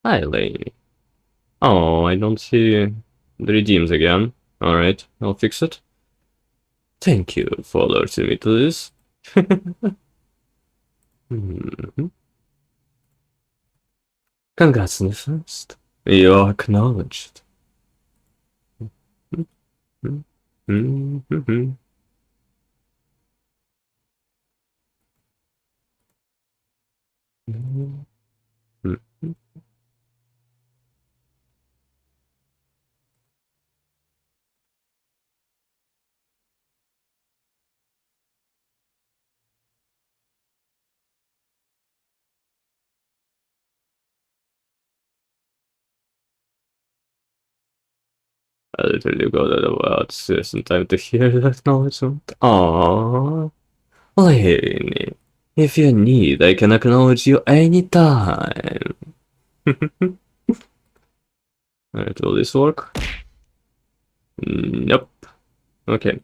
Hi, lady. Oh, I don't see the redeems again. Alright, I'll fix it. Thank you for alerting me to this. Congrats on the first. You're acknowledged. I literally got out of words some time to hear that acknowledgement. Aww. Lady, if you need, I can acknowledge you anytime. Alright, will this work? Nope. Okay.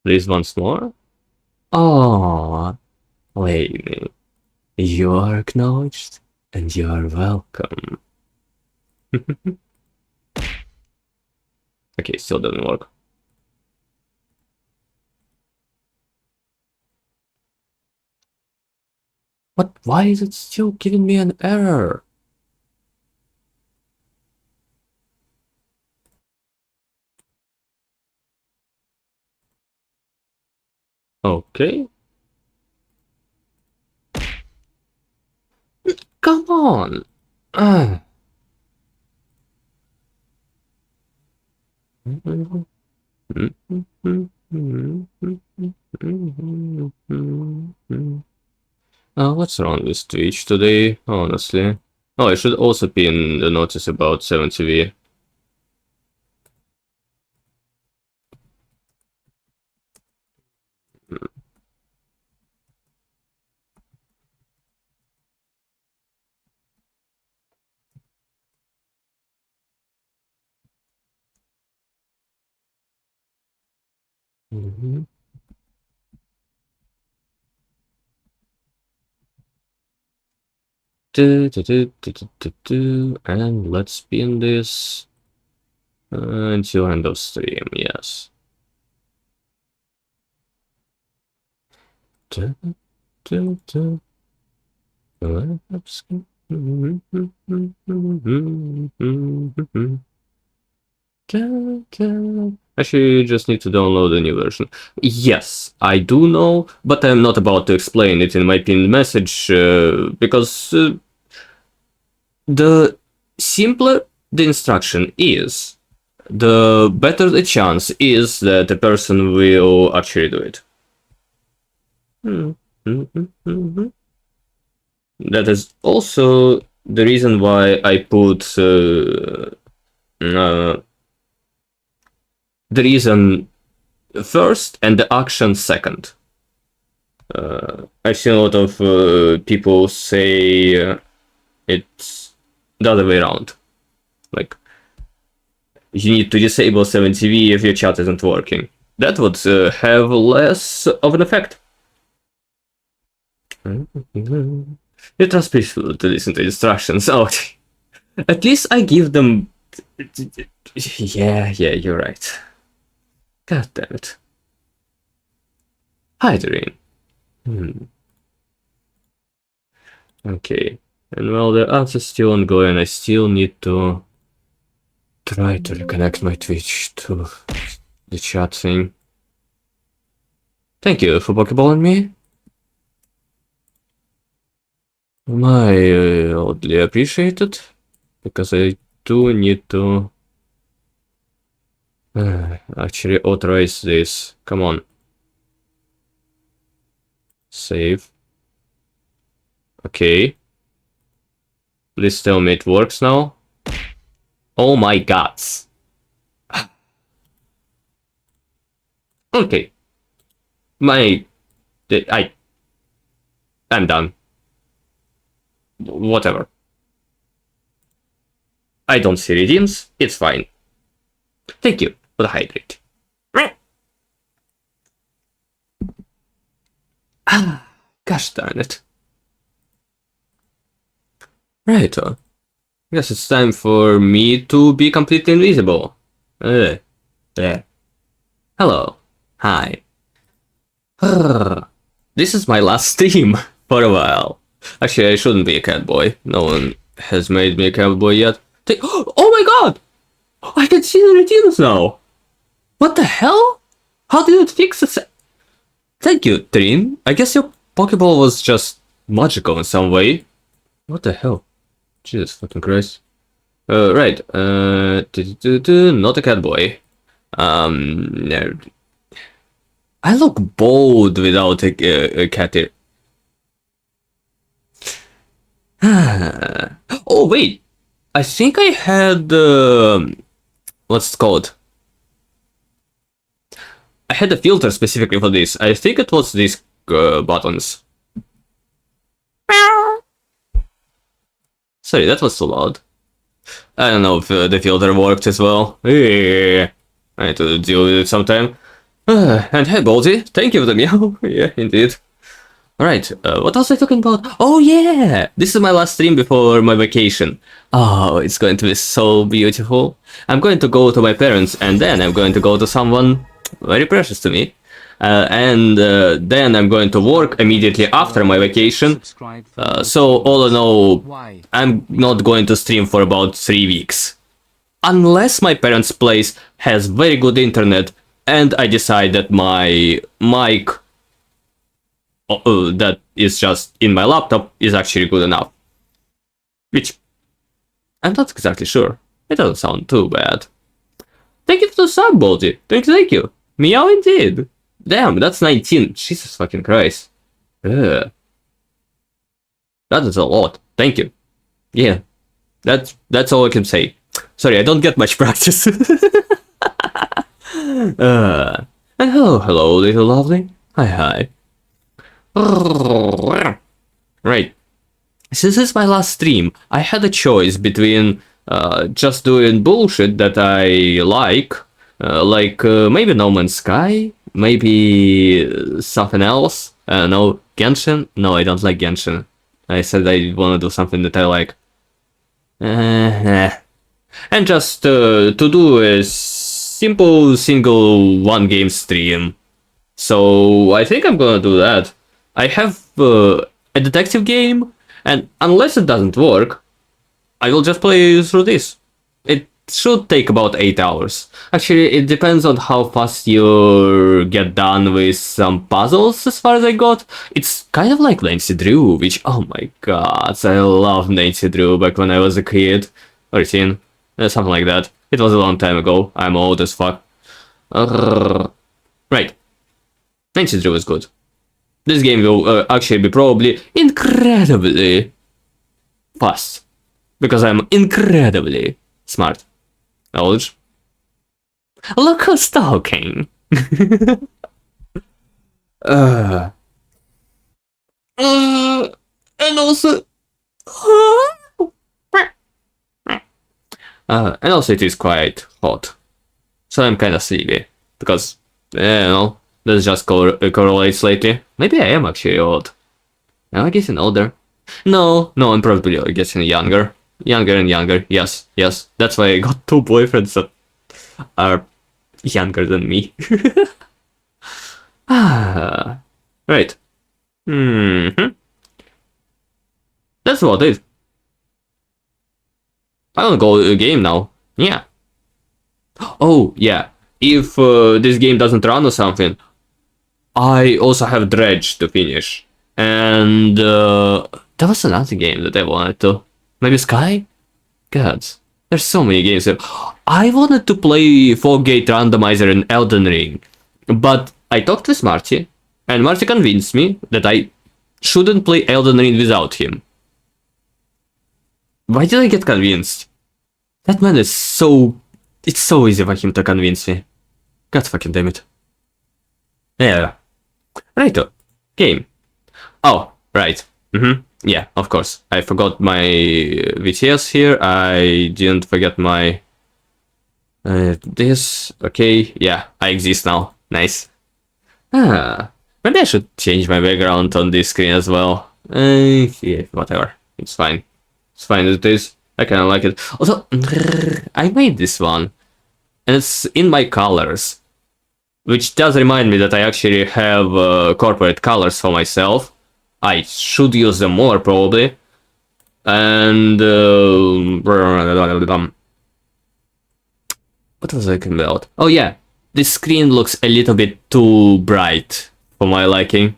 Please once more? Oh, lady, you are acknowledged and you are welcome. Okay, still doesn't work. What? Why is it still giving me an error? Okay. Come on. What's wrong with Twitch today, honestly? Oh, I should also pin the notice about 7TV. And let's spin this until end of stream, yes. Actually, you just need to download a new version. Yes, I do know, but I'm not about to explain it in my pinned message, because the simpler the instruction is, the better the chance is that the person will actually do it. That is also the reason why I put the reason first and the action second. I've seen a lot of people say it's the other way around. Like, you need to disable 7TV if your chat isn't working. That would have less of an effect. You trust people to listen to instructions. Oh, at least I give them... Yeah, you're right. God damn it. Hi, Doreen. Okay. And while the ads are still ongoing, I still need to try to reconnect my Twitch to the chat thing. Thank you for Pokeballing me. I oddly appreciate it, because I do need to actually authorize this. Come on. Save. Okay. Please tell me it works now. Oh my gods. Okay. I'm done. Whatever. I don't see redeems. It's fine. Thank you for the hydrate. Gosh darn it. Right. Guess it's time for me to be completely invisible. There. Hello. Hi. This is my last stream for a while. Actually, I shouldn't be a catboy. No one has made me a catboy yet. Oh my god! I can see the redeems now! What the hell? How did it fix it? Thank you, Trin. I guess your Pokeball was just magical in some way. What the hell? Jesus fucking Christ. Right. Not a catboy. I look bold without a cat ear. Oh wait, I think I had what's it called? I had a filter specifically for this. I think it was these buttons. Sorry, that was too loud. I don't know if the filter worked as well. I had to deal with it sometime. And hey, Baldy, thank you for the meow. Yeah, indeed. Alright, what was I talking about? Oh yeah! This is my last stream before my vacation. Oh, it's going to be so beautiful. I'm going to go to my parents, and then I'm going to go to someone very precious to me. And then I'm going to work immediately after my vacation. So all in all, I'm not going to stream for about 3 weeks. Unless my parents' place has very good internet, and I decide that my mic that is just in my laptop is actually good enough. Which I'm not exactly sure. It doesn't sound too bad. Thank you for the sub, Baldy. Thank you. Meow indeed. Damn, that's 19. Jesus fucking Christ. Ugh. That is a lot. Thank you. Yeah. That's all I can say. Sorry, I don't get much practice. And hello, little lovely. Hi. Right. Since this is my last stream, I had a choice between just doing bullshit that I like maybe No Man's Sky, maybe something else. No, Genshin? No, I don't like Genshin. I said I want to do something that I like. And just to do a simple single one game stream. So I think I'm gonna do that. I have a detective game, and unless it doesn't work, I will just play through this. It should take about 8 hours. Actually, it depends on how fast you get done with some puzzles, as far as I got. It's kind of like Nancy Drew, which, oh my god, I love Nancy Drew back when I was a kid. Or teen, something like that. It was a long time ago. I'm old as fuck. Right. Nancy Drew is good. This game will actually be probably incredibly fast. Because I'm incredibly smart. Knowledge. Look who's talking. And also... and also it is quite hot. So I'm kinda sleepy. Because, this just correlates lately. Maybe I am actually old. Am I getting older? No, I'm probably getting younger. Younger and younger, yes. That's why I got 2 boyfriends that are younger than me. Right. That's about it. I wanna go to a game now. Yeah. Oh, yeah. if this game doesn't run or something, I also have Dredge to finish. And there was another game that I wanted to. Maybe Sky? God, there's so many games. I wanted to play 4-gate randomizer in Elden Ring, but I talked with Marty, and Marty convinced me that I shouldn't play Elden Ring without him. Why did I get convinced? That man is so... It's so easy for him to convince me. God fucking damn it. Yeah. Righto. Game. Oh, right. Yeah, of course. I forgot my VTS here. I didn't forget my... this. Okay, yeah, I exist now. Nice. Maybe I should change my background on this screen as well. Yeah, whatever. It's fine. It's fine as it is. I kinda like it. Also, I made this one. And it's in my colors. Which does remind me that I actually have corporate colors for myself. I should use them more, probably. And... what was I talking about? Oh yeah, this screen looks a little bit too bright for my liking.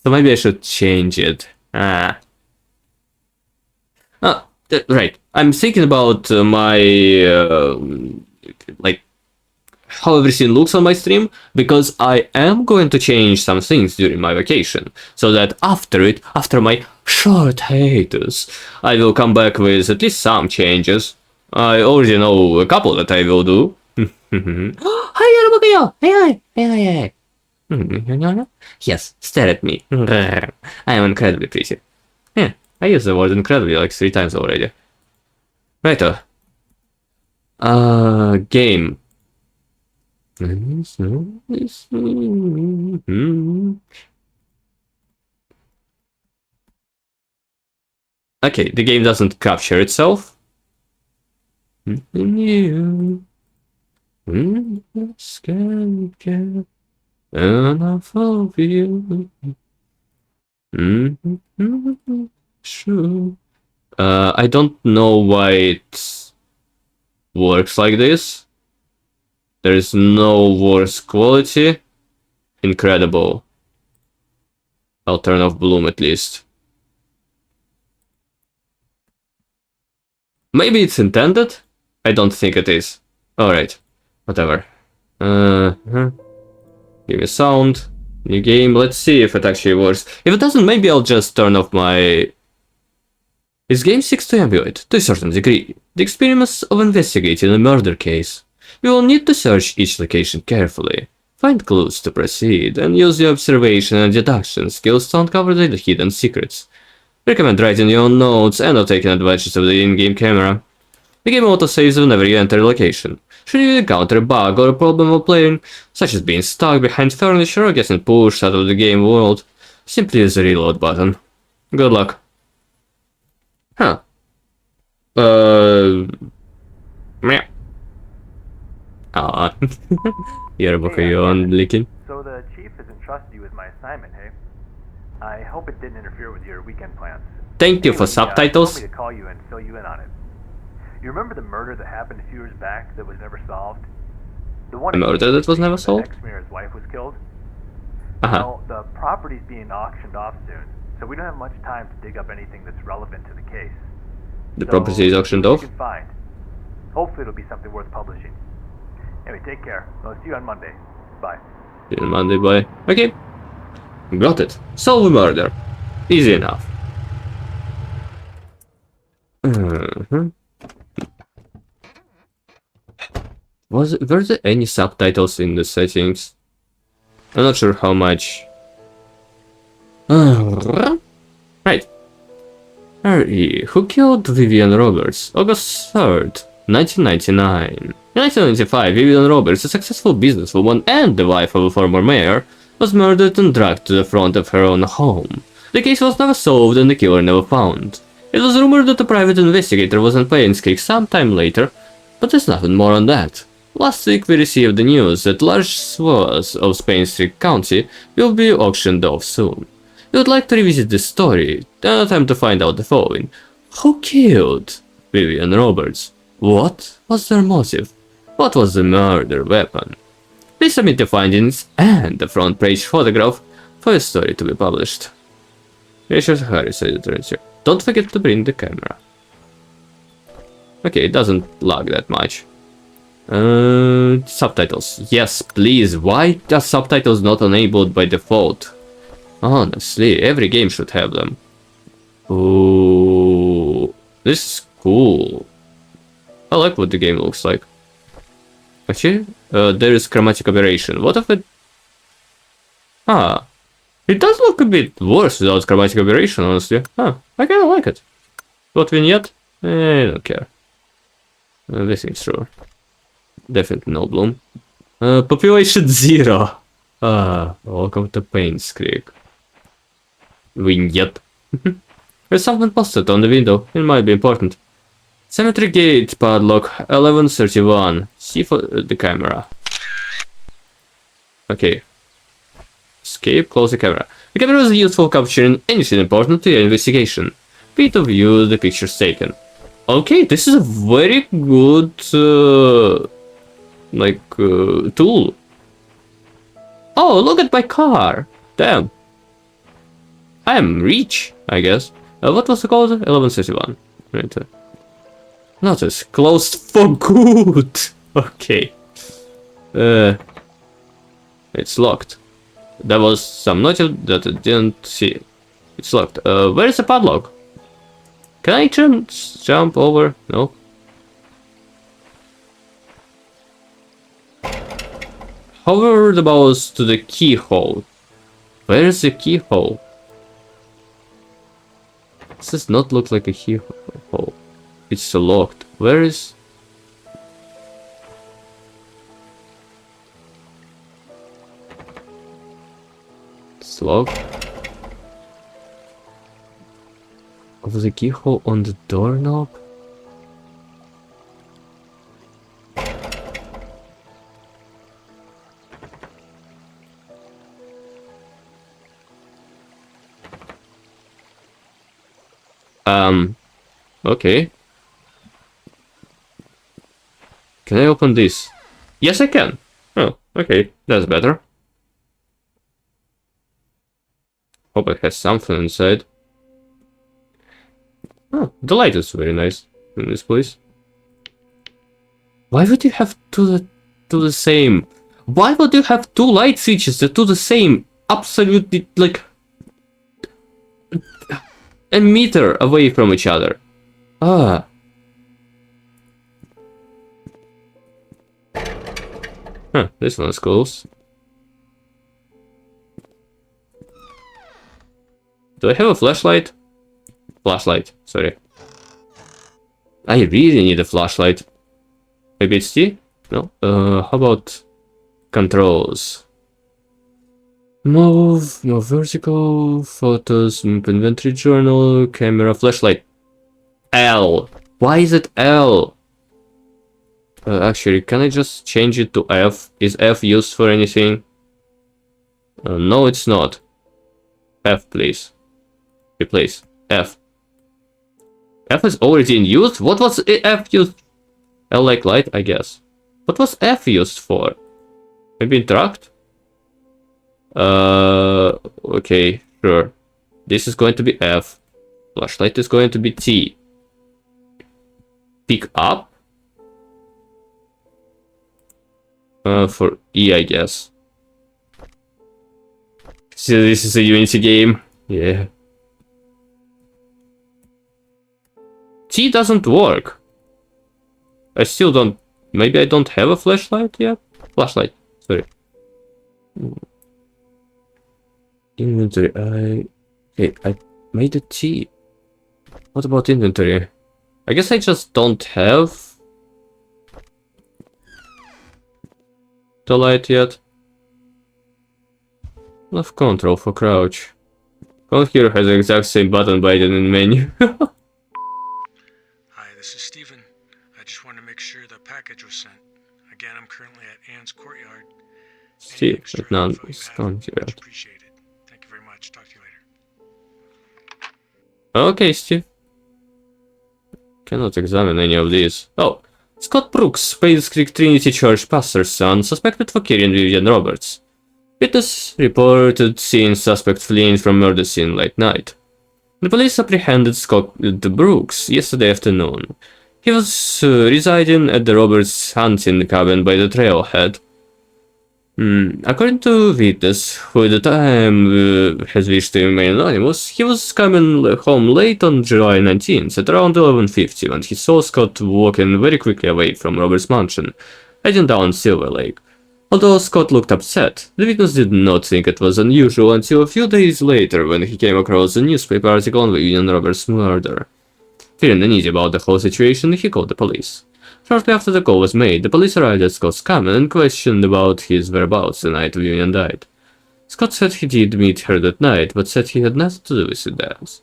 So maybe I should change it. Right. I'm thinking about my... like... how everything looks on my stream, because I am going to change some things during my vacation, so that after my short hiatus, I will come back with at least some changes. I already know a couple that I will do. Hi, hey. Yes, stare at me. I am incredibly pretty. Yeah, I used the word incredibly like 3 times already. Righto. Game. Okay, the game doesn't capture itself. Enough of you. Sure. I don't know why it works like this. There is no worse quality. Incredible. I'll turn off Bloom at least. Maybe it's intended? I don't think it is. Alright. Whatever. Give me sound. New game. Let's see if it actually works. If it doesn't, maybe I'll just turn off my... This game seeks to emulate, to a certain degree, the experience of investigating a murder case. You will need to search each location carefully, find clues to proceed, and use your observation and deduction skills to uncover the hidden secrets. Recommend writing your own notes and not taking advantage of the in-game camera. The game autosaves whenever you enter a location. Should you encounter a bug or a problem while playing, such as being stuck behind furniture or getting pushed out of the game world, simply use the reload button. Good luck. Huh. Meh. Aw. Yearbook, are you on leaking? So the chief has entrusted you with my assignment, hey? I hope it didn't interfere with your weekend plans. Thank you for subtitles. He told me to call you and fill you in on it. You remember the murder that happened a few years back that was never solved? The one murder that was never solved? Ex-mayor's wife was killed? Uh-huh. Well, the property's being auctioned off soon, so we don't have much time to dig up anything that's relevant to the case. The property is auctioned off? You can find. Hopefully it'll be something worth publishing. Anyway, take care. I'll see you on Monday. Bye. See you on Monday, bye. Okay. Got it. Solve a murder. Easy enough. Were there any subtitles in the settings? I'm not sure how much. Right. R.E. Who killed Vivian Roberts? August 3rd, 1999. In 1995, Vivian Roberts, a successful businesswoman and the wife of a former mayor, was murdered and dragged to the front of her own home. The case was never solved and the killer never found. It was rumored that a private investigator was in Painscreek sometime later, but there's nothing more on that. Last week we received the news that large swaths of Painscreek County will be auctioned off soon. We would like to revisit this story and attempt to find out the following. Who killed Vivian Roberts? What was their motive? What was the murder weapon? Please submit your findings and the front page photograph for your story to be published. Richard Harris, editor. Don't forget to bring the camera. Okay, it doesn't lag that much. Subtitles. Yes, please. Why are subtitles not enabled by default? Honestly, every game should have them. Ooh, this is cool. I like what the game looks like. Actually, there is chromatic aberration. What if it... It does look a bit worse without chromatic aberration, honestly. I kinda like it. What vignette? I don't care. This is true. Definitely no bloom. Population 0. Welcome to Painscreek. Vignette. There's something posted on the window. It might be important. Cemetery gate padlock 1131. See for the camera. Okay. Escape, close the camera. The camera is used for capturing anything important to your investigation. Be to view the pictures taken. Okay, this is a very good tool. Oh, look at my car. Damn. I am rich, I guess. What was it called? 1131. Right. Notice, closed for good. Okay. It's locked. There was some notice that I didn't see. It's locked. Where is the padlock? Can I jump over? No. Hover the mouse to the keyhole. Where is the keyhole? This does not look like a keyhole. It's locked. Where is... It's locked. Was the keyhole on the doorknob? Okay. Can I open this? Yes, I can. Oh, okay. That's better. Hope it has something inside. Oh, the light is very nice in this place. Why would you have do the same? Why would you have two light switches that do the same? Absolutely, like... a meter away from each other. This one's close. Do I have a flashlight? Flashlight, sorry. I really need a flashlight. Maybe it's T? No? How about controls? Move, no vertical, photos, map inventory journal, camera, flashlight. L. Why is it L? Actually, can I just change it to F? Is F used for anything? No, it's not. F, please. Replace. F. F is already in use? What was F used? L like light, I guess. What was F used for? Maybe interact? Okay, sure. This is going to be F. Flashlight is going to be T. Pick up? For E, I guess. So this is a Unity game. Yeah. T doesn't work. I still don't... Maybe I don't have a flashlight yet? Flashlight, sorry. Inventory, okay, I made a T. What about inventory? I guess I just don't have the light yet. Left control for crouch. Phone here has the exact same button button in menu. Hi, this is Steven. I just wanted to make sure the package was sent. Again, I'm currently at Anne's courtyard. Steve, but now it's gone here. Appreciate it. Thank you very much. Talk to you later. Okay, Steve. Cannot examine any of these. Oh, Scott Brooks, Painscreek Trinity Church pastor's son, suspected for killing Vivian Roberts. Witness reported seeing suspect fleeing from murder scene late night. The police apprehended Scott Brooks yesterday afternoon. He was residing at the Roberts hunting cabin by the trailhead. According to witness, who at the time has wished to remain anonymous, he was coming home late on July 19th at around 11:50 when he saw Scott walking very quickly away from Robert's mansion, heading down Silver Lake. Although Scott looked upset, the witness did not think it was unusual until a few days later when he came across a newspaper article on Vivian Roberts' murder. Feeling uneasy about the whole situation, he called the police. Shortly after the call was made, the police arrived at Scott's cabin and questioned about his whereabouts the night Vivian died. Scott said he did meet her that night, but said he had nothing to do with the death.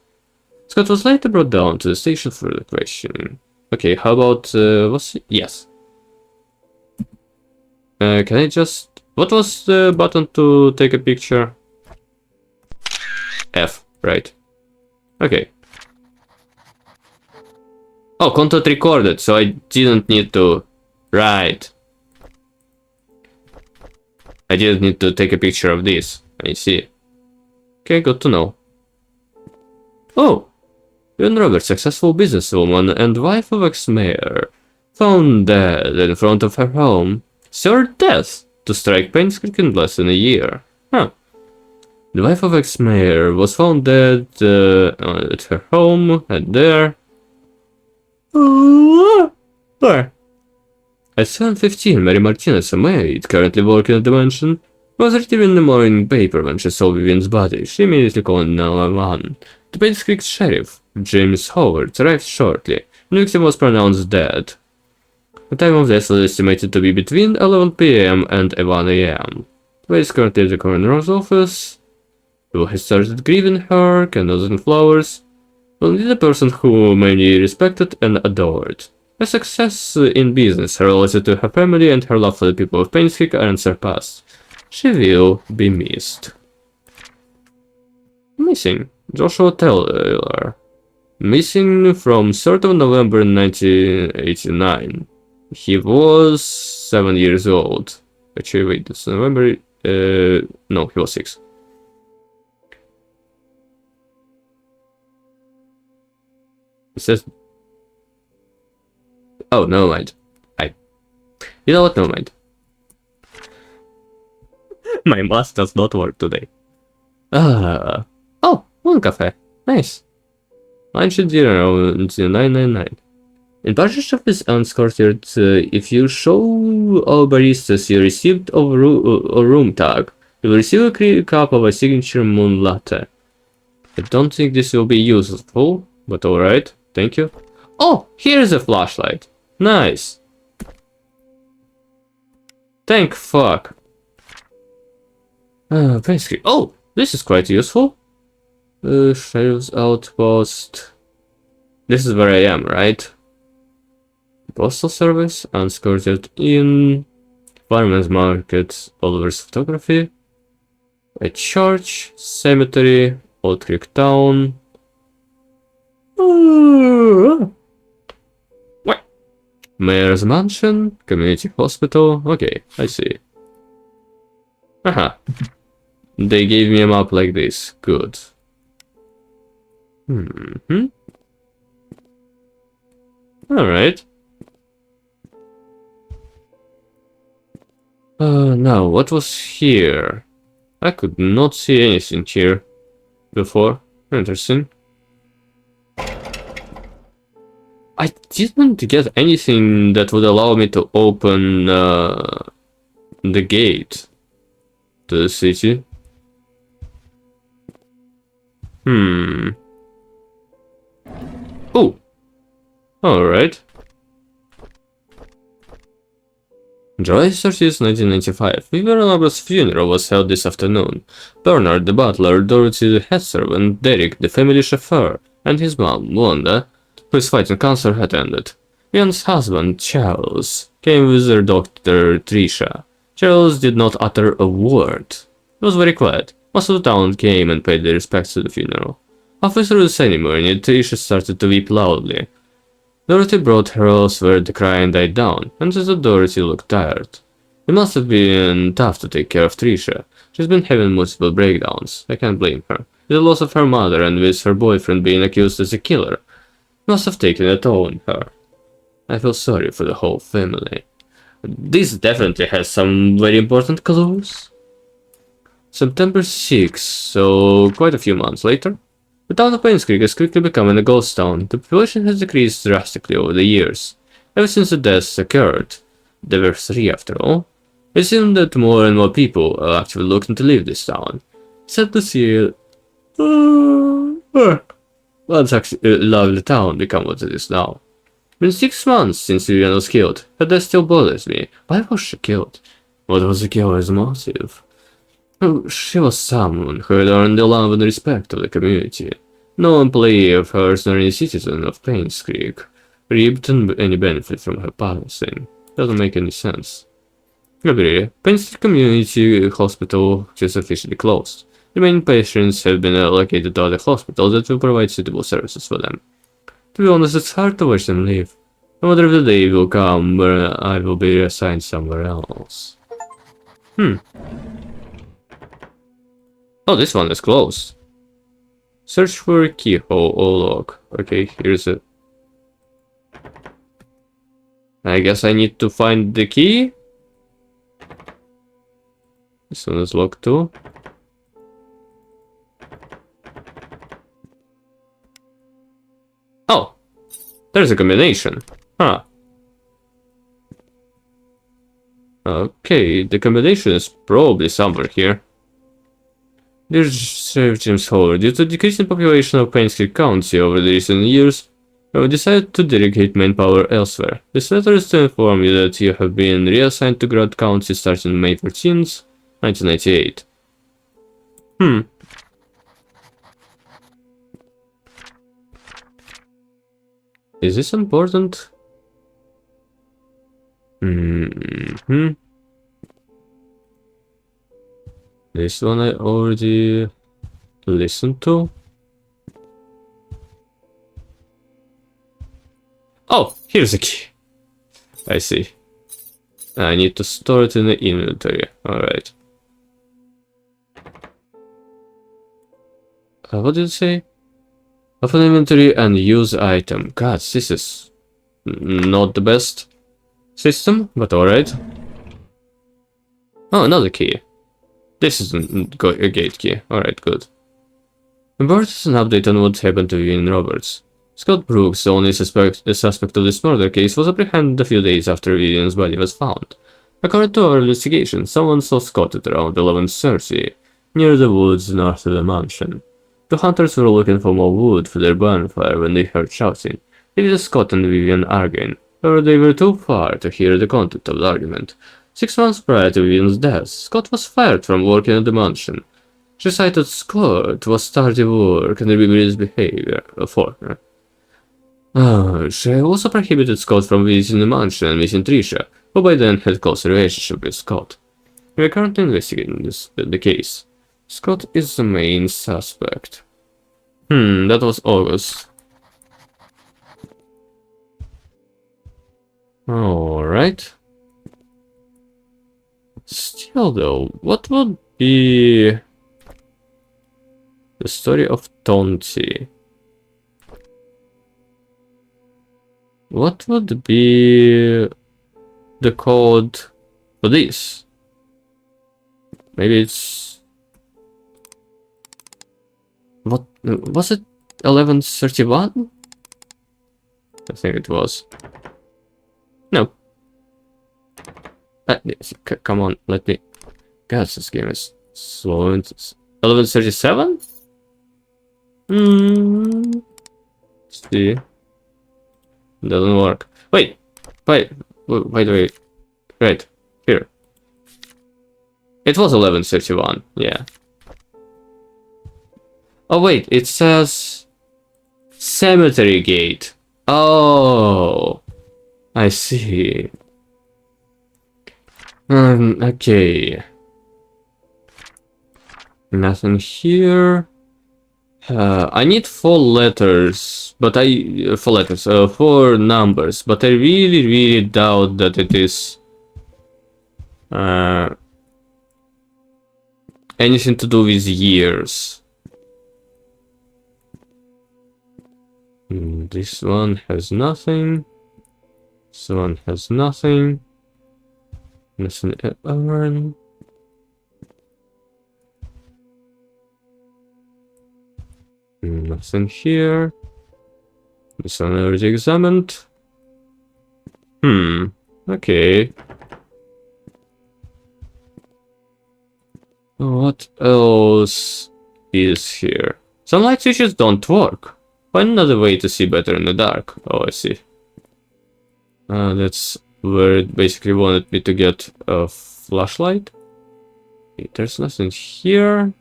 Scott was later brought down to the station for the questioning. Okay, how about, yes. Can I just... What was the button to take a picture? F, right. Okay. Oh, content recorded, so I didn't need to... Right. I didn't need to take a picture of this. I see. Okay, good to know. Oh! Vivian Roberts, successful businesswoman and wife of ex-mayor, found dead in front of her home. Sure death to strike painscreek in less than a year. Huh. The wife of ex-mayor was found dead at her home and there. Where? At 7:15, Mary Martinez, a maid currently working at the mansion, was retrieving the morning paper when she saw Vivian's body. She immediately called 911. The Painscreek sheriff, James Howard, arrived shortly, and the victim was pronounced dead. The time of death was estimated to be between 11 p.m. and 1 a.m. The body is currently at the coroner's office. People have started grieving her, candles and flowers. Only the person who many respected and adored. Her success in business, her loyalty to her family, and her love for the people of Painscreek are unsurpassed. She will be missed. Missing. Joshua Taylor. Missing from 3rd of November 1989. He was 7 years old. Actually, wait, it's November... no, he was 6. It says... Oh, never mind. You know what, never mind. My mouse does not work today. Oh, one cafe. Nice. Lunch and dinner on 999. In partnership with Anne's Courtyard, if you show all baristas you received a room tag, you will receive a cup of a signature moon latte. I don't think this will be useful, but alright, thank you. Oh, here's a flashlight. Nice. Thank fuck. Basically, oh, this is quite useful. Sheriff's Outpost. This is where I am, right? Postal Service, Unscourted Inn, Fireman's Market, Oliver's Photography, a church, cemetery, Old Creek Town. What? Mayor's Mansion, Community Hospital. Okay, I see. Aha. They gave me a map like this. Good. Alright. Now, what was here? I could not see anything here before. Interesting. I didn't get anything that would allow me to open the gate to the city. Oh! Alright. July 30th, 1995. Vivian Roberts' funeral was held this afternoon. Bernard, the butler, Dorothy, the head servant, Derek, the family chauffeur, and his mom, Wanda, who is fighting cancer, had ended. Vivian's husband, Charles, came with their daughter, Trisha. Charles did not utter a word. It was very quiet. Most of the town came and paid their respects to the funeral. Halfway through the ceremony, Trisha started to weep loudly. Dorothy brought her elsewhere, the crying died down, and Dorothy looked tired. It must have been tough to take care of Trisha. She's been having multiple breakdowns. I can't blame her. The loss of her mother and with her boyfriend being accused as a killer must have taken a toll on her. I feel sorry for the whole family. This definitely has some very important clues. September 6th, so quite a few months later. The town of Painscreek is quickly becoming a ghost town. The population has decreased drastically over the years. Ever since the deaths occurred, there were 3 after all, it seemed that more and more people are actually looking to leave this town. Sad to see it. Once actually a lovely town become what it is now. Been 6 months since Vivian was killed. Her death still bothers me. Why was she killed? What was the killer's motive? Oh, she was someone who had earned the love and respect of the community. No employee of hers nor any citizen of painscreek reaped any benefit from her passing. Doesn't make any sense. Agree. Painscreek Community Hospital is officially closed. The main patients have been allocated to other hospitals that will provide suitable services for them. To be honest, it's hard to watch them leave. I wonder if the day will come where I will be reassigned somewhere else. Oh, this one is closed. Search for a keyhole or lock. Okay, here's it. I guess I need to find the key. This one is locked too. Oh, there's a combination. Huh. Okay, the combination is probably somewhere here. Dear Sheriff James Howard, due to decrease in population of Painscreek County over the recent years, I have decided to delegate manpower elsewhere. This letter is to inform you that you have been reassigned to Grant County starting May 14th, 1998. Is this important? This one I already listened to. Oh, here's a key. I see. I need to store it in the inventory. Alright. What did it say? Open inventory and use item. God, this is not the best system, but alright. Oh, another key. This isn't a gate key. Alright, good. The board is an update on what happened to Vivian Roberts. Scott Brooks, the only suspect of this murder case, was apprehended a few days after Vivian's body was found. According to our investigation, someone saw Scott at around 11:30, near the woods north of the mansion. The hunters were looking for more wood for their bonfire when they heard shouting. It was Scott and Vivian arguing, however they were too far to hear the content of the argument. 6 months prior to Vivian's death, Scott was fired from working at the mansion. She cited Scott was tardy work and rebellious behavior for her. She also prohibited Scott from visiting the mansion and meeting Trisha, who by then had a close relationship with Scott. We are currently investigating the case. Scott is the main suspect. That was August. Alright. Still though, what would be the story of Tonti? What would be the code for this? Maybe it's... What was it? 1131? I think it was. No. Come on, let me... God, this game is slow. 1137? See. Doesn't work. Wait. Right. Here. It was 1131, yeah. Oh wait, it says... Cemetery Gate. Oh. I see. Okay. Nothing here. I need 4 letters, but I 4 letters, 4 numbers, but I really doubt that it is anything to do with years. This one has nothing. This one has nothing. Nothing. Nothing here. This one already examined. Okay. What else is here? Some light switches don't work. Find another way to see better in the dark. Oh, I see. That's where it basically wanted me to get a flashlight. Okay, there's nothing here.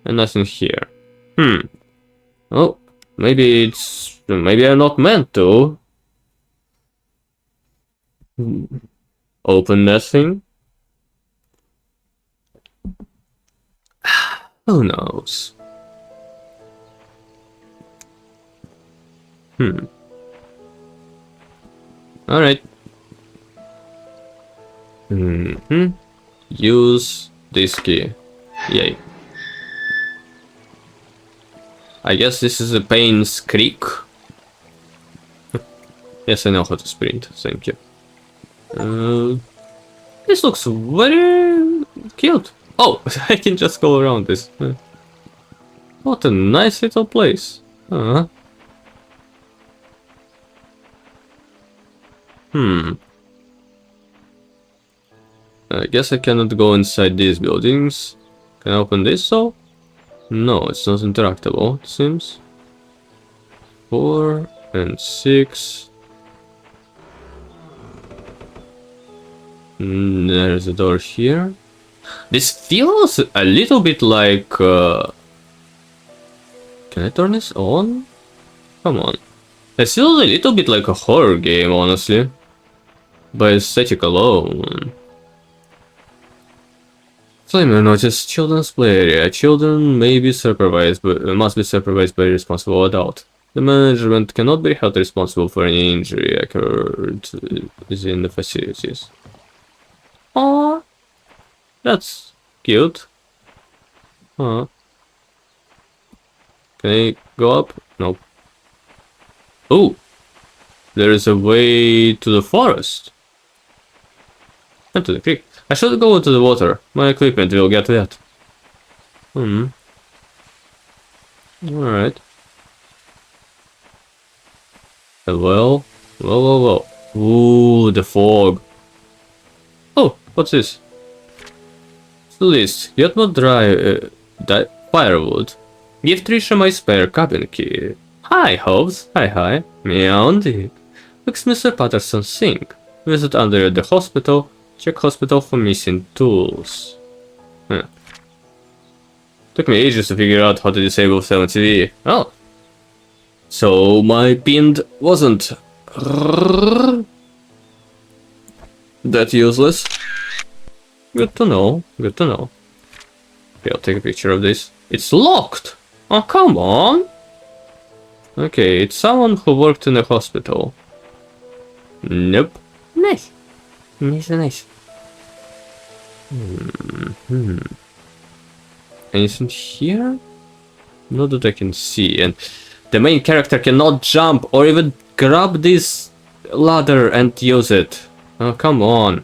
And nothing here. Oh, maybe I'm not meant to open that thing. Who knows? Alright. Use this key. Yay. I guess this is a painscreek. Yes, I know how to sprint. Thank you. This looks very cute. Oh, I can just go around this. What a nice little place. I guess I cannot go inside these buildings. Can I open this though? No, it's not interactable, it seems. 4 and 6. There's a door here. This feels a little bit like... Can I turn this on? Come on. It feels a little bit like a horror game, honestly. By aesthetic alone. Flamer notice children's play area. Children may be supervised, but must be supervised by a responsible adult. The management cannot be held responsible for any injury occurred within the facilities. Aww, that's cute. Huh. Can I go up? Nope. Oh, there is a way to the forest. And to the creek. I should go into the water. My equipment will get wet. Alright. Well. Whoa. Ooh, the fog. Oh, what's this? It's the list. Yet not dry firewood. Give Trisha my spare cabin key. Hi, Hobbs. Hi. Meow indeed. Fix Mr. Patterson's sink. Visit under the hospital. Check hospital for missing tools. Took me ages to figure out how to disable 7 TV. Oh. So my pinned wasn't that useless. Good to know. Okay, I'll take a picture of this. It's locked! Oh, come on! Okay, it's someone who worked in a hospital. Nope. Nice. Anything here? Not that I can see. And the main character cannot jump or even grab this ladder and use it. Oh, come on.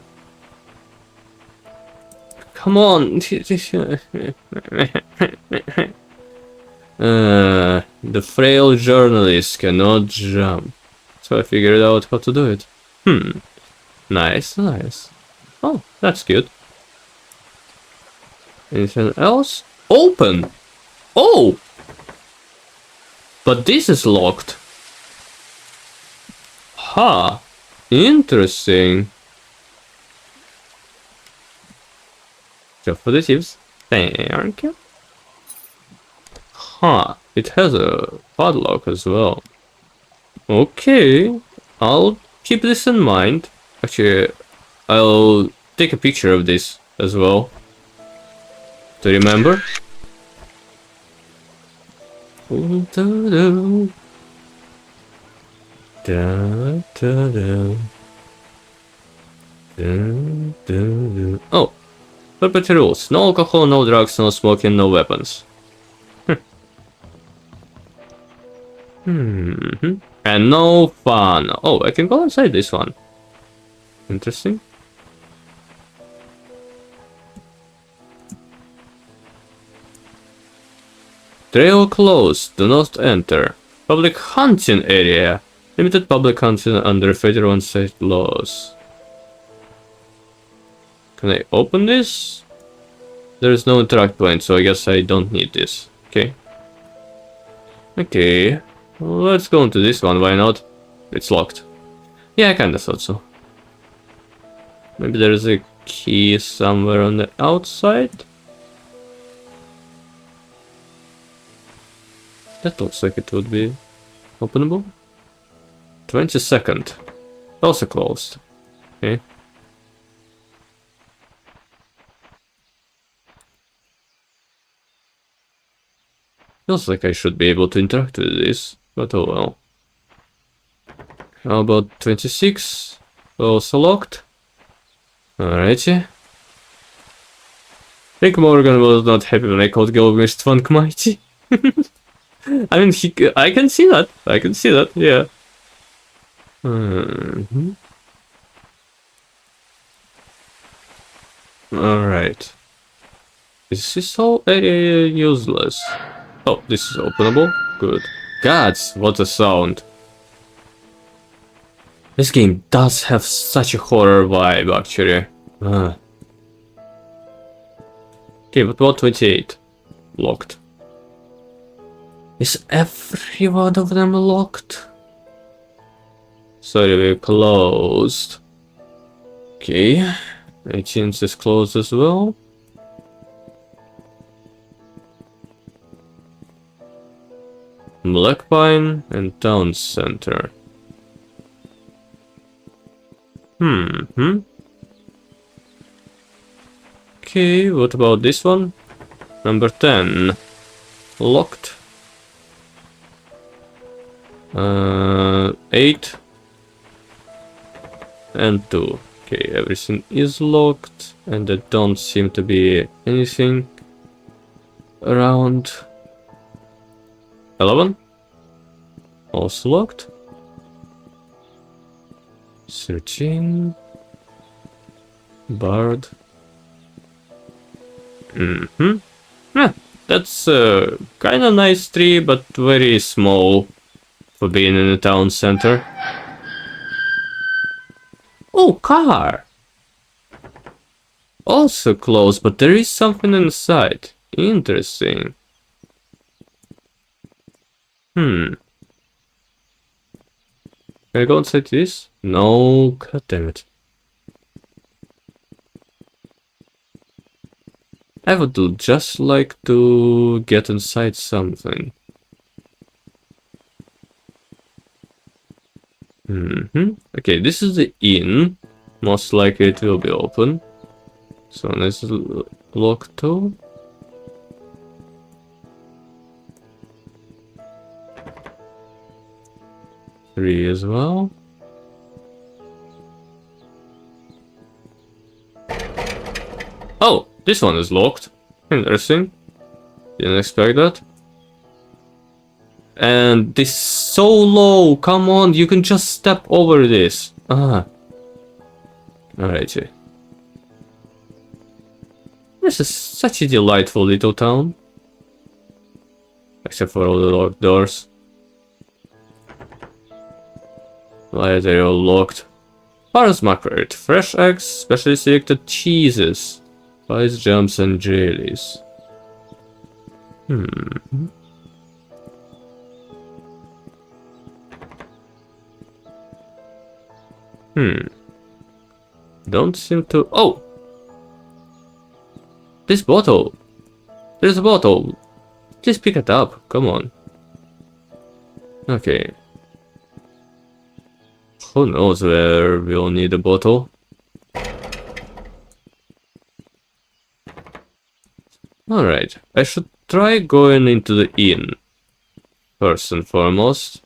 The frail journalist cannot jump. So I figured out how to do it. Nice. Oh, that's good. Anything else? Open! Oh! But this is locked. Ha! Interesting. Just for the tips. Thank you. Huh. It has a padlock as well. Okay. I'll keep this in mind. Actually, I'll take a picture of this as well. to remember. Da-da. Da-da-da. Da-da-da. Oh, purpose rules. No alcohol, no drugs, no smoking, no weapons. And no fun. Oh, I can go inside this one. Interesting. Trail closed. Do not enter. Public hunting area. Limited public hunting under federal and state laws. Can I open this? There is no interact point, so I guess I don't need this. Okay. Okay. Let's go into this one. Why not? It's locked. Yeah, I kinda thought so. Maybe there's a key somewhere on the outside. That looks like it would be openable. 22nd. Also closed. Okay. Feels like I should be able to interact with this, but oh well. How about 26? Also locked. Alrighty. Rick Morgan was not happy when I called Gilgamesh Funk Mighty. I mean, I can see that. I can see that, yeah. Alright. Is this whole area useless? Oh, this is openable. Good. Gods, what a sound. This game does have such a horror vibe, actually. Okay, but what 28? Locked. Is every one of them locked? Sorry, we're closed. Okay. 18th is closed as well. Black Pine and Town Center. Okay, what about this one? Number 10. Locked. 8. And 2. Okay, everything is locked. And there don't seem to be anything around. 11. Also locked. 13. Barred. Yeah, that's a kinda nice tree, but very small for being in the town center. Oh, car! Also closed, but there is something inside. Interesting. Can I go inside this? No, god damn it. I would just like to get inside something. Okay, this is the inn. Most likely it will be open. So this is locked too. Three as well. Oh, this one is locked. Interesting. Didn't expect that. And this is so low. Come on, you can just step over this. Alrighty. This is such a delightful little town. Except for all the locked doors. Why are they all locked? Farmers market. Fresh eggs, specially selected cheeses. Pies, jams, and jellies. Don't seem to... Oh! This bottle! There's a bottle! Just pick it up, come on. Okay. Who knows where we'll need a bottle? Alright, I should try going into the inn first and foremost.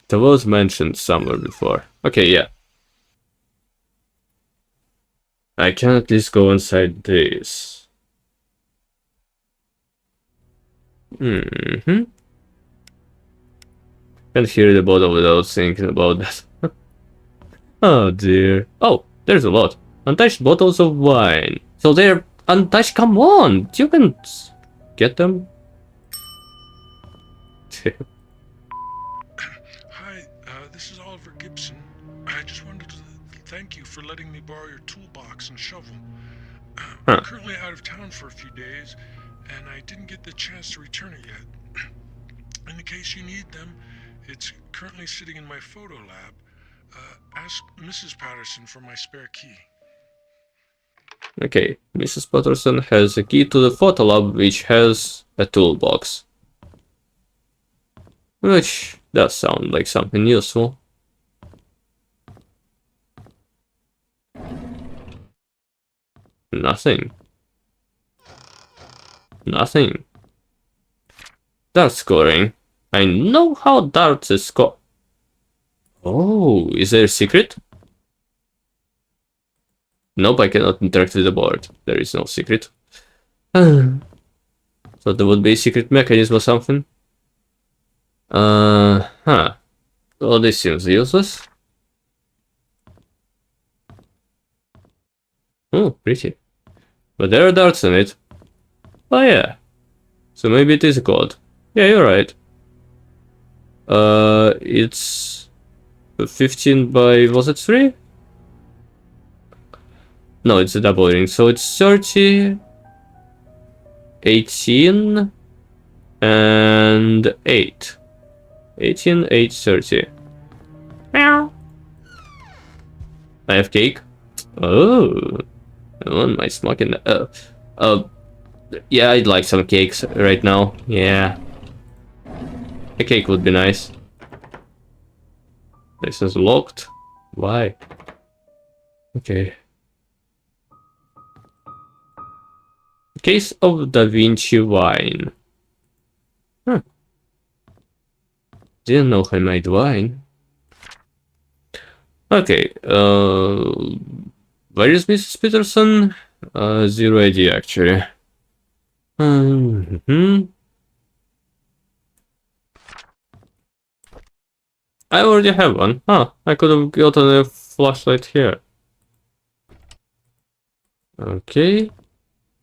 That was mentioned somewhere before. Okay, yeah. I can at least go inside this. Mm-hmm. Can't hear the bottle without thinking about that. Oh dear. Oh, there's a lot. Untouched bottles of wine. So they're untouched. Come on, you can get them. Hi, this is Oliver Gibson. I just wanted to thank you for letting me borrow your toolbox and shovel. I'm currently out of town for a few days, and I didn't get the chance to return it yet. In the case you need them, it's currently sitting in my photo lab. Ask Mrs. Patterson for my spare key. Okay, Mrs. Patterson has a key to the photo lab, which has a toolbox. Which does sound like something useful. Nothing. Nothing. Dart scoring. I know how darts is scored. Oh, is there a secret? Nope, I cannot interact with the board. There is no secret. So there would be a secret mechanism or something. Huh. Well, this seems useless. Oh, pretty. But there are darts in it. Oh yeah. So maybe it is a code. Yeah, you're right. It's 15 by, was it 3? No, it's a double ring, so it's 30, 18, and 8. 18, 8, 30. Meow. I have cake. Oh, I want my smoking. Yeah, I'd like some cakes right now. Yeah, a cake would be nice. This is locked. Why? Okay. Case of Da Vinci wine. Huh. Didn't know I made wine. Okay, where is Mrs. Peterson? Zero idea actually. I already have one. Huh, I could have gotten a flashlight here. Okay.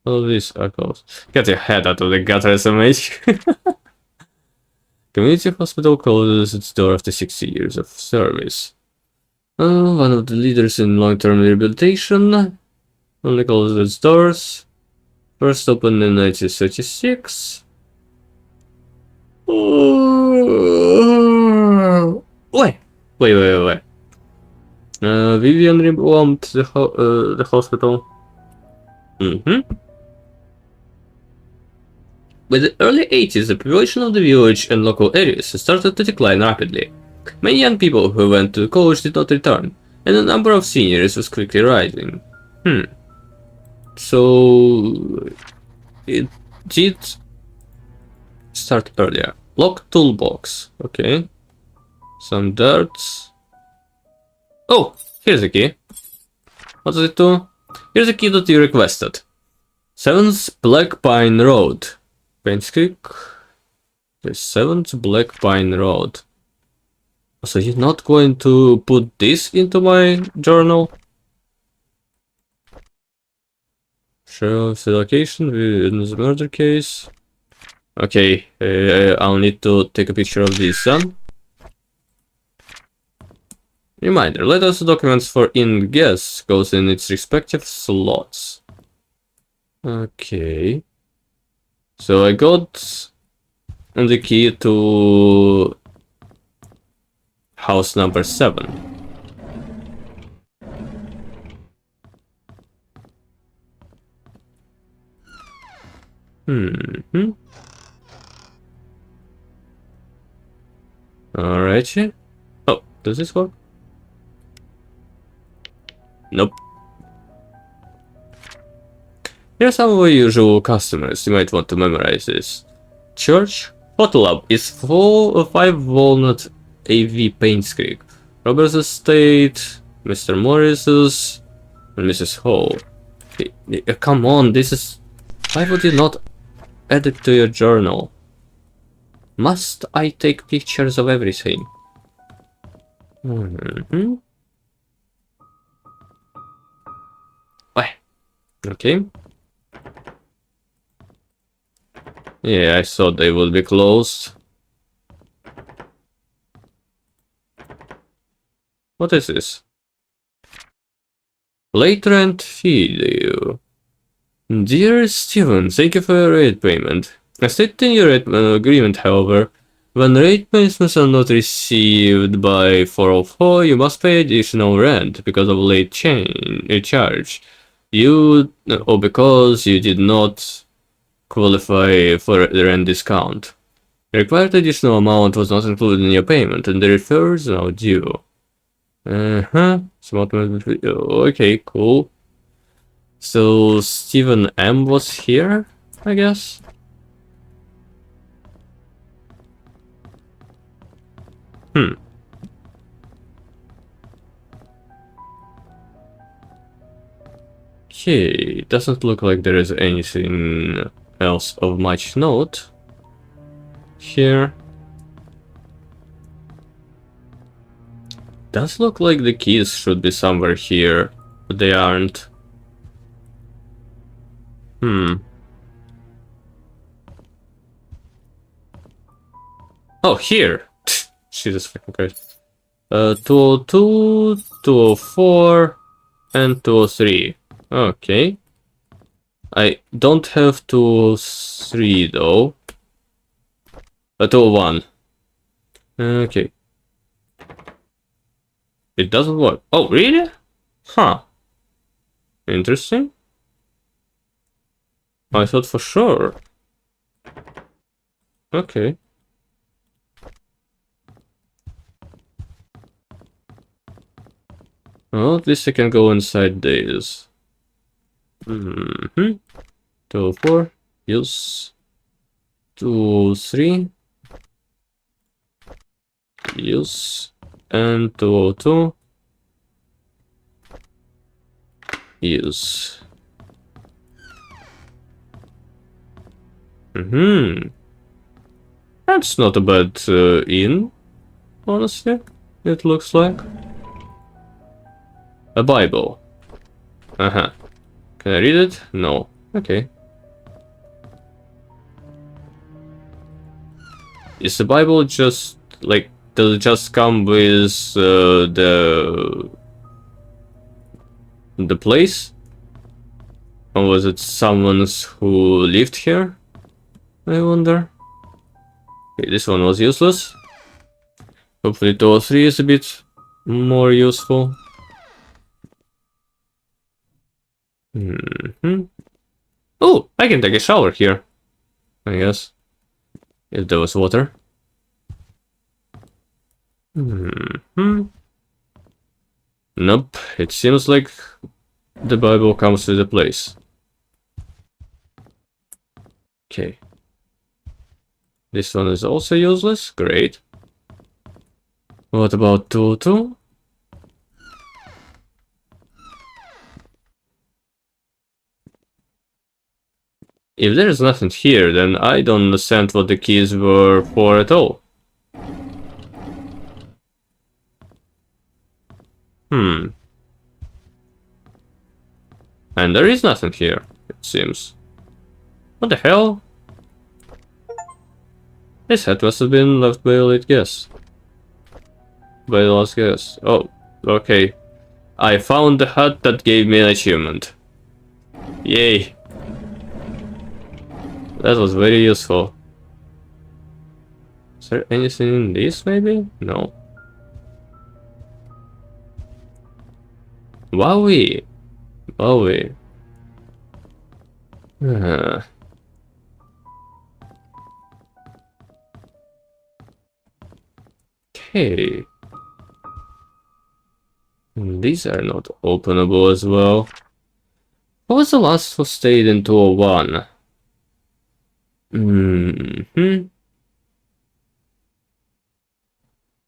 All these are closed. Get your head out of the gutter, SMH. Community hospital closes its door after 60 years of service. One of the leaders in long-term rehabilitation only closed its doors. First opened in 1936. Wait. Vivian revamped the hospital. By the early 80s, the population of the village and local areas started to decline rapidly. Many young people who went to college did not return, and the number of seniors was quickly rising. So it did start earlier. Lock toolbox. Okay. Some darts. Oh, here's a key. What does it do? Here's a key that you requested. 7th Black Pine Road. Painscreek. The 7th Black Pine Road. So you're not going to put this into my journal? Show the location in the murder case. Okay, I'll need to take a picture of this then. Reminder, letters documents for in guests goes in its respective slots. Okay. So I got the key to house number 7. Alrighty. Oh, does this work? Nope. Here are some of our usual customers. You might want to memorize this. Church Photo Lab is 5 Walnut AV painscreek. Robert's Estate, Mr. Morris's, and Mrs. Hall. Come on, this is... Why would you not add it to your journal? Must I take pictures of everything? Okay. Yeah, I thought they would be closed. What is this? Late rent video. Dear Steven, thank you for your rate payment. As stated in your rate agreement, however, when rate payments are not received by 404, you must pay additional rent because of late charge. Or because you did not qualify for the rent discount. The required additional amount was not included in your payment, and the referral is now due. Okay, cool. So Stephen M was here, I guess. Okay, doesn't look like there is anything else of much note here. Does look like the keys should be somewhere here, but they aren't. Oh, here! Jesus fucking Christ. 202, 204, and 203. Okay. I don't have 203 though. 201. Okay. It doesn't work. Oh, really? Huh. Interesting. I thought for sure. Okay. Well, at least I can go inside these. 204. Use. 203. Use. And 202. Use. That's not a bad inn, honestly, it looks like. A Bible. Can I read it? No. Okay. Is the Bible just, like, does it just come with the place? Or was it someone's who lived here? I wonder. Okay, this one was useless. Hopefully 203 is a bit more useful. Oh, I can take a shower here, I guess. If there was water. Nope, it seems like the Bible comes with the place. Okay. This one is also useless. Great. What about 202? If there is nothing here, then I don't understand what the keys were for at all. And there is nothing here, it seems. What the hell? This hat must have been left by a late guest. By the last guest. Oh, okay. I found the hut that gave me an achievement. Yay. That was very useful. Is there anything in this, maybe? No. Wowie. Wowie. Okay. These are not openable as well. What was the last who stayed in 201? Mm-hmm.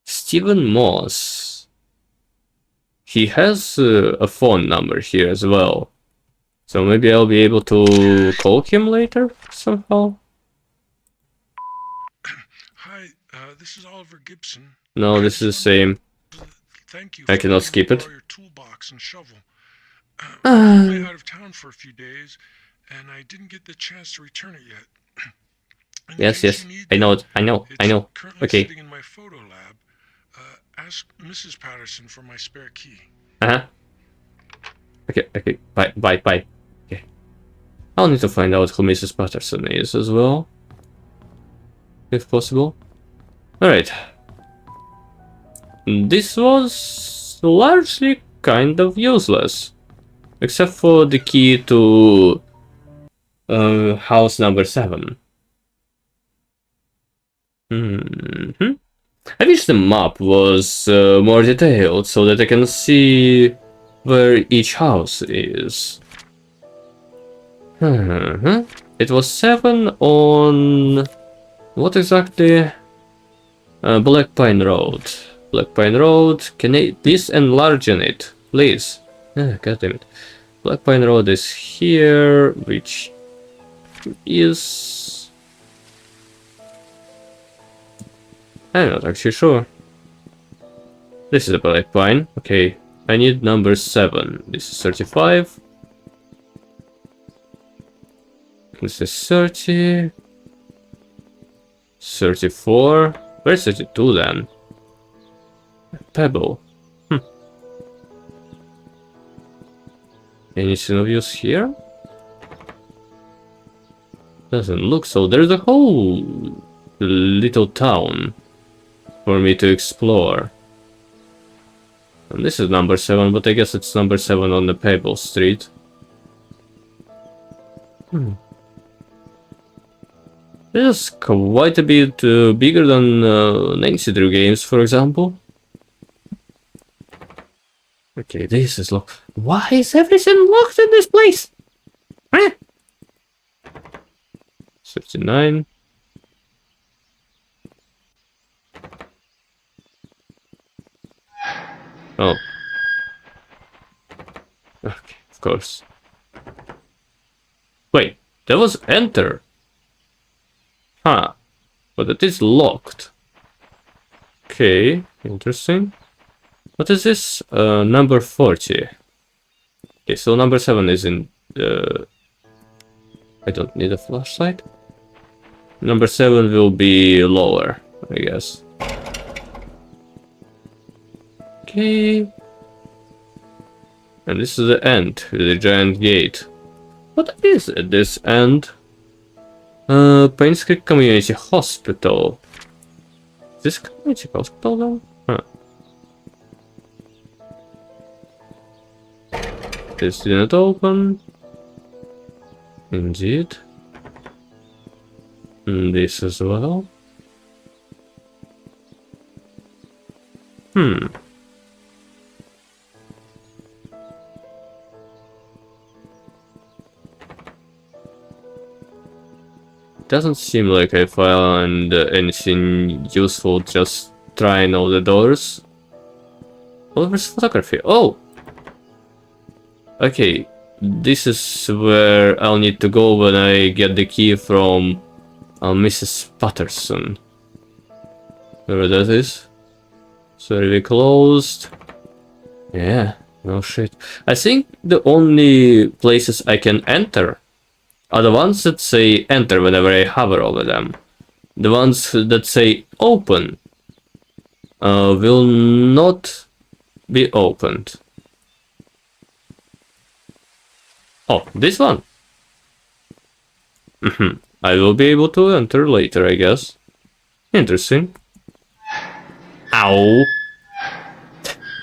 Stephen Moss. He has a phone number here as well. So maybe I'll be able to call him later somehow. Hi, this is Oliver Gibson. No, this is the same. Thank you. I cannot skip it. Your toolbox and shovel. I'm currently out of town for a few days, and I didn't get the chance to return it yet. Yes, I know it. I know. Currently Okay. sitting in my photo lab. Ask Mrs. Patterson for my spare key. Uh-huh. Okay. Bye. Okay. I'll need to find out who Mrs. Patterson is as well. If possible. Alright. This was largely kind of useless. Except for the key to house number 7. I wish the map was more detailed so that I can see where each house is. It was 7 on... what exactly? Black Pine Road. Black Pine Road. Can I please enlarge it? Please. God damn it. Black Pine Road is here, which is... I'm not actually sure. This is a Black Pine. Okay, I need number 7. This is 35. This is 30. 34. Where's 32 then? Pebble. Any sign of use here? Doesn't look so. There's a whole little town for me to explore. And this is number 7, but I guess it's number 7 on the Pebble Street. This is quite a bit bigger than Nancy Drew games, for example. Okay, this is locked. Why is everything locked in this place? 39. Oh. Okay, of course. Wait, that was enter. Huh. But it is locked. Okay, interesting. What is this? Number 40. Okay, so number 7 is in the... I don't need a flashlight. Number 7 will be lower, I guess. Okay. And this is the end, the giant gate. What is at this end? Painscreek Community Hospital. Is this community hospital though? Huh. This didn't open. Indeed. And this as well. Doesn't seem like I found anything useful just trying all the doors. Oh, there's photography. Oh! Okay, this is where I'll need to go when I get the key from Mrs. Patterson. Wherever that is. So really closed. Yeah, no shit. I think the only places I can enter are the ones that say enter whenever I hover over them. The ones that say open will not be opened. Oh, this one. I will be able to enter later, I guess. Interesting. Ow.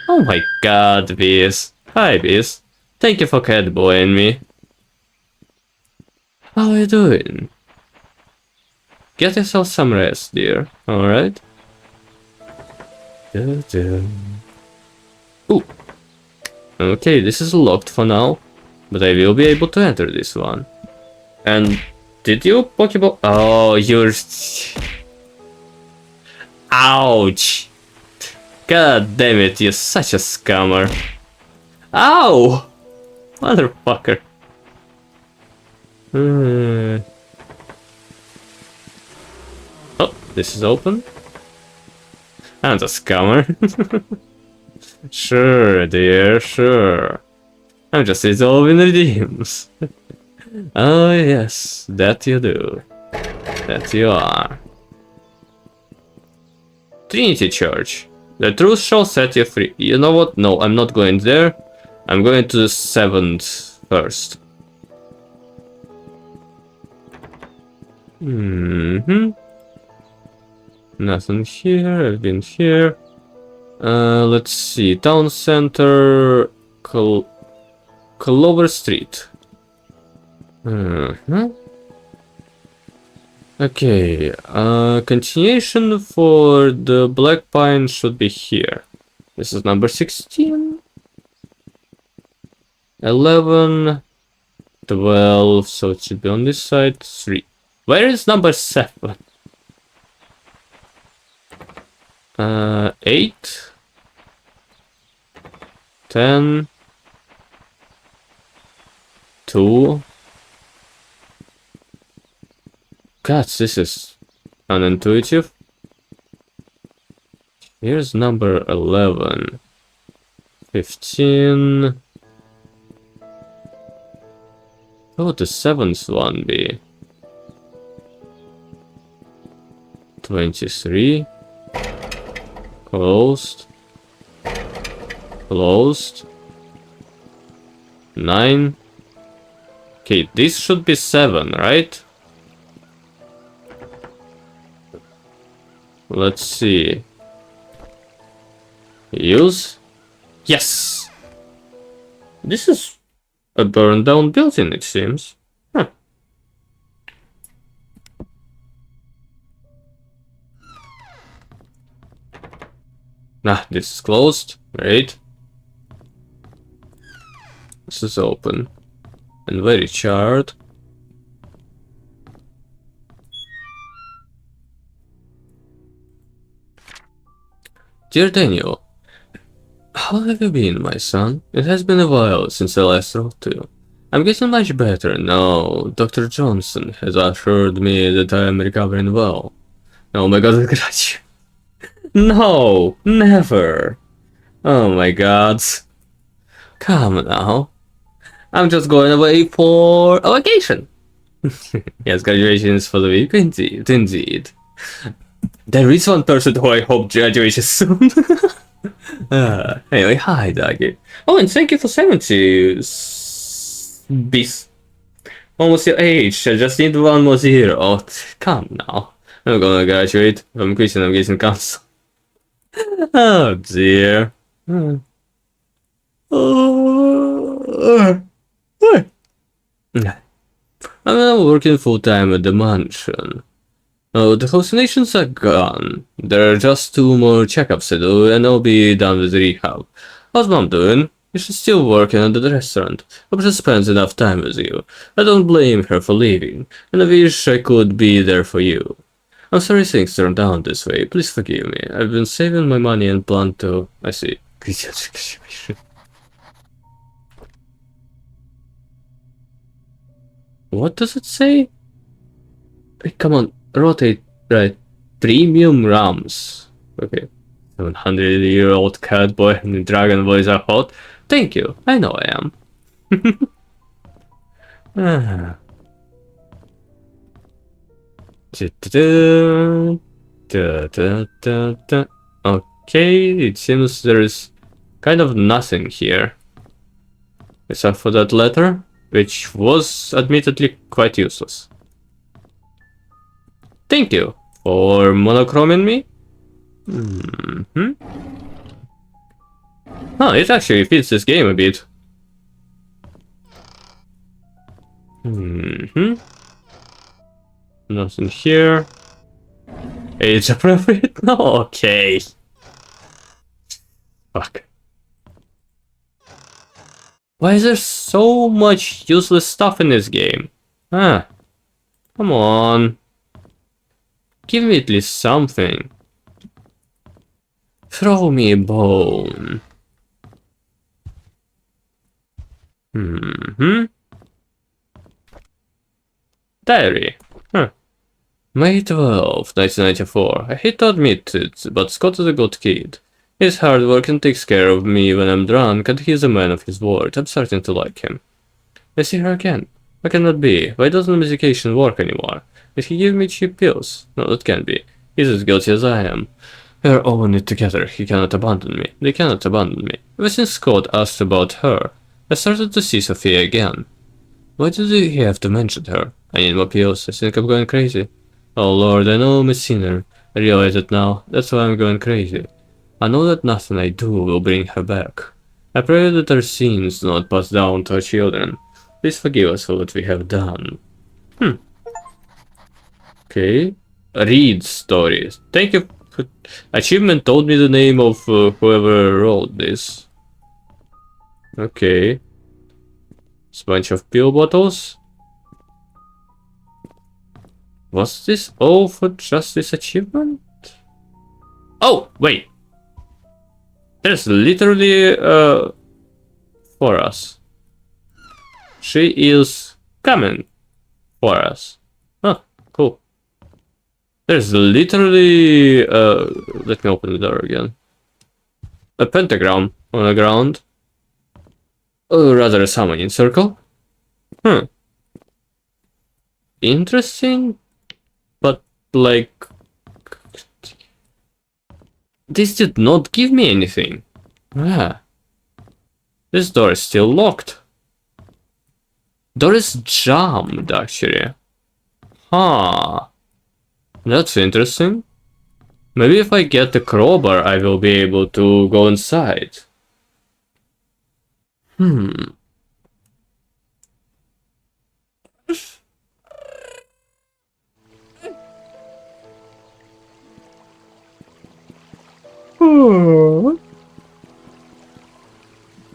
Oh my god, Bees. Hi, Bees. Thank you for catboying me. How are you doing? Get yourself some rest, dear. Alright? Ooh. Okay, this is locked for now. But I will be able to enter this one. And did you Pokeball? Oh, you're... Ouch! God damn it, you're such a scammer. Ow! Motherfucker. Oh, this is open. I'm a scammer. Sure, dear, sure. I'm just resolving redeems. Oh yes, that you do. That you are. Trinity Church. The truth shall set you free. You know what? No, I'm not going there. I'm going to the 7th first. Nothing here. I've been here. Let's see. Town center. Clover Street. Okay. Continuation for the Black Pine should be here. This is number 16. 11. 12. So it should be on this side. 3. Where is number 7? 8. 10. 2. God, this is unintuitive. Here's number 11. 15. What would the 7th one be? 23. Closed. Closed. 9. Okay, this should be 7, right? Let's see. Use? Yes! This is a burned down building, it seems. Huh. Ah, this is closed. Great. This is open. And very charred. Dear Daniel, how have you been, my son? It has been a while since I last wrote to you. I'm getting much better now. Dr. Johnson has assured me that I am recovering well. Oh my god, look at you. No, never. Oh my god. Come now. I'm just going away for a vacation. Yes, graduation is for the week. Indeed, indeed. There is one person who I hope graduates soon. Anyway, hi, Daggy. Oh, and thank you for 70 bees. Almost your age. I just need one more zero. Oh, come now. I'm gonna graduate. If I'm quitting, I'm getting cancelled. Oh dear. I'm now working full time at the mansion. Oh, the hallucinations are gone. There are just 2 more checkups to do, and I'll be done with rehab. How's Mom doing? She's still working at the restaurant. Hope she spends enough time with you. I don't blame her for leaving, and I wish I could be there for you. I'm sorry things turned out this way. Please forgive me. I've been saving my money and plan to... I see. What does it say? Hey, come on. Rotate, right? Premium RAMs. Okay. 700-year-old cat boy and the dragon boys are hot. Thank you. I know I am. Okay, it seems there's kind of nothing here. Except for that letter, which was admittedly quite useless. Thank you for monochroming me. Oh, it actually fits this game a bit. Nothing here. Age appropriate? No, okay. Fuck. Why is there so much useless stuff in this game? Ah, come on. Give me at least something. Throw me a bone. Diary. Huh. May 12th, 1994. I hate to admit it, but Scott is a good kid. He's hard work and takes care of me when I'm drunk, and he's a man of his word. I'm starting to like him. I see her again. Why can that be? Why doesn't the medication work anymore? Did he give me cheap pills? No, that can't be. He's as guilty as I am. We're all in it together. He cannot abandon me. They cannot abandon me. Ever since Scott asked about her, I started to see Sophia again. Why did he have to mention her? I need more pills. I think I'm going crazy. Oh Lord, I know I'm a sinner. I realize it now. That's why I'm going crazy. I know that nothing I do will bring her back. I pray that our sins do not pass down to our children. Please forgive us for what we have done. Okay. Read stories. Thank you. Achievement told me the name of whoever wrote this. Okay. It's a bunch of pill bottles. Was this all for just this achievement? Oh, wait. There's literally for us. She is coming for us. Huh, cool. There's literally let me open the door again. A pentagram on the ground. Or rather a summoning circle. Interesting. But like, this did not give me anything. Ah. This door is still locked. Door is jammed, actually. Huh. That's interesting. Maybe if I get the crowbar, I will be able to go inside.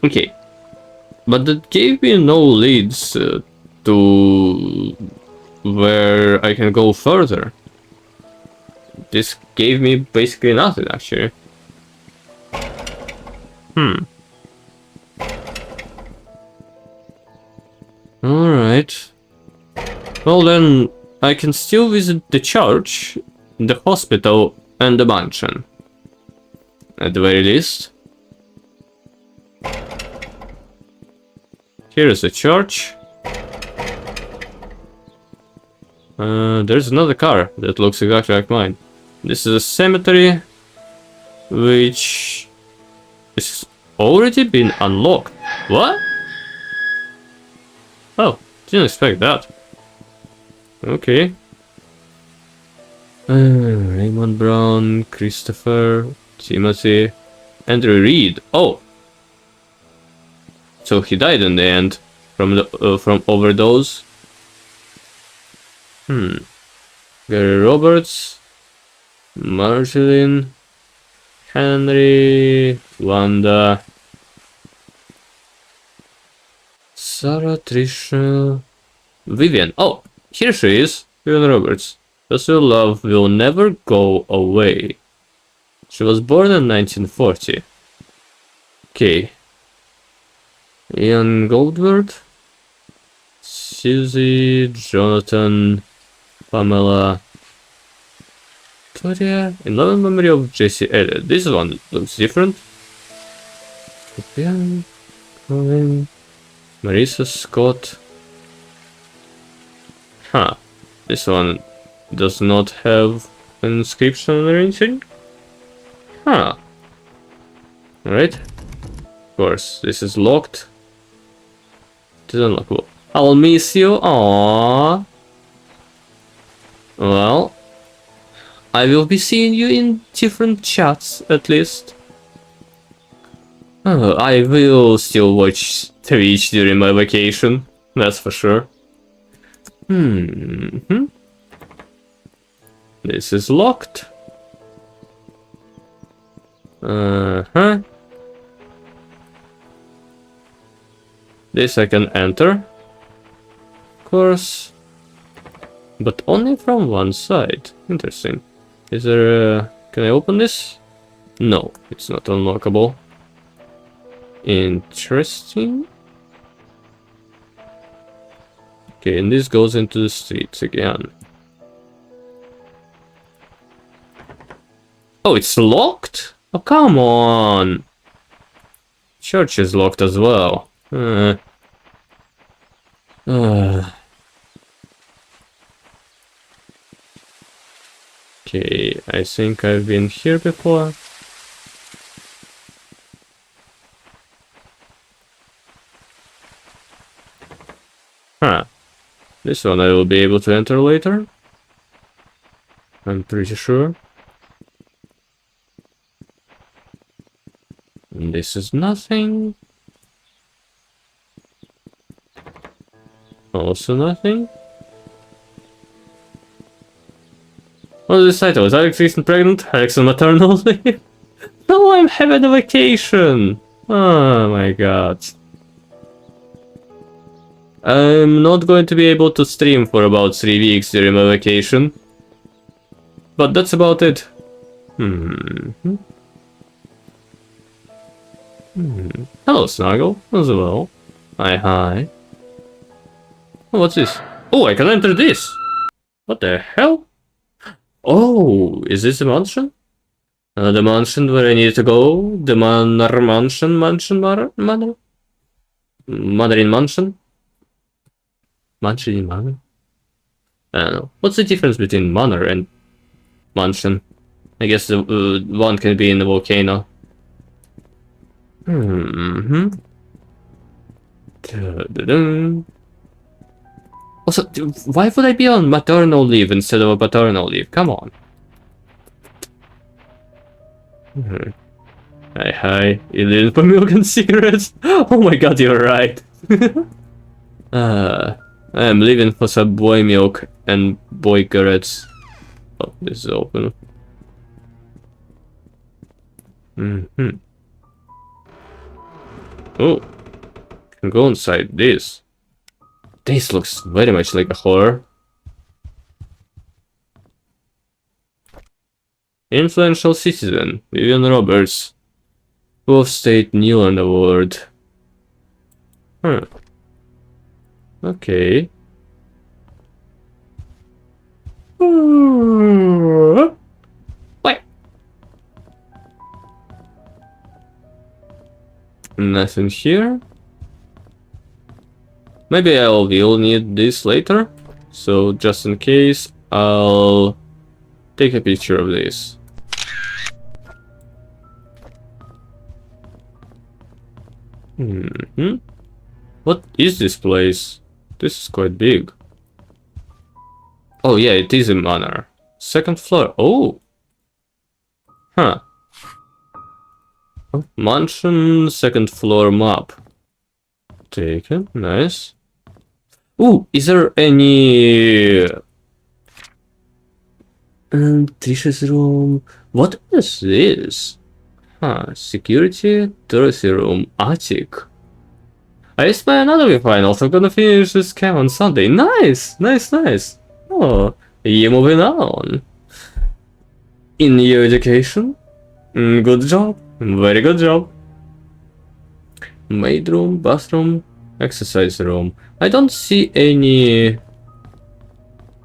Okay, but that gave me no leads to where I can go further. This gave me basically nothing, actually. Alright. Well then, I can still visit the church, the hospital, and the mansion. At the very least. Here is a church. There's another car that looks exactly like mine. This is a cemetery, which is already been unlocked. What? Oh, didn't expect that. Okay. Raymond Brown, Christopher, Timothy, Andrew Reed. Oh, so he died in the end from the from overdose. Gary Roberts, Marceline, Henry, Wanda, Sarah, Trisha, Vivian. Oh, here she is, Vivian Roberts. Those your love will never go away. She was born in 1940. Okay. Ian Goldberg, Susie, Jonathan, Pamela, Claudia, in loving memory of Jesse Elliott. This one looks different. Colin, Marissa Scott. Huh. This one does not have an inscription or anything. Huh. Alright. Of course, this is locked. It is unlockable. I'll miss you. Aww. Well, I will be seeing you in different chats at least. I will still watch Twitch during my vacation. That's for sure. This is locked. This I can enter. Of course. But only from one side. Interesting. Is there a... Can I open this? No, it's not unlockable. Interesting. Okay, and this goes into the streets again. Oh, it's locked? Oh, come on! Church is locked as well. Okay, I think I've been here before. Huh. This one I will be able to enter later. I'm pretty sure. And this is nothing. Also nothing. What is this title? Is Alex recent pregnant? Alex on maternal leave? No, I'm having a vacation! Oh my god. I'm not going to be able to stream for about 3 weeks during my vacation. But that's about it. Hello, Snuggle, as well. Hi. Oh, what's this? Oh, I can enter this! What the hell? Oh, is this the mansion? The mansion where I need to go? The Manor Mansion? Manor? Mandarin Mansion? Mansion in Manor? I don't know. What's the difference between Manor and Mansion? I guess the one can be in the volcano. Also, why would I be on maternal leave instead of a paternal leave? Come on. Hi. You live for milk and cigarettes? Oh my god, you're right. I'm leaving for some boy milk and boy cigarettes. Oh, this is open. Oh, can go inside this. This looks very much like a horror. Influential citizen, Vivian Roberts. Both State Newland Award. Okay. What? Nothing here. Maybe I will need this later. So just in case, I'll take a picture of this. What is this place? This is quite big. Oh yeah, it is a manor. Second floor. Oh. Huh. Mansion second floor map. Taken. Nice. Ooh, is there any dishes room? What is this? Security, touristy room, attic. I spy another way finals. I'm gonna finish this camp on Sunday. Nice. Oh, you're moving on. In your education? Good job. Very good job. Maid room, bathroom, exercise room. I don't see any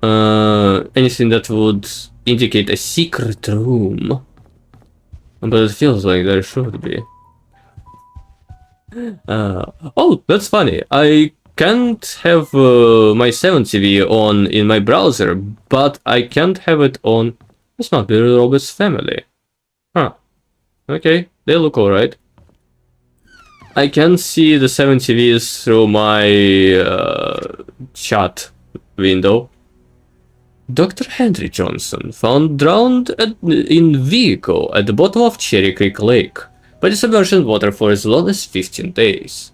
anything that would indicate a secret room. But it feels like there should be. Oh, that's funny. I can't have my 7 TV on in my browser, but I can't have it on. This must be Robert's family. Okay, they look alright. I can see the 7 TVs through my chat window. Dr. Henry Johnson found drowned in vehicle at the bottom of Cherry Creek Lake by the submerged water for as long as 15 days.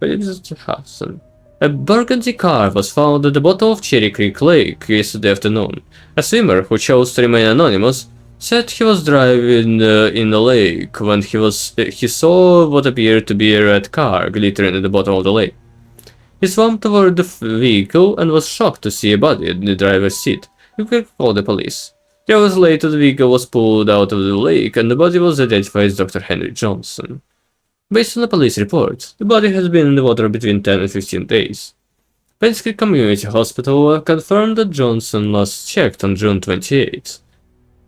A burgundy car was found at the bottom of Cherry Creek Lake yesterday afternoon. A swimmer who chose to remain anonymous said he was driving in the lake when he saw what appeared to be a red car glittering at the bottom of the lake. He swam toward the vehicle and was shocked to see a body in the driver's seat. He could call the police. 3 hours later, the vehicle was pulled out of the lake and the body was identified as Dr. Henry Johnson. Based on the police report, the body has been in the water between 10 and 15 days. Painscreek Community Hospital confirmed that Johnson last checked on June 28.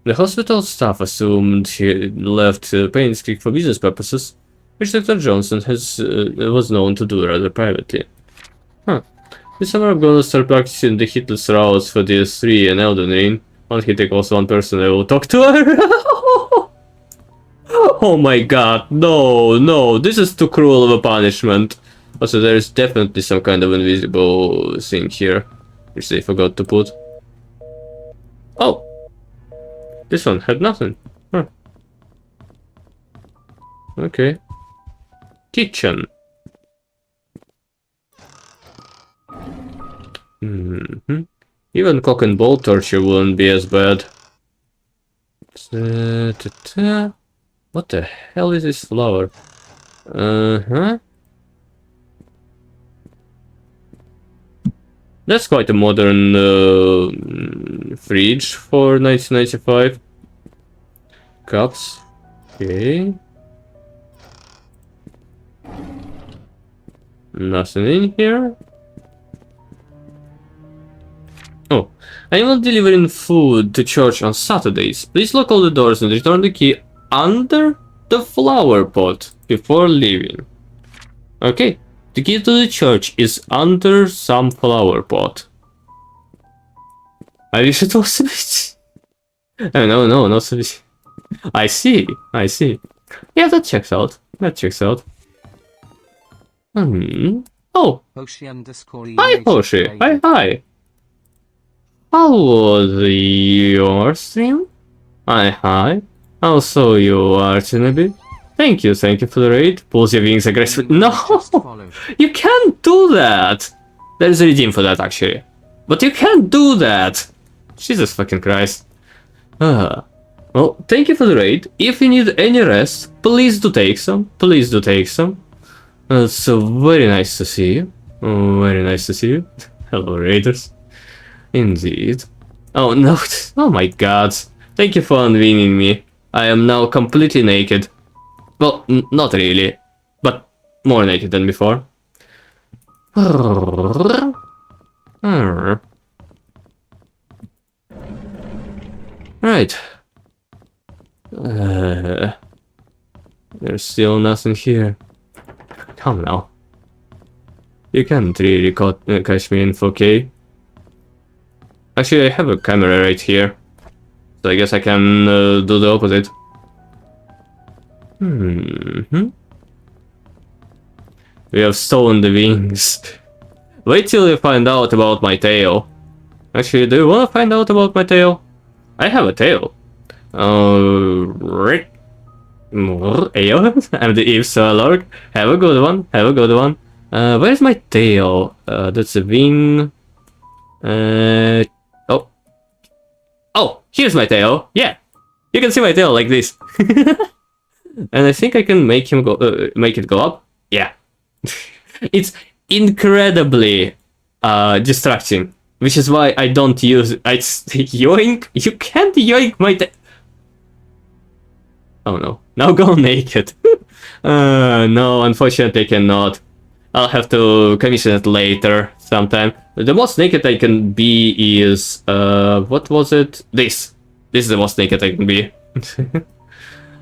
The hospital staff assumed he left Painscreek for business purposes, which Dr. Johnson was known to do rather privately. This summer I'm gonna start practicing the hitless routes for DS3 and Elden Ring. Once he tackles one person, I will talk to her. Oh my god, no, this is too cruel of a punishment. Also, there is definitely some kind of invisible thing here, which they forgot to put. Oh! This one had nothing. Huh. Okay. Kitchen. Even cock and ball torture wouldn't be as bad. What the hell is this flower? That's quite a modern fridge for 1995. Cups. Okay. Nothing in here. Oh, anyone delivering food to church on Saturdays, please lock all the doors and return the key under the flower pot before leaving. Okay, the key to the church is under some flower pot. I wish it was a bit. Oh, no, not a bit. I see. Yeah, that checks out. Oh. Hi, Hoshi. Hi. How was your stream? Hi. Also, you are in a bit. Thank you for the raid. Pulls your wings aggressively. No! You can't do that! There's a redeem for that, actually. But you can't do that! Jesus fucking Christ. Well, thank you for the raid. If you need any rest, please do take some. It's very nice to see you. Hello, raiders. Indeed. Oh no, oh my god. Thank you for unveiling me. I am now completely naked. Well, not really, but more naked than before. Right. There's still nothing here. Come now. You can't really catch me in 4K. Actually, I have a camera right here, so I guess I can do the opposite. We have stolen the wings. Wait till you find out about my tail. Actually, do you want to find out about my tail? I have a tail. Right. I'm the Eve Lord. Have a good one. Where's my tail? That's a wing. Oh, here's my tail. Yeah, you can see my tail like this. And I think I can make him go, make it go up. Yeah, it's incredibly distracting, which is why I don't use. Yoink! You can't yoink my tail. Oh no! Now go naked. No, unfortunately I cannot. I'll have to commission it later sometime. The most naked I can be is what was it? This is the most naked I can be.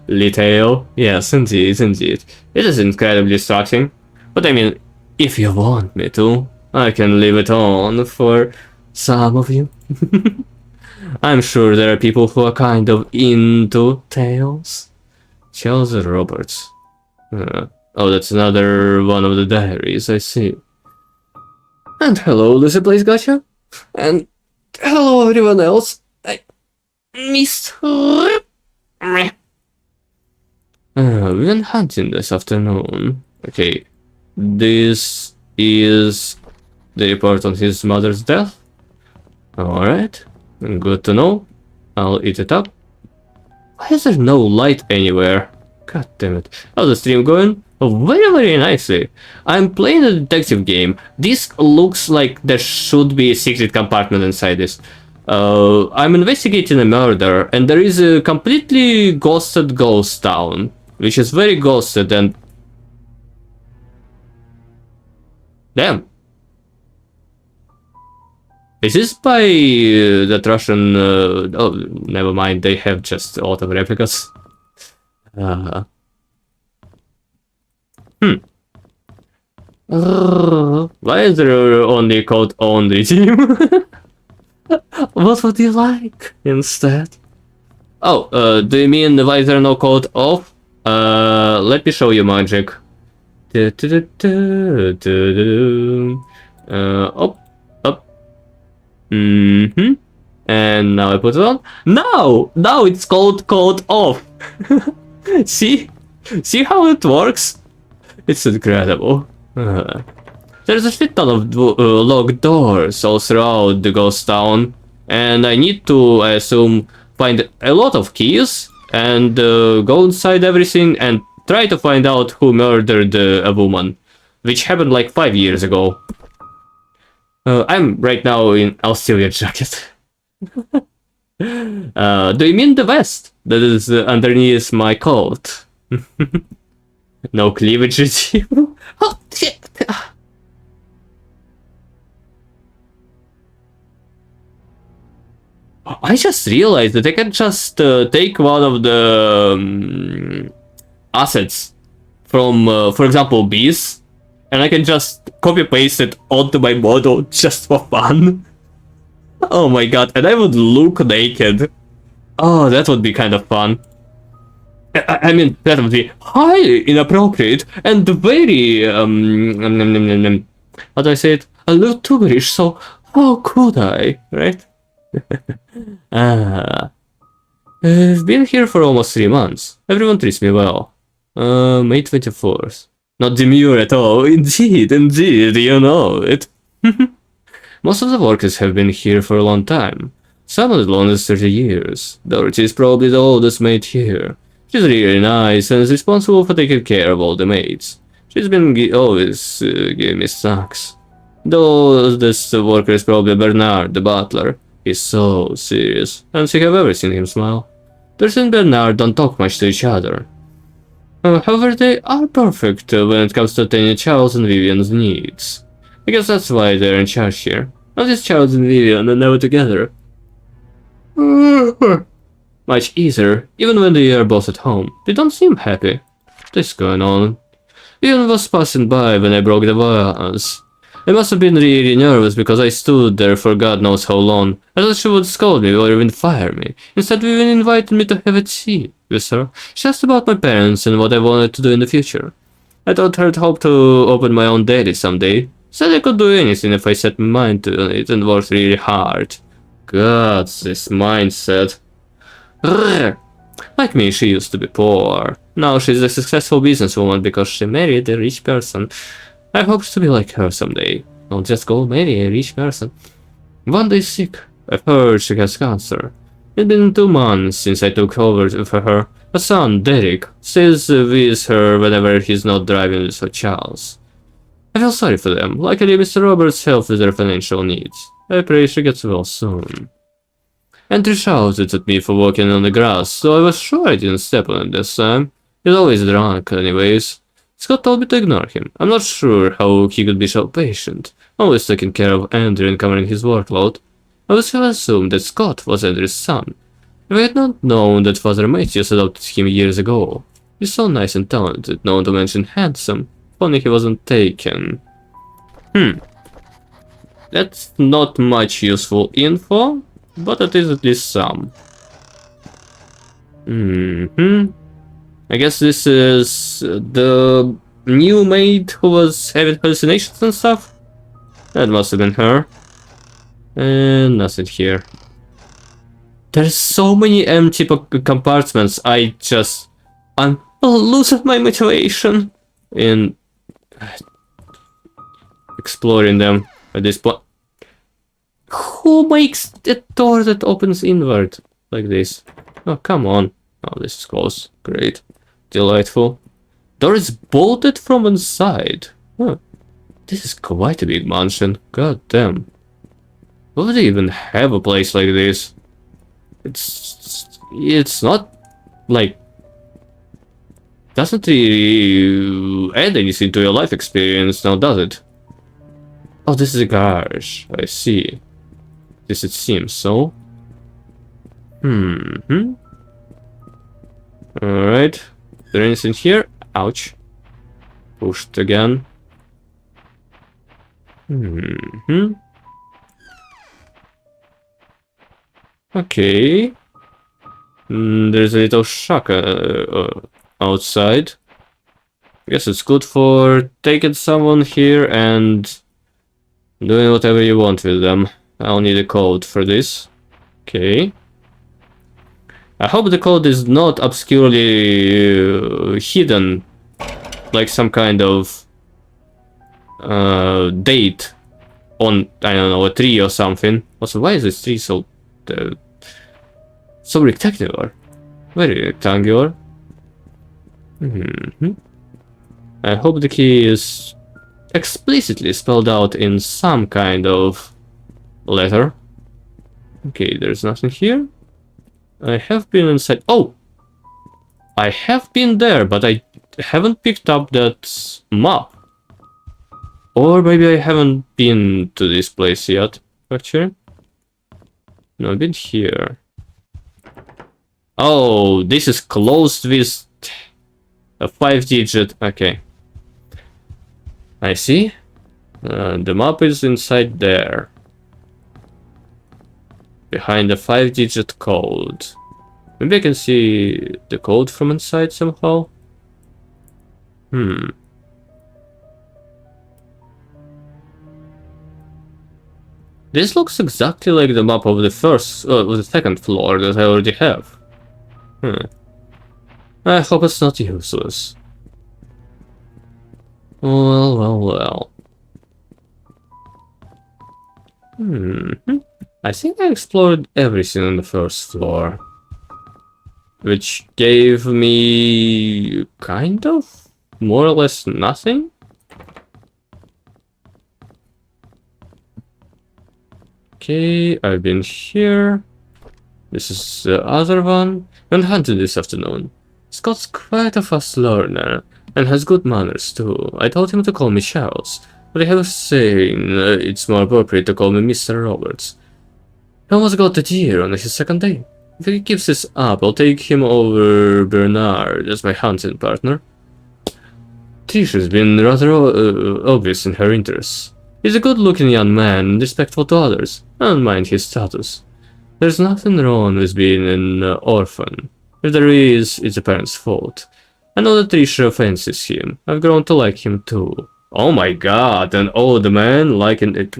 Little. Yes, indeed. It is incredibly distracting. But I mean, if you want me to, I can leave it on for some of you. I'm sure there are people who are kind of into tails. Chelsea Roberts. Oh, that's another one of the diaries, I see. And hello, Lucy Blaze Gotcha. And hello, everyone else. I missed her. We went hunting this afternoon. Okay, this is the report on his mother's death. Alright, good to know. I'll eat it up. Why is there no light anywhere? God damn it. How's the stream going? Very, very nicely. I'm playing a detective game. This looks like there should be a secret compartment inside this. I'm investigating a murder, and there is a completely ghosted ghost town, which is very ghosted and... Damn. Is this by that Russian... oh, never mind, they have just a lot of replicas. Why is there only code only team? What would you like instead? Oh, do you mean why is there no code off? Let me show you magic. Up, up. And now I put it on. Now it's called code off. See? See how it works? It's incredible. There's a shit ton of locked doors all throughout the ghost town, and I need to, I assume, find a lot of keys and go inside everything and try to find out who murdered a woman, which happened like 5 years ago. I'm right now in... I'll steal your jacket. Do you mean the vest that is underneath my coat? No cleavage retrieval? Oh, shit! I just realized that I can just take one of the assets from, for example, bees, and I can just copy-paste it onto my model just for fun. Oh my god, and I would look naked. Oh, that would be kind of fun. I mean, that would be highly inappropriate and very, how do I say it? A little tuberish, so how could I, right? I've been here for almost 3 months. Everyone treats me well. May 24th. Not demure at all. Indeed, you know it. Most of the workers have been here for a long time. Some as long as 30 years. Dorothy is probably the oldest maid here. She's really nice and is responsible for taking care of all the maids. She's been always giving me snacks. Though this worker is probably Bernard, the butler. He's so serious, and you have ever seen him smile. Percy and Bernard don't talk much to each other. However, they are perfect when it comes to attending Charles and Vivian's needs. I guess that's why they're in charge here. Not just Charles and Vivian are never together. Much easier, even when they are both at home. They don't seem happy. What's going on? Vivian was passing by when I broke the vase. I must have been really nervous because I stood there for God knows how long. I thought she would scold me or even fire me. Instead, Vivian invited me to have a tea with her. She asked about my parents and what I wanted to do in the future. I told her I'd hope to open my own dairy someday. Said I could do anything if I set my mind to it and worked really hard. God, this mindset. Like me, she used to be poor. Now she's a successful businesswoman because she married a rich person. I hope to be like her someday. Don't just go marry a rich person. Wanda is sick. I've heard she has cancer. It's been 2 months since I took over for her. Her son, Derek, stays with her whenever he's not driving with her Charles. I feel sorry for them. Luckily, Mr. Roberts helped with their financial needs. I pray she gets well soon. Andrew shouted at me for walking on the grass, so I was sure I didn't step on it this time. He's always drunk, anyways. Scott told me to ignore him. I'm not sure how he could be so patient, always taking care of Andrew and covering his workload. I would have assumed that Scott was Andrew's son. If I had not known that Father Matthews adopted him years ago. He's so nice and talented, not to mention handsome. If only he wasn't taken. That's not much useful info, but it is at least some. I guess this is the new maid who was having hallucinations and stuff. That must have been her. And nothing here. There's so many empty compartments. I'm losing my motivation in exploring them at this point. Who makes a door that opens inward like this? Oh, come on. Oh, this is close. Great. Delightful. Door is bolted from inside. Huh. This is quite a big mansion. God damn. Why would they even have a place like this? It's not like doesn't really add anything to your life experience now, does it? Oh, this is a garage. I see. This it seems so. Alright. Is there anything here? Ouch. Pushed again. Okay. There's a little shack outside. I guess it's good for taking someone here and doing whatever you want with them. I'll need a code for this. Okay. I hope the code is not obscurely hidden, like some kind of date on, I don't know, a tree or something. Also, why is this tree so rectangular? Very rectangular. I hope the key is explicitly spelled out in some kind of letter. Okay, there's nothing here. I have been inside. Oh! I have been there, but I haven't picked up that map. Or maybe I haven't been to this place yet, actually. No, I've been here. Oh, this is closed with a 5-digit. Okay. I see. The map is inside there. Behind the 5-digit code. Maybe I can see the code from inside somehow. This looks exactly like the map of the second floor that I already have. I hope it's not useless. Well. I think I explored everything on the first floor. Which gave me kind of more or less nothing. Okay, I've been here. This is the other one. And hunted this afternoon. Scott's quite a fast learner and has good manners too. I told him to call me Charles, but I have a saying it's more appropriate to call me Mr. Roberts. He almost got the deer on his second day. If he keeps this up, I'll take him over Bernard as my hunting partner. Trisha's been rather obvious in her interests. He's a good-looking young man and respectful to others. I don't mind his status. There's nothing wrong with being an orphan. If there is, it's a parent's fault. I know that Trisha fancies him. I've grown to like him too. Oh my god, an old man liking it.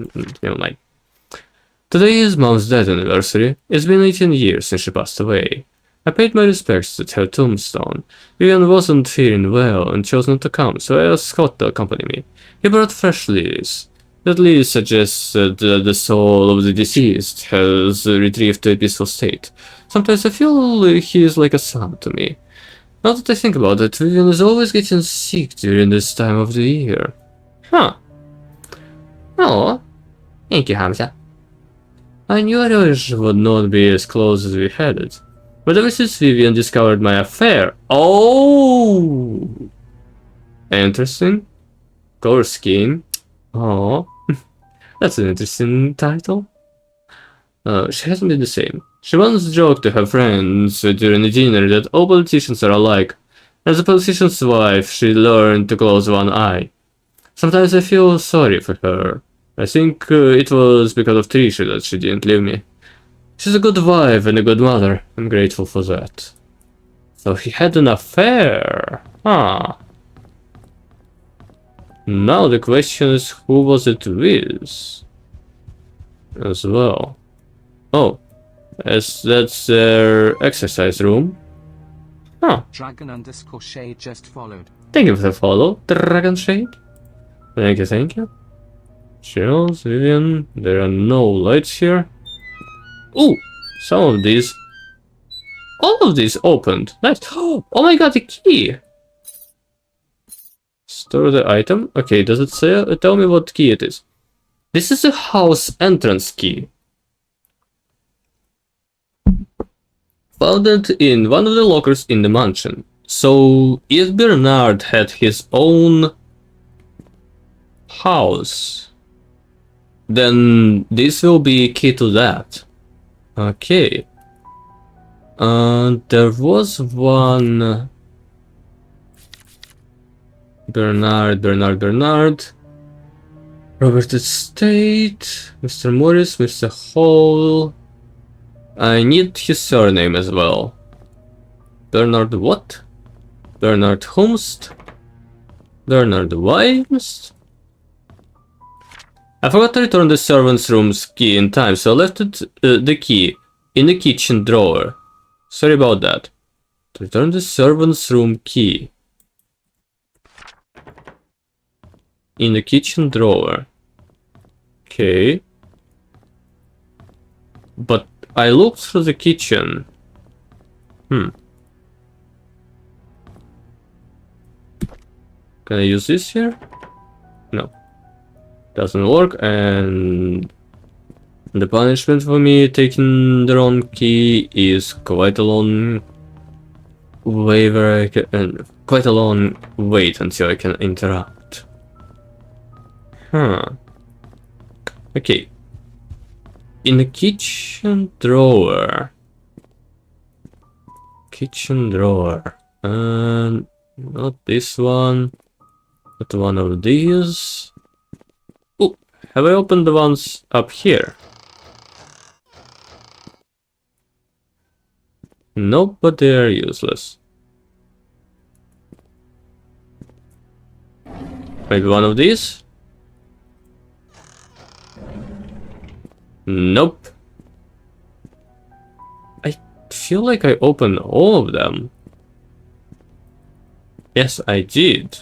Today is Mom's death anniversary. It's been 18 years since she passed away. I paid my respects at her tombstone. Vivian wasn't feeling well and chose not to come, so I asked Scott to accompany me. He brought fresh lilies. That list suggests that the soul of the deceased has retrieved to a peaceful state. Sometimes I feel he is like a son to me. Now that I think about it, Vivian is always getting sick during this time of the year. Huh. Oh. Thank you, Hamza. I knew our relationship would not be as close as we had it. But ever since Vivian discovered my affair... Oh! Interesting. Color scheme. Oh. That's an interesting title. She hasn't been the same. She once joked to her friends during a dinner that all politicians are alike. As a politician's wife, she learned to close one eye. Sometimes I feel sorry for her. I think it was because of Trisha that she didn't leave me. She's a good wife and a good mother. I'm grateful for that. So he had an affair. Huh. Now the question is, who was it with? As well. Oh. As that's their exercise room. Huh. Dragon_shade just followed. Thank you for the follow, Dragon Shade. Thank you. Chills, Vivian. There are no lights here. Ooh, some of these. All of these opened. Nice. Oh my god, the key. Store the item. Okay, does it say? Tell me what key it is. This is a house entrance key. Found it in one of the lockers in the mansion. So, if Bernard had his own house, then this will be key to that. Okay. There was one... Bernard. Robert Estate, Mr. Morris, Mr. Hall. I need his surname as well. Bernard what? Bernard Humst? Bernard Wimes? I forgot to return the servant's room's key in time, so I left it, the key in the kitchen drawer. Sorry about that. To return the servant's room key. In the kitchen drawer. Okay. But I looked through the kitchen. Can I use this here? No. Doesn't work, and the punishment for me taking the wrong key is quite a long wait until I can interrupt. Okay. In the kitchen drawer. Not this one. Not one of these. Oh, have I opened the ones up here? Nope, but they are useless. Maybe one of these? Nope. I feel like I opened all of them. Yes, I did.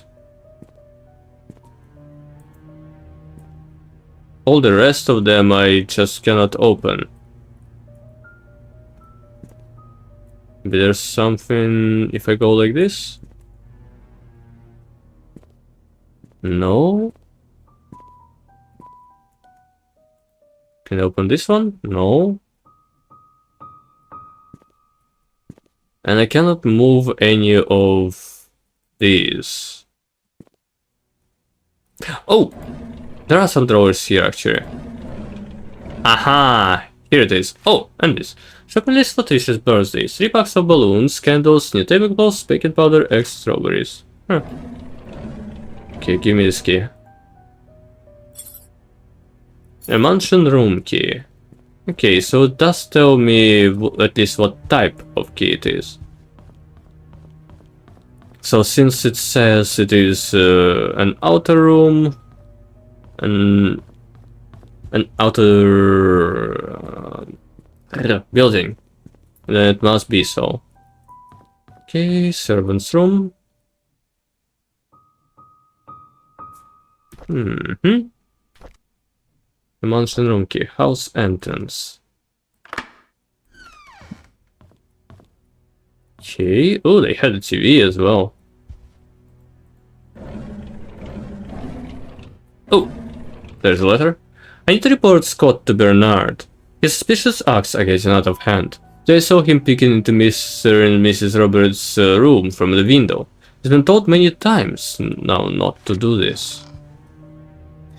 All the rest of them I just cannot open. Maybe there's something if I go like this? No. Can I open this one? No. And I cannot move any of these. Oh! There are some drawers here actually. Aha! Here it is. Oh, and this. Shopping list for Trish's birthday. 3 packs of balloons, candles, new tablecloths, baking powder, eggs, strawberries. Okay, give me this key. A mansion room key. Okay, so it does tell me at least what type of key it is. So since it says it is an outer room, an outer building, then it must be so. Okay, servant's room. The mansion room key, house entrance. Okay, oh, they had a TV as well. Oh, there's a letter. I need to report Scott to Bernard. His suspicious acts are getting out of hand. They saw him peeking into Mr. and Mrs. Roberts' room from the window. He's been told many times now not to do this.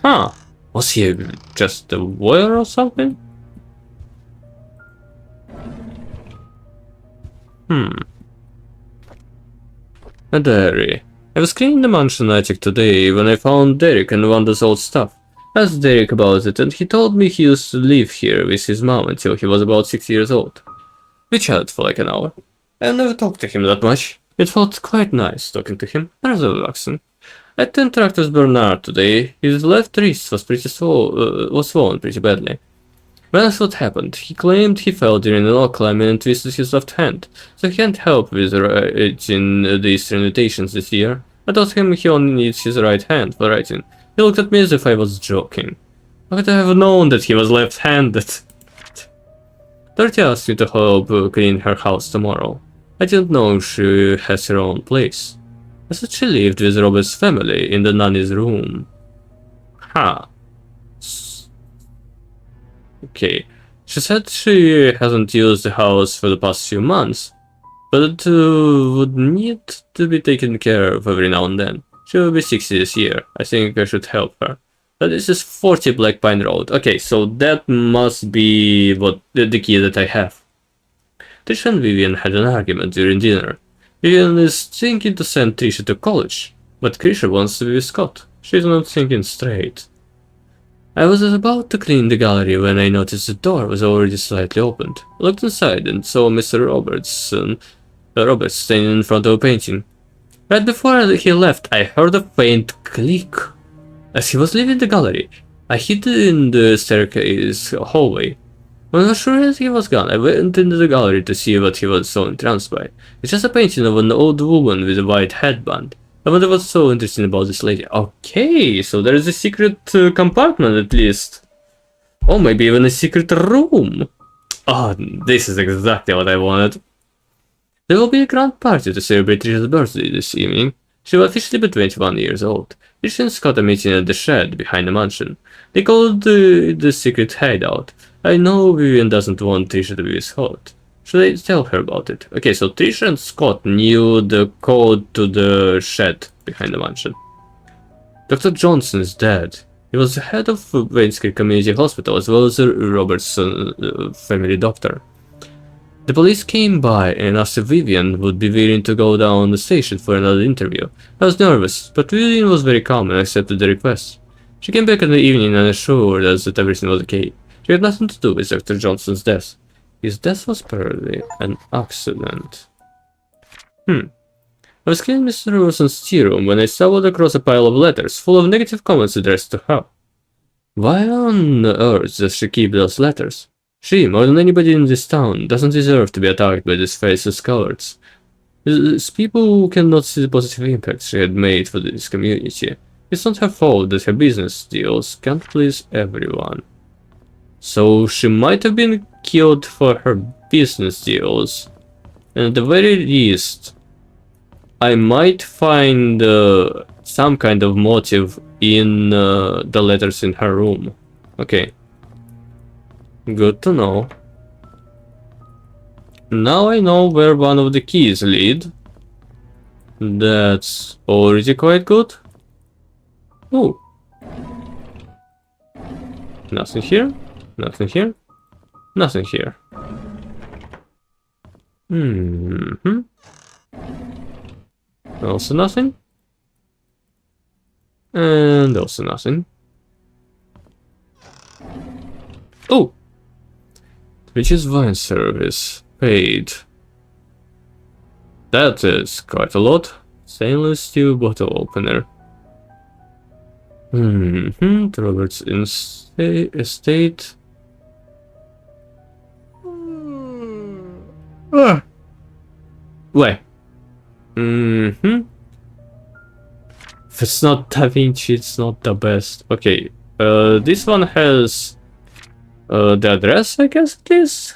Huh. Was he just a voyeur or something? A diary. I was cleaning the mansion attic today when I found Derek and Wanda's old stuff. I asked Derek about it and he told me he used to live here with his mom until he was about 6 years old. We chatted for like an hour. I never talked to him that much. It felt quite nice talking to him, rather relaxing. I had to interact with Bernard today. His left wrist was swollen pretty badly. When asked what happened, he claimed he fell during an rock climbing and twisted his left hand, so he can't help with writing the Eastern invitations this year. I told him he only needs his right hand for writing. He looked at me as if I was joking. How could I have known that he was left-handed? Dorothy asked me to help clean her house tomorrow. I didn't know she has her own place. I said she lived with Robert's family in the nanny's room. Huh. Okay. She said she hasn't used the house for the past few months, but it would need to be taken care of every now and then. She will be 60 this year. I think I should help her. But this is 40 Black Pine Road. Okay, so that must be what the key that I have. Trisha and Vivian had an argument during dinner. Vivian is thinking to send Trisha to college, but Trisha wants to be with Scott. She's not thinking straight. I was about to clean the gallery when I noticed the door was already slightly opened. I looked inside and saw Mr. Roberts standing in front of a painting. Right before he left, I heard a faint click. As he was leaving the gallery, I hid in the staircase hallway. When I was sure that he was gone, I went into the gallery to see what he was so entranced by. It's just a painting of an old woman with a white headband. I wonder what's so interesting about this lady. Okay, so there is a secret compartment at least. Oh, maybe even a secret room. Oh, this is exactly what I wanted. There will be a grand party to celebrate Trisha's birthday this evening. She will officially be 21 years old. Trisha and Scott are meeting at the shed behind the mansion. They call it the secret hideout. I know Vivian doesn't want Trisha to be with Scott. Should I tell her about it? Okay, so Trisha and Scott knew the code to the shed behind the mansion. Dr. Johnson is dead. He was the head of painscreek Community Hospital as well as Robert's family doctor. The police came by and asked if Vivian would be willing to go down the station for another interview. I was nervous, but Vivian was very calm and accepted the request. She came back in the evening and assured us that everything was okay. She had nothing to do with Dr. Johnson's death. His death was probably an accident. I was cleaning Mr. Wilson's tea room when I stumbled across a pile of letters full of negative comments addressed to her. Why on earth does she keep those letters? She, more than anybody in this town, doesn't deserve to be attacked by these faceless cowards. These people who cannot see the positive impact she had made for this community. It's not her fault that her business deals can't please everyone. So she might have been killed for her business deals. And at the very least, I might find some kind of motive in the letters in her room. Okay. Good to know. Now I know where one of the keys lead. That's already quite good. Oh. Nothing here. Nothing here. Nothing here. Also nothing. And also nothing. Oh! Which is wine service. Paid. That is quite a lot. Stainless steel bottle opener. The Roberts estate. Wait. If it's not Da Vinci, it's not the best. Okay. This one has the address, I guess it is.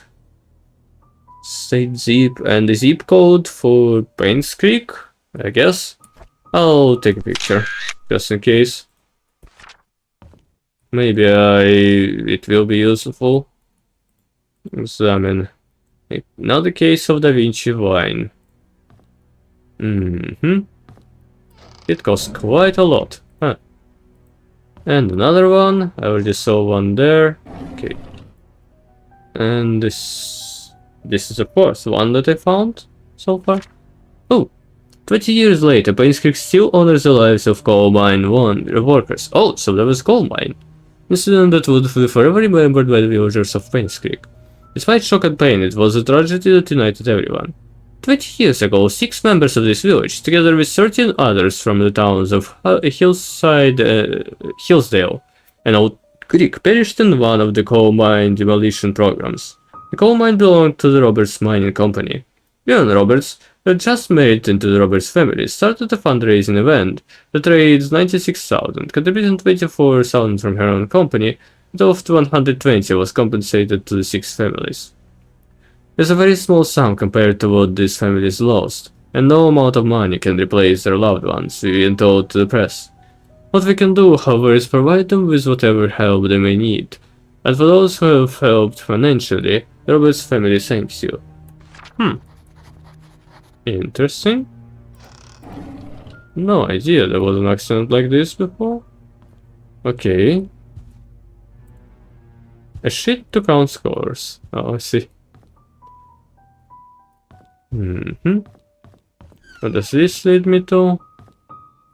State zip and the zip code for Painscreek, I guess. I'll take a picture just in case. Maybe it will be useful. Examine. Another case of Da Vinci wine. It costs quite a lot. Huh. And another one. I already saw one there. Okay. And this is the fourth one that I found so far. Oh, 20 years later, Painscreek still honors the lives of coal mine workers. Oh, so that was coal mine. Incident that would be forever remembered by the villagers of Painscreek. Despite shock and pain, it was a tragedy that united everyone. 20 years ago, 6 members of this village, together with 13 others from the towns of Hillsdale and Old Creek, perished in one of the coal mine demolition programs. The coal mine belonged to the Roberts Mining Company. Leon Roberts, who had just married into the Roberts family, started a fundraising event that raised $96,000, contributing $24,000 from her own company, and of the $120,000 was compensated to the 6 families. It's a very small sum compared to what these families lost. and no amount of money can replace their loved ones, we've been told to the press. What we can do, however, is provide them with whatever help they may need. And for those who have helped financially, Robert's family thanks you. Interesting. No idea there was an accident like this before. Okay. A sheet to count scores. Oh, I see. What does this lead me to?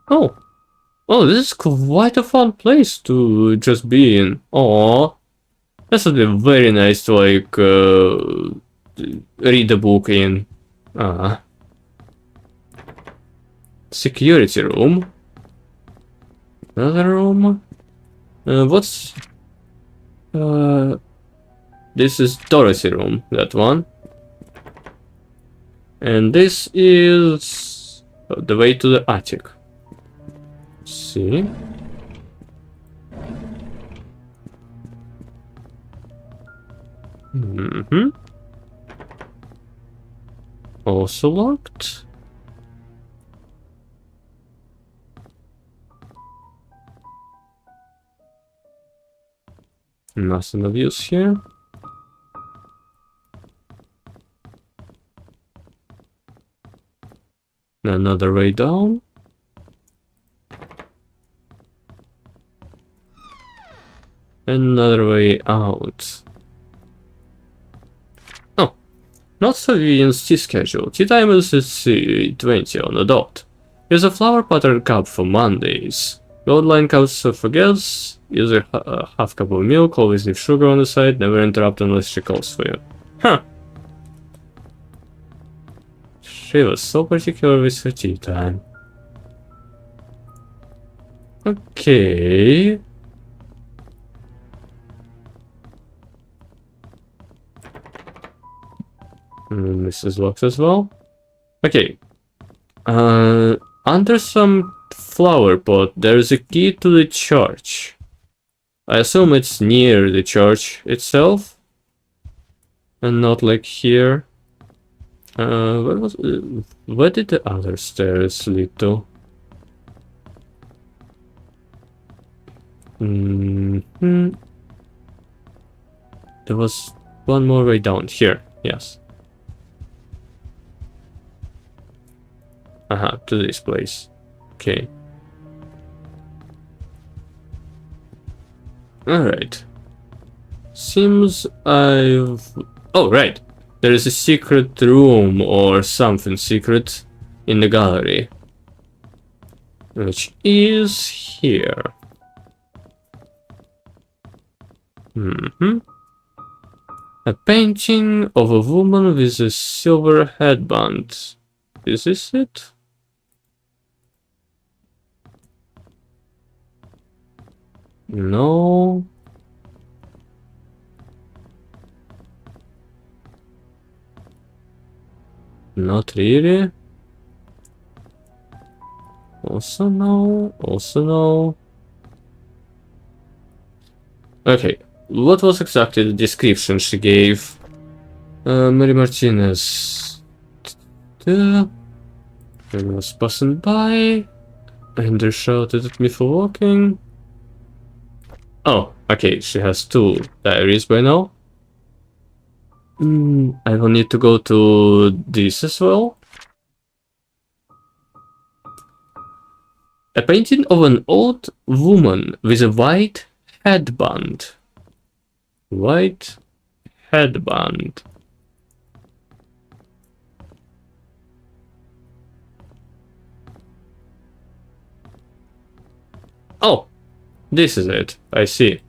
Oh! Oh, this is quite a fun place to just be in. Oh, this would be very nice to like read a book in. Security room. Another room. What's this is Dorothy room, that one. And this is the way to the attic. See? Also locked. Nothing of use here. Another way down. Another way out. Oh, not Savian's tea schedule. Tea time is at 20 on the dot. Here's a flower pattern cup for Mondays. Gold line cups for girls. Use a half cup of milk. Always leave sugar on the side. Never interrupt unless she calls for you. Huh. She was so particular with her tea time. Okay. This is locked as well. Okay. Under some flower pot, there's a key to the church. I assume it's near the church itself, and not like here. Where did the other stairs lead to? There was one more way down here. Yes. To this place. Okay. Alright. Seems I've... Oh, right. There is a secret room or something secret in the gallery. Which is here. A painting of a woman with a silver headband. Is this it? No. Not really. Also no. Also no. Okay. What was exactly the description she gave? Mary Martinez. I was passing by, and they shouted at me for walking. Oh, okay, she has 2 diaries by now. I will need to go to this as well. A painting of an old woman with a white headband. White headband. Oh, this is it. I see.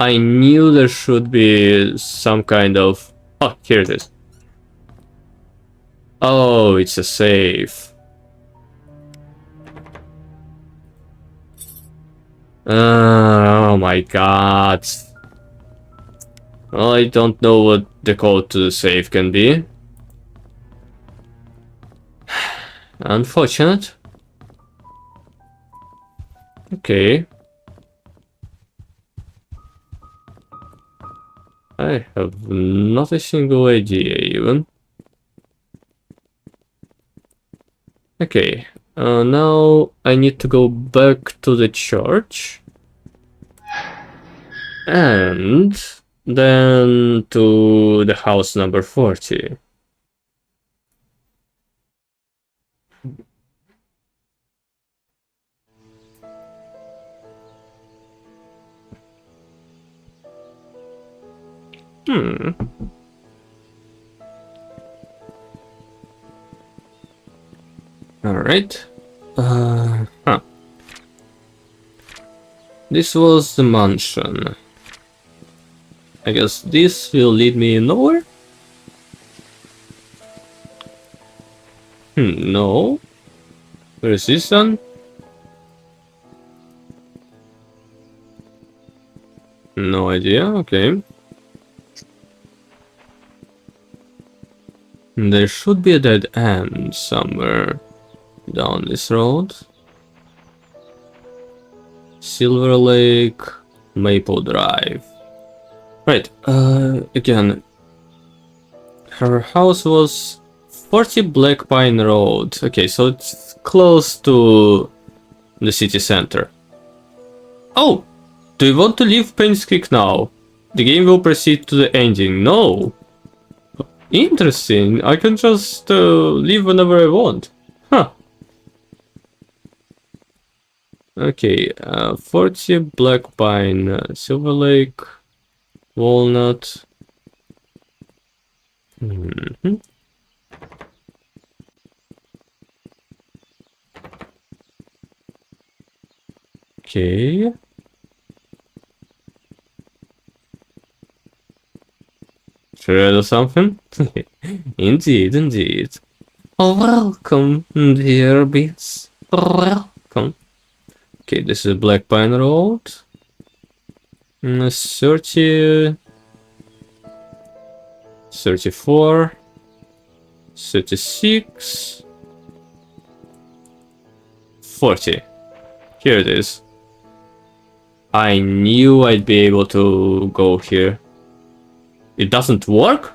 I knew there should be some kind of... Oh, here it is. Oh, it's a safe. Oh my god. Well, I don't know what the code to the safe can be. Unfortunate. Okay. I have not a single idea even. Okay, now I need to go back to the church. And then to the house number 40. Alright. This was the mansion. I guess this will lead me nowhere? No. Where is this one? No idea, okay. There should be a dead end somewhere down this road. Silver Lake, Maple Drive. Right, again. Her house was 40 Black Pine Road. Okay, so it's close to the city center. Oh! Do you want to leave Painscreek now? The game will proceed to the ending. No! Interesting. I can just leave whenever I want. Huh. Okay, 40 Black Pine, Silver Lake, Walnut. Okay. Should I do something? Indeed, indeed. Welcome, dear beats. Welcome. Okay, this is Black Pine Road. 30... 34... 36... 40. Here it is. I knew I'd be able to go here. It doesn't work?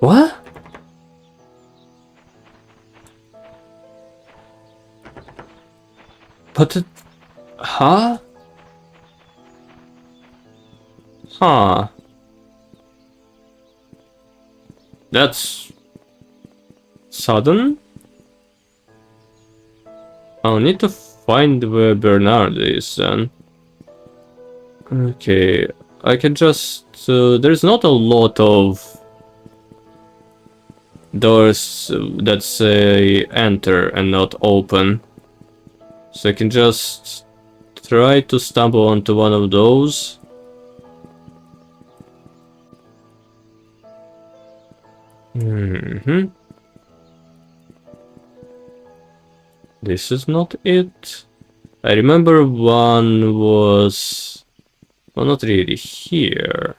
What? But it... Huh? Huh. That's... sudden? I'll need to find where Bernard is then. Okay, I can just... there's not a lot of doors that say enter and not open. So I can just try to stumble onto one of those. This is not it. I remember one was... well, not really here.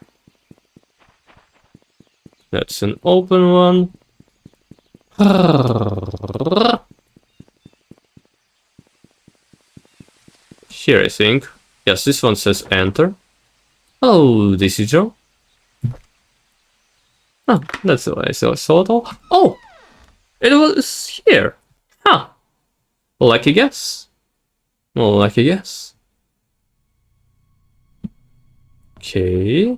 That's an open one. Here, I think. Yes, this one says enter. Oh, this is Joe. Oh, that's what I saw it all. Oh! It was here! Huh. Lucky guess. Well, lucky guess. Okay.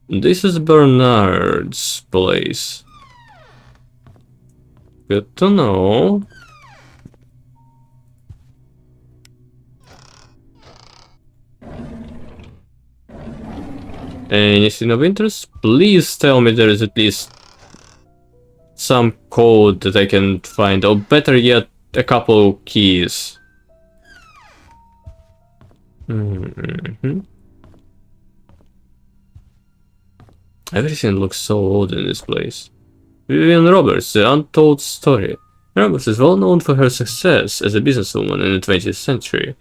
This is Bernard's place. Good to know. Anything of interest? Please tell me there is at least some code that I can find, or better yet, a couple keys. Everything looks so old in this place. Vivian Roberts, The Untold Story. Roberts is well known for her success as a businesswoman in the 20th century.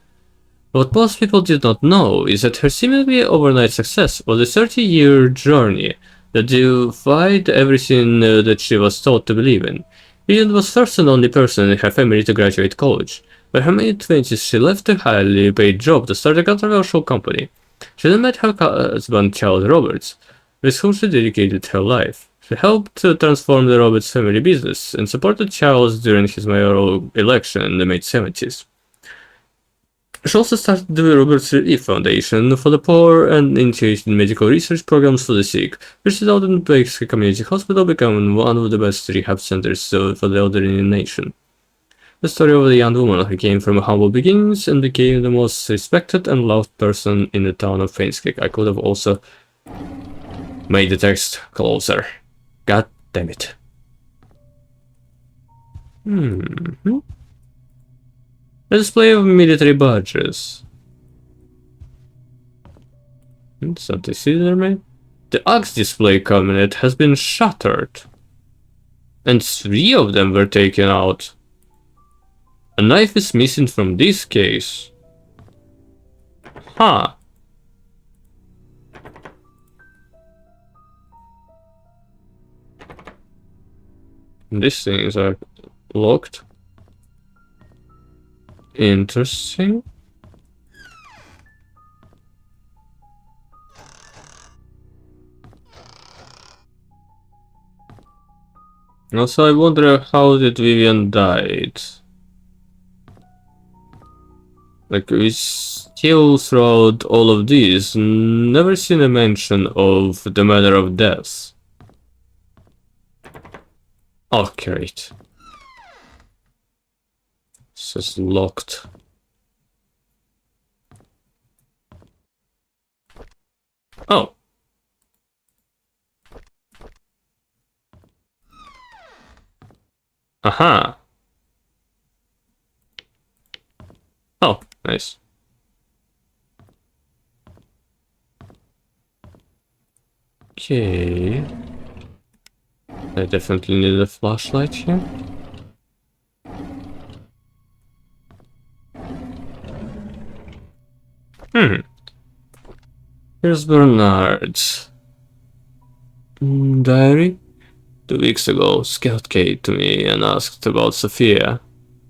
What most people did not know is that her seemingly overnight success was a 30-year journey that defied everything that she was taught to believe in. Vivian was first and only person in her family to graduate college. By her mid-20s, she left a highly paid job to start a controversial company. She then met her husband, Charles Roberts, This whom she dedicated her life. She helped to transform the Roberts family business and supported Charles during his mayoral election in the mid-70s. She also started the Roberts Relief Foundation for the poor and initiated medical research programs for the sick, which resulted in Painscreek Community Hospital becoming one of the best rehab centers for the elderly in the nation. The story of the young woman who came from humble beginnings and became the most respected and loved person in the town of Painscreek. I could have also made the text closer. God damn it. A display of military badges. Something similar, man. The axe display cabinet has been shattered, and 3 of them were taken out. A knife is missing from this case. Huh. These things are locked. Interesting. Also, I wonder how did Vivian died. Like, we still throughout all of these never seen a mention of the manner of death. Oh, great. This is locked. Oh. Aha. Oh, nice. Okay. I definitely need a flashlight here. Here's Bernard's diary. 2 weeks ago, Scott came to me and asked about Sophia.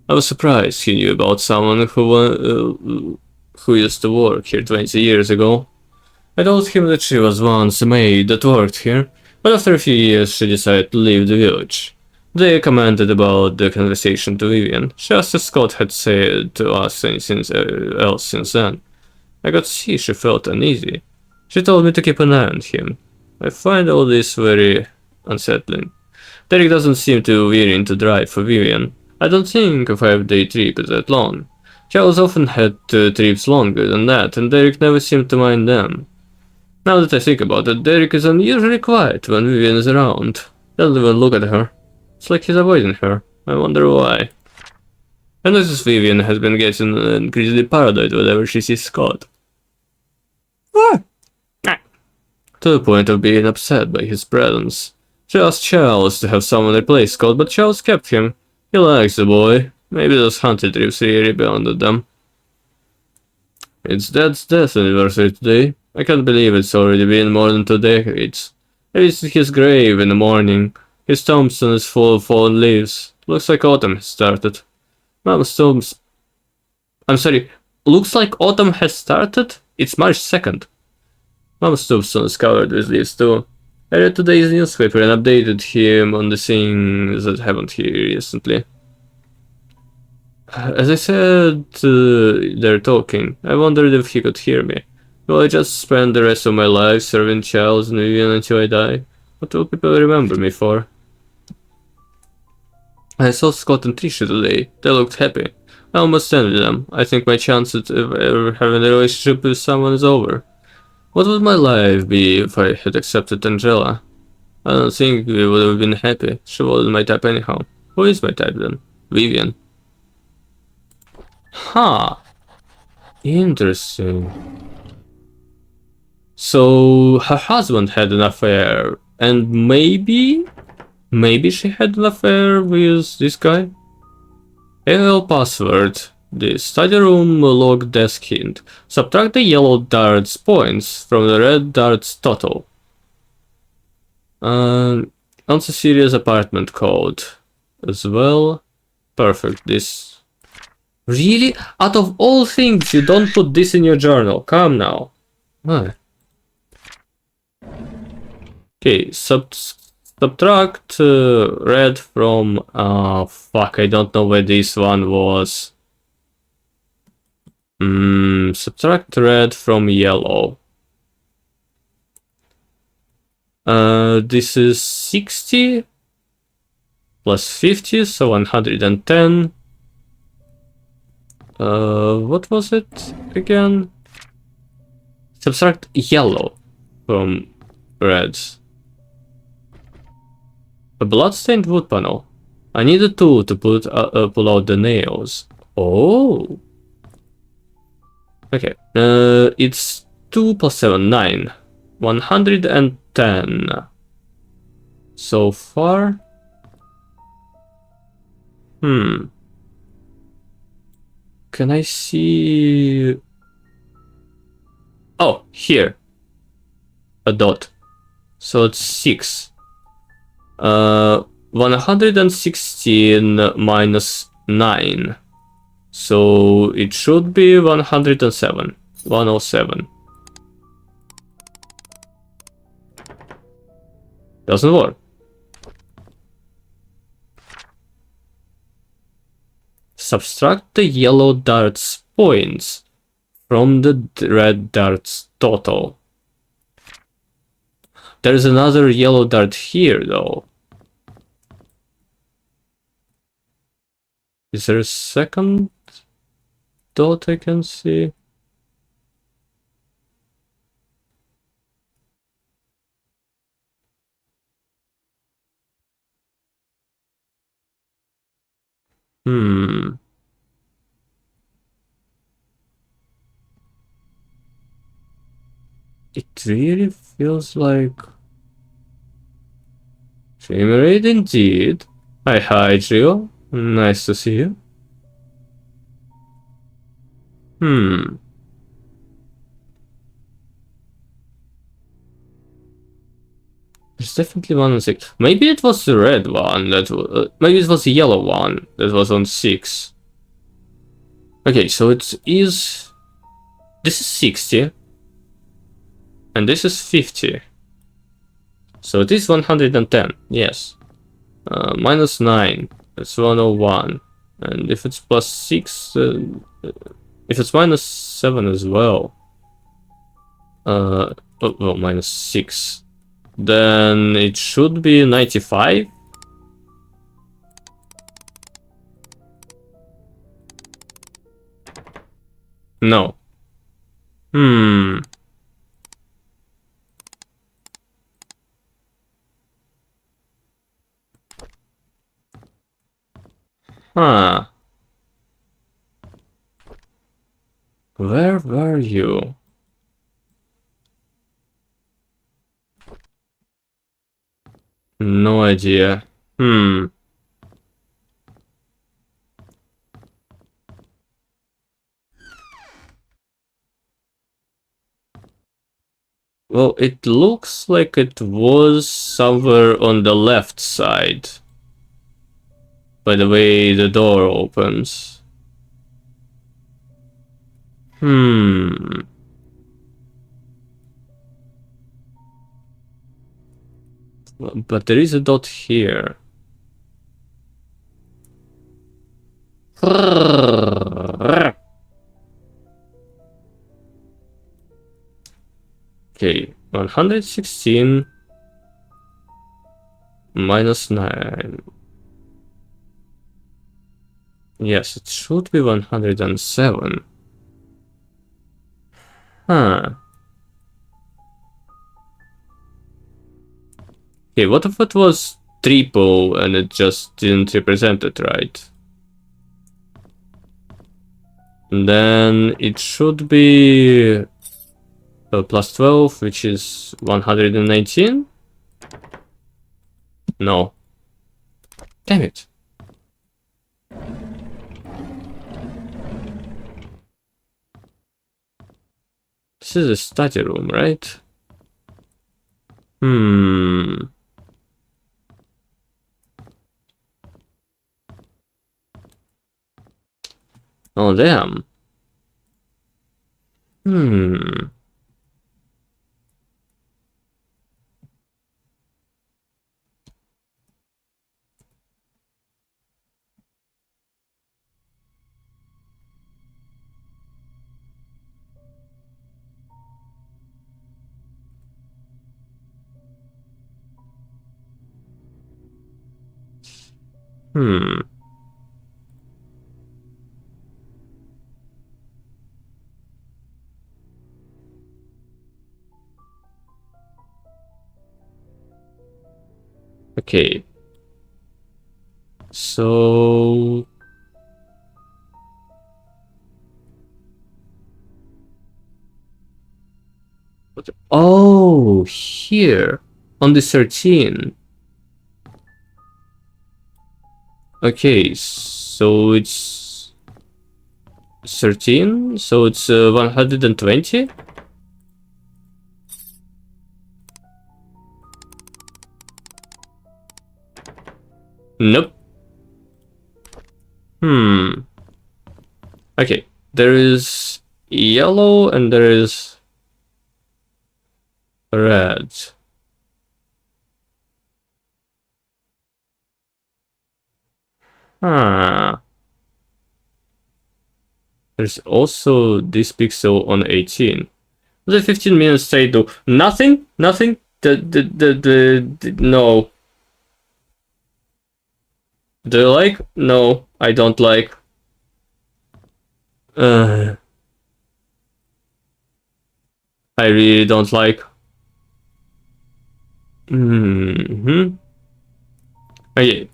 I was surprised he knew about someone who used to work here 20 years ago. I told him that she was once a maid that worked here, but after a few years she decided to leave the village. They commented about the conversation to Vivian. She asked if Scott had said to us anything else since then. I got to see she felt uneasy. She told me to keep an eye on him. I find all this very unsettling. Derek doesn't seem too willing to drive for Vivian. I don't think a 5-day trip is that long. Charles often had trips longer than that, and Derek never seemed to mind them. Now that I think about it, Derek is unusually quiet when Vivian is around. Doesn't even look at her. It's like he's avoiding her. I wonder why. I notice Vivian has been getting increasingly paranoid whenever she sees Scott. What? To the point of being upset by his presence. She asked Charles to have someone replace Scott, but Charles kept him. He likes the boy. Maybe those hunting trips really bonded them. It's Dad's death anniversary today. I can't believe it's already been more than 2 decades. I visited his grave in the morning. His tombstone is full of fallen leaves. Looks like autumn has started. Mama's tombstone... I'm sorry, looks like autumn has started? It's March 2nd. Mom's tombstone is covered with leaves too. I read today's newspaper and updated him on the things that happened here recently. As I said, they're talking. I wondered if he could hear me. Will I just spend the rest of my life serving Charles and Vivian until I die? What will people remember me for? I saw Scott and Trisha today. They looked happy. I almost envied them. I think my chances of ever having a relationship with someone is over. What would my life be if I had accepted Angela? I don't think we would have been happy. She wasn't my type anyhow. Who is my type then? Vivian. Huh. Interesting. So her husband had an affair, and maybe she had an affair with this guy? AOL password. The study room log desk hint. Subtract the yellow dart's points from the red dart's total. Answer serious apartment code as well. Perfect. This really, out of all things, you don't put this in your journal. Come now. Why? Okay, subtract red from fuck, I don't know where this one was. Subtract red from yellow. This is 60 plus 50, so 110. What was it again? Subtract yellow from red. A bloodstained wood panel. I need a tool to pull out the nails. Oh. Okay. It's 2 plus 7, 9. 110. So far. Can I see... Oh, here. A dot. So it's 6. 116 minus 9. So it should be 107. 107. Doesn't work. Subtract the yellow dart's points from the red dart's total. There's another yellow dart here, though. Is there a second dot I can see? It really feels like... Shimmerade indeed. Hi, Gio. Nice to see you. There's definitely one on 6. Maybe it was the red one that maybe it was the yellow one that was on 6. Okay, so it is... This is 60. And this is 50. So it is 110, yes. Minus 9, that's 101. And if it's plus 6, if it's minus 7 as well, well, minus 6, then it should be 95. No. Huh. Where were you? No idea. Well, it looks like it was somewhere on the left side. By the way the door opens. But there is a dot here. Okay, 116 minus 9. Yes, it should be 107. Huh. Okay, what if it was triple and it just didn't represent it right? And then it should be plus 12, which is 119? No. Damn it. This is a study room, right? Oh, damn. Hmm. Okay. So... Oh, here. On the 13. Okay, so it's 13, so it's 120? Nope. Hmm. Okay, there is yellow and there is red. Ah. There's also this pixel on 18. The 15 minutes straight do nothing? Nothing? No. Do you like? No, I don't like. I really don't like. Okay.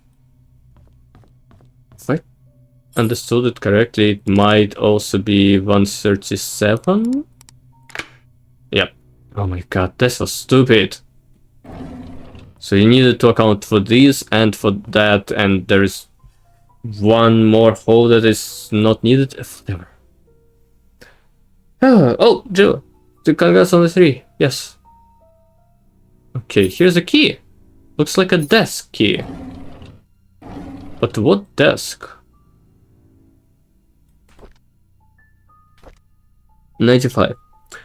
If I understood it correctly, it might also be 137? Yep. Oh my god, this was stupid. So you needed to account for this and for that, and there is one more hole that is not needed. Never. Oh, Jill. Congrats on the 3. Yes. Okay, here's a key. Looks like a desk key. But what desk? 95.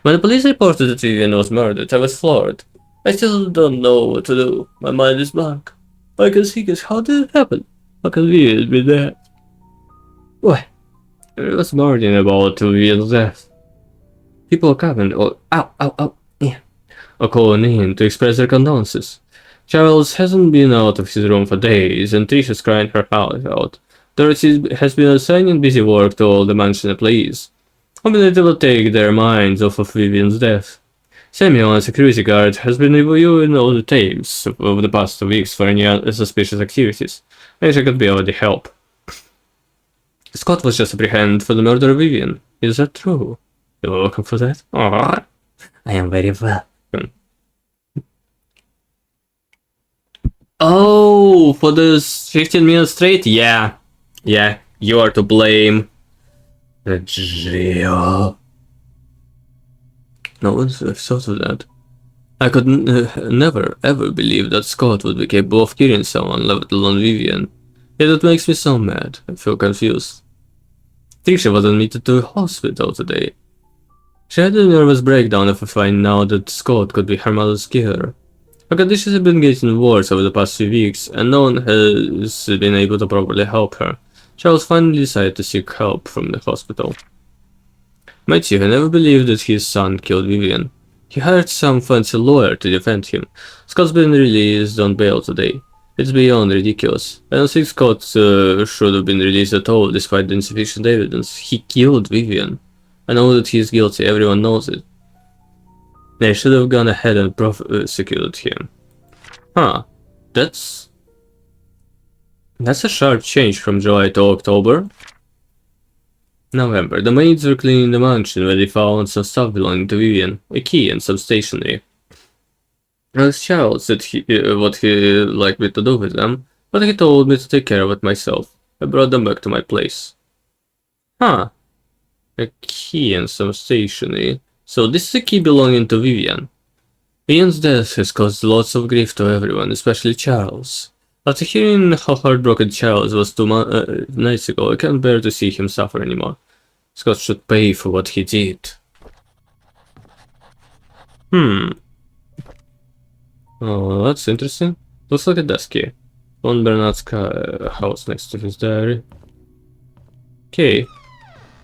When the police reported that Vivian was murdered, I was floored. I still don't know what to do. My mind is blank. All I can think is, how did it happen? How can Vivian be dead? What? It was morning about Vivian's death. People are coming, or or calling in to express their condolences. Charles hasn't been out of his room for days, and Tricia's crying her heart out. Dorothy has been assigning busy work to all the mansion employees, hoping that it will take their minds off of Vivian's death. Samuel, a security guard, has been reviewing all the tapes over the past 2 weeks for any suspicious activities. I wish I could be of any help. Scott was just apprehended for the murder of Vivian. Is that true? You're welcome for that. Aww. I am very welcome. Oh, for this 15 minutes straight? Yeah. Yeah, you are to blame. Gio. No one's thought of that. I could never ever believe that Scott would be capable of killing someone, let alone Vivian. Yet it makes me so mad. I feel confused. Tricia was admitted to a hospital today. She had a nervous breakdown after finding out that Scott could be her mother's killer. Her conditions have been getting worse over the past few weeks, and no one has been able to properly help her. Charles finally decided to seek help from the hospital. Matthew had never believed that his son killed Vivian. He hired some fancy lawyer to defend him. Scott's been released on bail today. It's beyond ridiculous. I don't think Scott should have been released at all, despite the insufficient evidence. He killed Vivian. I know that he is guilty, everyone knows it. They should have gone ahead and prosecuted him. Huh. That's a sharp change from July to October. November. The maids were cleaning the mansion where they found some stuff belonging to Vivian, a key and some stationery. I asked Charles what he liked me to do with them, but he told me to take care of it myself. I brought them back to my place. Huh. A key and some stationery. So this is a key belonging to Vivian. Vivian's death has caused lots of grief to everyone, especially Charles. After hearing how heartbroken Charles was 2 nights ago, I can't bear to see him suffer anymore. Scott should pay for what he did. Oh, that's interesting. Looks like a desk key. On Bernard's house next to his diary. Okay.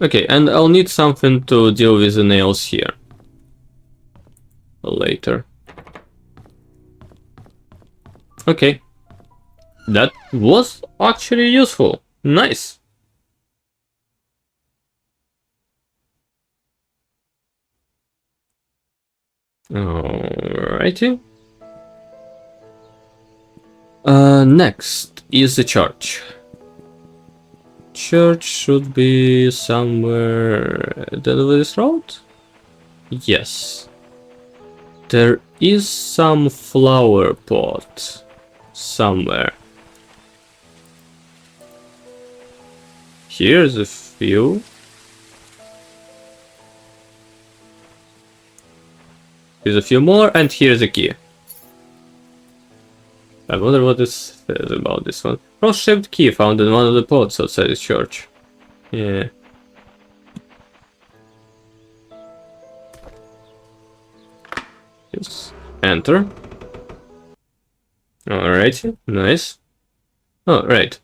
Okay, and I'll need something to deal with the nails here. Later. Okay. That was actually useful. Nice. Alrighty. Next is the church. Church should be somewhere down this road? Yes. There is some flower pot somewhere. Here's a few. Here's a few more, and here's a key. I wonder what this says about this one. Cross-shaped key found in one of the pots outside the church. Yeah. Yes. Enter. Alrighty, nice. Alright.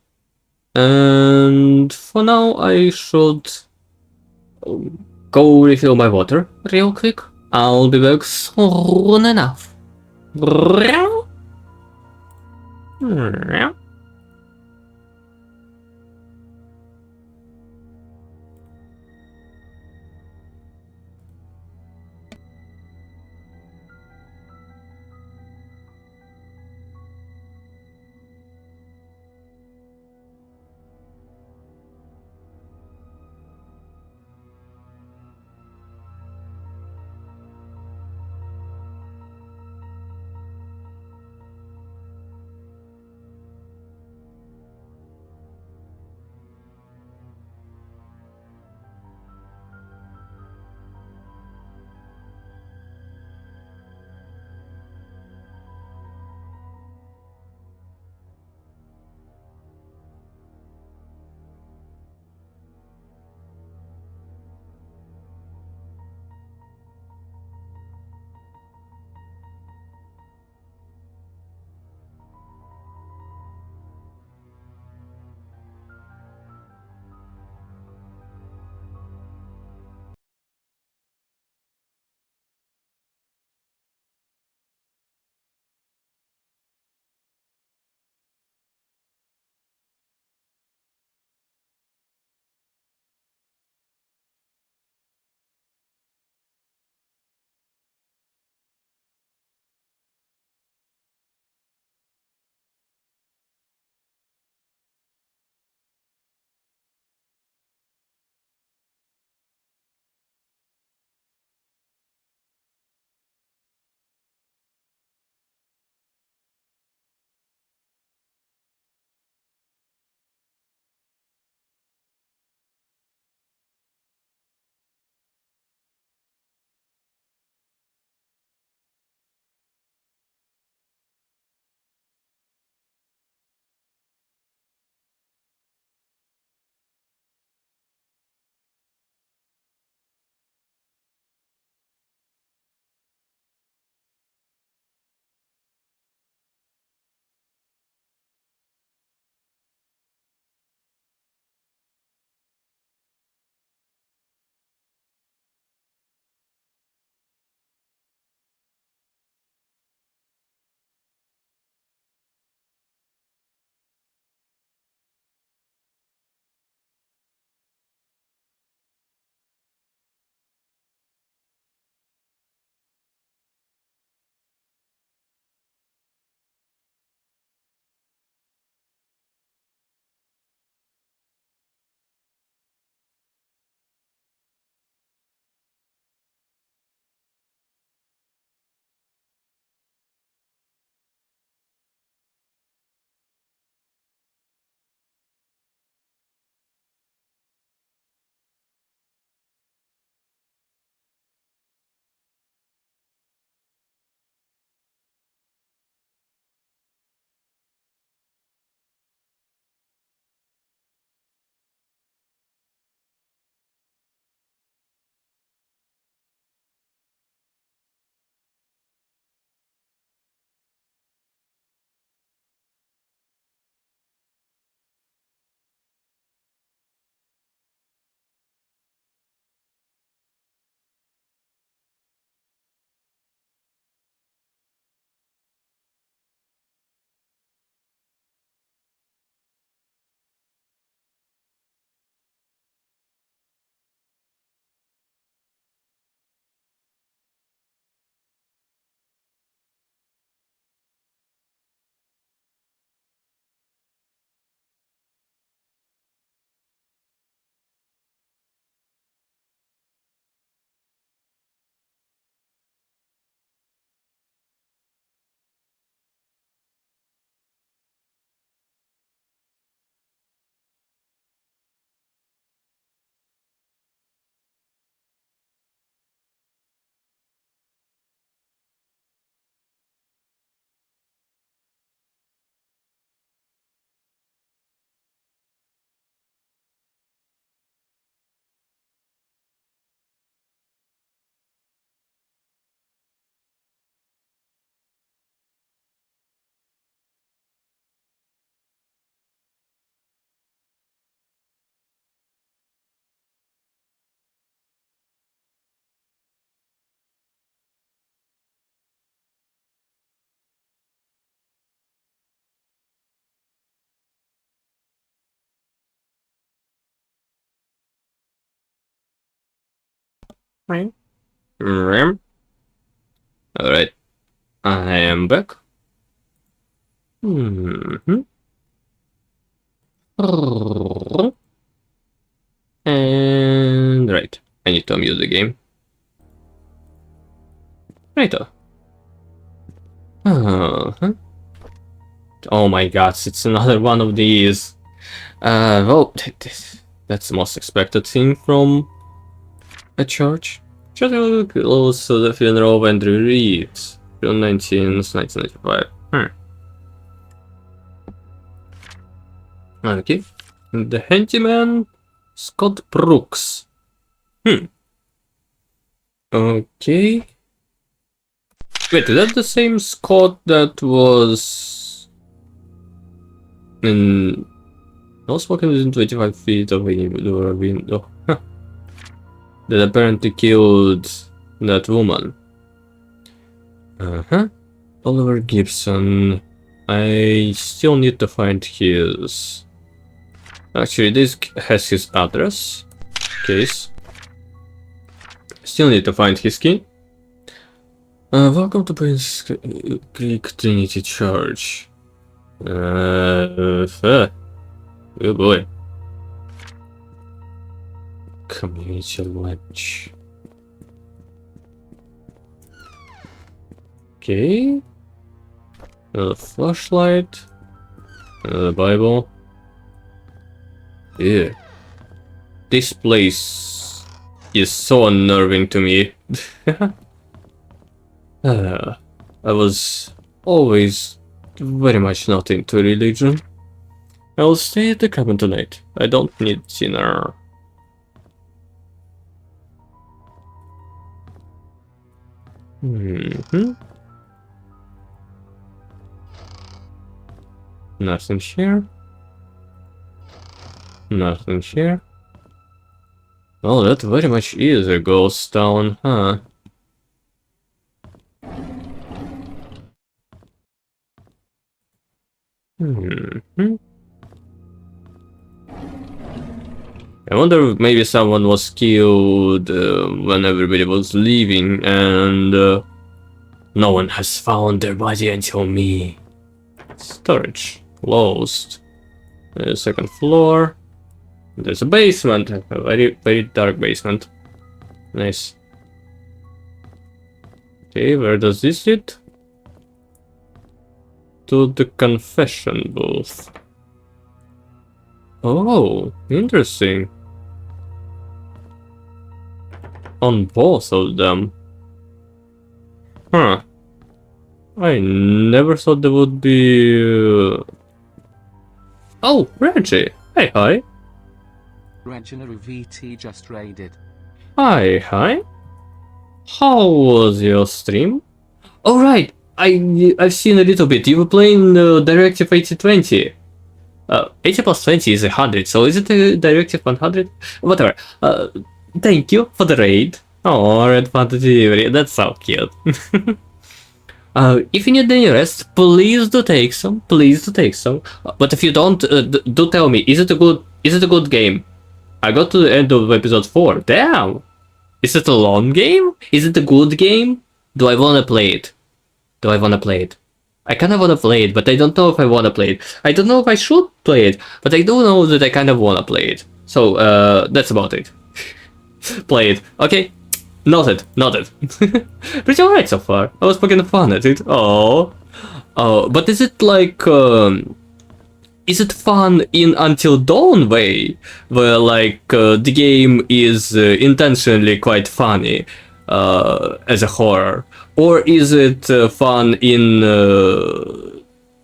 And for now I should go refill my water real quick. I'll be back soon enough. Alright, I am back. And right, I need to unmute the game. Righto. Oh my god, it's another one of these. Well, that's the most expected thing from a church. Just close to the funeral of Andrew Reeves, June 19th, 1995. Okay. The handyman, Scott Brooks. Okay. Wait, is that the same Scott that was in no smoking within 25 feet of a window? Huh. That apparently killed that woman. Oliver Gibson. I still need to find his... Actually, this has his address. Case. Still need to find his key. Welcome to painscreek Trinity Church. Oh boy. Community ledge. Okay. Another flashlight. Another Bible. Yeah. This place is so unnerving to me. I was always very much not into religion. I'll stay at the cabin tonight. I don't need dinner. Nothing here. Nothing here. Oh, that very much is a ghost town, huh? I wonder if maybe someone was killed when everybody was leaving and no one has found their body until me. Storage closed. Second floor. There's a basement, a very dark basement. Nice. Okay, where does this lead? To the confession booth. Oh, interesting. On both of them. Huh. I never thought there would be... Oh, Reggie! Hey, hi! Reginald VT just raided. Hi. How was your stream? Oh right, I've seen a little bit. You were playing Directive 8020. 80 plus 20 is 100, so is it a Directive 100? Whatever. Thank you for the raid. Oh, Red Fantasy, that's so cute. If you need any rest, please do take some. Please do take some. But if you don't, do tell me. Is it a good game? I got to the end of episode 4. Damn! Is it a long game? Is it a good game? Do I wanna play it? I kinda wanna play it, but I don't know if I wanna play it. I don't know if I should play it, but I do know that I kind of wanna play it. So, that's about it. Play it. Okay? Noted. Pretty alright so far. I was poking fun at it. Oh, but is it like, is it fun in Until Dawn way, where like the game is intentionally quite funny as a horror, or is it fun in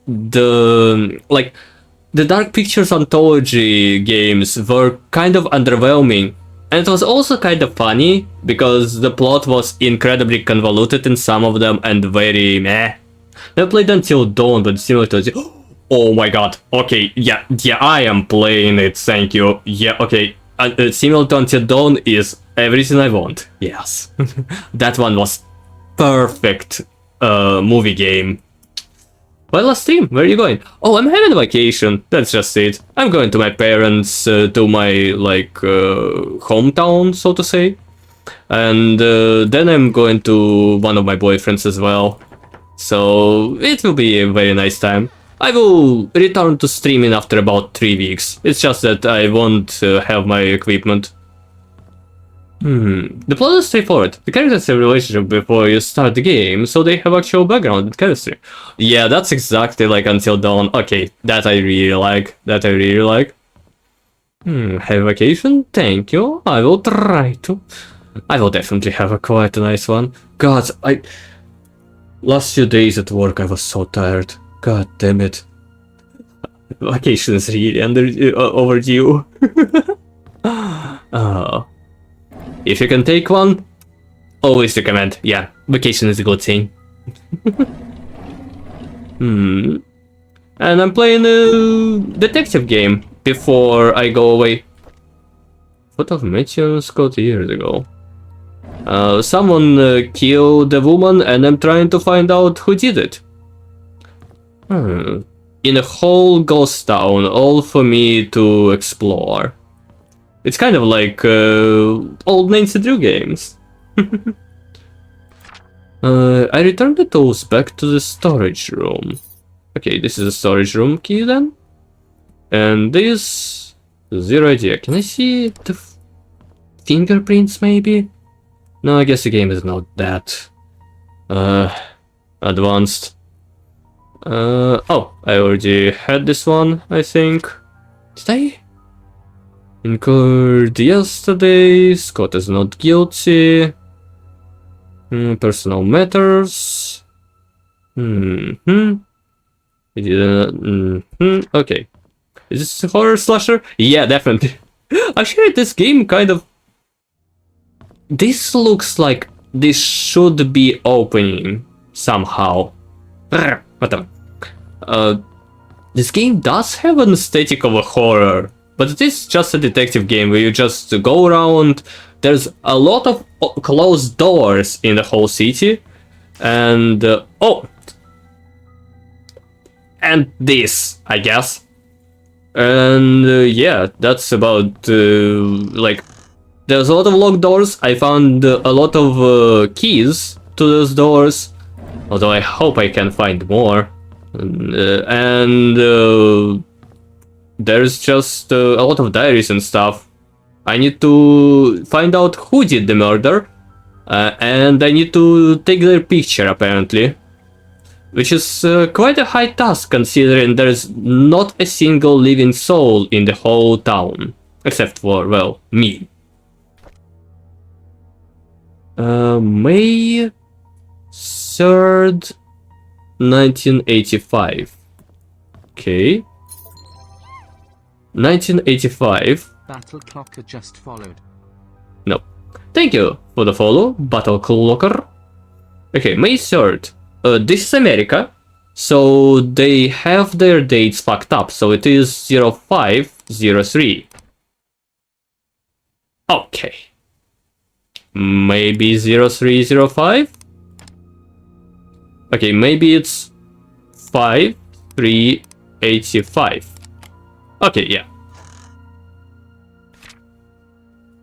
the like the Dark Pictures anthology games were kind of underwhelming, and it was also kind of funny because the plot was incredibly convoluted in some of them and very meh. I played Until Dawn, but similar to the... Oh my god, okay, yeah, I am playing it, thank you. Yeah, okay, similar to Until Dawn is everything I want, yes. That one was perfect movie game. Well, last stream, where are you going? Oh, I'm having a vacation, that's just it. I'm going to my parents, to my, like, hometown, so to say. And then I'm going to one of my boyfriends as well. So it will be a very nice time. I will return to streaming after about 3 weeks. It's just that I won't have my equipment. The plot is straightforward. The characters have a relationship before you start the game, so they have actual background and chemistry. Yeah, that's exactly like Until Dawn. Okay, that I really like. That I really like. Have a vacation? Thank you. I will try to. I will definitely have a quite a nice one. God, last few days at work I was so tired. God damn it. Vacation is really overdue. If you can take one, always recommend. Yeah, vacation is a good thing. And I'm playing a detective game before I go away. What of mentions got years ago? Someone killed a woman and I'm trying to find out who did it. In a whole ghost town, all for me to explore. It's kind of like old Nancy Drew games. I returned the tools back to the storage room. Okay, this is a storage room key then. And this... zero idea. Can I see the fingerprints maybe? No, I guess the game is not that advanced. Oh, I already had this one, I think. Did I? Incurred yesterday. Scott is not guilty. Personal matters. He didn't. Okay. Is this a horror slasher? Yeah, definitely. Actually, this game kind of. This looks like this should be opening somehow. Whatever. This game does have an aesthetic of a horror, but it is just a detective game where you just go around. There's a lot of closed doors in the whole city, and and this, I guess. And yeah, that's about like. There's a lot of locked doors. I found a lot of keys to those doors, although I hope I can find more. And there's just a lot of diaries and stuff. I need to find out who did the murder, and I need to take their picture apparently, which is quite a high task considering there's not a single living soul in the whole town, except for, well, me. May 3rd, 1985. Okay. 1985. Battle Clocker just followed. No. Thank you for the follow, Battle Clocker. Okay, May 3rd. This is America, so they have their dates fucked up, so it is 0503. Okay. Maybe 0305? Okay, maybe it's 5385. Okay, yeah.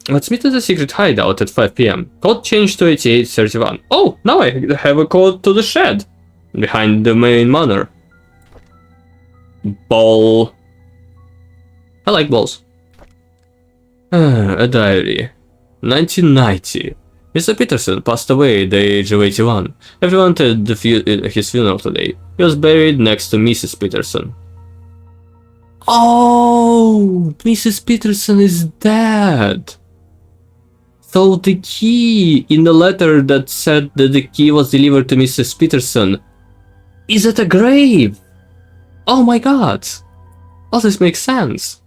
Let's meet at the secret hideout at 5 PM. Code changed to 8831. Oh, now I have a code to the shed behind the main manor. Ball. I like balls. A diary. 1990. Mr. Peterson passed away at the age of 81. Everyone attended his funeral today. He was buried next to Mrs. Peterson. Oh, Mrs. Peterson is dead. So the key in the letter that said that the key was delivered to Mrs. Peterson is at a grave. Oh my god. All this makes sense.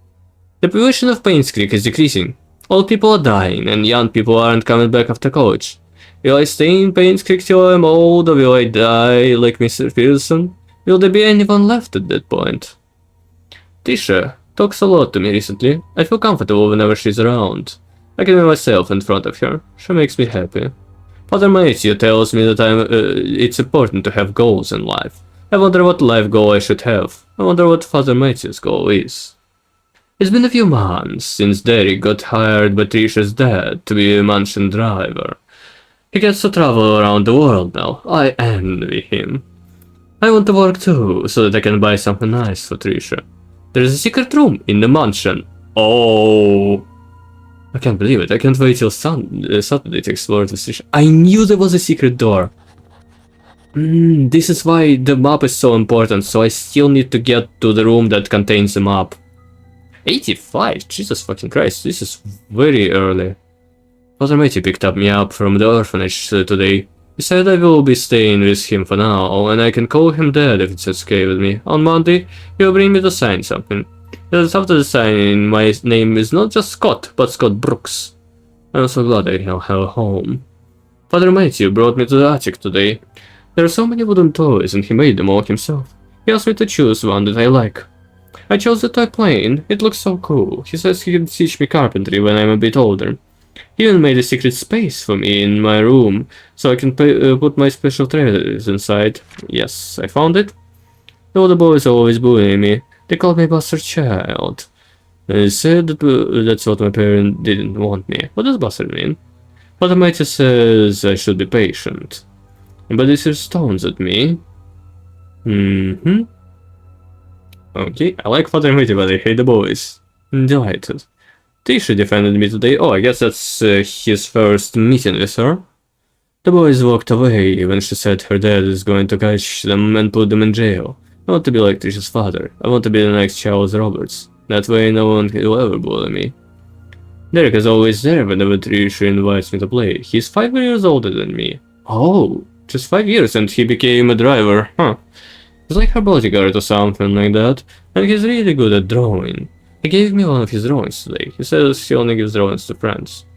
The population of Painscreek is decreasing. Old people are dying, and young people aren't coming back after college. Will I stay in Painscreek till I'm old, or will I die like Mr. Peterson? Will there be anyone left at that point? Tisha talks a lot to me recently. I feel comfortable whenever she's around. I can be myself in front of her. She makes me happy. Father Matthew tells me that it's important to have goals in life. I wonder what life goal I should have. I wonder what Father Matthew's goal is. It's been a few months since Derek got hired by Trisha's dad to be a mansion driver. He gets to travel around the world now. I envy him. I want to work too, so that I can buy something nice for Trisha. There's a secret room in the mansion. Oh, I can't believe it. I can't wait till Saturday to explore the station. I knew there was a secret door. This is why the map is so important, so I still need to get to the room that contains the map. 85? Jesus fucking Christ, this is very early. Father Matthew picked me up from the orphanage today. He said I will be staying with him for now, and I can call him Dad if it's okay with me. On Monday, he'll bring me to sign something. Because after the signing, my name is not just Scott, but Scott Brooks. I'm so glad I have a home. Father Matthew brought me to the attic today. There are so many wooden toys, and he made them all himself. He asked me to choose one that I like. I chose the toy plane. It looks so cool. He says he can teach me carpentry when I'm a bit older. He even made a secret space for me in my room, so I can put my special treasures inside. Yes, I found it. Though the boys are always bullying me, they called me bastard child. They said that that's what my parents didn't want me. What does bastard mean? Father Matthew says I should be patient. But he threw stones at me. Okay, I like Father Matthew, but I hate the boys. Delighted. Tisha defended me today. Oh, I guess that's his first meeting with her. The boys walked away when she said her dad is going to catch them and put them in jail. I want to be like Trisha's father. I want to be the next Charles Roberts. That way no one will ever bully me. Derek is always there whenever Trisha invites me to play. He's 5 years older than me. Oh, just 5 years and he became a driver, huh? He's like her bodyguard or something like that, and he's really good at drawing. He gave me one of his drawings today. He says he only gives drawings to friends.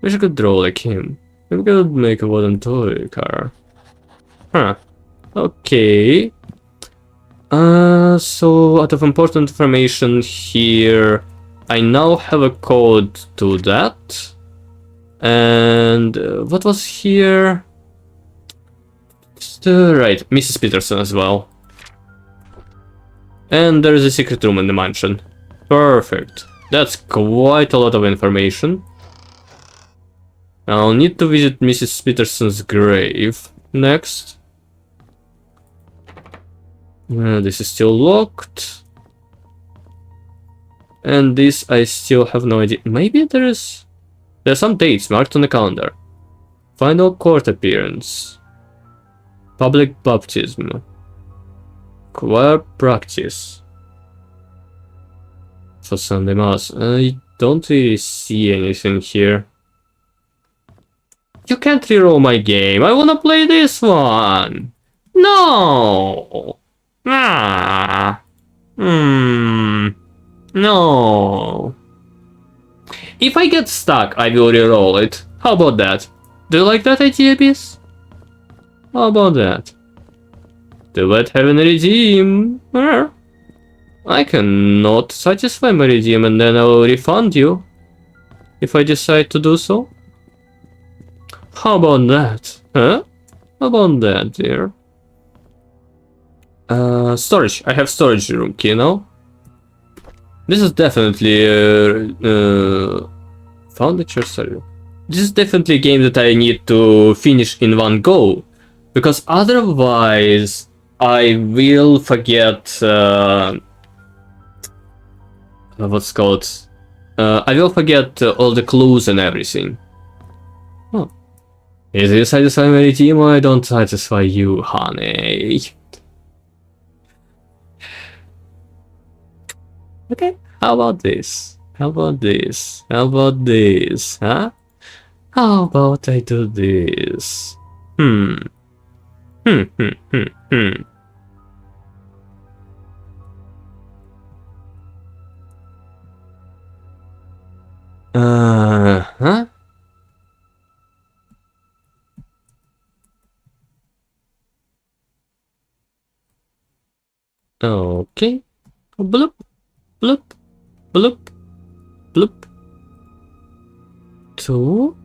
Wish I could draw like him. Maybe I could make a wooden toy car. Huh. Okay. So out of important information here, I now have a code to that. And what was here? Right, Mrs. Peterson as well. And there is a secret room in the mansion. Perfect. That's quite a lot of information. I'll need to visit Mrs. Peterson's grave next. This is still locked. And this I still have no idea. Maybe there's some dates marked on the calendar. Final court appearance. Public baptism. Choir practice. For Sunday Mass. I don't really see anything here. You can't reroll my game. I wanna play this one. No. No. If I get stuck, I will reroll it. How about that? Do you like that idea, Beast? How about that? Do let heaven redeem. I cannot satisfy my redeem and then I will refund you. If I decide to do so. How about that? Huh? How about that, dear? Storage. I have storage room key now. This is definitely furniture storage. This is definitely a game that I need to finish in one go, because otherwise I will forget what's called. I will forget all the clues and everything. Oh. Is you satisfy my team or I don't satisfy you, honey? Okay, how about this? How about this? How about this? Huh? How about I do this? Huh? Okay. Bloop, bloop, bloop, bloop. 2,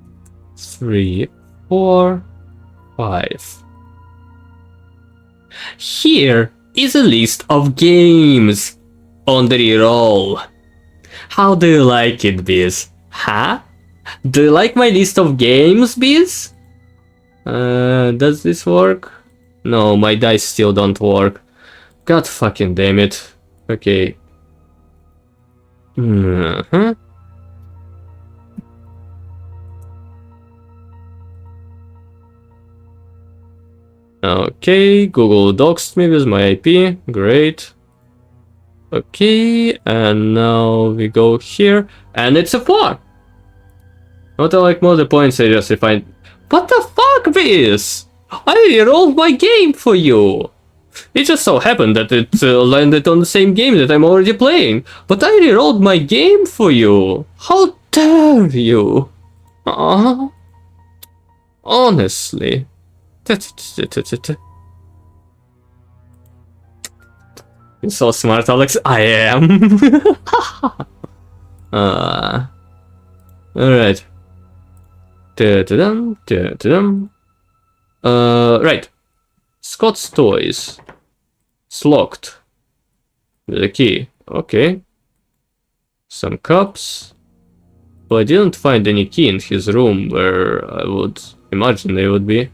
3, 4, 5. Here is a list of games on the reroll. How do you like it, Biz? Huh? Do you like my list of games, Biz? Does this work? No, my dice still don't work. God fucking damn it. Okay. Uh-huh. Okay, Google doxed me with my IP. Great. Okay, and now we go here, and it's a 4. What I like more the points I just find. What the fuck, this? I rolled my game for you. It just so happened that it landed on the same game that I'm already playing, but I rerolled my game for you. How dare you? Honestly. You're so smart, Alex. I am. Alright. Right. Scott's Toys. It's locked. With a key. Okay. Some cups. But I didn't find any key in his room where I would imagine they would be.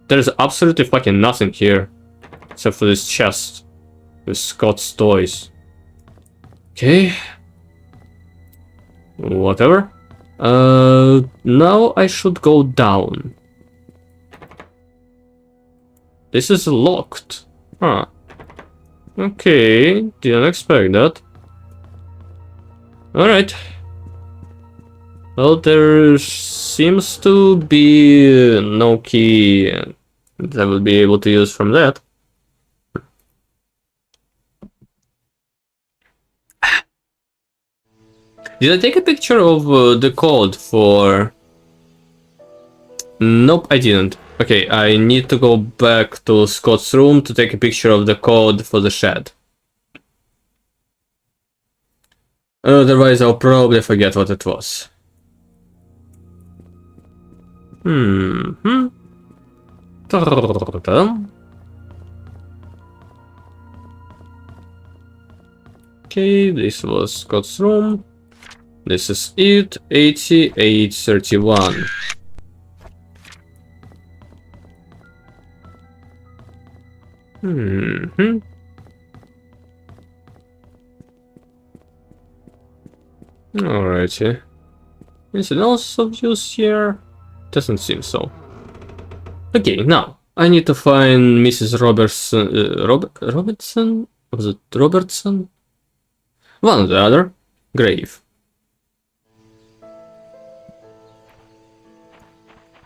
There's absolutely fucking nothing here. Except for this chest. With Scott's Toys. Okay. Whatever. Now I should go down. This is locked. Huh. Okay, didn't expect that. Alright. Well, there seems to be no key that I will be able to use from that. Did I take a picture of the code for... Nope, I didn't. Okay, I need to go back to Scott's room to take a picture of the code for the shed. Otherwise, I'll probably forget what it was. Okay, this was Scott's room. This is it, 8831. Alrighty. Anything else of use here? Doesn't seem so. Okay, now I need to find Mrs. Robertson? Was it Robertson? One or the other. Grave.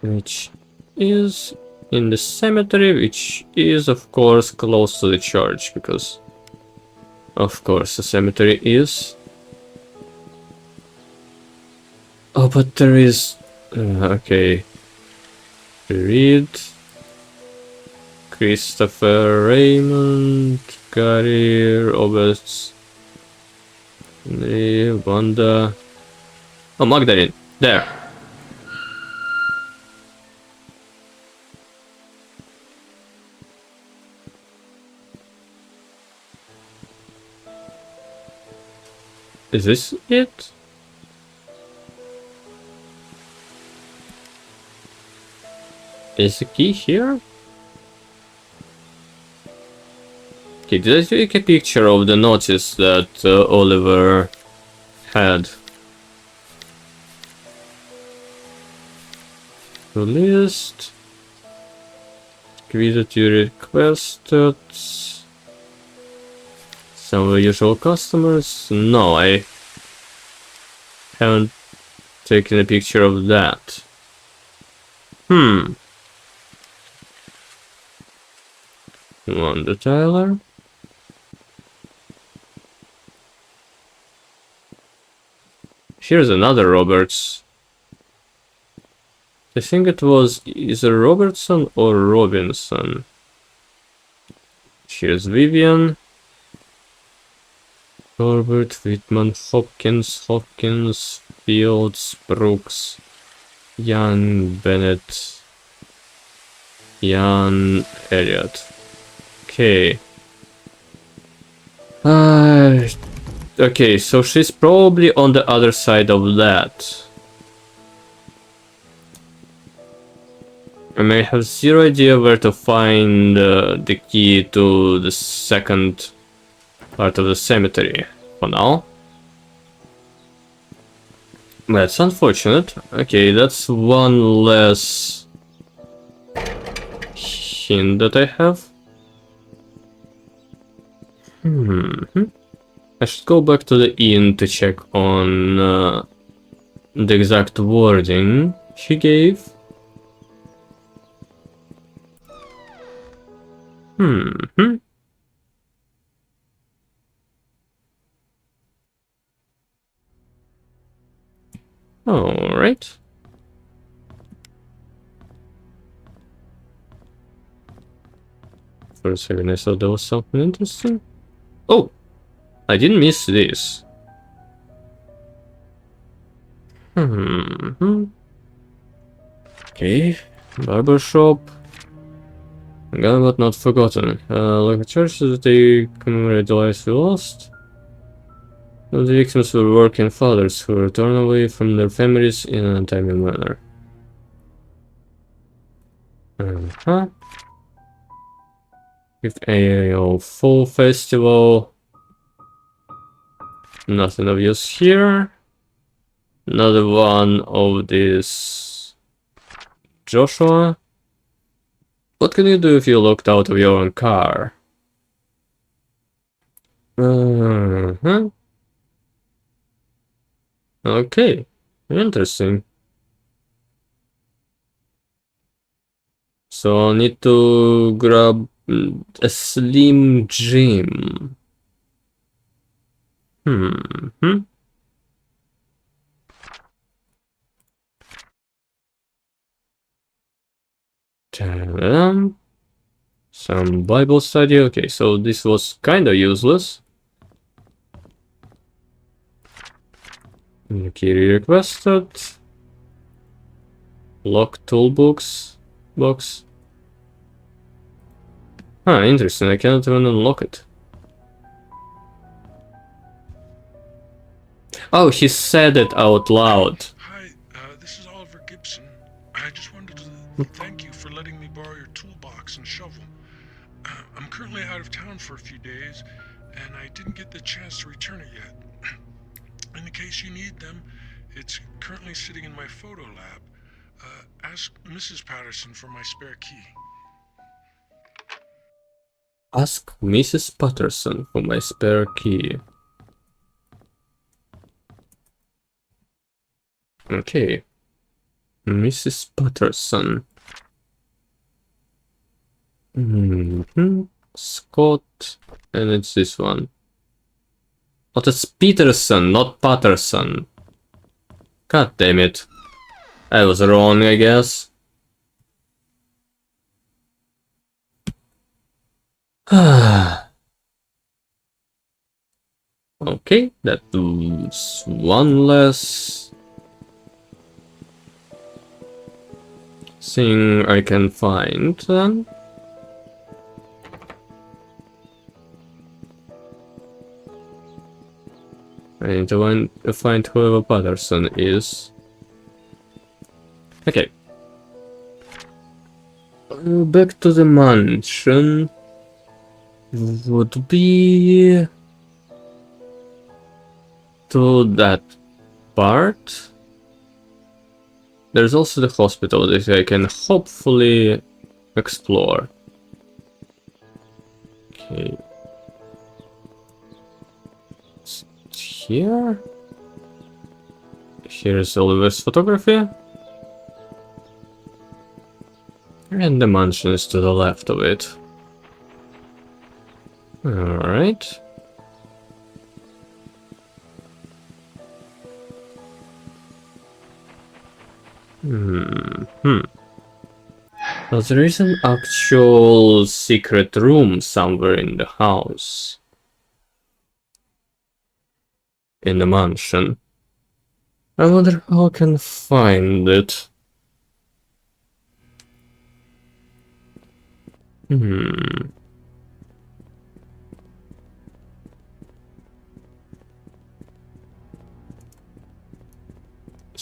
Which is in the cemetery, which is of course close to the church, because of course the cemetery is. Oh, but there is... okay. Read. Christopher Raymond, Gary Roberts, Wanda. Oh, Magdalene. There. Is this it? Is the key here? Okay, did I take a picture of the notice that Oliver had? To list. Visit you requested. Some of the usual customers. No, I haven't taken a picture of that. Wanda Tyler. Here's another Roberts. I think it was either Robertson or Robinson. Here's Vivian. Corbett, Whitman, Hopkins, Fields, Brooks, Jan Bennett, Jan Elliott. Okay. Okay, so she's probably on the other side of that. I may have zero idea where to find the key to the second part of the cemetery for now. That's unfortunate. Okay, that's one less hint that I have. I should go back to the inn to check on the exact wording she gave. Alright. For a second I thought there was something interesting. Oh! I didn't miss this. Okay. Barbershop. Gone but not forgotten. Like a church that they commemorate the lives we lost. The victims were working fathers who were torn away from their families in an untimely manner. With a full festival. Nothing of use here. Another one of this Joshua. What can you do if you're locked out of your own car? Okay, interesting. So I'll need to grab a Slim Jim. Ta-da. Some Bible study. Okay, so this was kinda useless. Key requested. Lock toolbox box. Interesting. I cannot even unlock it. Oh, he said it out loud. Hi, this is Oliver Gibson. I just wanted to thank you for letting me borrow your toolbox and shovel. I'm currently out of town for a few days, and I didn't get the chance to return it yet. In the case you need them, it's currently sitting in my photo lab. Ask Mrs. Patterson for my spare key. Ask Mrs. Patterson for my spare key. Okay. Mrs. Patterson. Scott. And it's this one. Oh, that's Peterson, not Patterson. God damn it. I was wrong, I guess. Okay, that was one less thing I can find then. I need to find whoever Patterson is. Okay. Back to the mansion. Would be to that part. There's also the hospital that I can hopefully explore. Okay. Here? Here's Oliver's photography. And the mansion is to the left of it. Alright. But there is an actual secret room somewhere in the house. In the mansion. I wonder how I can find it.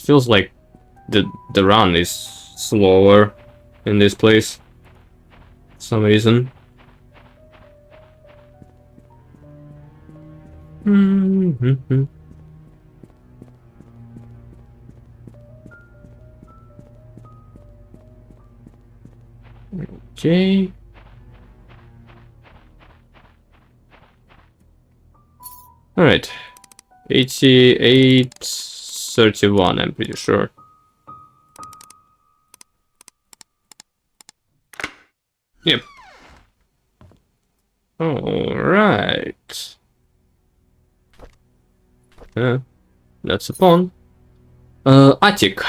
feels like the run is slower in this place for some reason. Okay. Alright. 8831, I'm pretty sure. Yep. Alright. That's a pawn. Attic.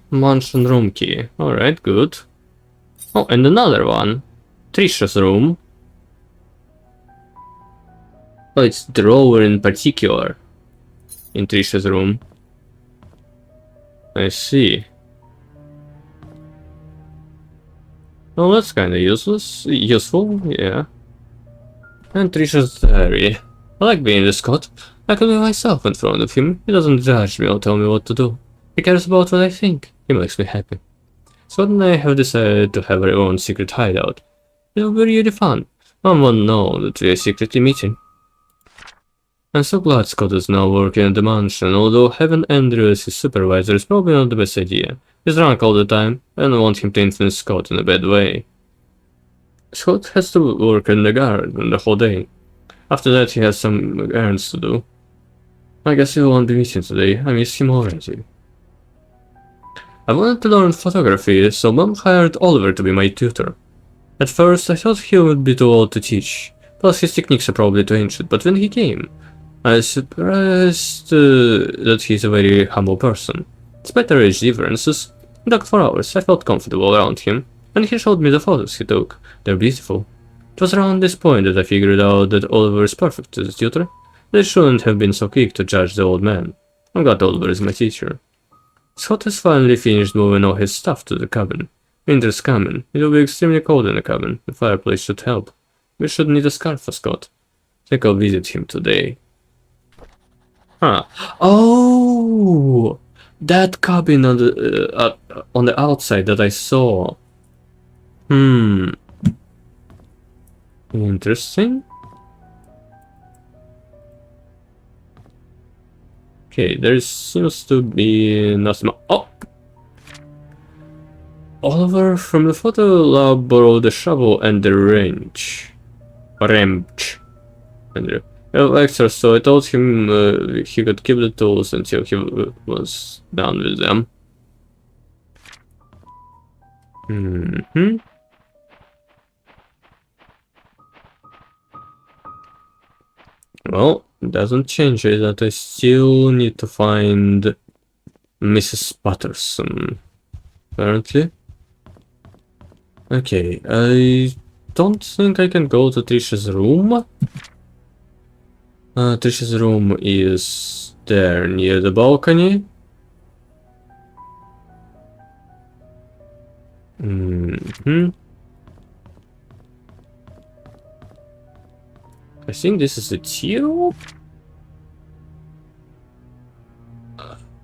Mansion room key. Alright, good. Oh, and another one. Trisha's room. Oh, it's drawer in particular. In Trisha's room. I see. Well, that's kinda useful, yeah. And Trisha's diary. I like being the Scott. I can be myself in front of him. He doesn't judge me or tell me what to do. He cares about what I think. He makes me happy. Scott and I have decided to have our own secret hideout. It will be really fun. Mom won't know that we are secretly meeting. I'm so glad Scott is now working at the mansion, although having Andrew as his supervisor is probably not the best idea. He's drunk all the time, and I want him to influence Scott in a bad way. Scott has to work in the garden the whole day. After that, he has some errands to do. I guess he won't be missing today. I miss him already. I wanted to learn photography, so Mom hired Oliver to be my tutor. At first, I thought he would be too old to teach, plus his techniques are probably too ancient, but when he came, I was surprised that he's a very humble person. Despite our age differences, we talked for hours. I felt comfortable around him, and he showed me the photos he took. They're beautiful. It was around this point that I figured out that Oliver is perfect as a tutor. They shouldn't have been so quick to judge the old man. I'm glad Oliver is my teacher. Scott has finally finished moving all his stuff to the cabin. Winter's coming. It will be extremely cold in the cabin. The fireplace should help. We should need a scarf for Scott. I think I'll visit him today. Huh. Oh! That cabin on the outside that I saw. Interesting. Okay, there seems to be nothing. Oh! Oliver from the photo lab borrowed the shovel and the wrench. Wrench. Andrew. Lecture, so I told him he could keep the tools until he was done with them. Well, it doesn't change it that I still need to find Mrs. Patterson, apparently. Okay, I don't think I can go to Trisha's room. Trisha's room is there near the balcony. I think this is a tube.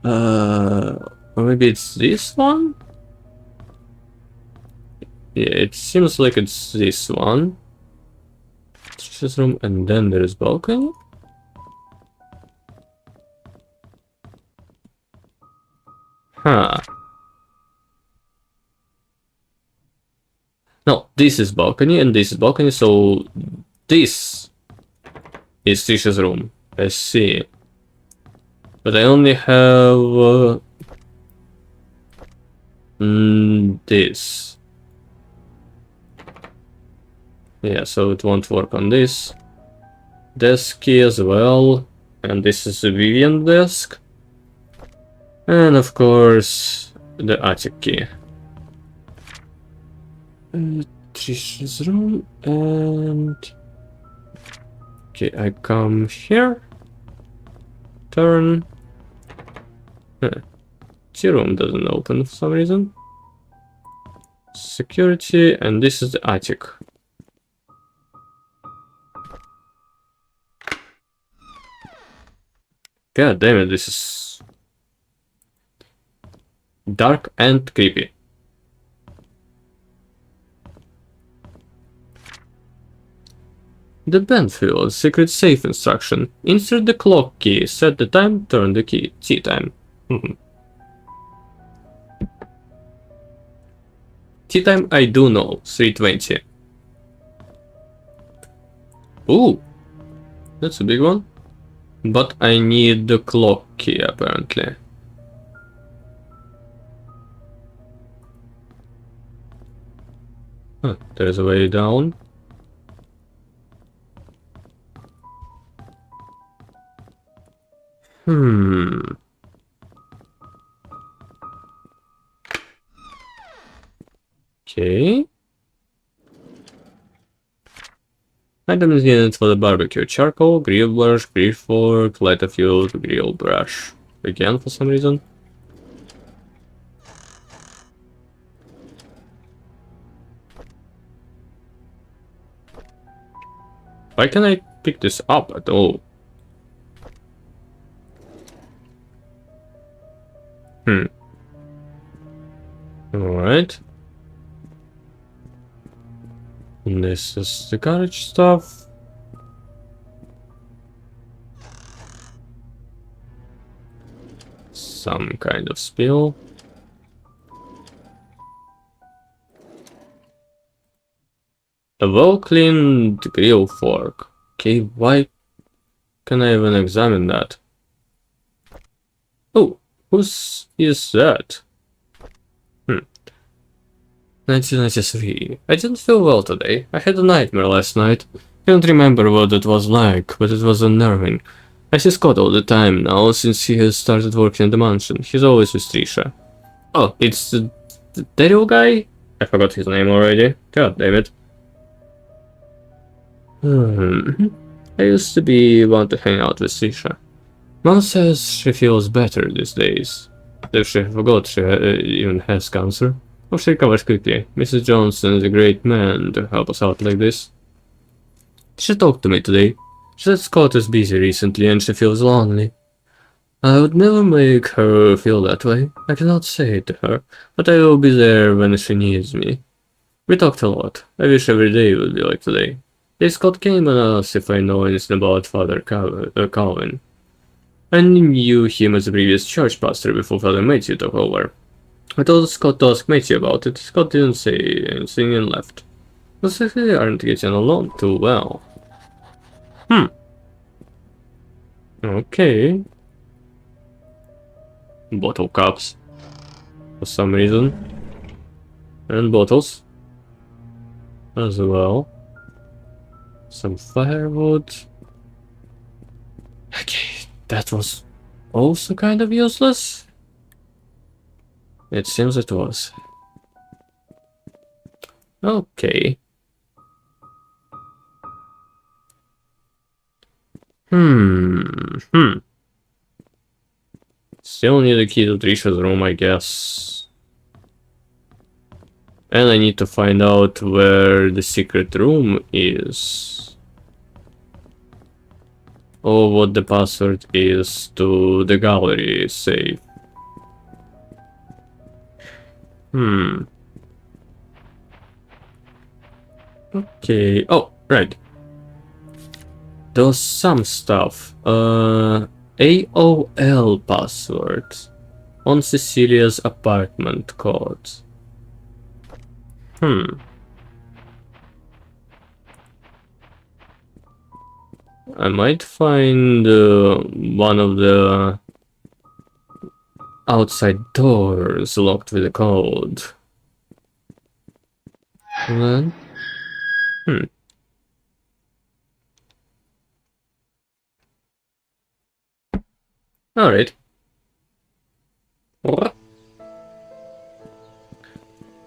Or maybe it's this one? Yeah, it seems like it's this one. Trisha's room, and then there's balcony. Huh. No, this is balcony and this is balcony, so this is Trisha's room. I see. But I only have this. Yeah, so it won't work on this. Desk key as well. And this is a Vivian desk. And of course, the attic key. Trisha's room, and okay, I come here, turn. The room doesn't open for some reason. Security, and this is the attic. God damn it, this is Dark and creepy. The Benfield secret safe instruction. Insert the clock key, set the time, turn the key. Tea time. Tea time I do know, 3:20. Ooh, that's a big one. But I need the clock key apparently. Huh, there's a way down. Okay. Items needed for the barbecue: charcoal, grill brush, grill fork, lighter fuel, grill brush. Again, for some reason. Why can't I pick this up at all? Alright. This is the garage stuff. Some kind of spill. A well-cleaned grill fork. Okay, why can I even examine that? Oh, whose is that? 1993. I didn't feel well today. I had a nightmare last night. I don't remember what it was like, but it was unnerving. I see Scott all the time now, since he has started working in the mansion. He's always with Trisha. Oh, it's the Daryl guy? I forgot his name already. God damn it. I used to be one to hang out with Trisha. Mom says she feels better these days. Though she forgot she even has cancer. Oh, she recovers quickly. Mrs. Johnson is a great man to help us out like this. She talked to me today. She said Scott is busy recently and she feels lonely. I would never make her feel that way. I cannot say it to her, but I will be there when she needs me. We talked a lot. I wish every day would be like today. Then Scott came and asked if I know anything about Father Calvin. I knew him as a previous church pastor before Father Matthew took over. I told Scott to ask Matthew about it. Scott didn't say anything and left. Looks like they aren't getting along too well. Okay. Bottle caps. For some reason. And bottles. As well. Some firewood. Okay, that was also kind of useless. It seems it was. Okay. Still need a key to Trisha's room, I guess. And I need to find out where the secret room is. Or what the password is to the gallery safe. Okay. Oh, right. There was some stuff. AOL password on Cecilia's apartment code. I might find one of the outside doors locked with a code. And then, Alright.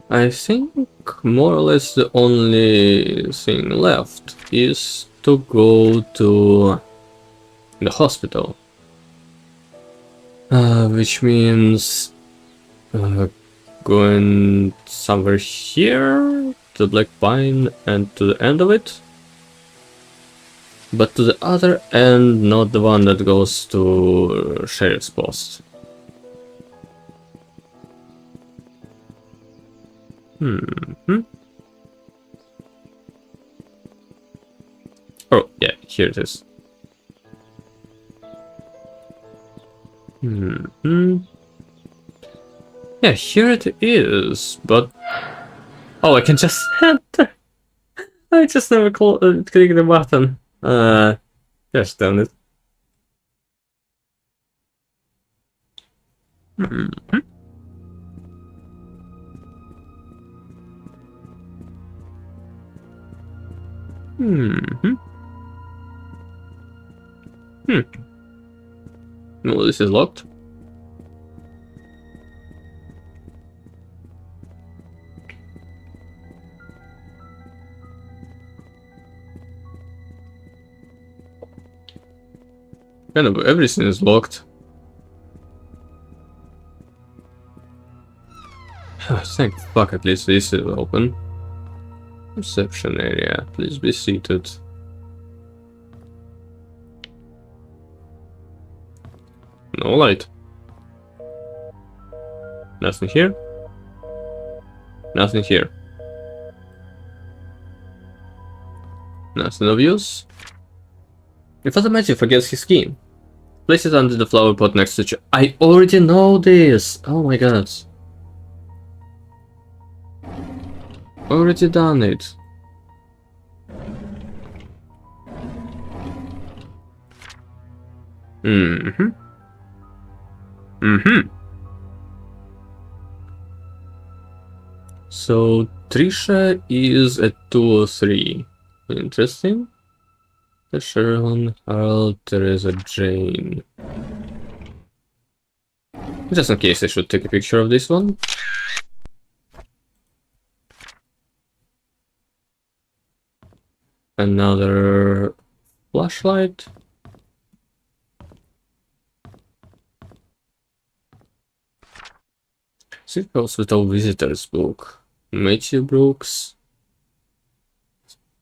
I think more or less the only thing left is to go to the hospital. Which means going somewhere here to Black Pine and to the end of it. But to the other end, not the one that goes to Sheriff's Post. Oh, yeah, here it is. Yeah, here it is, but... Oh, I can just enter! I just never click the button. Gosh damn it. Well, this is locked. Kind of everything is locked. Thank fuck, at least this is open. Reception area, please be seated. No light. Nothing here. Nothing here. Nothing of use. If automatically forgets his key, place it under the flower pot next to I already know this! Oh my god. Already done it. So Trisha is at 203. Interesting. Sharon, Harold, Teresa, Jane. Just in case I should take a picture of this one. Another flashlight. City Hospital Visitors Book. Matthew Brooks.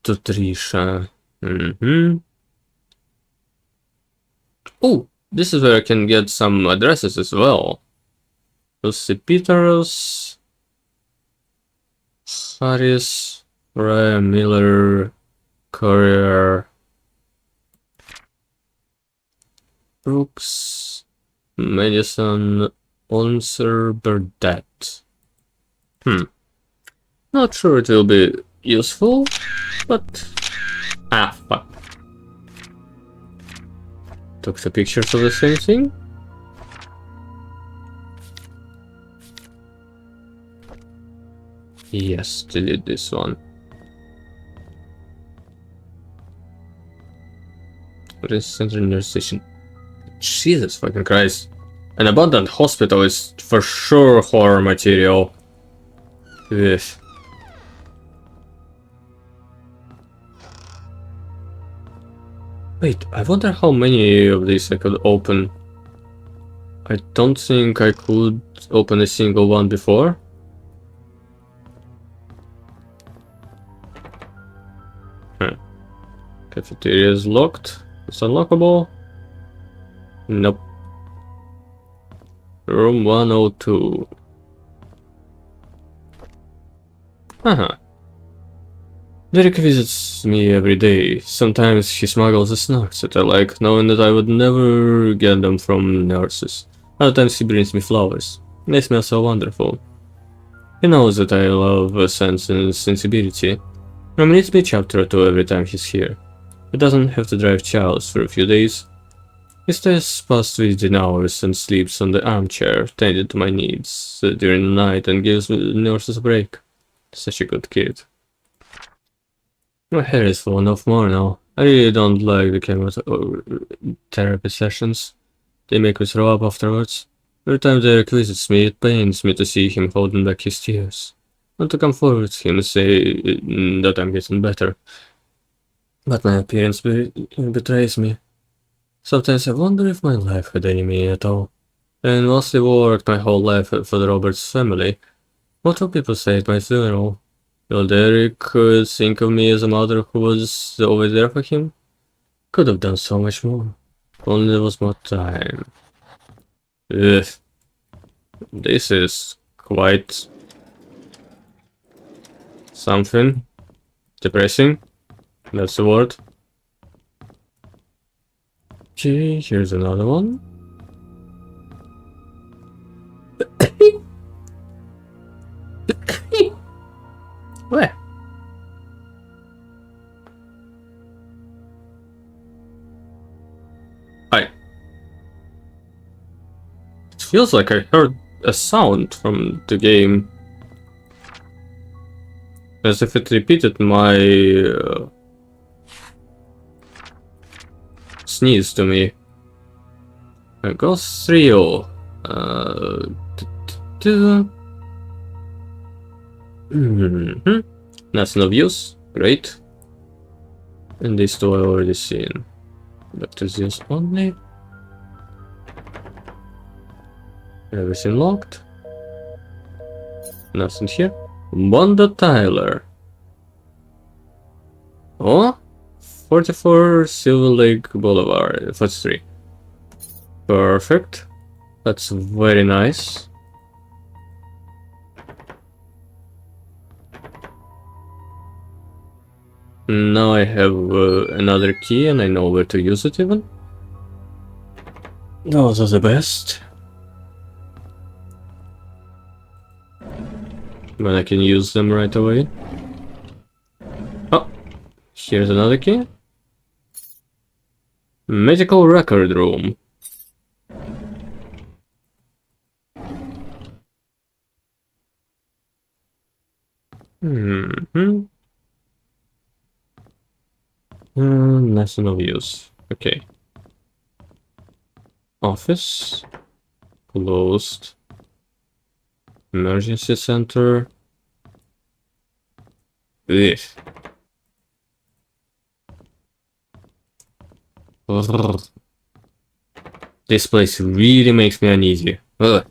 To Trisha. Oh, this is where I can get some addresses as well. Lucy Peters, Harris, Ryan Miller, Courier, Brooks, Madison, Onser, Burdett. Not sure it will be useful, but... Ah, fuck. Took the pictures of the same thing. Yes, delete this one. Center nurse station. Jesus fucking Christ. An abandoned hospital is for sure horror material. Ugh. Wait, I wonder how many of these I could open. I don't think I could open a single one before. Cafeteria is locked. It's unlockable. Nope. Room 102. Derek visits me every day. Sometimes he smuggles the snacks that I like, knowing that I would never get them from nurses. Other times he brings me flowers. They smell so wonderful. He knows that I love sense and sensibility. And reads me a chapter or two every time he's here. He doesn't have to drive Charles for a few days. He stays past within hours and sleeps on the armchair, tending to my needs during the night and gives the nurses a break. Such a good kid. My hair is falling off more now. I really don't like the chemotherapy sessions. They make me throw up afterwards. Every time Derek visits me, it pains me to see him holding back his tears. I want to come forward to him and say that I'm getting better. But my appearance betrays me. Sometimes I wonder if my life had any meaning at all. And mostly worked my whole life for the Roberts family. What will people say at my funeral? Will Derek think of me as a mother who was always there for him? Could have done so much more. Only there was more time. Ugh. This is quite something depressing. That's the word. Okay, here's another one. Where? It feels like I heard a sound from the game. As if it repeated my sneeze to me. Ghost Trio. Nothing of use. Great. And these two I already seen. Doctor's use only. Everything locked. Nothing here. Wanda Tyler. Oh? 44 Silver Lake Boulevard. 43. Perfect. That's very nice. Now I have another key and I know where to use it even. Those are the best. When I can use them right away. Oh, here's another key. Medical record room. Nothing of use. Okay. Office. Closed. Emergency center. Ugh. Ugh. This place really makes me uneasy. Ugh.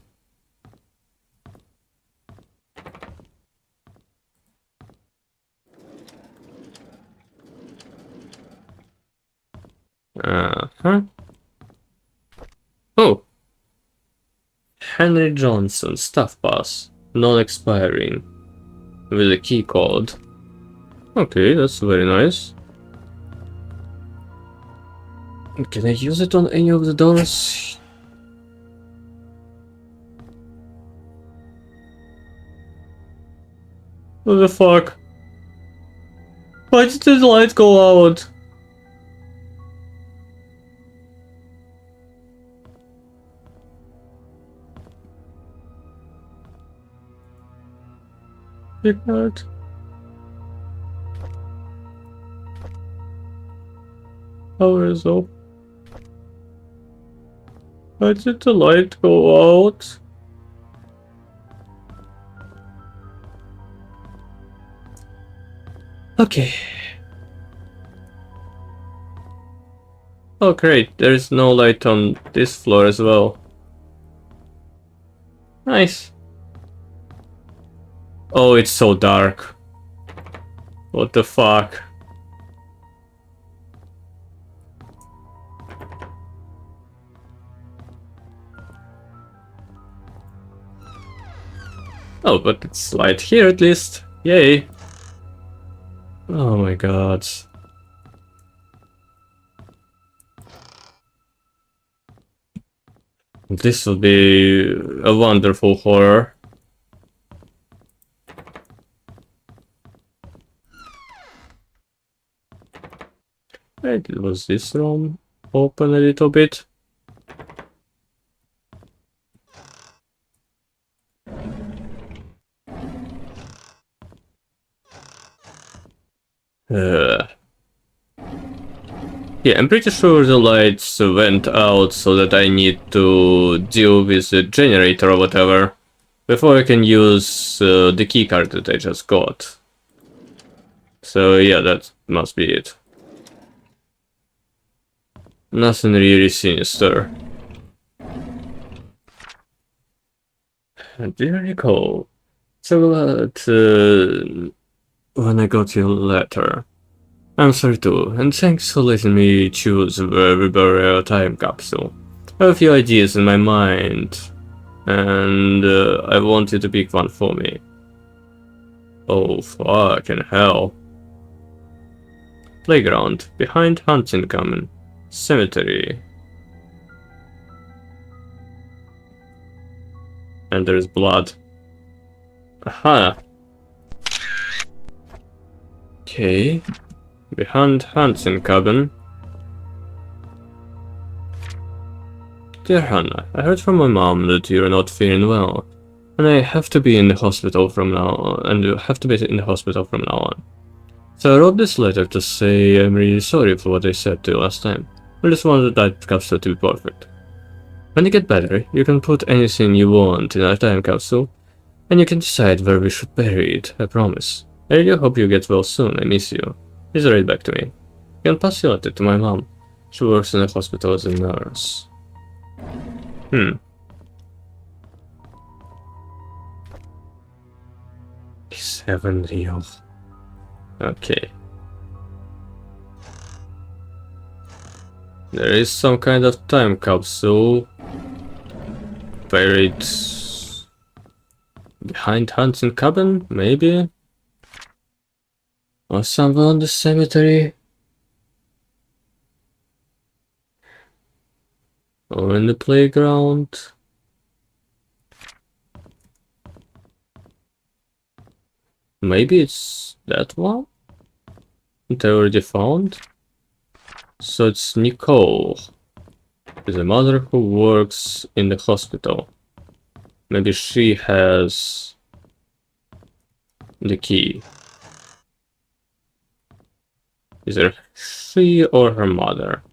Oh. Henry Johnson staff pass, non-expiring, with a key code. Okay, that's very nice. Can I use it on any of the doors? What the fuck? Why did the light go out? Ignored. Power is off. Why did the light go out? Okay. Oh great, there is no light on this floor as well. Nice. Oh, it's so dark. What the fuck? Oh, but it's light here at least. Yay. Oh my god. This will be a wonderful horror. Wait, was this room open a little bit? Yeah, I'm pretty sure the lights went out so that I need to deal with the generator or whatever before I can use the keycard that I just got. So yeah, that must be it. Nothing really sinister. Do you recall? So when I got your letter. I'm sorry too, and thanks for letting me choose where we bury our time capsule. I have a few ideas in my mind, and I want you to pick one for me. Oh, fucking hell. Playground, behind hunting common. Cemetery. And there's blood. Aha! Okay. Behind hunting cabin. Dear Hannah, I heard from my mom that you're not feeling well, and I have to be in the hospital from now on, and you have to be in the hospital from now on. So I wrote this letter to say I'm really sorry for what I said to you last time. I just wanted that capsule to be perfect. When you get better, you can put anything you want in our time capsule, and you can decide where we should bury it, I promise. I really hope you get well soon, I miss you. Please write back to me. You can pass your letter to my mom. She works in a hospital as a nurse. Is heaven real? Okay. There is some kind of time capsule buried behind hunting cabin, maybe? Or somewhere in the cemetery? Or in the playground? Maybe it's that one? That I already found? So it's Nicole. Is a mother who works in the hospital. Maybe she has the key. Is it she or her mother?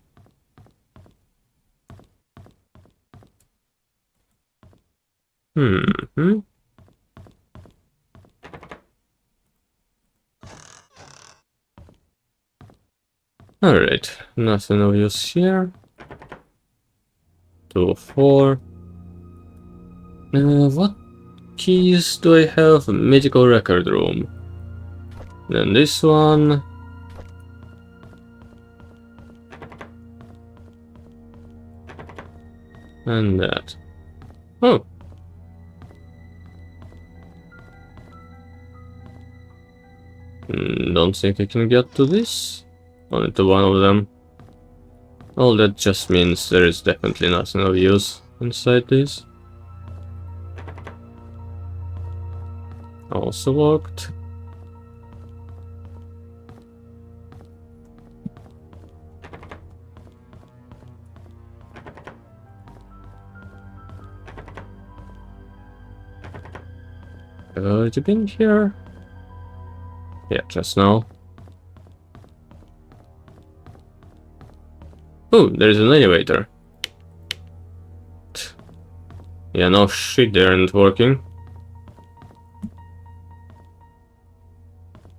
Hmm. Alright, nothing of use here. 204. What keys do I have? Medical record room. Then this one. And that. Oh. Don't think I can get to this. Only to one of them. Well, that just means there is definitely nothing of use inside this. Also locked. Have I already been here? Yeah, just now. Oh, there's an elevator. Yeah, no shit, they aren't working.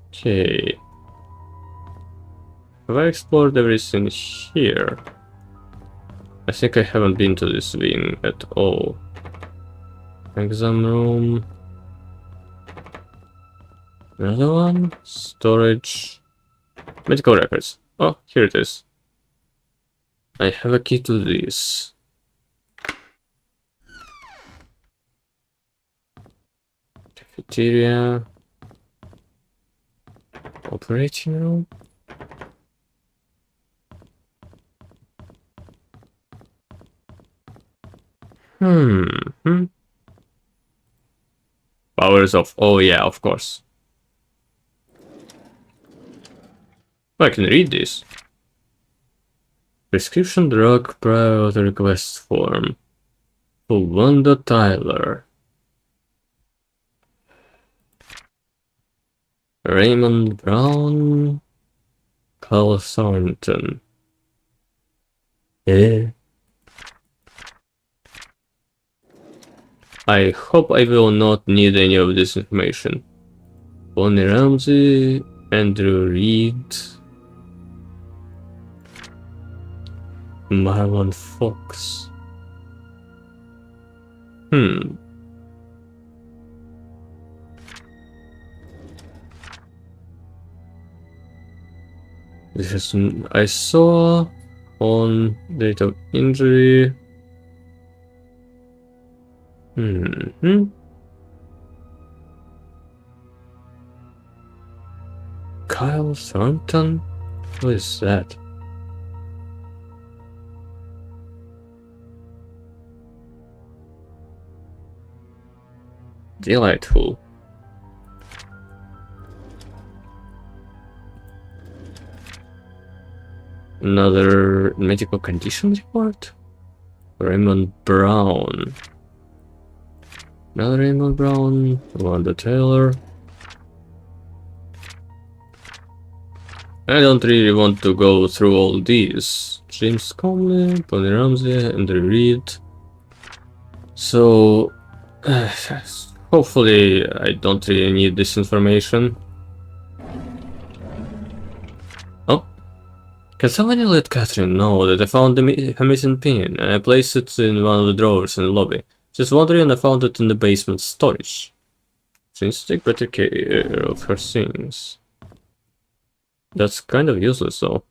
Okay. Have I explored everything here? I think I haven't been to this wing at all. Exam room. Another one. Storage. Medical records. Oh, here it is. I have a key to this. Cafeteria. Operating room. Powers of... Oh yeah, of course. I can read this. Prescription drug prior request form. For Wanda Tyler. Raymond Brown. Carl Thornton. I hope I will not need any of this information. Bonnie Ramsey, Andrew Reed, Marlon Fox. This is I saw on date of injury. Thornton? What is that? Delightful. Another medical condition report? Raymond Brown. Another Raymond Brown. Wanda Taylor. I don't really want to go through all these. James Comley, Bonnie Ramsey, Andrew Reid. So, hopefully I don't really need this information. Oh, can somebody let Catherine know that I found her missing pin and I placed it in one of the drawers in the lobby? Just wondering, I found it in the basement storage. She needs to take better care of her things. That's kind of useless though.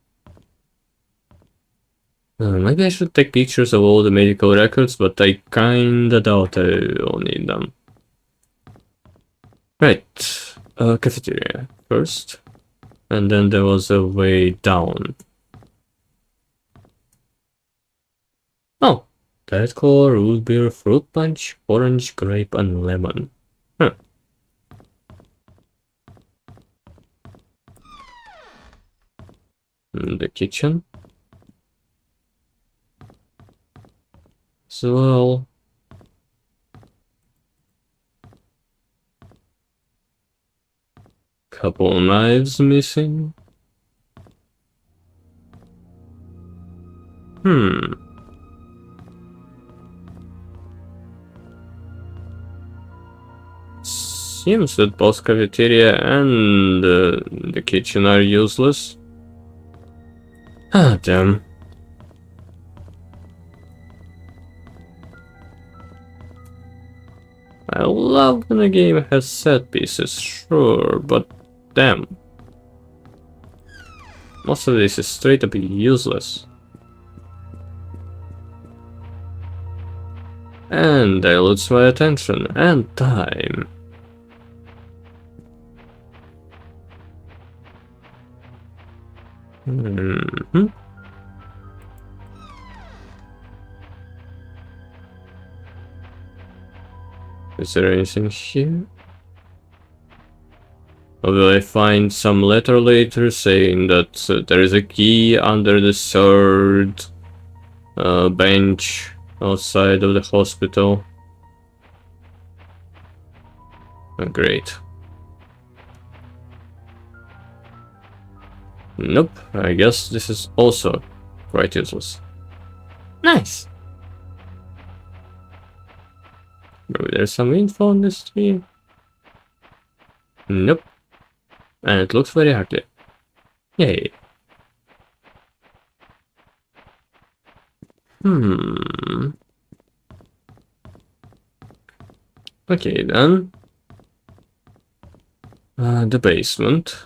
Maybe I should take pictures of all the medical records, but I kinda doubt I'll need them. Right, cafeteria first, and then there was a way down. Oh, diet cola, root beer, fruit punch, orange, grape, and lemon. Huh. The kitchen. So well. Couple knives missing. Seems that both cafeteria and the kitchen are useless. Ah, damn. I love when a game has set pieces, sure, but damn. Most of this is straight up useless. And dilutes my attention and time. Is there anything here? Or will I find some letter later saying that there is a key under the third bench outside of the hospital? Oh, great. Nope, I guess this is also quite useless. Nice! Maybe there's some info on this tree. Nope. And it looks very ugly. Yay. Okay then. The basement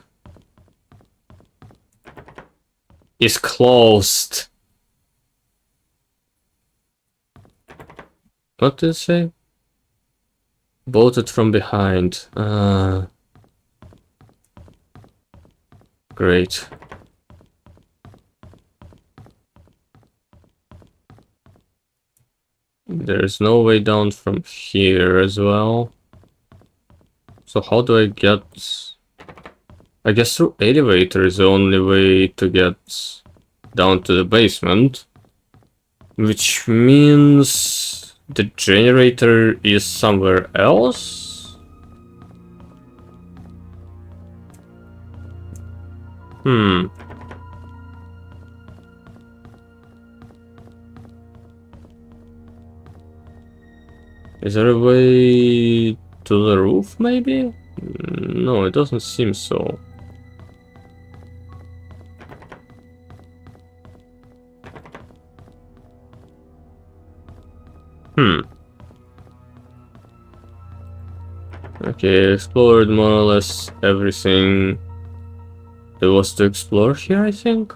is closed. What did it say? Bolted from behind. Great. There's no way down from here as well. So how do I get... I guess through elevator is the only way to get down to the basement. Which means the generator is somewhere else? Is there a way to the roof, maybe? No, it doesn't seem so. Okay, explored more or less everything there was to explore here, I think.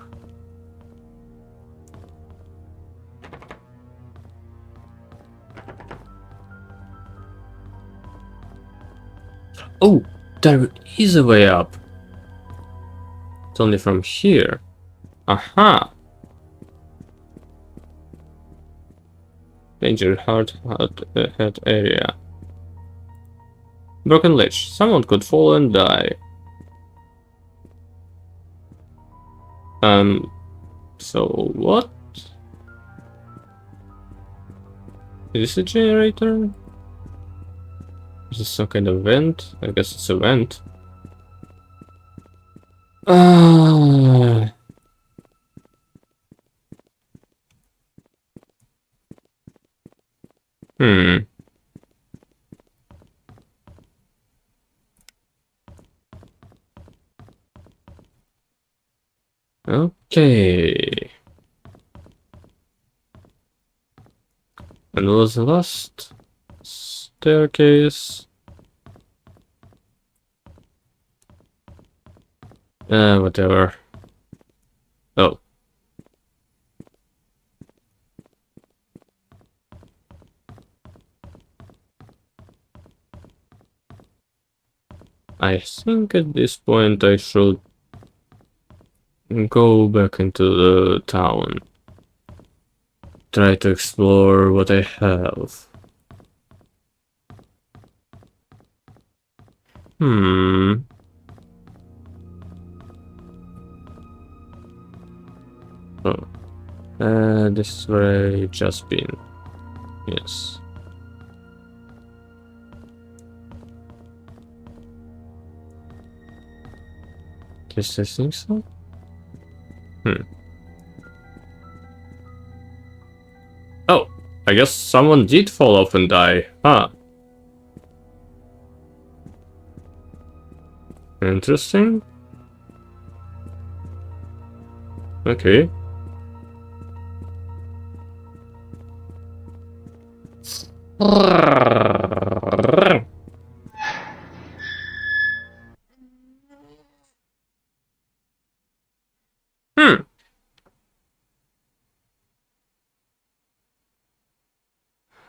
Oh, there is a way up. It's only from here. Aha! Danger, hard head area. Broken ledge. Someone could fall and die. So what? Is this a generator? Is this some kind of vent? I guess it's a vent. Hmm. Okay. And what was the last staircase? Whatever. Oh. I think at this point I should go back into the town. Try to explore what I have. Oh. This is where I just been. Yes. Guess I think so. Oh, I guess someone did fall off and die. Huh. Interesting. Okay.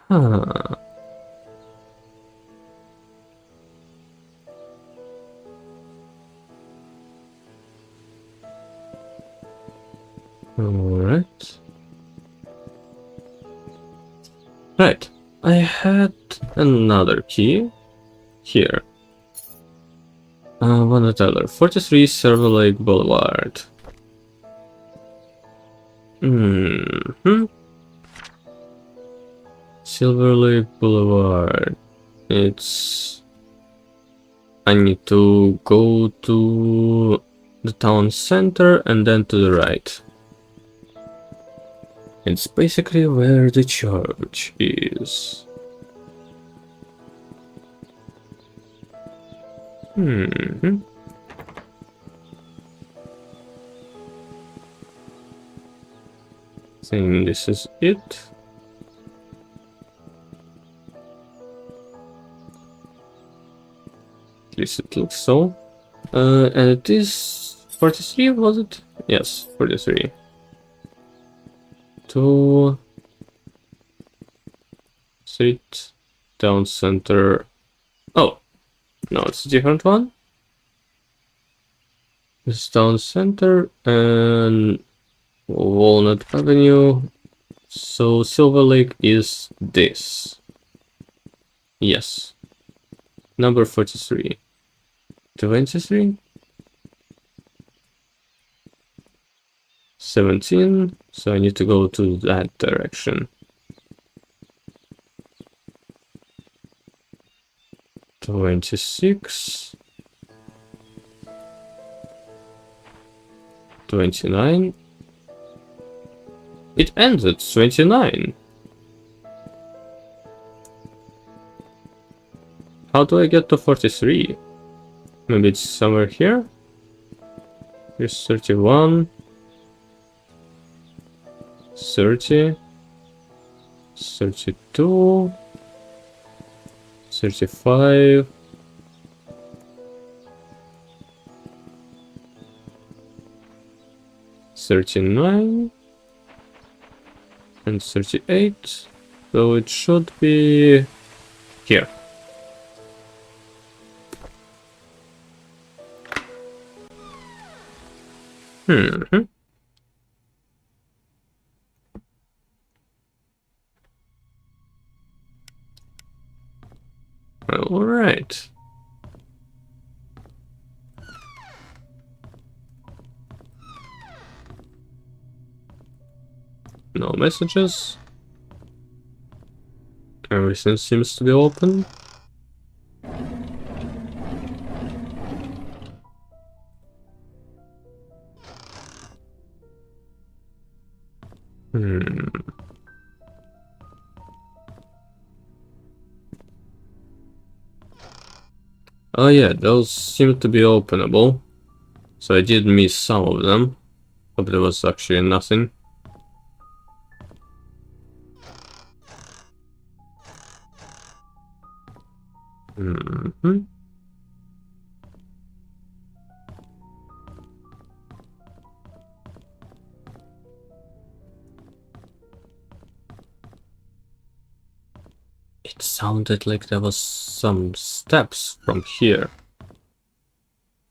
Huh. Alright. Right. I had another key here. One teller. 43 Silver Lake Boulevard. Silver Lake Boulevard. It's... I need to go to the town center and then to the right. It's basically where the church is. Think this is it. At least it looks so. And it is 43, was it? Yes, 43. To street, town center. Oh, no, it's a different one. This is town center and Walnut Avenue. So Silver Lake is this. Yes. Number 43. 23? 17. So I need to go to that direction. 26. 29. It ends at 29. How do I get to 43? Maybe it's somewhere here? Here's 31. 30. 32. 35. 39. And 38. So it should be here. Hmm. Alright. No messages. Everything seems to be open. Hmm. Oh yeah, those seem to be openable. So I did miss some of them. But there was actually nothing. Hmm. It sounded like there was some steps from here.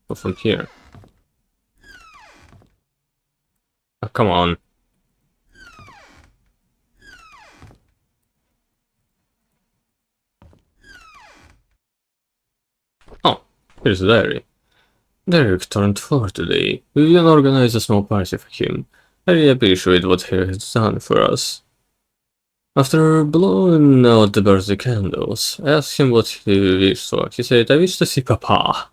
Or from here. Oh, come on. Oh, here's the diary. Derek turned 4 today. We can organize a small party for him. I really appreciate what he has done for us. After blowing out the birthday candles, I asked him what he wished for. He said, I wish to see Papa.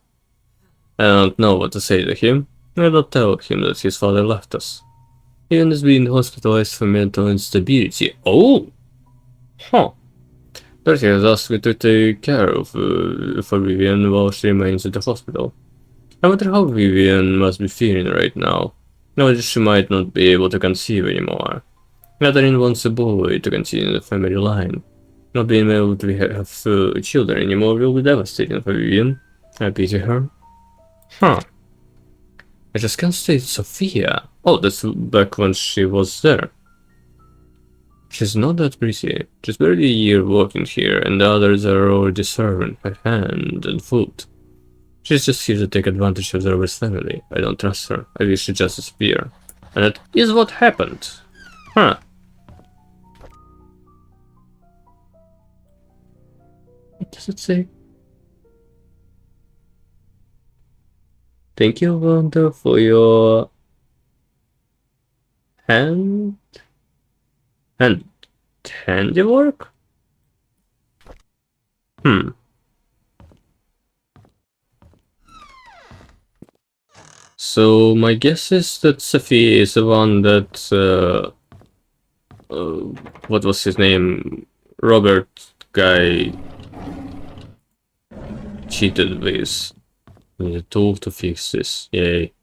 I don't know what to say to him. I don't tell him that his father left us. Even has been hospitalized for mental instability. Oh! Huh. Dorothy has asked me to take care of for Vivian while she remains at the hospital. I wonder how Vivian must be feeling right now. Now that she might not be able to conceive anymore. Catherine wants a boy to continue the family line. Not being able to have children anymore will be devastating for Vivian. I pity her. Huh. I just can't stay with Sophia. Oh, that's back when she was there. She's not that pretty. She's barely a year working here, and the others are already serving her hand and food. She's just here to take advantage of the Roberts family. I don't trust her. I wish she'd just disappear. And that is what happened. Huh. What does it say? Thank you, Wanda, for your hand and handiwork? Hmm. So my guess is that Sophie is the one that what was his name? Robert guy cheated with. Need a tool to fix this. Yay.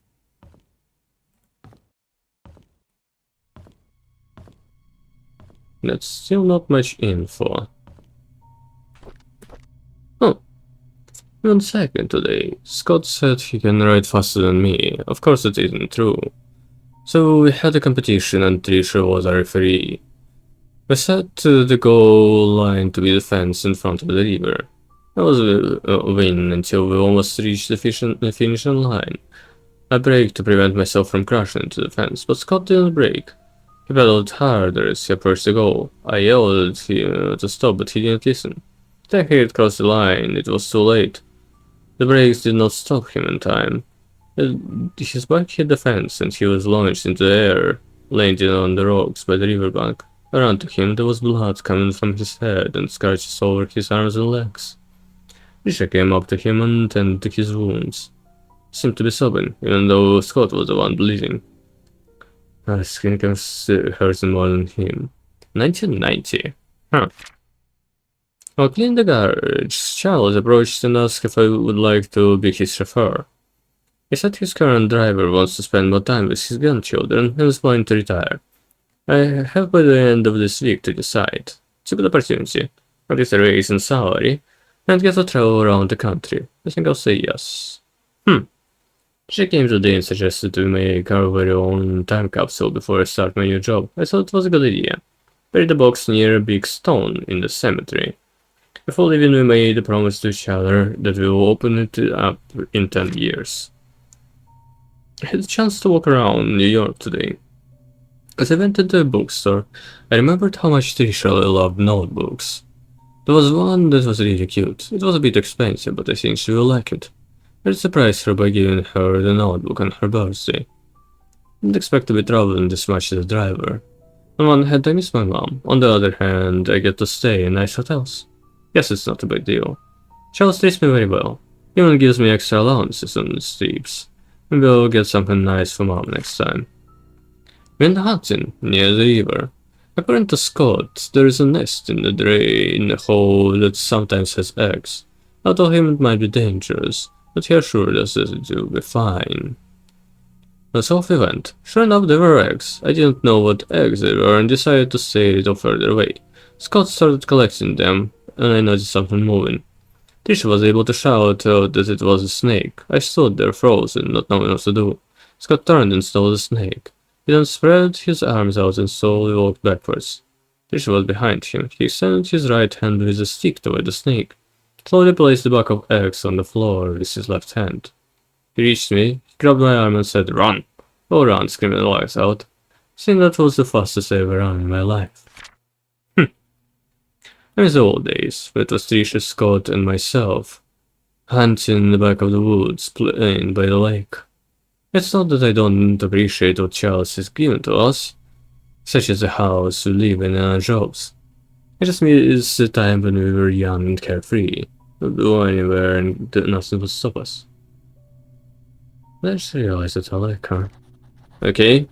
That's still not much info. Oh, 1 second today. Scott said he can ride faster than me. Of course it isn't true. So we had a competition and Trisha was our referee. We set the goal line to be the fence in front of the river. I was winning until we almost reached the finishing line. I braked to prevent myself from crashing into the fence, but Scott didn't brake. He pedaled harder as he approached the goal. I yelled at him to stop, but he didn't listen. Then he had crossed the line. It was too late. The brakes did not stop him in time. His bike hit the fence, and he was launched into the air, landing on the rocks by the riverbank. I ran to him. There was blood coming from his head and scratches over his arms and legs. Risha came up to him and tended to his wounds. He seemed to be sobbing, even though Scott was the one bleeding. My skin hurts more than him. 1990. Huh. While cleaning the garage, Charles approached and asked if I would like to be his chauffeur. He said his current driver wants to spend more time with his grandchildren and is planning to retire. I have by the end of this week to decide. It's a good opportunity. I'll get a raise in salary and get to travel around the country. I think I'll say yes. She came today and suggested we make our very own time capsule before I start my new job. I thought it was a good idea. Bury the box near a big stone in the cemetery. Before leaving, we made a promise to each other that we will open it up in 10 years. I had a chance to walk around New York today. As I went to the bookstore, I remembered how much Trisha loved notebooks. There was one that was really cute. It was a bit expensive, but I think she will like it. I surprised her by giving her the notebook on her birthday. I didn't expect to be traveling this much as a driver. On one hand, I miss my mom. On the other hand, I get to stay in nice hotels. Yes, it's not a big deal. Charles treats me very well. Even gives me extra allowances on the sleeps. Maybe I'll get something nice for mom next time. We went hunting near the river. According to Scott, there is a nest in the drain hole that sometimes has eggs. I told him it might be dangerous, but he assured us that it will be fine. So off we went. Sure enough, there were eggs. I didn't know what eggs they were and decided to stay a little further away. Scott started collecting them, and I noticed something moving. Tisha was able to shout out that it was a snake. I stood there frozen, not knowing what to do. Scott turned and saw the snake. He then spread his arms out and slowly walked backwards. Tisha was behind him. He extended his right hand with a stick toward the snake. Slowly placed the buck of eggs on the floor with his left hand. He reached me, he grabbed my arm and said, "Run!" "Oh, run," screamed the lights out. I think that was the fastest I ever run in my life. I miss the old days, where it was Trisha, Scott, and myself, hunting in the back of the woods, playing by the lake. It's not that I don't appreciate what Charles has given to us, such as the house we live in and our jobs. I just miss the time when we were young and carefree, not go anywhere and nothing would stop us. I just realized that I like her. Okay.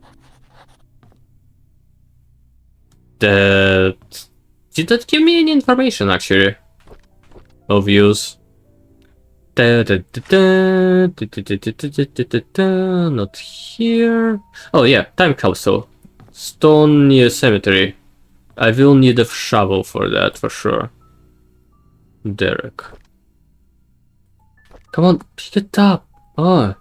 Did that give me any information, actually? Of use? Not here. Oh yeah, time capsule. Stone near cemetery. I will need a shovel for that, for sure. Derek. Come on, pick it up. Oh.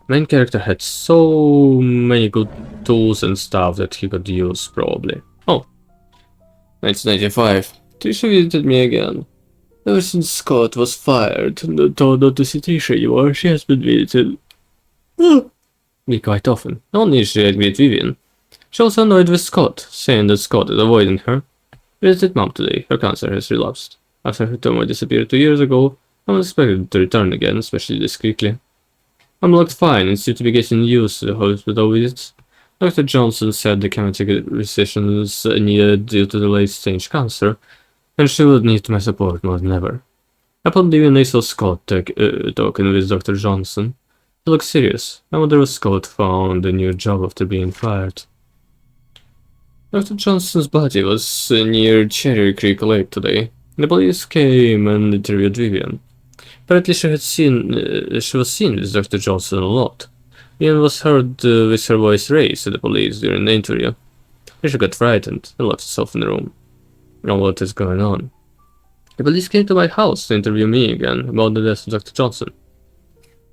Main character had so many good tools and stuff that he could use, probably. Oh. 1995. Trisha visited me again. Ever since Scott was fired and told not to see Trisha anymore, she has been visited me quite often. Only she had with Vivian. She also annoyed with Scott, saying that Scott is avoiding her. Visited mom today. Her cancer has relapsed. After her tumor disappeared 2 years ago, I'm expected to return again, especially this quickly. I'm looked fine and seem to be getting used to the hospital visits. Dr. Johnson said the chemical recession is needed due to the late-stage cancer, and she would need my support more than ever. Upon leaving, I saw Scott talking with Dr. Johnson. He looked serious. I wonder if Scott found a new job after being fired. Dr. Johnson's body was near Cherry Creek Lake today. The police came and interviewed Vivian. Apparently she was seen with Dr. Johnson a lot. Vivian was heard with her voice raised to the police during the interview. She got frightened and locked herself in the room. I don't know what is going on. The police came to my house to interview me again about the death of Dr. Johnson.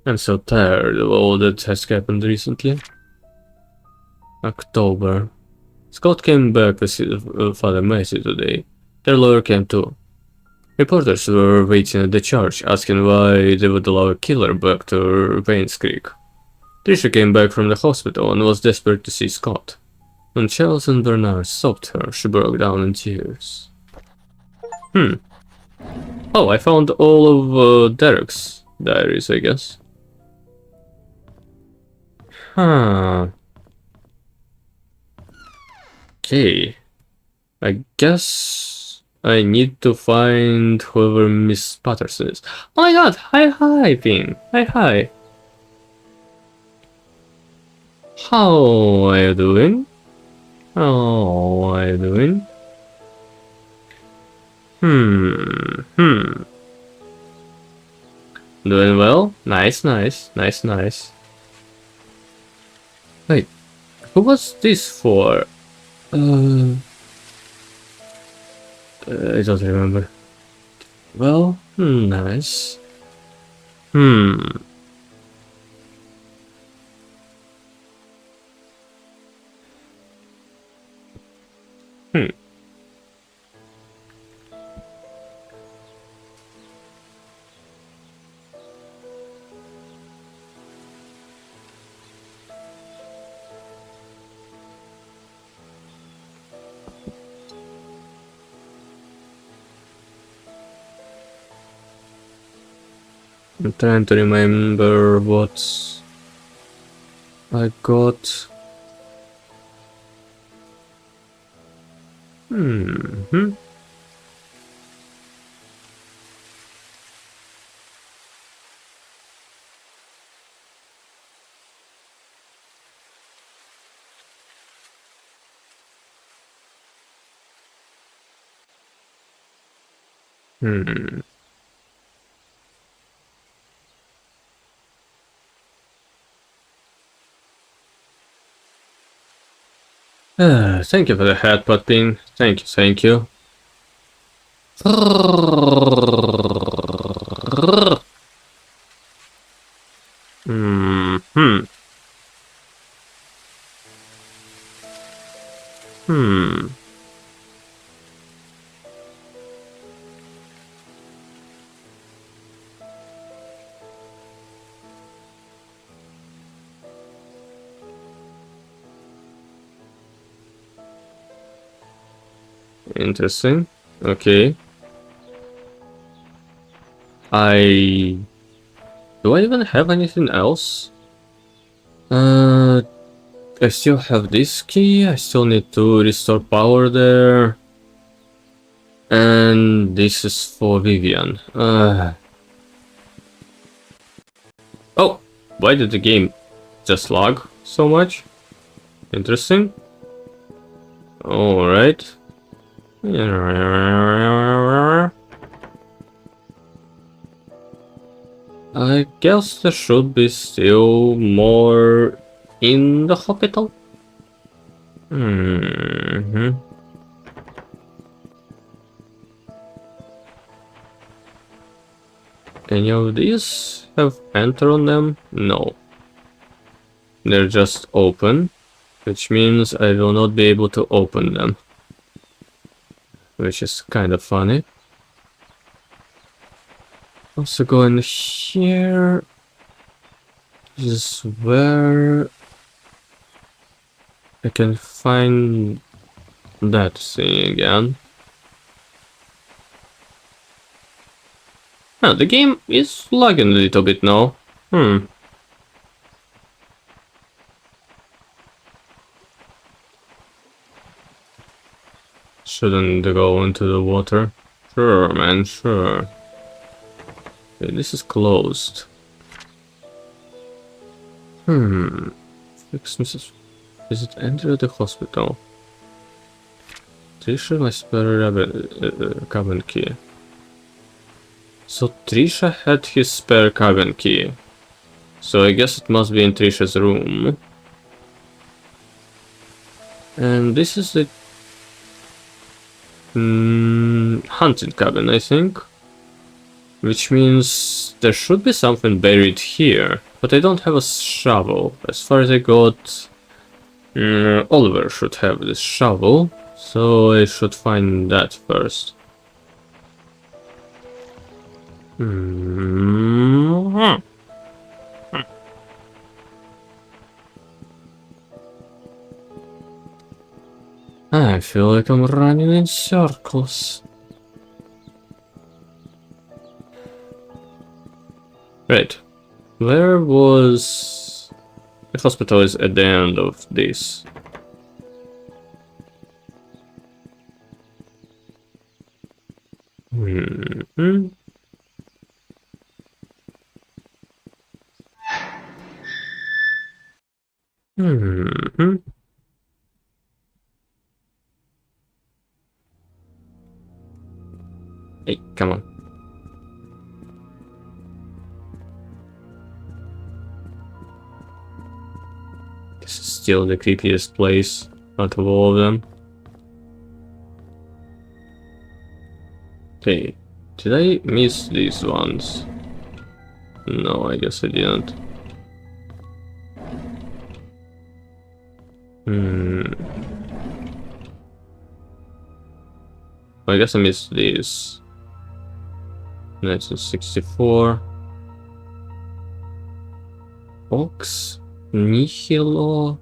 I'm so tired of all that has happened recently. October. Scott came back with his father Macy today. Their lawyer came too. Reporters were waiting at the church, asking why they would allow a killer back to painscreek. Trisha came back from the hospital and was desperate to see Scott. When Charles and Bernard stopped her, she broke down in tears. Oh, I found all of Derek's diaries, I guess. Huh. Okay. I guess I need to find whoever Miss Patterson is. Oh my god! Hi, Ping! Hi! How are you doing? How are you doing? Doing well? Nice. Wait, who was this for? I don't remember. Well, nice. I'm trying to remember what I got. Hmm. Thank you for the headbutt pin. Thank you, thank you. Hmm. Interesting. Okay. Do I even have anything else? I still have this key. I still need to restore power there. And this is for Vivian. Oh, why did the game just lag so much? Interesting. Alright. I guess there should be still more in the hospital. Any of these have enter on them? No. They're just open, which means I will not be able to open them. Which is kind of funny. Also go in here. This is where I can find that thing again. Oh, the game is lagging a little bit now. Shouldn't go into the water. Sure, man, sure. Okay, this is closed. Fix Mrs. Visit enter the hospital. Trisha, my spare cabin key. So Trisha had his spare cabin key. So I guess it must be in Trisha's room. And this is the hunting cabin, I think. Which means there should be something buried here. But I don't have a shovel. As far as I got, Oliver should have this shovel. So I should find that first. I feel like I'm running in circles. Right. Where was... The hospital is at the end of this. Hey, come on. This is still the creepiest place out of all of them. Okay, did I miss these ones? No, I guess I didn't. I guess I missed these. 1964. Ox Nihilo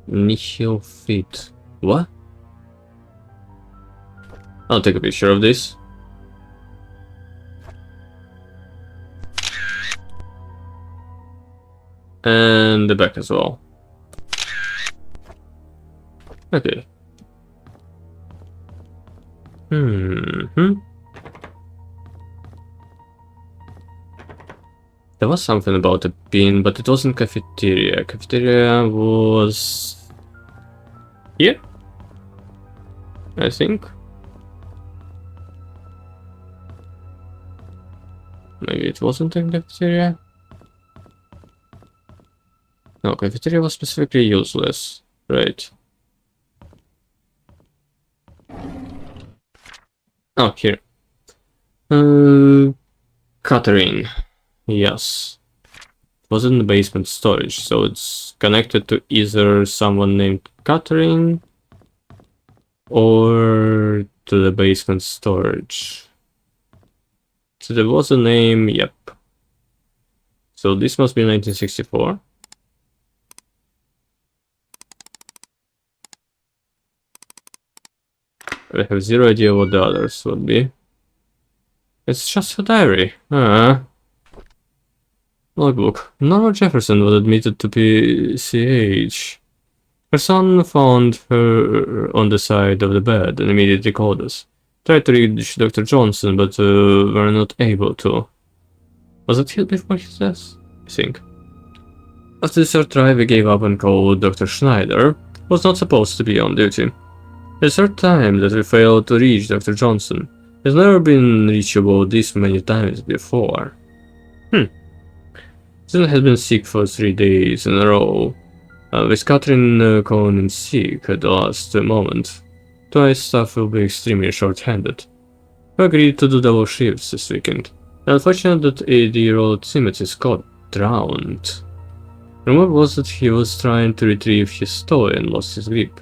Nihil Fit. What? I'll take a picture of this. And the back as well. Okay. There was something about a bin, but it wasn't cafeteria. Cafeteria was here, I think. Maybe it wasn't in cafeteria. No, cafeteria was specifically useless, right? Oh, here. Catherine. Yes. It was in the basement storage, so it's connected to either someone named Catherine or to the basement storage. So there was a name, yep. So this must be 1964. I have zero idea what the others would be. It's just a diary. Logbook. Norma Jefferson was admitted to PCH. Her son found her on the side of the bed and immediately called us. Tried to reach Dr. Johnson, but were not able to. Was it here before his death? I think. After the third try, we gave up and called Dr. Schneider, who was not supposed to be on duty. The third time that we failed to reach Dr. Johnson. He's never been reachable this many times before. Susan has been sick for 3 days in a row, with Catherine calling in sick at the last moment. Twice staff will be extremely short-handed. We agreed to do double shifts this weekend. Unfortunate that 80-year-old Timothy Scott drowned. Rumor was that he was trying to retrieve his toy and lost his grip.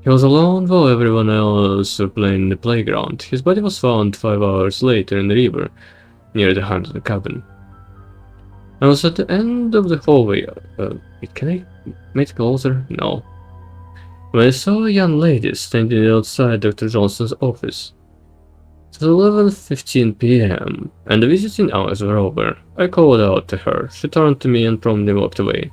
He was alone while everyone else were playing in the playground. His body was found 5 hours later in the river, near the haunted cabin. I was at the end of the hallway. Can I make it closer? No. When I saw a young lady standing outside Dr. Johnson's office. It was 11:15 p.m. and the visiting hours were over. I called out to her. She turned to me and promptly walked away.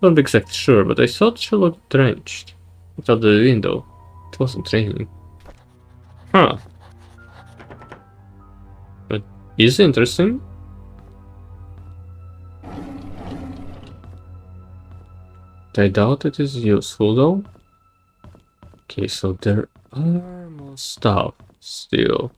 Not exactly sure, but I thought she looked drenched. I looked out the window. It wasn't raining. Huh. But is interesting. I doubt it is useful though. Okay, so there are more stuff still.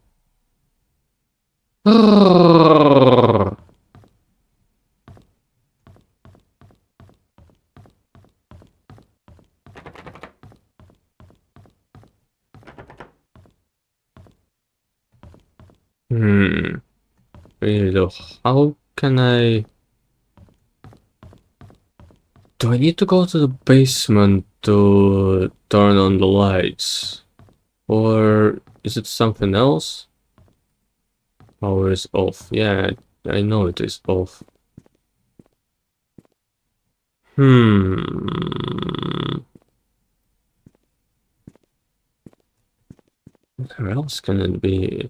Really though, how can I... Do I need to go to the basement to turn on the lights? Or is it something else? Power is off. Yeah, I know it is off. Where else can it be?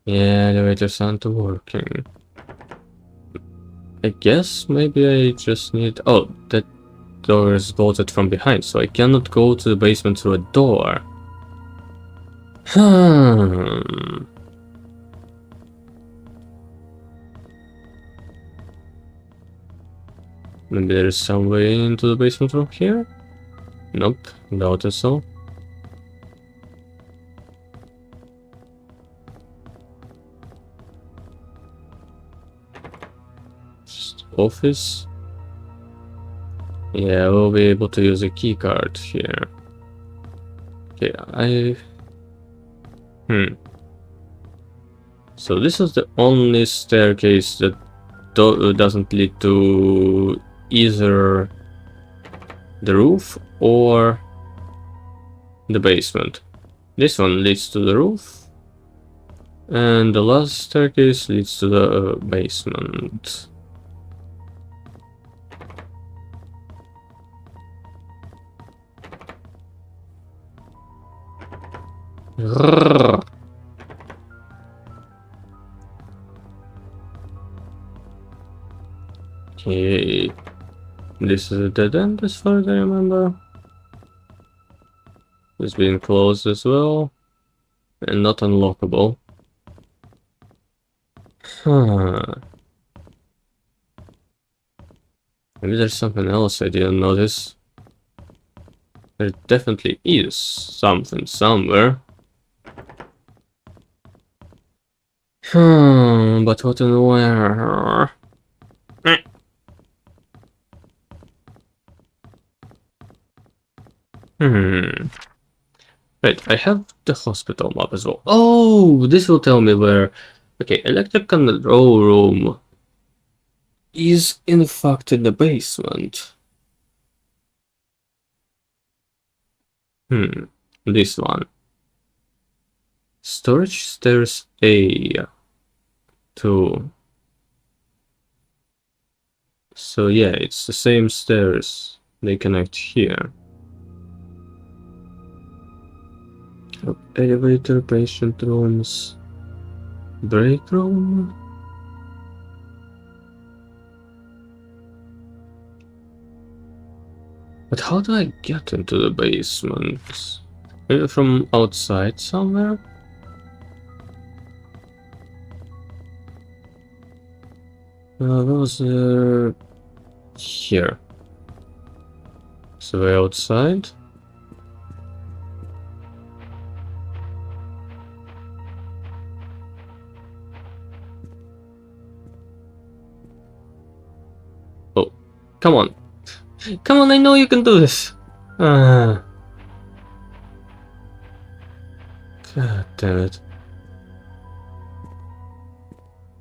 Yeah, elevators aren't working. I guess maybe I just need... Oh, that door is bolted from behind, so I cannot go to the basement through a door. Maybe there is some way into the basement from here? Nope, doubt it so. Just office. Yeah, we'll be able to use a key card here. Okay, So this is the only staircase that doesn't lead to either the roof or the basement. This one leads to the roof, and the last staircase leads to the basement. Okay. This is a dead end as far as I remember. It's been closed as well. And not unlockable. Huh. Maybe there's something else I didn't notice. There definitely is something somewhere. But what and where? Right, I have the hospital map as well. Oh, this will tell me where. Okay, electric control room is in fact in the basement. This one. Storage stairs A. 2. So yeah, it's the same stairs. They connect here. Elevator, patient rooms, break room. But how do I get into the basement? Maybe from outside somewhere? Those here. So way outside. Oh, come on. Come on, I know you can do this. God damn it.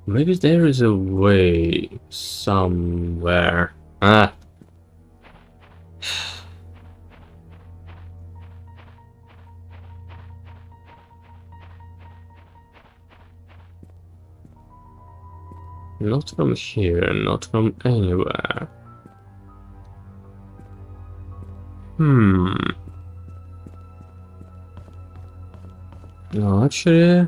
Maybe there is a way somewhere. Not from here, not from anywhere. No, actually...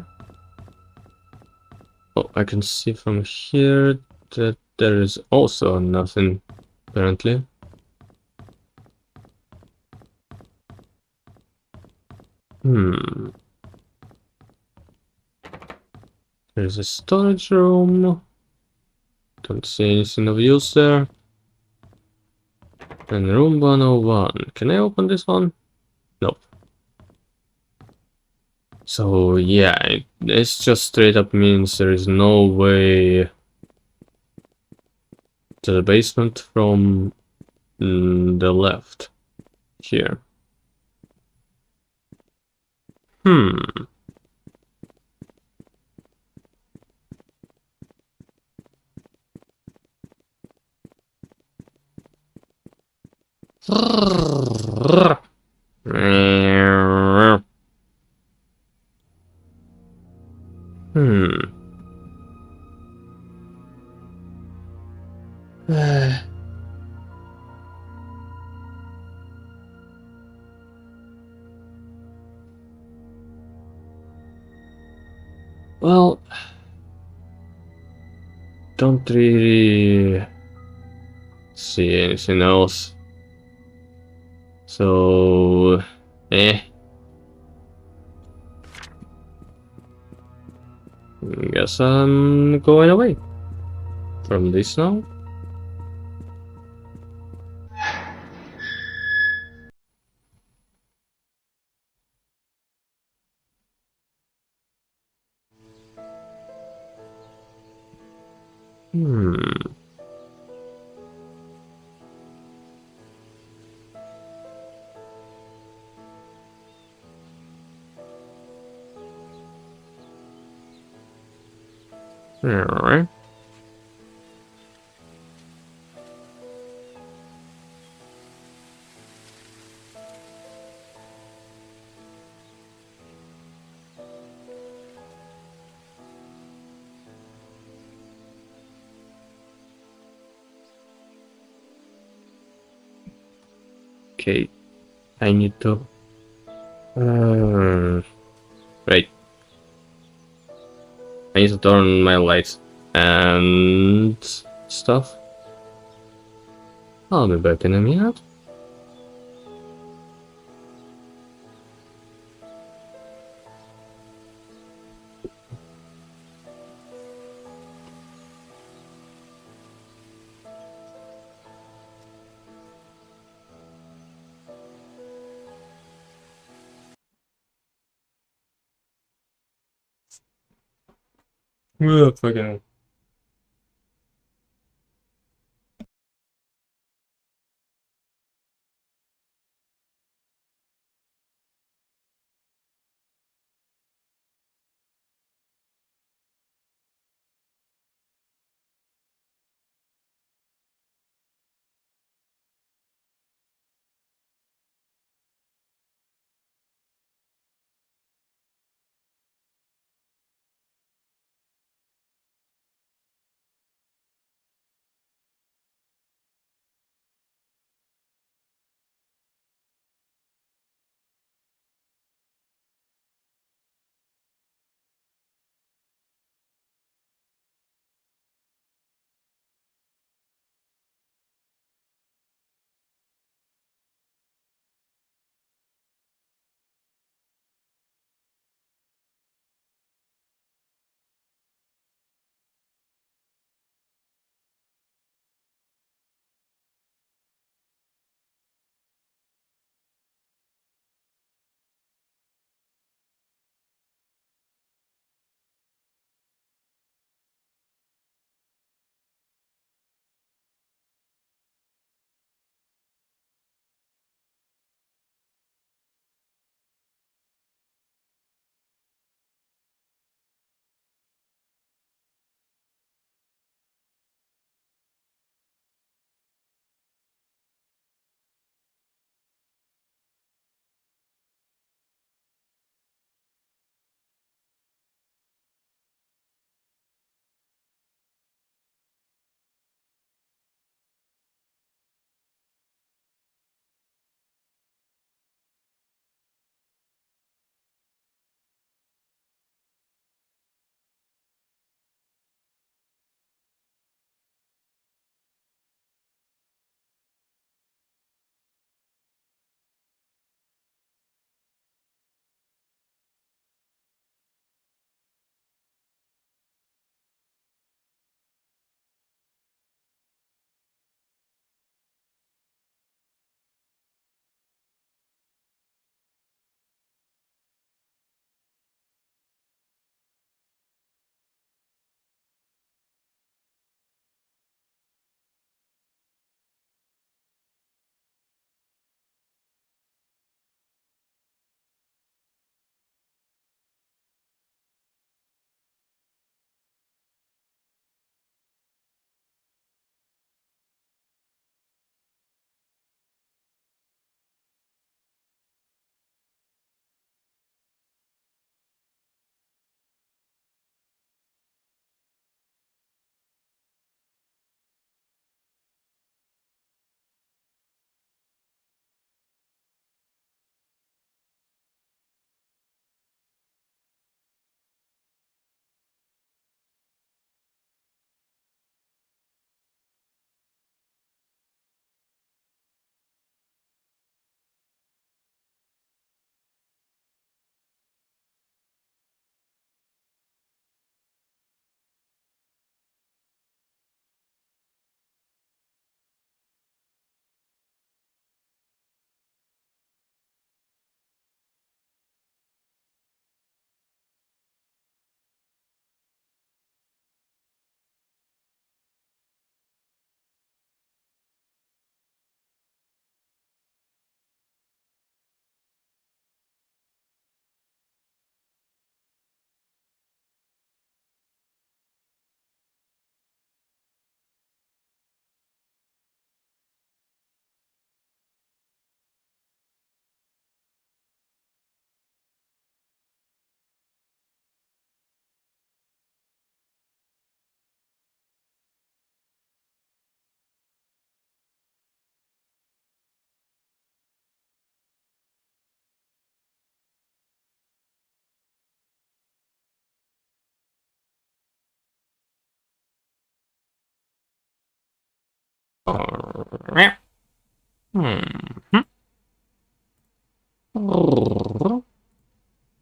Oh, I can see from here that there is also nothing, apparently. There's a storage room. Don't see anything of use there. And room 101. Can I open this one? Nope. So yeah, this just straight up means there is no way to the basement from the left here. Well, don't really see anything else. So, guess I'm going away from this now. Alright. Okay, I need to... right. I need to turn my lights and stuff. I'll be back in a minute. Fucking.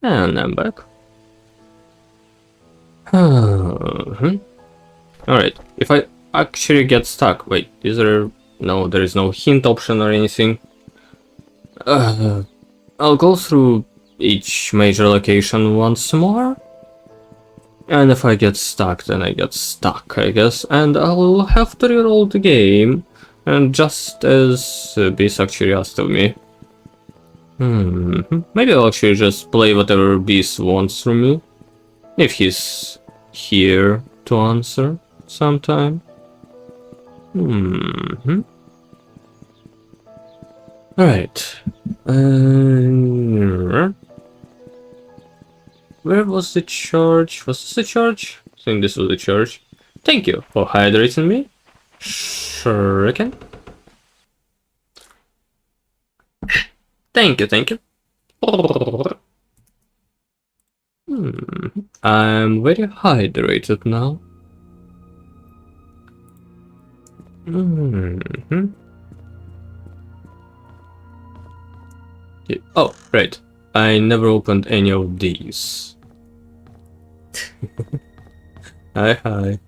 And I'm back. Alright, if I actually get stuck, wait, is there... No, there is no hint option or anything. I'll go through each major location once more. And if I get stuck, then I get stuck, I guess. And I'll have to reroll the game. And just as Beast actually asked of me. Maybe I'll actually just play whatever Beast wants from me. If he's here to answer sometime. Alright. Where was the charge? Was this the charge? I think this was the charge. Thank you for hydrating me. Shuriken. Thank you, thank you. I'm very hydrated now. Yeah. Oh, right. I never opened any of these. Hi.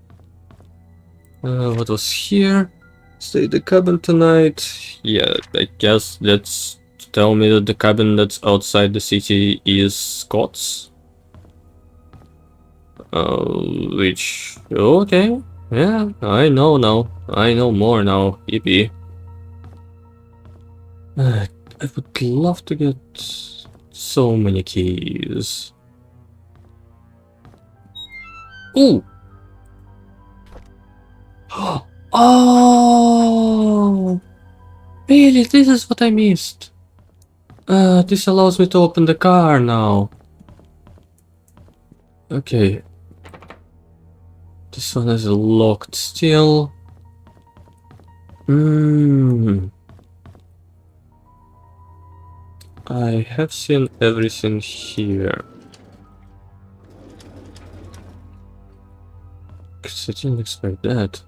What was here? Stay at the cabin tonight. Yeah, I guess that's to tell me that the cabin that's outside the city is Scott's. Which... okay. Yeah, I know now. I know more now. Yippee. I would love to get so many keys. Ooh! Oh! Really? This is what I missed. This allows me to open the car now. Okay. This one is locked still. I have seen everything here. I didn't expect that.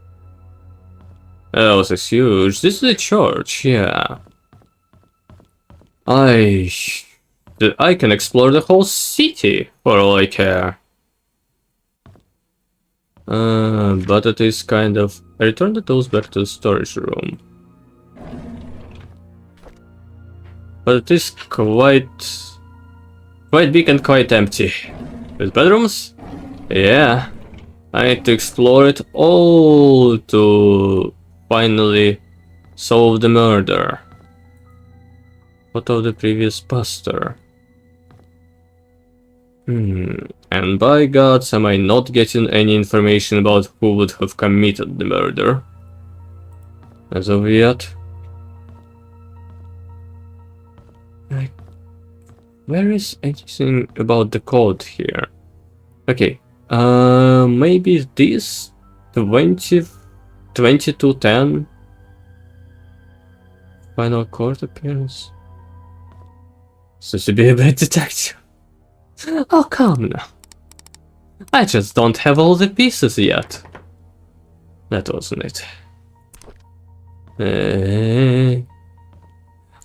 Oh, this is huge. This is a church, yeah. I can explore the whole city for all I care. But it is kind of... I returned the tools back to the storage room. But it is quite big and quite empty. With bedrooms? Yeah. I need to explore it all to finally solve the murder. What of the previous pastor? And by gods, am I not getting any information about who would have committed the murder? As of yet. Where is anything about the code here? Okay, maybe this 2210 final court appearance. So to be a bad detective. Oh, come now. I just don't have all the pieces yet. That wasn't it.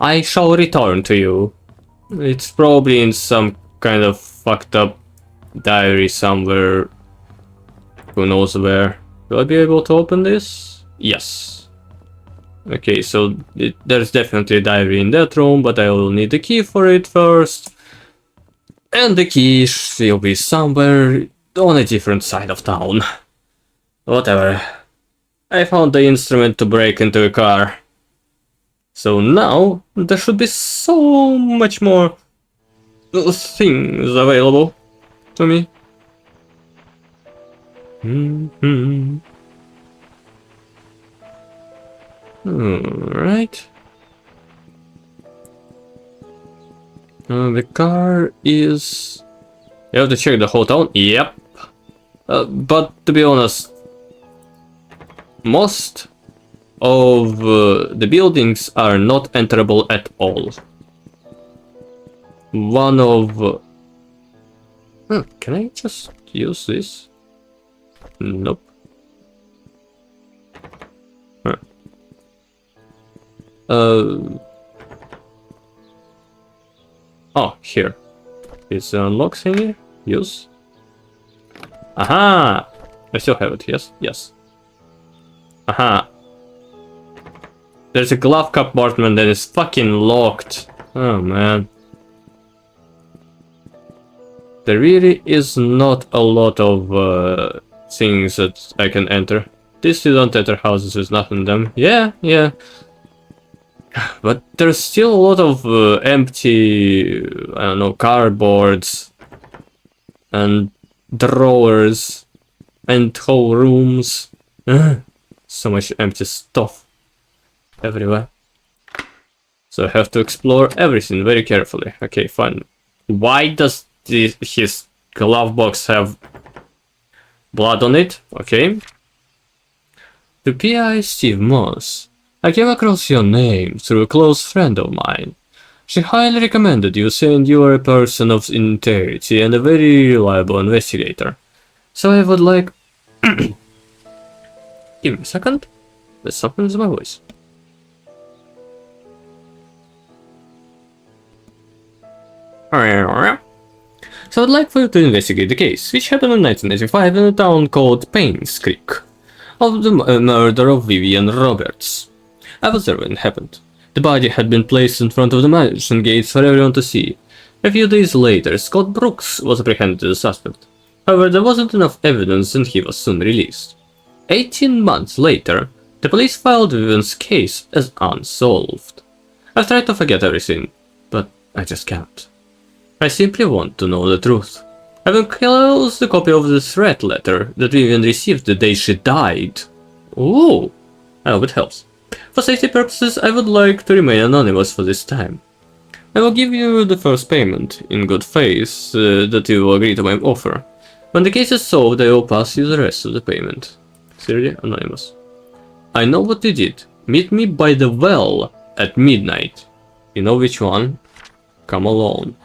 I shall return to you. It's probably in some kind of fucked up diary somewhere. Who knows where. Will I be able to open this? Yes. Okay, so there's definitely a diary in that room, but I will need the key for it first. And the key will be somewhere on a different side of town. Whatever. I found the instrument to break into a car. So now, there should be so much more things available to me. Alright. The car is... You have to check the whole town? Yep. But to be honest, most of the buildings are not enterable at all. One of... can I just use this? Nope. Oh, here. Is unlock thingy? Use. Aha! I still have it, yes? Yes. Aha. There's a glove compartment that is fucking locked. Oh man. There really is not a lot of things that I can enter. These you don't enter houses with nothing in them. Yeah, yeah. But there's still a lot of empty, I don't know, cardboards and drawers and whole rooms. So much empty stuff everywhere. So I have to explore everything very carefully. Okay, fine. Why does his glove box have blood on it? Okay. The PI Steve Moss. I came across your name through a close friend of mine. She highly recommended you, saying you are a person of integrity and a very reliable investigator. So I would like... Give me a second. That softens my voice. So I'd like for you to investigate the case, which happened in 1995 in a town called Painscreek, of the murder of Vivian Roberts. I was there when it happened. The body had been placed in front of the mansion gates for everyone to see. A few days later, Scott Brooks was apprehended as a suspect. However, there wasn't enough evidence and he was soon released. 18 months later, the police filed Vivian's case as unsolved. I've tried to forget everything, but I just can't. I simply want to know the truth. I've enclosed a copy of the threat letter that Vivian received the day she died. Ooh, I hope it helps. For safety purposes, I would like to remain anonymous for this time. I will give you the first payment, in good faith, that you will agree to my offer. When the case is solved, I will pass you the rest of the payment. Sincerely, Anonymous. I know what you did. Meet me by the well at midnight. You know which one? Come alone.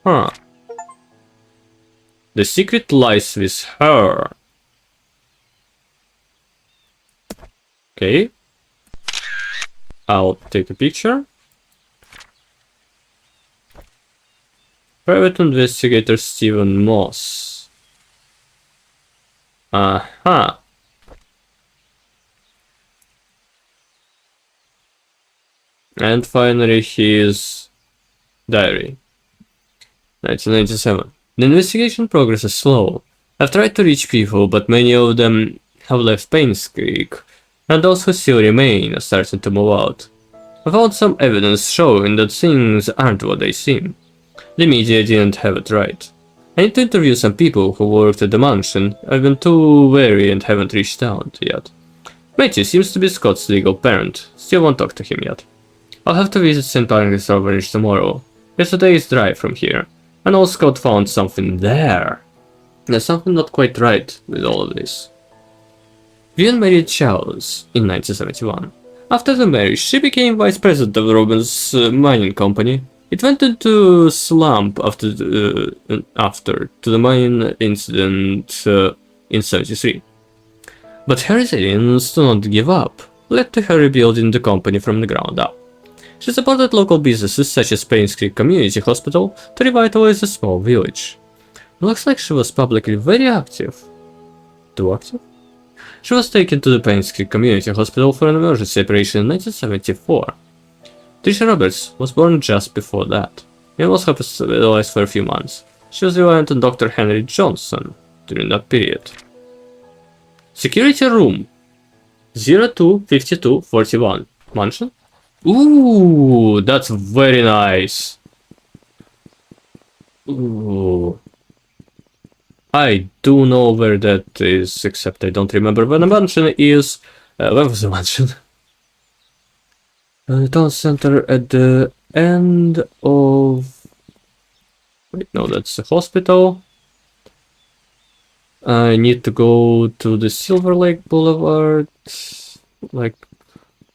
Huh. The secret lies with her. Okay. I'll take a picture. Private investigator Stephen Moss. Aha. And finally his diary. 1997. The investigation progress is slow. I've tried to reach people, but many of them have left Painscreek, and those who still remain are starting to move out. I found some evidence showing that things aren't what they seem. The media didn't have it right. I need to interview some people who worked at the mansion. I've been too wary and haven't reached out yet. Matthew seems to be Scott's legal parent. Still won't talk to him yet. I'll have to visit St. Pancras Orphanage tomorrow. It's a day's drive from here. I know Scott found something there. There's something not quite right with all of this. Vivian married Charles in 1971. After the marriage, she became vice president of Robin's mining company. It went into slump after the mine incident in 73. But her resilience to not give up led to her rebuilding the company from the ground up. She supported local businesses such as Painscreek Community Hospital to revitalize a small village. Looks like she was publicly very active. Too active? She was taken to the Painscreek Community Hospital for an emergency operation in 1974. Tricia Roberts was born just before that, and was hospitalized for a few months. She was reliant on Dr. Henry Johnson during that period. Security room 025241. Mansion? Ooh, that's very nice. Ooh. I do know where that is, except I don't remember where the mansion is. Where was the mansion? The town center at the end of... Wait, no, that's the hospital. I need to go to the Silver Lake Boulevard, like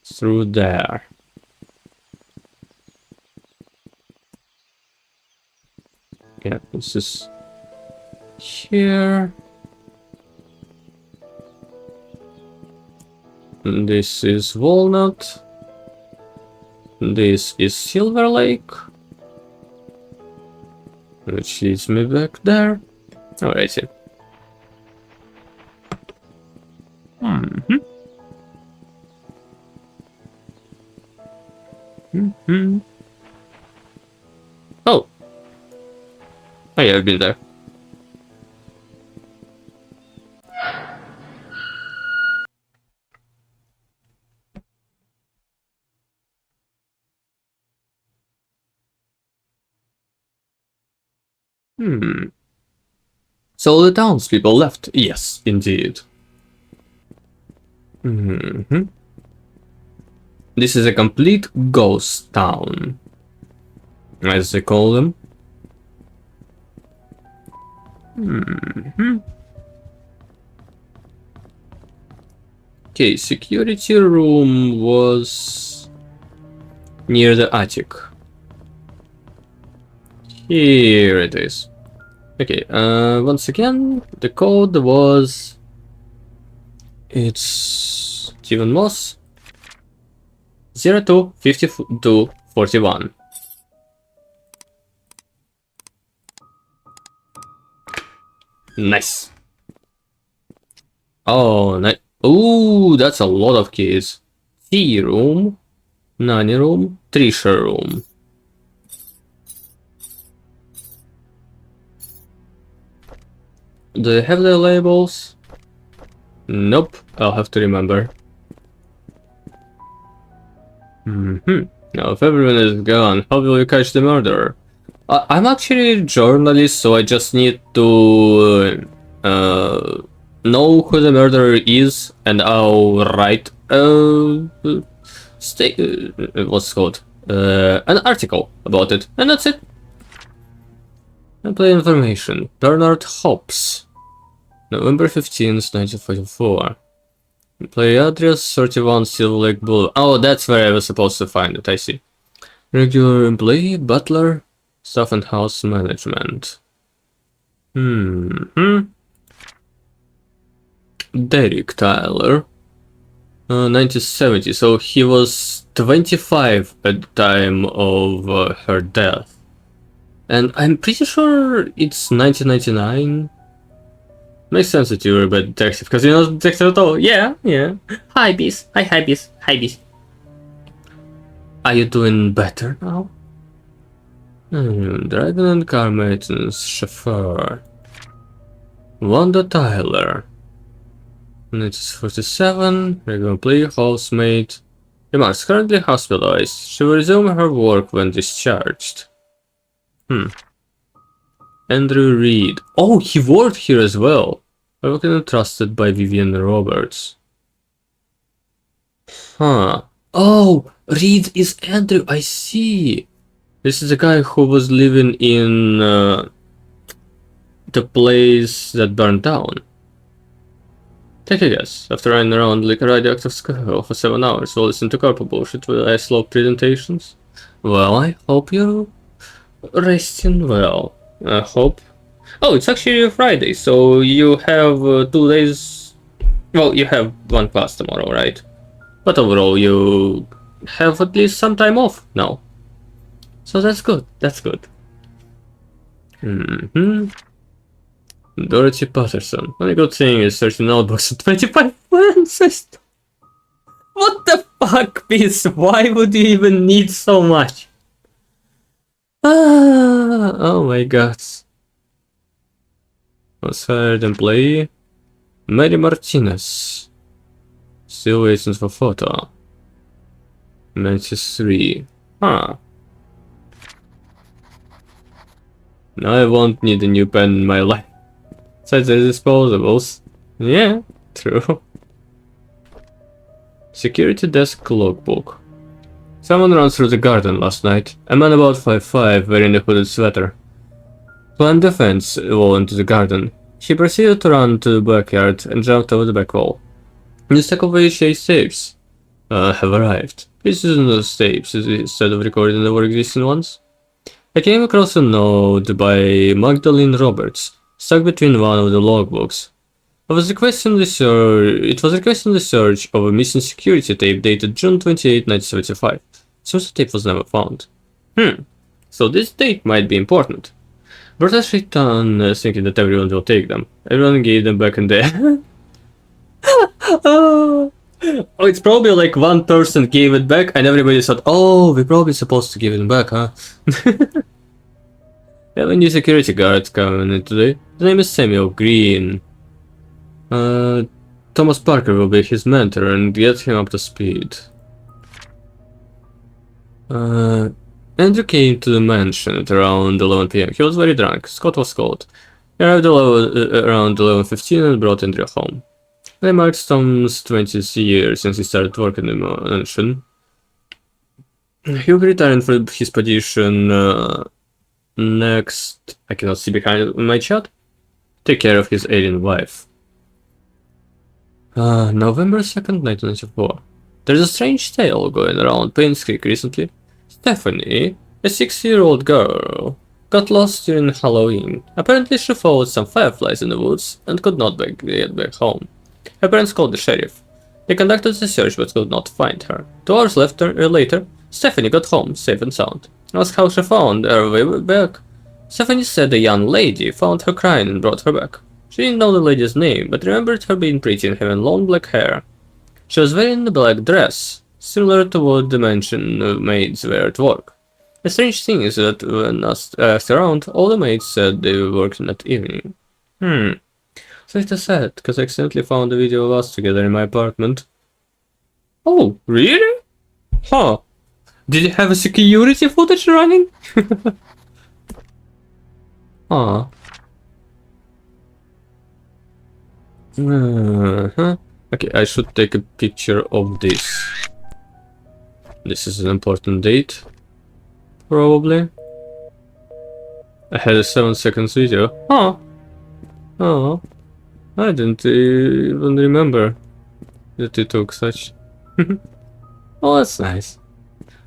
through there. Yeah, this is here. This is Walnut. This is Silver Lake. Which leads me back there. Alrighty. Oh! Oh yeah, I've been there. So the townspeople left? Yes, indeed. This is a complete ghost town, as they call them. Okay, security room was near the attic. Here it is. Okay, once again, the code was... It's... Steven Moss. 025241. Nice. Oh, nice. Ooh, that's a lot of keys. Tea room, nanny room, treasure room. Do they have the labels? Nope, I'll have to remember. Now, if everyone is gone, how will you catch the murderer? I'm actually a journalist, so I just need to know who the murderer is, and I'll write what's it called? An article about it, and that's it. And play information. Bernard Hobbs, November 15th, 1944. Play address 31 Silver Lake Boulevard. Oh, that's where I was supposed to find it, I see. Regular employee, butler, staff and house management. Derek Tyler. 1970, so he was 25 at the time of her death. And I'm pretty sure it's 1999. Makes sense that you're a bad detective, because you're not a detective at all. Yeah. Hi, Bees. Hi, Bees. Hi, Bees. Are you doing better now? Driver and car maintenance chauffeur. Wanda Tyler. 1947. Regular employee, housemate. Remarks currently hospitalized. She will resume her work when discharged. Andrew Reed. Oh, he worked here as well. Worked and trusted by Vivian Roberts. Oh, Reed is Andrew. I see. This is the guy who was living in the place that burned down. Take a guess. After running around like a radioactive squirrel for 7 hours, we'll listen to corporate bullshit with ice slope presentations. Well, I hope you're resting well. I hope. Oh, it's actually Friday, so you have 2 days. Well, you have 1 class tomorrow, right? But overall, you have at least some time off now. So that's good. That's good. Dorothy Patterson. Only good thing is 13 notebooks and 25 lenses. What the fuck, Piece? Why would you even need so much? Oh my god. Was hired employee Mary Martinez. Still waiting for photo. 93. Now I won't need a new pen in my life. Besides the disposables. Yeah, true. Security desk logbook. Someone ran through the garden last night. A man about 5'5", wearing a hooded sweater. Climbed the fence wall into the garden. He proceeded to run to the backyard and jumped over the back wall. The stack of VHS tapes have arrived. Please use those tapes instead of recording the more existing ones. I came across a note by Magdalene Roberts, stuck between one of the logbooks. It was requesting the search of a missing security tape dated June 28, 1975. Seems the tape was never found. So this date might be important. Brothers returned thinking that everyone will take them. Everyone gave them back in the... Oh, it's probably like one person gave it back and everybody thought, oh, we're probably supposed to give it back, huh? We have a new security guard coming in today. His name is Samuel Green. Thomas Parker will be his mentor and get him up to speed. Andrew came to the mansion at around 11 p.m. He was very drunk. Scott was cold. He arrived around 11:15 and brought Andrew home. They marked Tom's 20th year since he started working in the mansion. He will be retiring from his position next. I cannot see behind my chat. Take care of his alien wife. November 2nd, 1994. There's a strange tale going around Painscreek recently. Stephanie, a 6-year-old girl, got lost during Halloween. Apparently she followed some fireflies in the woods and could not get back home. Her parents called the sheriff. They conducted a search but could not find her. 2 hours later, Stephanie got home, safe and sound. Asked how she found her way back. Stephanie said a young lady found her crying and brought her back. She didn't know the lady's name, but remembered her being pretty and having long black hair. She was wearing a black dress, similar to what the mansion maids wear at work. The strange thing is that when asked around, all the maids said they were working that evening. So it's sad, because I accidentally found a video of us together in my apartment. Oh, really? Huh. Did you have a security footage running? Ah. Okay, I should take a picture of this. This is an important date. Probably. I had a 7 seconds video. Huh. Oh. I didn't even remember that it took such. Oh, that's nice.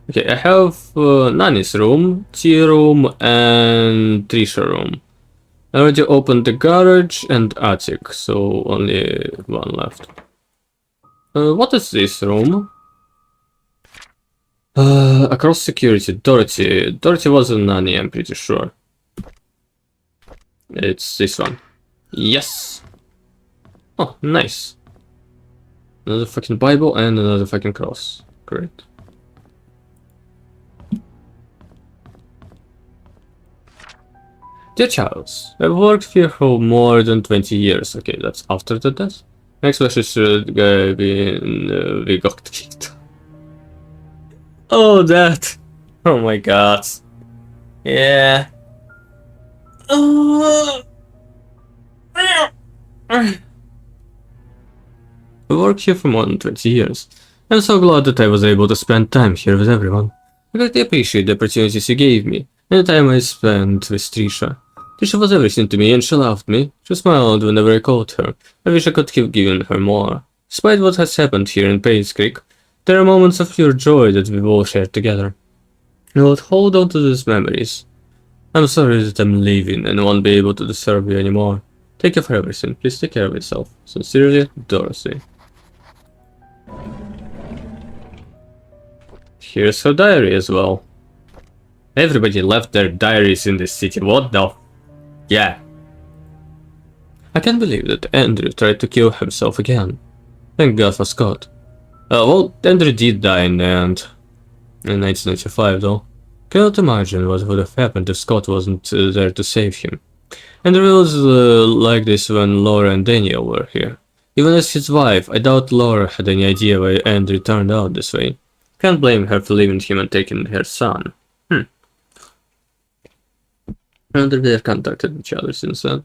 Okay, I have Nani's room, tea room, and Trisha room. I already opened the garage and attic, so only one left. What is this room? Across security, Dorothy. Dorothy wasn't Nani, I'm pretty sure. It's this one. Yes! Oh, nice. Another fucking Bible and another fucking cross. Great. Dear Charles, I've worked here for more than 20 years. Okay, that's after the death. Next wish should be we got kicked. Oh, that. Oh my god. Yeah. I worked here for more than 20 years. I'm so glad that I was able to spend time here with everyone. I greatly appreciate the opportunities you gave me, and the time I spent with Trisha. Trisha was everything to me and she loved me. She smiled whenever I called her. I wish I could have given her more. Despite what has happened here in Painscreek, there are moments of pure joy that we've all shared together. I will hold on to these memories. I'm sorry that I'm leaving and won't be able to serve you anymore. Thank you for everything. Please take care of yourself. Sincerely, Dorothy. Here's her diary as well. Everybody left their diaries in this city. What the... Yeah. I can't believe that Andrew tried to kill himself again. Thank God for Scott. Well, Andrew did die in the end. In 1995 though. Cannot imagine what would have happened if Scott wasn't there to save him. Andrew was like this when Laura and Daniel were here. Even as his wife, I doubt Laura had any idea why Andrew turned out this way. Can't blame her for leaving him and taking her son. I wonder if they've contacted each other since then.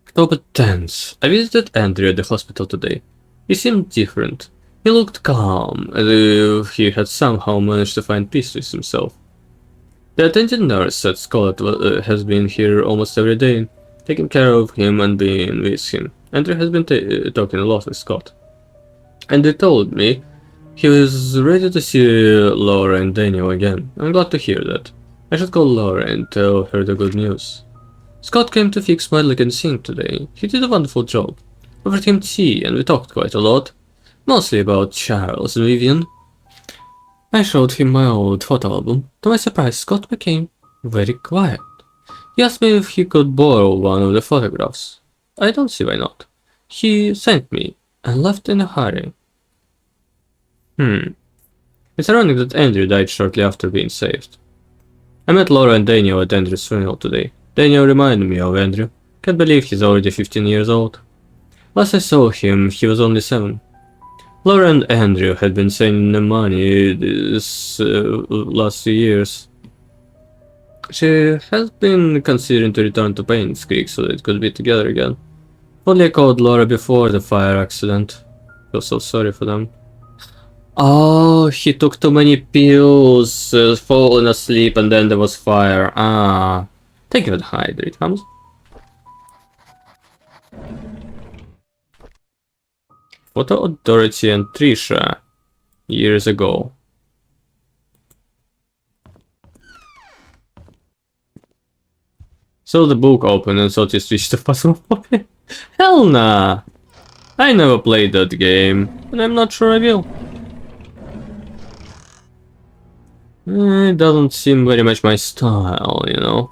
October 10th. I visited Andrew at the hospital today. He seemed different. He looked calm, as if he had somehow managed to find peace with himself. The attending nurse said Scott has been here almost every day, taking care of him and being with him. Andrew has been talking a lot with Scott. And they told me he was ready to see Laura and Daniel again. I'm glad to hear that. I should call Laura and tell her the good news. Scott came to fix my leaking sink today. He did a wonderful job. offered him tea, and we talked quite a lot, mostly about Charles and Vivian. I showed him my old photo album. To my surprise, Scott became very quiet. He asked me if he could borrow one of the photographs. I don't see why not. He thanked me and left in a hurry. It's ironic that Andrew died shortly after being saved. I met Laura and Daniel at Andrew's funeral today. Daniel reminded me of Andrew. Can't believe he's already 15 years old. Last I saw him, he was only 7. Laura and Andrew had been saving the money this last few years. She has been considering to return to Painscreek so they could be together again. Only I called Laura before the fire accident. Feel so sorry for them. Oh, he took too many pills, fallen asleep, and then there was fire. Ah, thank you for the hydrate, Hams. Photo of Dorothy and Trisha years ago. So the book opened and thought you switched to Phasmophobia? Hell nah! I never played that game, and I'm not sure I will. It doesn't seem very much my style, you know.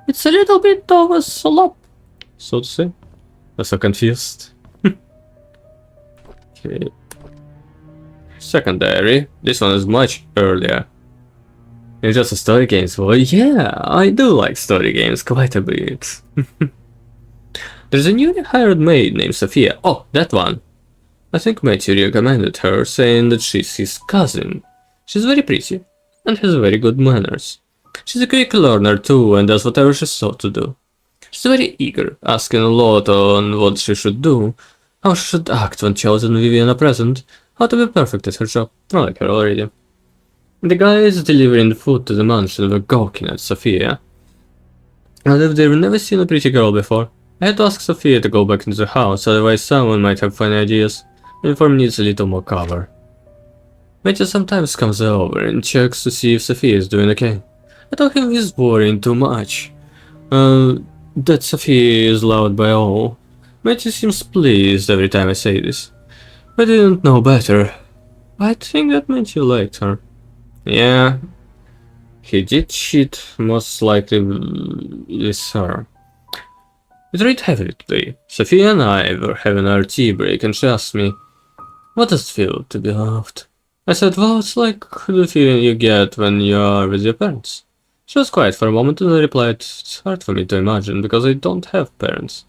It's a little bit of a slop, so to say. I'm so confused. Okay. Secondary. This one is much earlier. It's just a story games. Well, yeah, I do like story games quite a bit. There's a newly hired maid named Sophia. Oh, that one. I think Matthew recommended her, saying that she's his cousin. She's very pretty and has very good manners. She's a quick learner too and does whatever she's taught to do. She's very eager, asking a lot on what she should do, how she should act when chosen Vivian are present, how to be perfect at her job. I like her already. The guys delivering the food to the mansion were gawking at Sophia, as if they've never seen a pretty girl before. I had to ask Sophia to go back into the house, otherwise someone might have funny ideas. The uniform needs a little more cover. Matthew sometimes comes over and checks to see if Sophia is doing okay. I told him he's worrying too much. That Sophia is loved by all. Matthew seems pleased every time I say this. I didn't know better. I think that Matthew liked her. Yeah, he did cheat, most likely with her. We drank heavily today. Sophia and I were having our tea break and she asked me, what does it feel to be loved? I said, well, it's like the feeling you get when you are with your parents. She was quiet for a moment and I replied, it's hard for me to imagine because I don't have parents.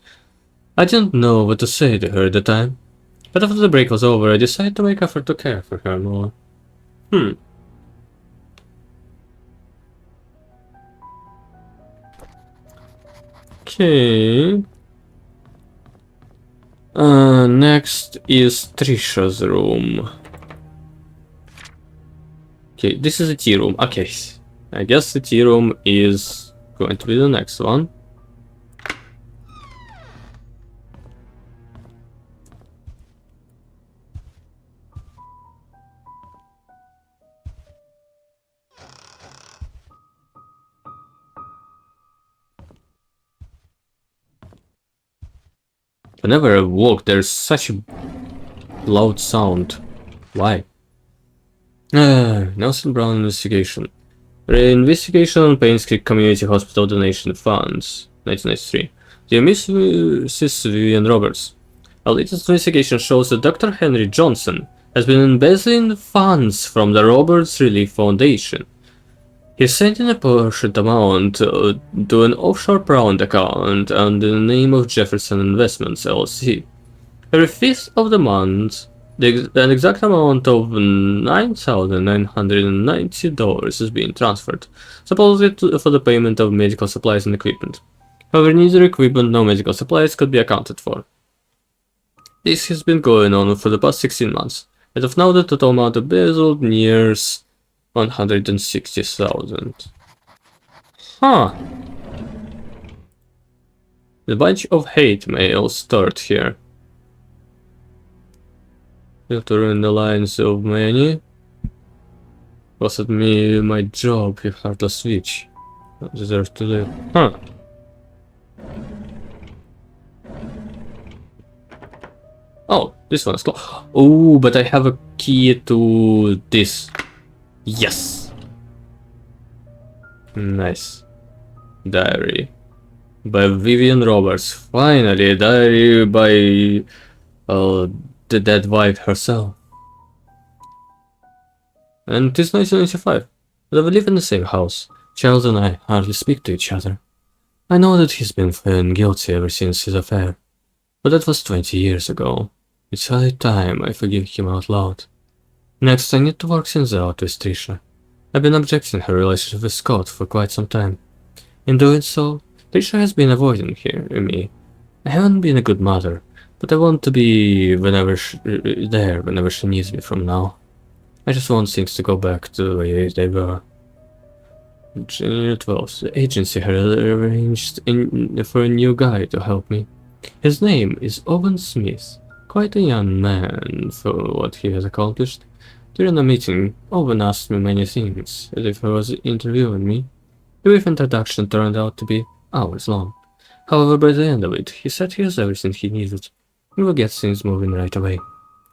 I didn't know what to say to her at the time, but after the break was over I decided to make effort to care for her more. Okay. Next is Trisha's room. Okay, this is a tea room. Okay, I guess the tea room is going to be the next one. Whenever I walk, there's such a loud sound. Why? Nelson Brown investigation. Investigation on Painscreek Community Hospital donation funds, 1993. Dear Mrs. Vivian Roberts, our latest investigation shows that Dr. Henry Johnson has been embezzling funds from the Roberts Relief Foundation. He sent in a portion amount to an offshore Brown account under the name of Jefferson Investments LLC. Every 5th of the month, an exact amount of $9,990 is being transferred, supposedly for the payment of medical supplies and equipment. However, neither equipment nor medical supplies could be accounted for. This has been going on for the past 16 months. As of now, the total amount embezzled nears 160,000. Huh. The bunch of hate mail start here. You have to ruin the lines of many. Was it me, my job, you heartless witch? I deserve to live. Huh. Oh, this one's closed. Oh, but I have a key to this. Yes. Nice. Diary by Vivian Roberts. Finally, a diary by the dead wife herself. And it is 1995. But we live in the same house. Charles and I hardly speak to each other. I know that he's been found guilty ever since his affair, but that was 20 years ago. It's high time I forgive him out loud. Next, I need to work things out with Trisha. I've been objecting her relationship with Scott for quite some time. In doing so, Trisha has been avoiding me. I haven't been a good mother, but I want to be there whenever she needs me from now. I just want things to go back to the way they were. January 12th, the agency had arranged for a new guy to help me. His name is Owen Smith, quite a young man for what he has accomplished. During the meeting, Owen asked me many things, as if he was interviewing me. The brief introduction turned out to be hours long. However, by the end of it, he said he has everything he needed. He will get things moving right away. I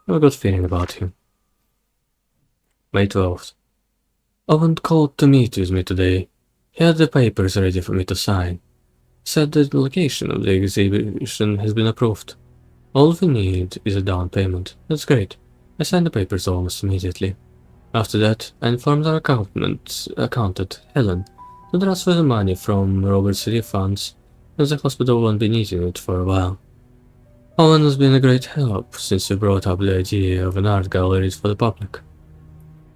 have a good feeling about him. May 12th. Owen called to meet with me today. He had the papers ready for me to sign. Said that the location of the exhibition has been approved. All we need is a down payment. That's great. I signed the papers almost immediately. After that, I informed our accountant, Helen, to transfer the money from Robert's City funds, as the hospital won't be needing it for a while. Owen has been a great help since we brought up the idea of an art gallery for the public.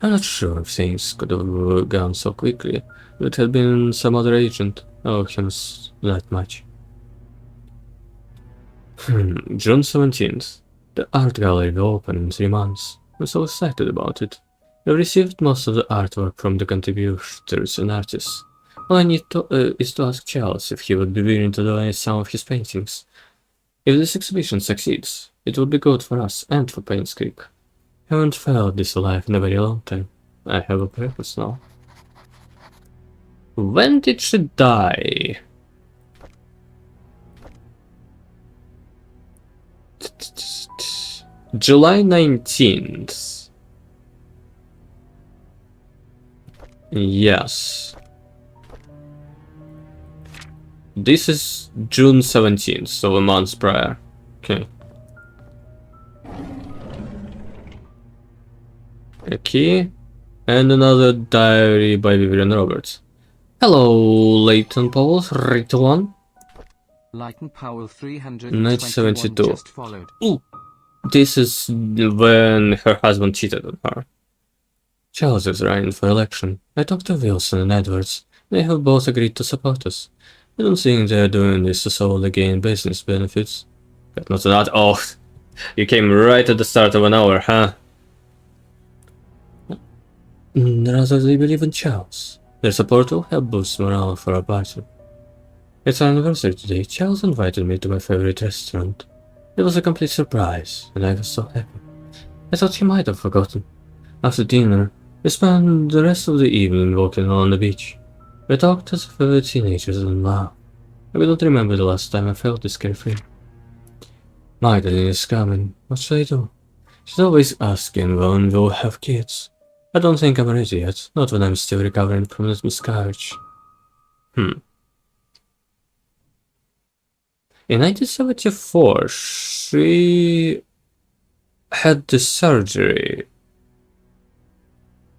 I'm not sure if things could have gone so quickly if it had been some other agent. I owe him that much. June 17th. The art gallery will open in 3 months. I'm so excited about it. I've received most of the artwork from the contributors and artists. All I need is to ask Charles if he would be willing to donate some of his paintings. If this exhibition succeeds, it would be good for us and for painscreek. I haven't felt this alive in a very long time. I have a purpose now. When did she die? July 19th. Yes. This is June 17th, so a month prior. Okay. A key. And another diary by Vivian Roberts. Hello, Leighton Powell, right one. Leighton Powell 1972. just followed. Ooh, this is when her husband cheated on her. Charles is running for election. I talked to Wilson and Edwards. They have both agreed to support us. I don't think they're doing this to solely gain business benefits. But not that. Oh, you came right at the start of an hour, huh? Rather, they believe in Charles. Their support will help boost morale for our party. It's our anniversary today. Charles invited me to my favorite restaurant. It was a complete surprise, and I was so happy. I thought he might have forgotten. After dinner, we spent the rest of the evening walking along the beach. We talked as if we were teenagers in love. I don't remember the last time I felt this carefree. Magdalene is coming. What should I do? She's always asking when we'll have kids. I don't think I'm ready yet, not when I'm still recovering from this miscarriage. In 1974, she had the surgery,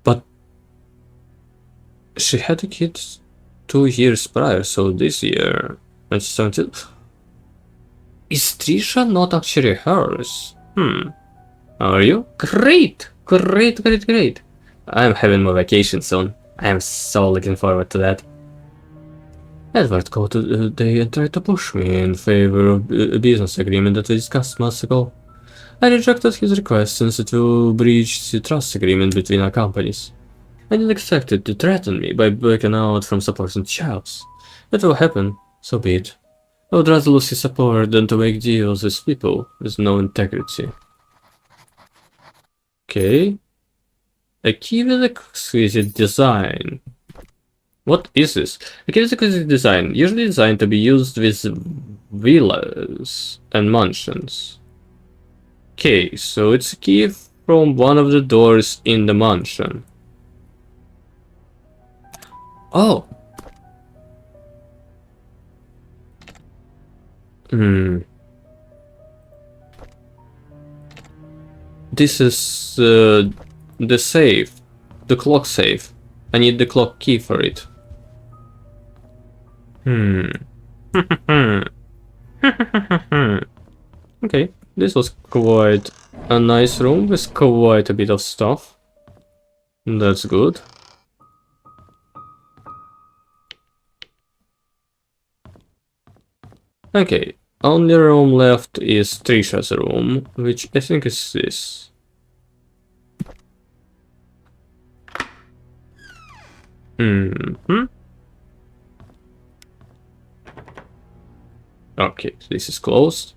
but she had a kid 2 years prior, so this year, 1970. Is Trisha not actually hers? Are you? Great! Great, great, great! I'm having my vacation soon. I am so looking forward to that. Edward called today and tried to push me in favor of a business agreement that we discussed months ago. I rejected his request since it will breach the trust agreement between our companies. I didn't expect it to threaten me by backing out from supporting Charles. It will happen, so be it. I would rather lose his support than to make deals with people with no integrity. Okay. A key with exquisite design. What is this? A key with exquisite design, usually designed to be used with villas and mansions. Okay, so it's a key from one of the doors in the mansion. Oh! This is the safe. The clock safe. I need the clock key for it. Okay, this was quite a nice room with quite a bit of stuff. That's good. Okay, only room left is Trisha's room, which I think is this. Okay, this is closed.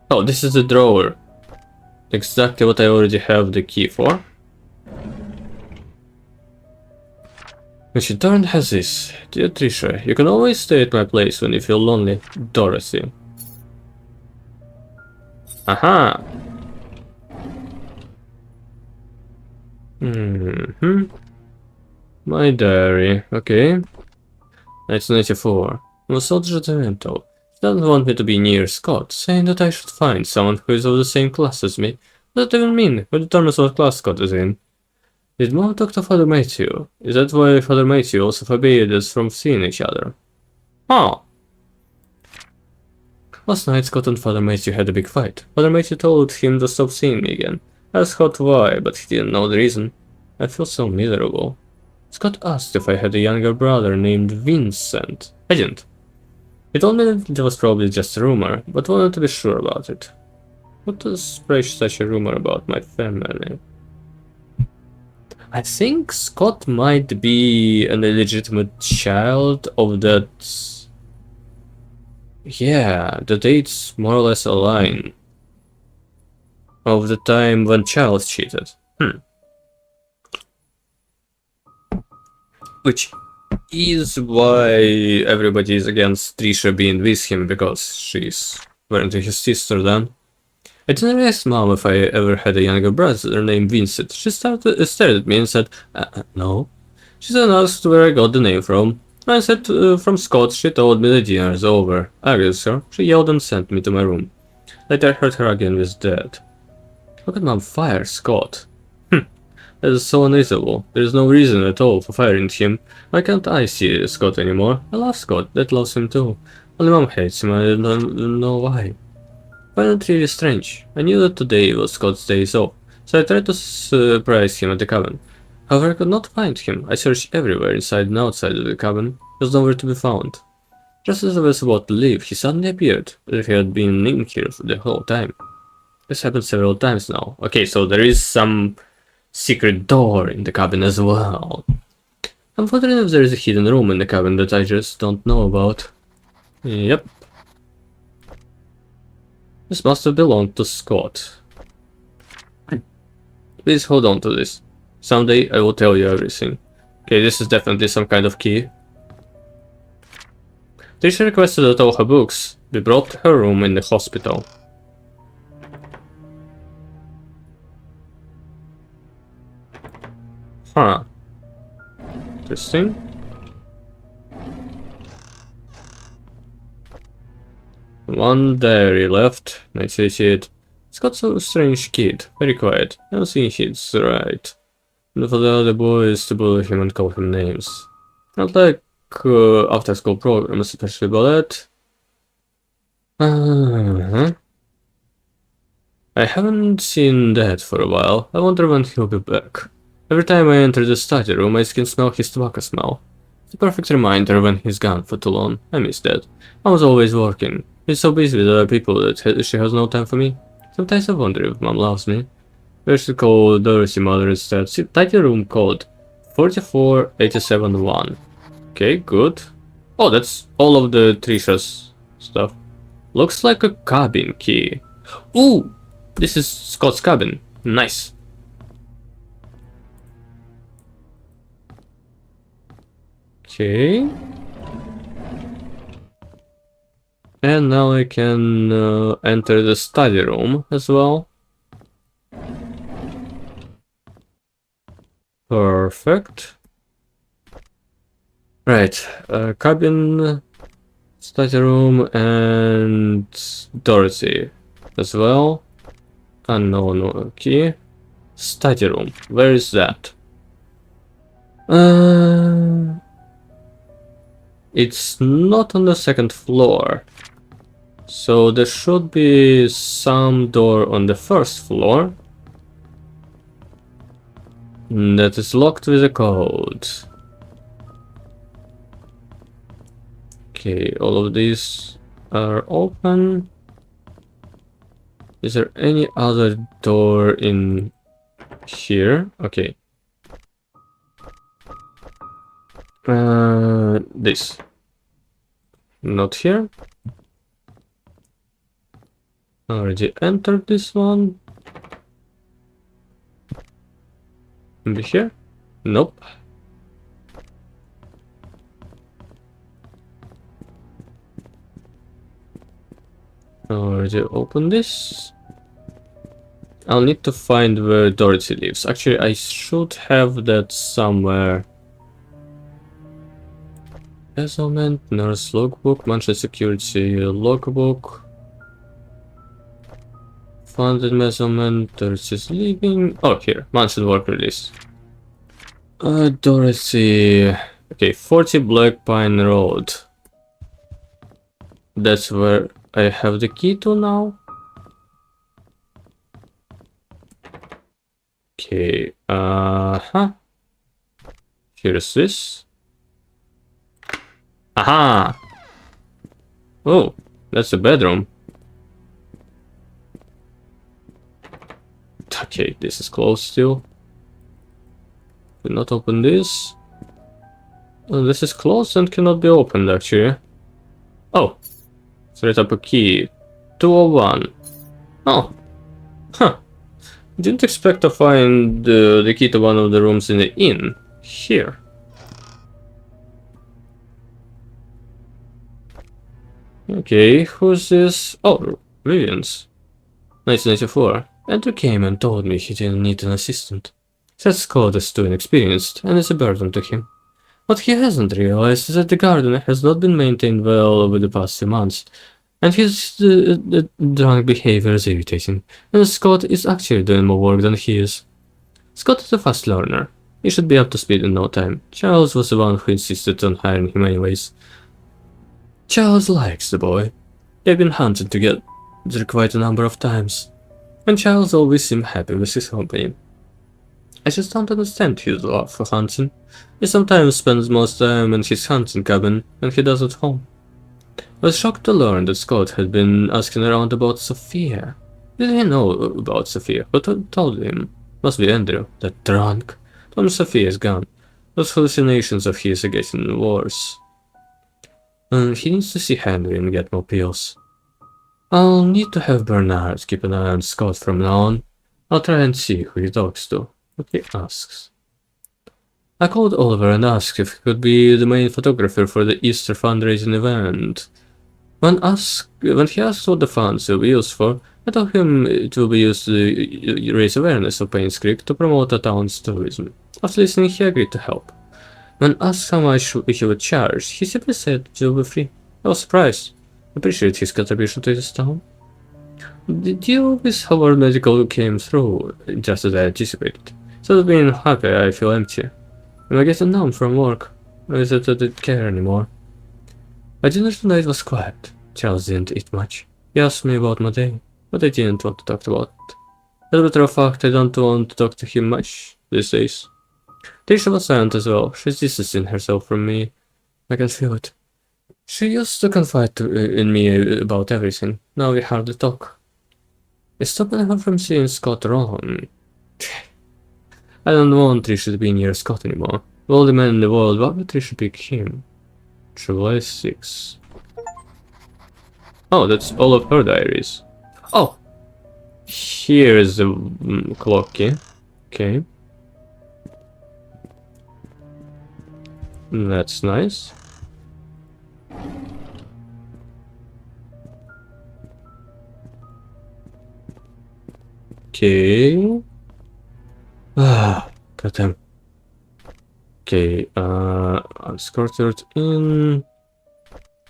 Oh, this is the drawer. Exactly what I already have the key for. Which in turn has this. Dear Trisha, you can always stay at my place when you feel lonely. Dorothy. Aha! My diary, okay. 1994. I'm so judgmental. She doesn't want me to be near Scott, saying that I should find someone who is of the same class as me. What does that even mean? Who determines what class Scott is in? Did Mom talk to Father Matthew? Is that why Father Matthew also forbade us from seeing each other? Huh. Last night, Scott and Father Matthew had a big fight. Father Matthew told him to stop seeing me again. I asked Scott why, but he didn't know the reason. I feel so miserable. Scott asked if I had a younger brother named Vincent. I didn't. He told me that it was probably just a rumor, but wanted to be sure about it. What does spread such a rumor about my family? I think Scott might be an illegitimate child of that... Yeah, the dates more or less align. Of the time when Charles cheated. Which is why everybody is against Trisha being with him, because she's apparently his sister then. I didn't ask Mom if I ever had a younger brother named Vincent. She stared at me and said, no. She then asked where I got the name from. I said, from Scott. She told me the dinner is over. I guess her. She yelled and sent me to my room. Later I heard her again with Dad. How could Mom fire Scott? That is so unreasonable. There is no reason at all for firing him. Why can't I see Scott anymore? I love Scott. Dad loves him too. Only Mom hates him. I don't know why. I find it really strange. I knew that today was Scott's days off, so I tried to surprise him at the cabin. However, I could not find him. I searched everywhere inside and outside of the cabin. He was nowhere to be found. Just as I was about to leave, he suddenly appeared, as if he had been in here for the whole time. This happened several times now. Okay, so there is some secret door in the cabin as well. I'm wondering if there is a hidden room in the cabin that I just don't know about. Yep. This must have belonged to Scott. Please hold on to this. Someday I will tell you everything. Okay, this is definitely some kind of key. Trisha requested that all her books be brought to her room in the hospital. Huh. Interesting. One diary left. 1988. Scott's a strange kid. Very quiet. I don't think he's right. And for the other boys to bully him and call him names. Not like after school programs, especially ballet. I haven't seen Dad for a while. I wonder when he'll be back. Every time I enter the study room, I can smell his tobacco smell. It's a perfect reminder when he's gone for too long. I miss Dad. I was always working. He's so busy with other people that she has no time for me. Sometimes I wonder if Mom loves me. We should call Dorothy Mother instead. See, title room code 44871. Okay, good. Oh, that's all of the Trisha's stuff. Looks like a cabin key. Ooh! This is Scott's cabin. Nice. Okay. And now I can enter the study room as well. Perfect. Right, cabin, study room, and Dorothy as well. Unknown key. Study room. Where is that? It's not on the second floor. So there should be some door on the first floor that is locked with a code. Okay, all of these are open. Is there any other door in here? Okay. This. Not here. Already entered this one. Maybe here? Nope. Already opened this. I'll need to find where Dorothy lives. Actually, I should have that somewhere. Embezzlement, nurse logbook, mansion security logbook. Fund embezzlement, Dorothy's leaving. Oh, here, mansion work release. Dorothy. Okay, 40 Black Pine Road. That's where I have the key to now. Okay, here's this. Aha! Oh, that's the bedroom. Okay, this is closed still. Do not open this. Oh, this is closed and cannot be opened actually. Oh, straight up a key. 201. Oh, huh. Didn't expect to find the key to one of the rooms in the inn. Here. Okay, who's this? Oh, Vivian's. 1994. Andrew came and told me he didn't need an assistant. Said Scott is too inexperienced and is a burden to him. What he hasn't realized is that the garden has not been maintained well over the past few months, and his drunk behavior is irritating, and Scott is actually doing more work than he is. Scott is a fast learner. He should be up to speed in no time. Charles was the one who insisted on hiring him anyways. Charles likes the boy. They've been hunting together quite a number of times, and Charles always seemed happy with his company. I just don't understand his love for hunting. He sometimes spends most time in his hunting cabin, and he does at home. I was shocked to learn that Scott had been asking around about Sophia. Did he know about Sophia? Who told him? Must be Andrew, that drunk. Told him Sophia is gone. Those hallucinations of his are getting worse. He needs to see Henry and get more pills. I'll need to have Bernard keep an eye on Scott from now on. I'll try and see who he talks to. What he asks. I called Oliver and asked if he could be the main photographer for the Easter fundraising event. When he asked what the funds will be used for, I told him it will be used to raise awareness of Painscreek to promote the town's tourism. After listening, he agreed to help. When asked how much he would charge, he simply said it will be free. I was surprised. I appreciate his contribution to this town. The deal with Howard Medical came through just as I anticipated. Instead of being happy, I feel empty. Am I getting numb from work? Or is it that I didn't care anymore? My dinner tonight was quiet. Charles didn't eat much. He asked me about my day, but I didn't want to talk about it. As a matter of fact, I don't want to talk to him much these days. Tisha was silent as well. She's distancing herself from me. I can feel it. She used to confide in me about everything. Now we hardly talk. It's stopping her from seeing Scott wrong. I don't want Trisha to be near Scott anymore. Of all the men in the world, why would Trisha pick him? July 6. Oh, that's all of her diaries. Oh! Here's the clock key. Okay. That's nice. Okay. Ah, goddamn. Okay, unscorted in.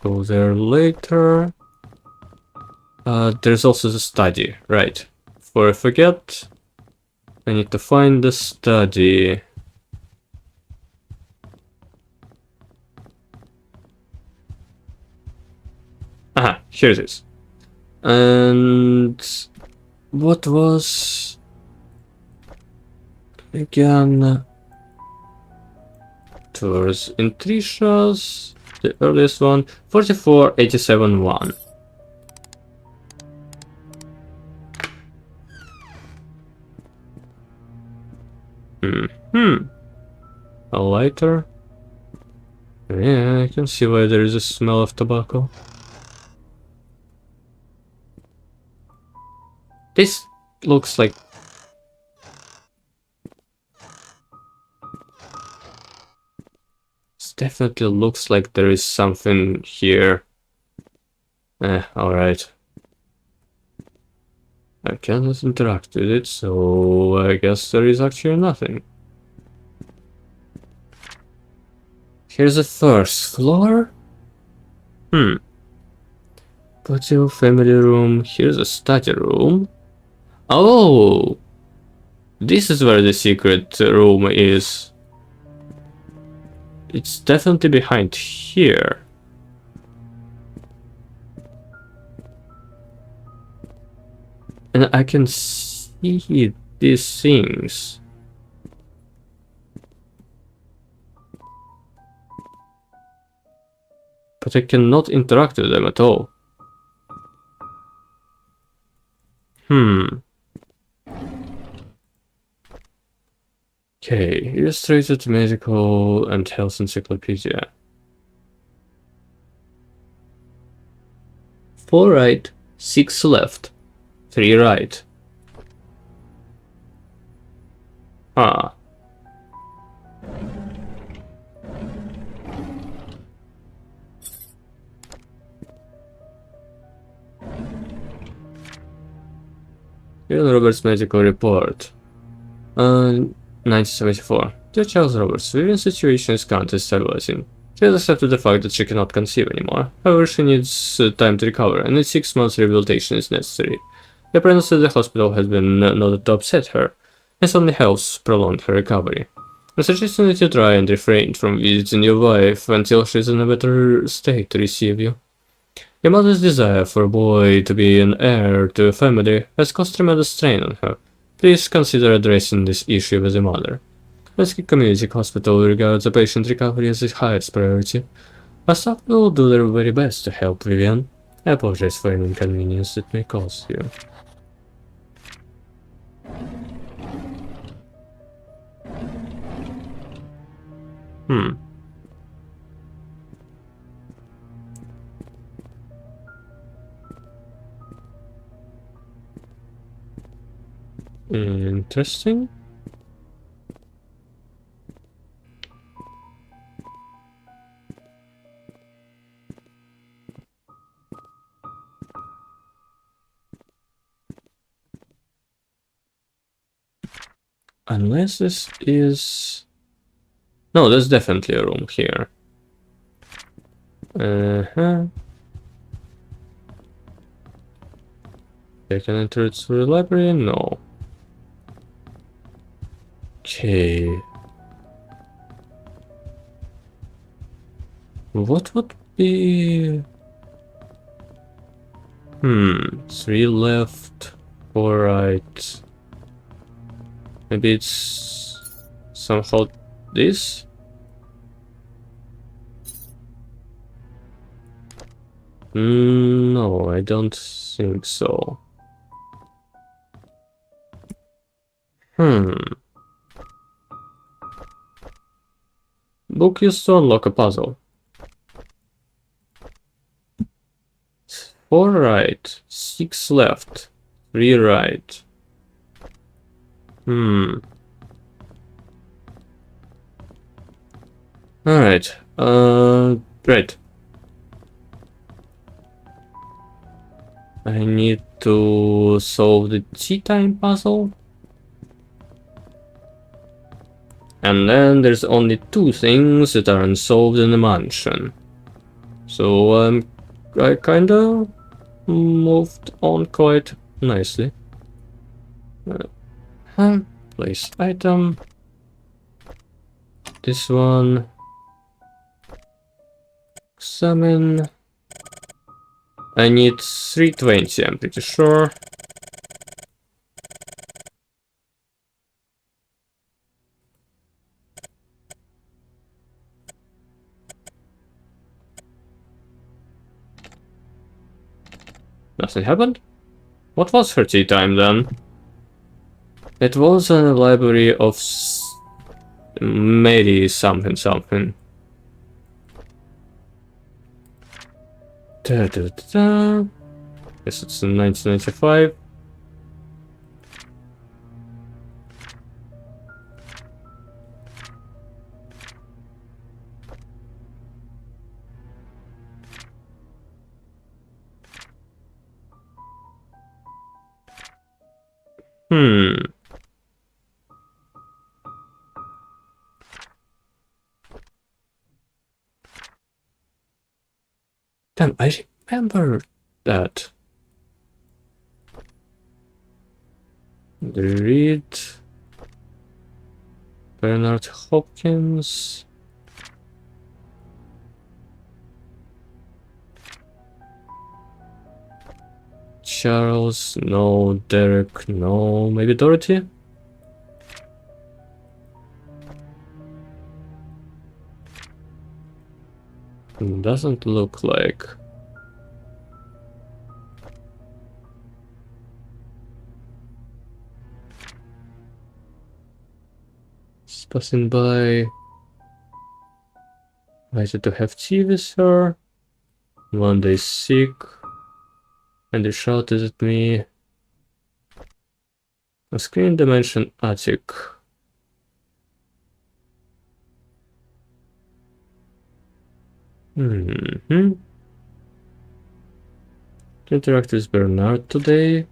Go there later. There's also the study, right? Before I forget, I need to find the study. Aha, here it is. And what was again? Tours in Trishas, the earliest one, 4487-1. A lighter? Yeah, I can see why there is a smell of tobacco. This looks like... This definitely looks like there is something here. Alright. I cannot interact with it, so I guess there is actually nothing. Here's the first floor? Patio, family room, here's a study room. Oh! This is where the secret room is. It's definitely behind here. And I can see these things. But I cannot interact with them at all. Okay, illustrated medical and health encyclopedia. 4 right, 6 left, 3 right. Ah. Ian Roberts' medical report. 1974. Dear Charles Roberts, Vivian's situation is currently stabilizing. She has accepted the fact that she cannot conceive anymore. However, she needs time to recover, and in 6 months rehabilitation is necessary. The pregnancy at the hospital has been noted to upset her, and only helps prolong her recovery. I'm suggesting that you try and refrain from visiting your wife until she is in a better state to receive you. Your mother's desire for a boy to be an heir to a family has caused tremendous strain on her. Please consider addressing this issue with your mother. Lakk Community Hospital regards the patient recovery as its highest priority. Our staff will do their very best to help Vivian. I apologize for any inconvenience it may cause you. Interesting. Unless this is... No, there's definitely a room here. I can enter it through the library? No. Okay. What would be... 3 left, 4 right. Maybe it's somehow this? No, I don't think so. Book used to unlock a puzzle. 4 right, 6 left, 3 right. Alright, right. I need to solve the tea time puzzle. And then there's only 2 things that are unsolved in the mansion. So I kinda moved on quite nicely. Place item. This one. Examine. I need 320, I'm pretty sure. Nothing happened? What was her tea time then? It was in a library of maybe something something. Da, da, da, da. Guess it's in 1995. Damn, I remember that. Read. Bernard Hopkins. Charles, no. Derek, no. Maybe Dorothy? Doesn't look like. Just passing by. Invited to have tea with her. One day sick. And they shouted at me. A screen dimension attic. To interact with Bernard today.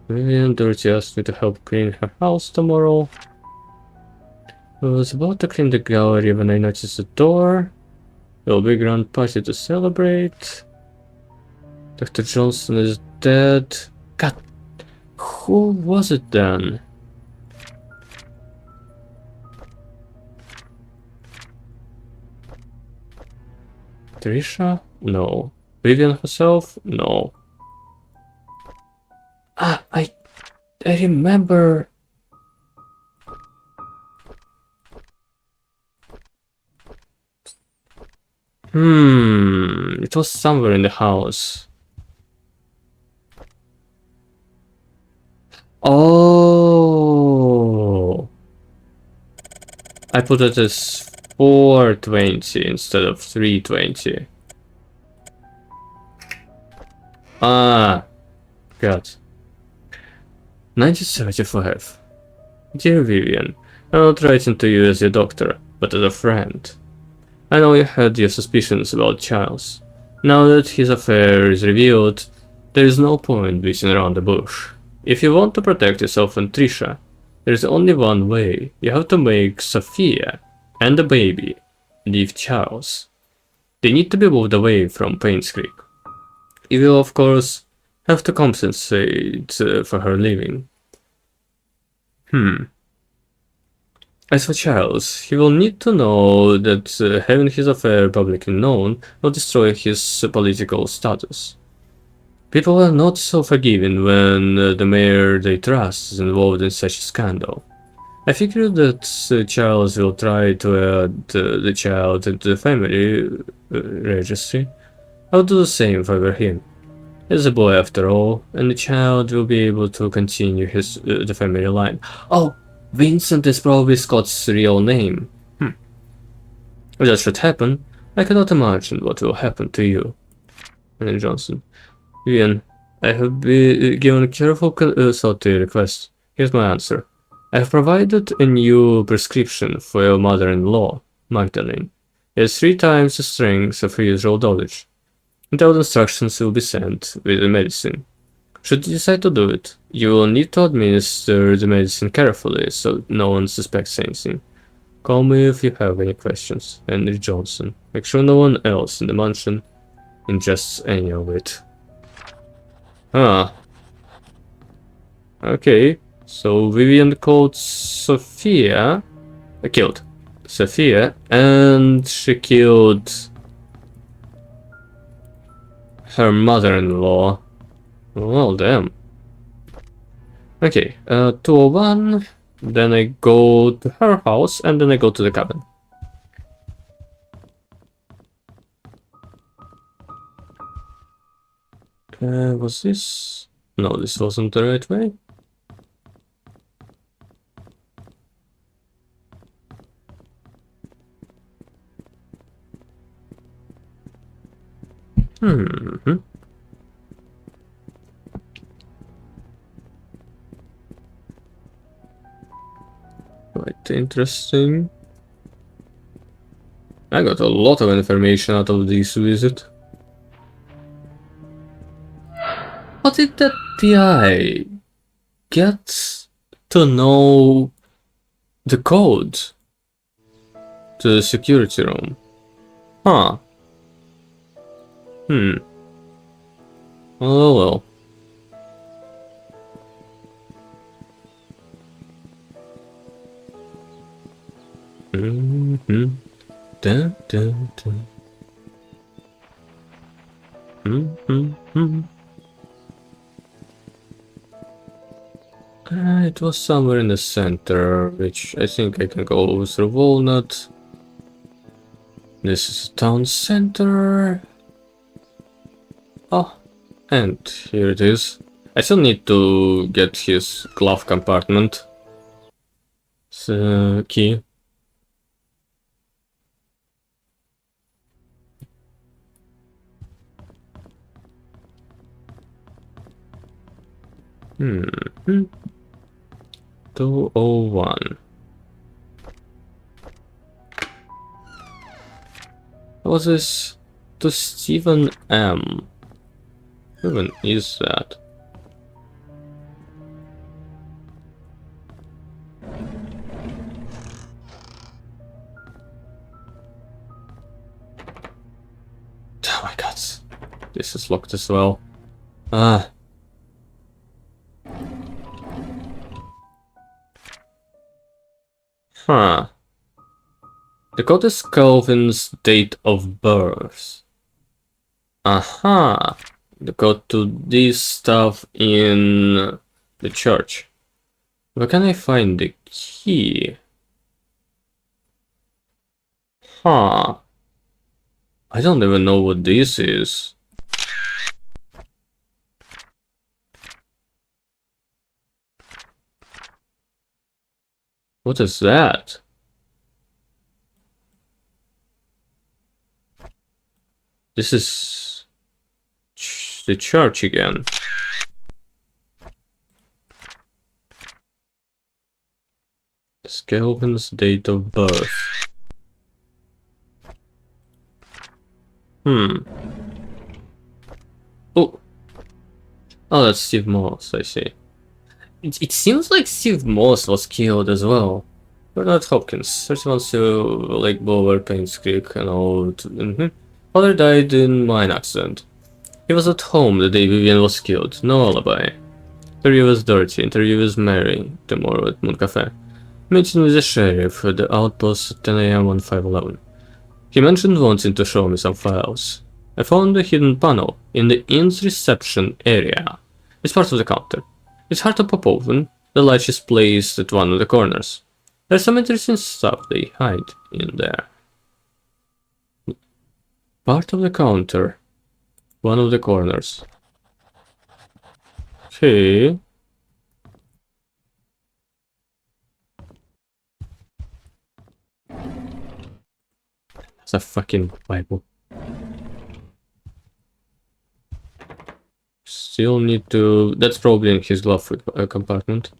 Vivian Dorothy asked me to help clean her house tomorrow. I was about to clean the gallery when I noticed the door. There'll be a grand party to celebrate. Dr. Johnson is dead. God, who was it then? Trisha? No. Vivian herself? No. Ah, I remember. It was somewhere in the house. Oh. I put it as 420 instead of 320. Ah, God. 1975. Dear Vivian, I'm not writing to you as your doctor, but as a friend. I know you had your suspicions about Charles. Now that his affair is revealed, there is no point beating around the bush. If you want to protect yourself and Trisha, there is only one way. You have to make Sophia and the baby leave Charles. They need to be moved away from Painscreek. You will, of course, have to compensate for her leaving. As for Charles, he will need to know that having his affair publicly known will destroy his political status. People are not so forgiving when the mayor they trust is involved in such a scandal. I figured that Charles will try to add the child into the family registry. I'll do the same for him. He's a boy after all, and the child will be able to continue the family line. Oh, Vincent is probably Scott's real name. If that should happen, I cannot imagine what will happen to you. And Johnson. Vivian, I have given careful thought to your request. Here's my answer. I have provided a new prescription for your mother-in-law, Magdalene. It has 3 times the strength of her usual dosage. Detailed instructions will be sent with the medicine. Should you decide to do it, you will need to administer the medicine carefully so no one suspects anything. Call me if you have any questions. Henry Johnson. Make sure no one else in the mansion ingests any of it. Ah. Okay. So Vivian called Sophia. Killed Sophia, and she killed her mother-in-law. Well, damn. Okay, 201. Then I go to her house, and then I go to the cabin. Was this? No, this wasn't the right way. Quite interesting. I got a lot of information out of this visit. How did that PI get to know the code to the security room? Huh. Oh well. Dun, dun, dun. It was somewhere in the center, which I think I can go through Walnut. This is town center. Oh, and here it is. I still need to get his glove compartment. Key. Hmm. 201. What was this? To Stephen M. Who even is that? Oh my god. This is locked as well. Ah. Huh. The code is Calvin's date of birth. Aha. The code to this stuff in the church. Where can I find the key? Huh. I don't even know what this is. What is that? This is the church again. Calvin's date of birth. Oh. Oh, that's Steve Moss, I see. It seems like Steve Moss was killed as well. Bernard Hopkins, 31 to Lake Bower, painscreek, and all. Father died in mine accident. He was at home the day Vivian was killed. No alibi. Interview with Dorothy. Interview with Mary tomorrow at Moon Cafe. Meeting with the sheriff at the outpost at 10 AM on 511. He mentioned wanting to show me some files. I found a hidden panel in the inn's reception area. It's part of the counter. It's hard to pop open. The latch is placed at one of the corners. There's some interesting stuff they hide in there. Part of the counter. One of the corners. Okay. It's a fucking Bible. Still need to... That's probably in his glove compartment.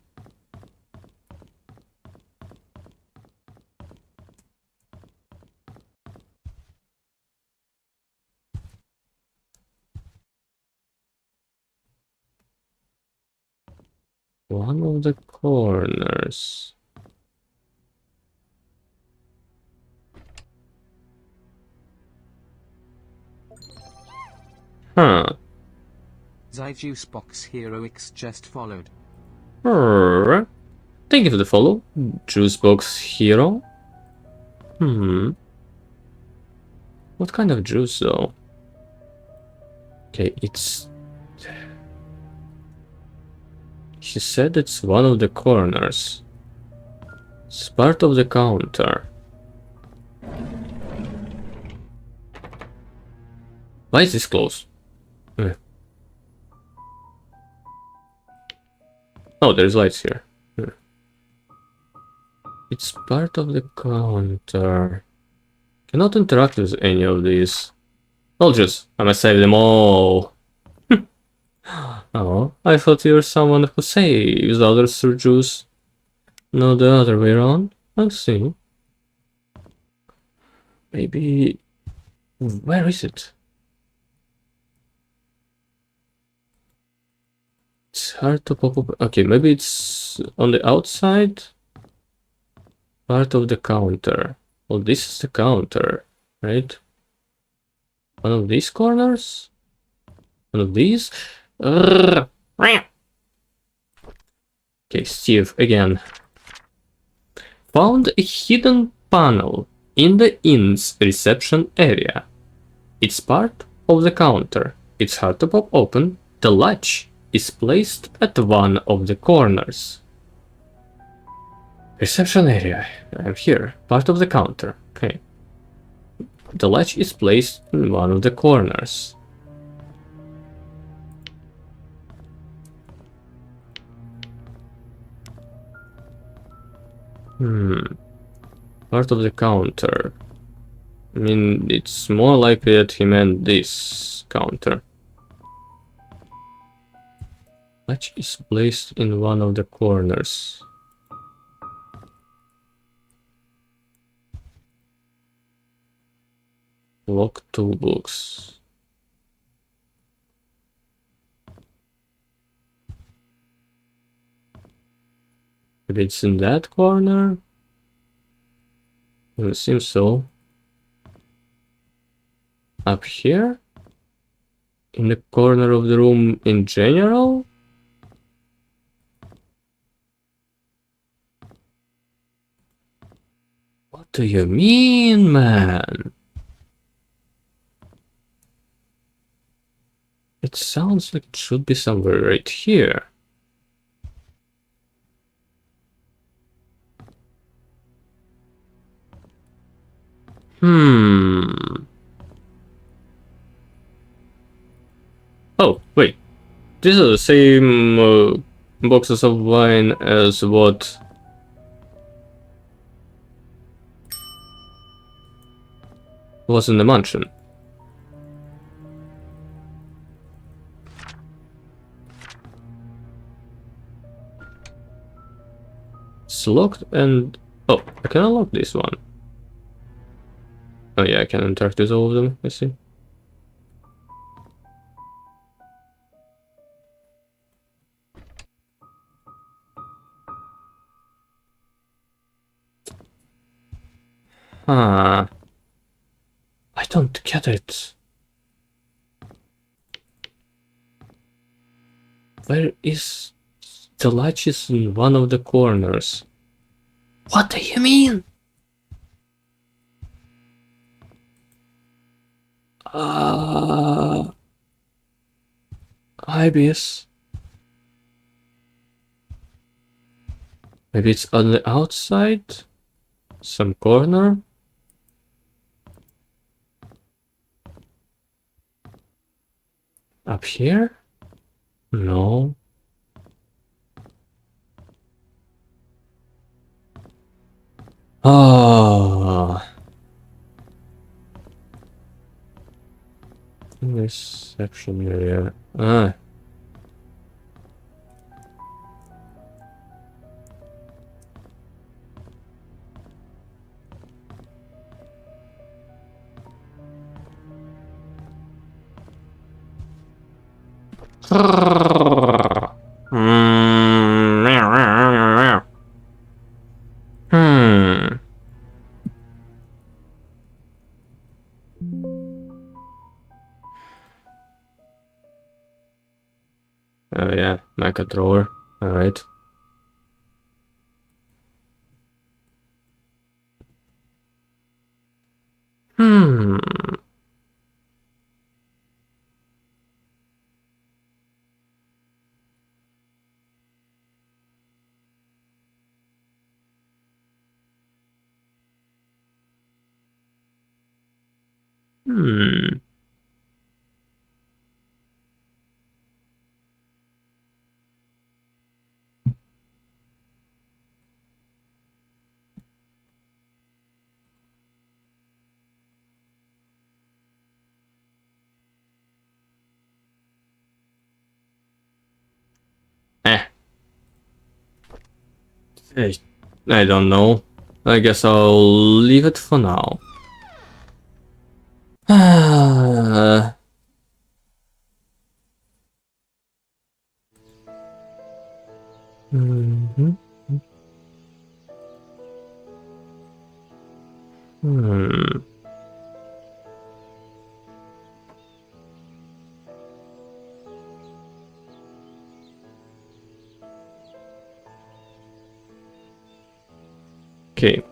One of the corners. Huh. Thy juice box heroics just followed. Thank you for the follow, Juicebox Hero. What kind of juice though? Okay, it's... She said it's one of the corners. It's part of the counter. Why is this closed? Oh, there's lights here. It's part of the counter. Cannot interact with any of these. I'll I must save them all. Oh, I thought you were someone who saves others through juice. No, the other way around. I'll see. Maybe... Where is it? It's hard to pop up. Okay, maybe it's on the outside. Part of the counter. Well, this is the counter, right? One of these corners? One of these? Okay, Steve, again. Found a hidden panel in the inn's reception area. It's part of the counter. It's hard to pop open. The latch is placed at one of the corners. Reception area. I'm here. Part of the counter. Okay. The latch is placed in one of the corners. Part of the counter. I mean, it's more likely that he meant this counter. Latch is placed in one of the corners. Lock toolbox. Maybe it's in that corner? It seems so. Up here? In the corner of the room in general? What do you mean, man? It sounds like it should be somewhere right here. Oh, wait. These are the same boxes of wine as what was in the mansion. It's locked and... Oh, I can unlock this one. Oh yeah, I can interact with all of them, I see. I don't get it. Where is the latch? Is in one of the corners. What do you mean? Ibis. Maybe it's on the outside? Some corner? Up here? No. Reception area. Yeah, mecha drawer. Alright. Hmm. Hmm. Eh. I, I don't know. I guess I'll leave it for now. Mhm. Hmm. Okay.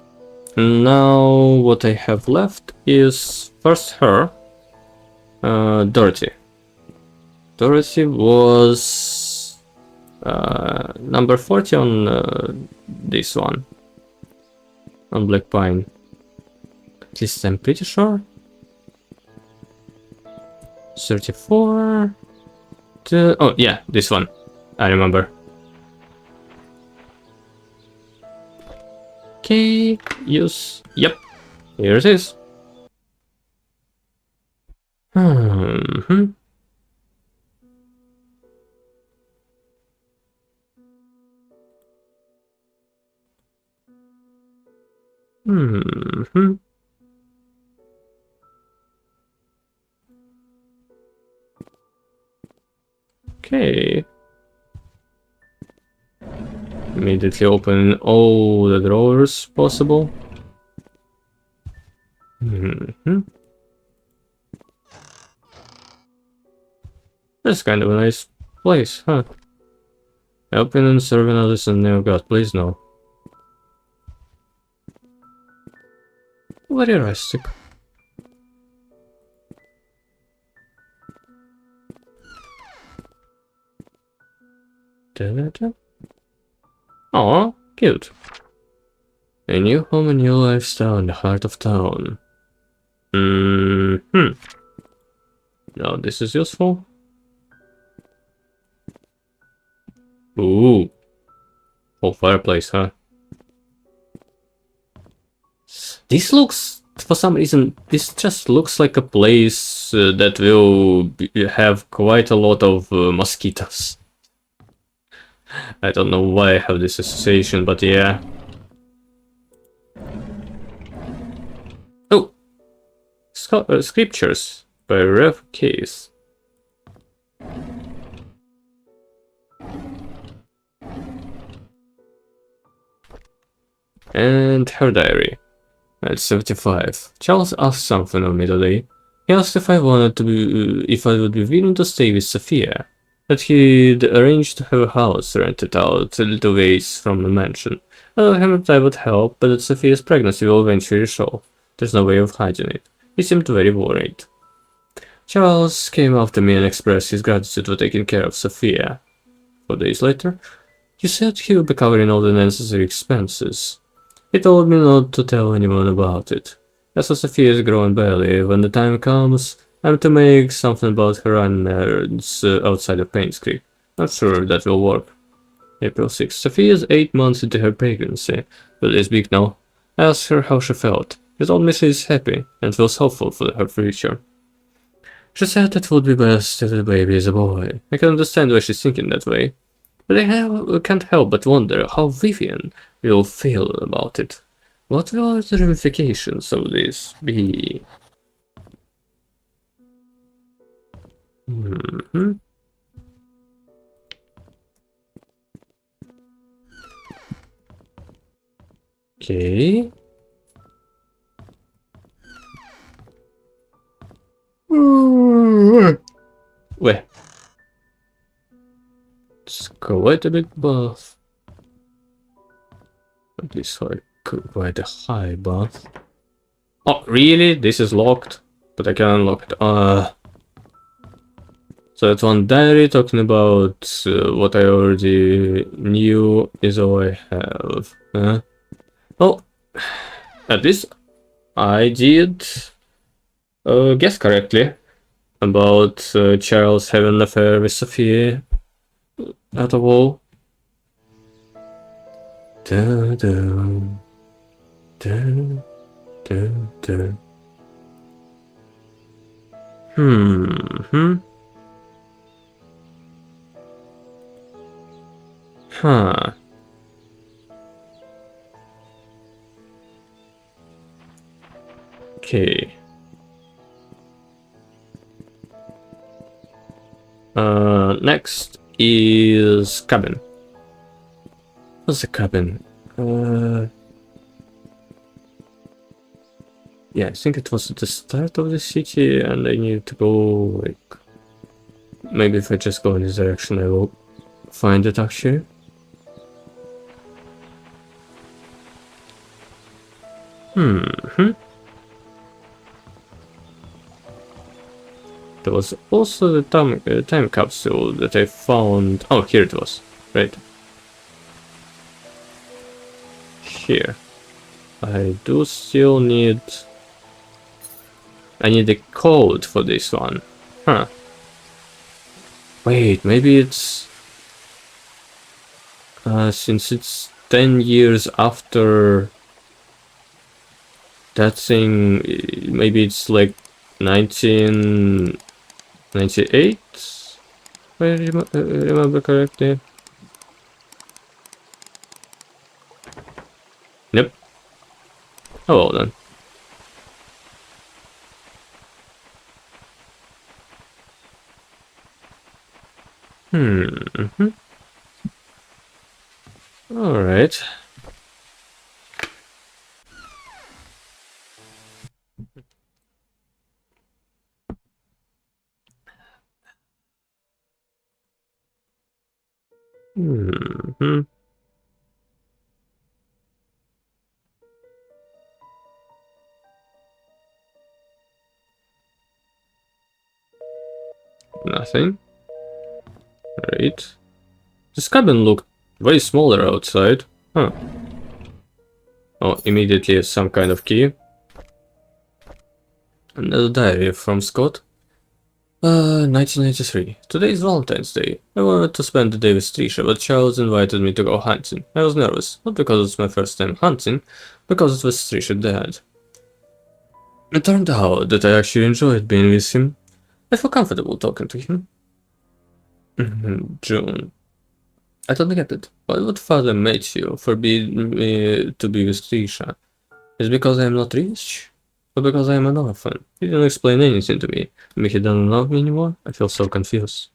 Now what I have left is first her. Dorothy. Dorothy was number 40 on this one. On Black Pine. At least I'm pretty sure. 34. Oh yeah, this one. I remember. Okay, use. Yep, here it is. Hmm. Hmm. Okay. Immediately open all the drawers possible. Hmm. That's kind of a nice place, huh? Helping and serving others and oh god, please no. Very rustic. Da-da-da. Aw, cute. A new home, a new lifestyle in the heart of town. Hmm. Now this is useful. Ooh. Whole fireplace, huh? This looks, for some reason, this just looks like a place that will have quite a lot of mosquitoes. I don't know why I have this association, but yeah. Oh! Scriptures by Rev Case. And her diary. At 75, Charles asked something of me today. He asked if I wanted to be, if I would be willing to stay with Sophia. That he'd arranged to have a house rented out a little ways from the mansion. I told him that I would help, but that Sophia's pregnancy will eventually show. There's no way of hiding it. He seemed very worried. Charles came after me and expressed his gratitude for taking care of Sophia. 4 days later, he said he would be covering all the necessary expenses. He told me not to tell anyone about it. As for Sophia's growing belly, when the time comes, I'm to make something about her errands outside of painscreek. Not sure that will work. April 6th. Sophia's 8 months into her pregnancy. But is big now. I asked her how she felt. She told me she is happy and feels hopeful for her future. She said it would be best if the baby is a boy. I can understand why she's thinking that way. But I can't help but wonder how Vivian will feel about it. What will the ramifications of this be? Hmm. Okay. Wait. quite a big bath. At least like quite a high bath. Oh, really? This is locked? But I can unlock it. So that's one diary talking about what I already knew is all I have. Well, at least I did guess correctly about Charles having an affair with Sophia. Out of all. Da, da, da, da, da. Huh. Okay. Next is cabin. What's the cabin? Yeah, I think it was at the start of the city, and I need to go, like... Maybe if I just go in this direction, I will find it, actually. There was also the time capsule that I found... Oh, here it was. Right. Here. I do still need... I need a code for this one. Huh. Wait, maybe it's... since it's 10 years after... that thing... Maybe it's like 1998? If I remember correctly. Yep. Oh, well then. Alright. Nothing. Right. This cabin looked way smaller outside. Huh. Oh, immediately some kind of key. Another diary from Scott. 1993. Today is Valentine's Day. I wanted to spend the day with Trisha, but Charles invited me to go hunting. I was nervous, not because it's my first time hunting, because it was Trisha's dad. It turned out that I actually enjoyed being with him. I feel comfortable talking to him. June. I don't get it. Why would father make you forbid me to be with Trisha? Is it because I am not rich? Or because I am an orphan? He didn't explain anything to me. Maybe he doesn't love me anymore? I feel so confused.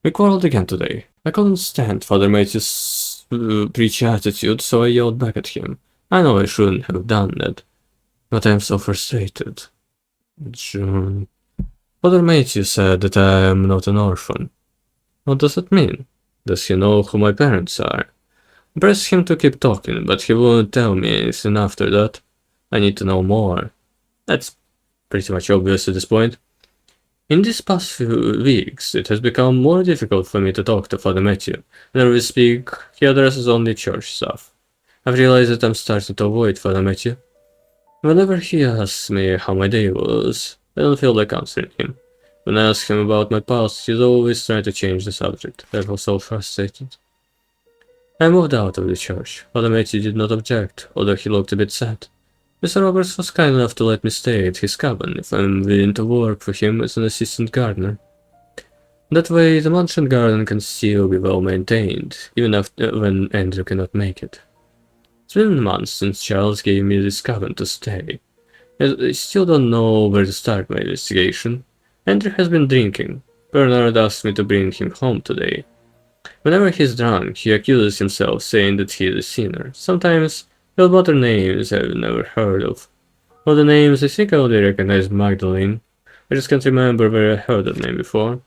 We quarreled again today. I couldn't stand Father Matthew's preachy attitude, so I yelled back at him. I know I shouldn't have done that, but I am so frustrated. June. Father Matthew said that I am not an orphan. What does that mean? Does he know who my parents are? I pressed him to keep talking, but he wouldn't tell me anything after that. I need to know more. That's pretty much obvious at this point. In these past few weeks, it has become more difficult for me to talk to Father Matthew. Whenever we speak, he addresses only church stuff. I've realized that I'm starting to avoid Father Matthew. Whenever he asks me how my day was, I don't feel like answering him. When I ask him about my past, he's always trying to change the subject. I feel so frustrated. I moved out of the church. Father Matthew did not object, although he looked a bit sad. Mr. Roberts was kind enough to let me stay at his cabin if I'm willing to work for him as an assistant gardener. That way, the mansion garden can still be well maintained, even after when Andrew cannot make it. It's been months since Charles gave me this cabin to stay. I still don't know where to start my investigation. Andrew has been drinking. Bernard asked me to bring him home today. Whenever he's drunk, he accuses himself, saying that he is a sinner. Sometimes he'll mutter names I've never heard of. Of the names, I think I only recognize Magdalene. I just can't remember where I heard that name before.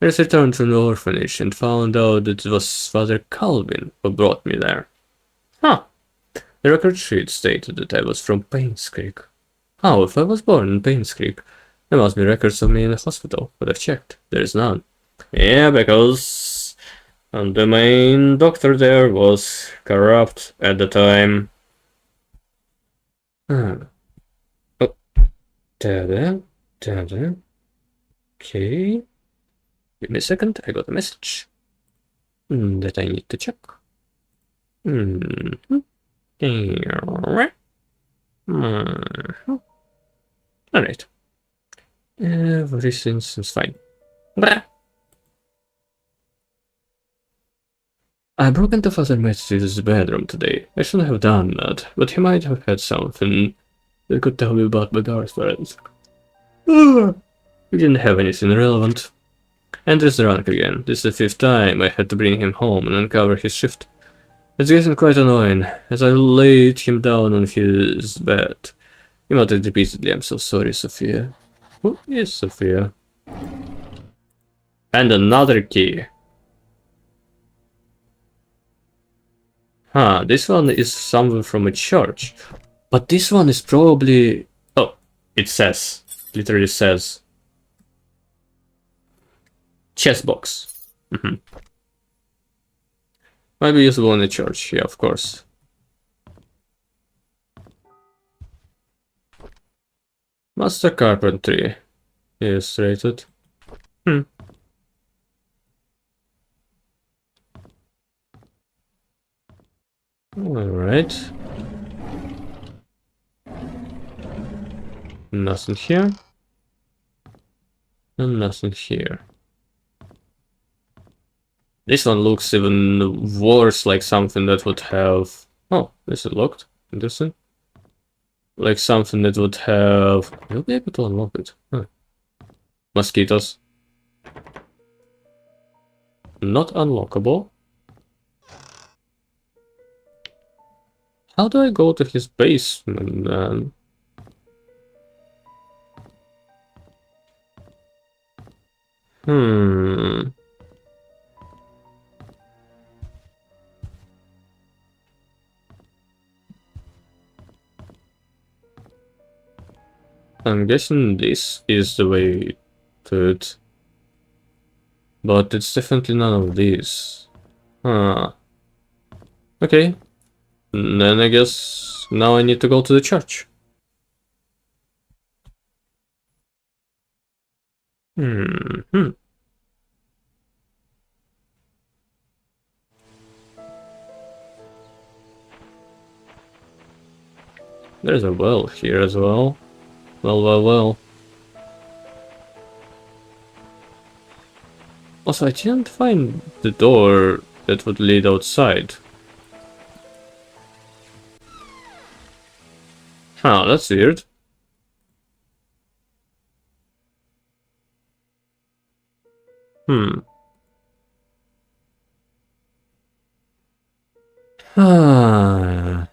I just returned from the orphanage and found out that it was Father Calvin who brought me there. Huh. The record sheet stated that I was from Painscreek. Oh, if I was born in Painscreek, there must be records of me in the hospital, but I've checked. There is none. Yeah, because the main doctor there was corrupt at the time. Oh, da-da, da-da. Okay. Give me a second, I got a message that I need to check. Alright. Everything seems fine. I broke into Father Matthew's bedroom today. I shouldn't have done that, but he might have had something that could tell me about Bagar's parents. We didn't have anything relevant. Andrew's drunk again. This is the 5th time I had to bring him home and uncover his shift. It's getting quite annoying. As I laid him down on his bed, he muttered repeatedly, "I'm so sorry, Sophia." Who is Sophia? And another key. Huh, this one is somewhere from a church. But this one is probably... Oh, it says. Literally says. Chess box. Might be usable in the church, yeah, of course. Master Carpentry. Illustrated. Alright. Nothing here. And nothing here. This one looks even worse, like something that would have... Oh, this is locked. Interesting. Like something that would have... You'll be able to unlock it. Huh. Mosquitoes. Not unlockable. How do I go to his basement, then? I'm guessing this is the way to it. But it's definitely none of these. Huh. Okay. Then I guess now I need to go to the church. There's a well here as well. Well. Also, I didn't find the door that would lead outside. Huh, that's weird. Ah.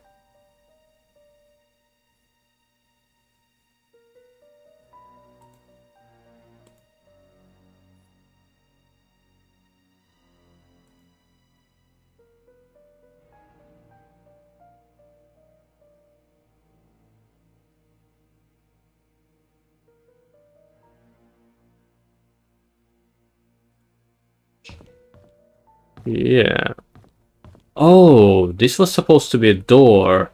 Yeah. Oh, this was supposed to be a door.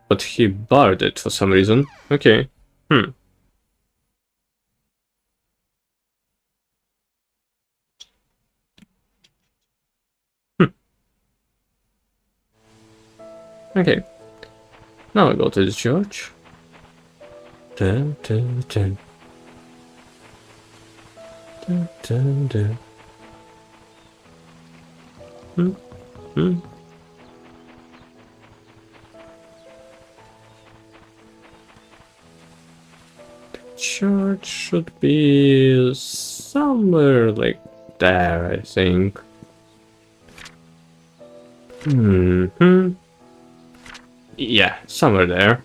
But he barred it for some reason. Okay. Okay. Now I go to the church. Dun, dun, dun. Dun, dun, dun. Church should be somewhere like there, I think. Yeah, somewhere there.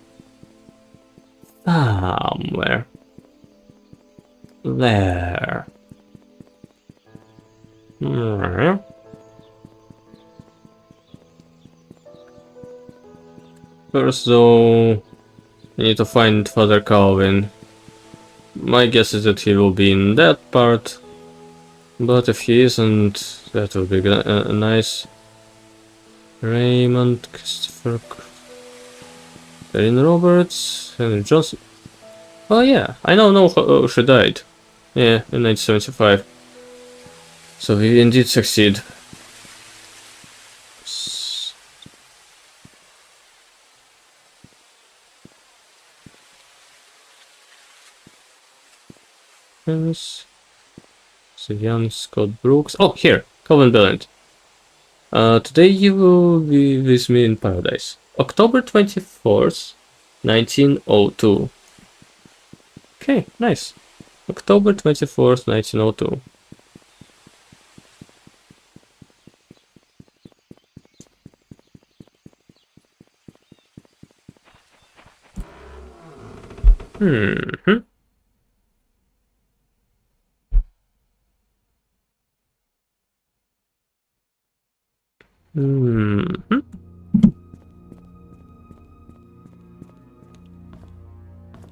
Somewhere. There. Alright. First though, I need to find Father Calvin. My guess is that he will be in that part. But if he isn't, that would be nice. Raymond, Christopher, Erin Roberts, Henry Johnson. Oh yeah, I know how she died. Yeah, in 1975. So he indeed succeed. Yes. Young Scott Brooks. Oh, here, Calvin Belland. Today you will be with me in paradise. October 24th, 1902. Okay, nice. October 24th, 1902. Hmm.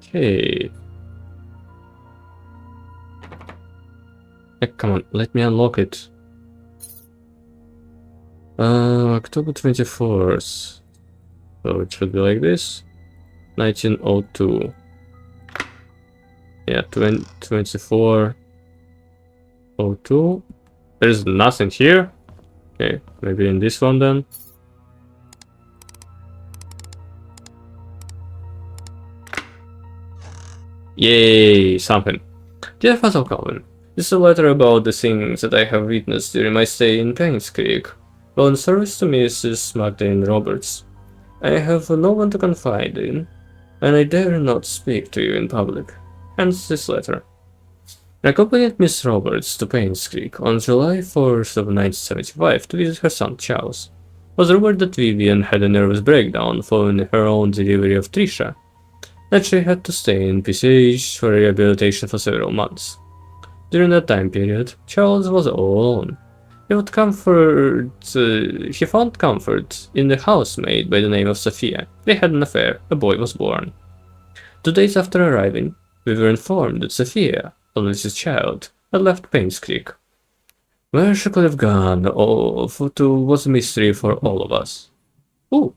Okay. Come on, let me unlock it. October 24th. So it should be like this. 1902. Yeah, 2402. There's nothing here. Okay, maybe in this one then. Yay, something. Dear Father Calvin, this is a letter about the things that I have witnessed during my stay in Painscreek, while in service to Mrs. Magdalene Roberts. I have no one to confide in, and I dare not speak to you in public. Hence this letter. I accompanied Miss Roberts to Painscreek on July 4th of 1975 to visit her son Charles. It was rumored that Vivian had a nervous breakdown following her own delivery of Trisha, that she had to stay in PCH for rehabilitation for several months. During that time period, Charles was all alone. He found comfort in the housemaid by the name of Sophia. They had an affair. A boy was born. 2 days after arriving, we were informed that Sophia, Alice's child, had left Painscreek. Where she could have gone was a mystery for all of us. Ooh,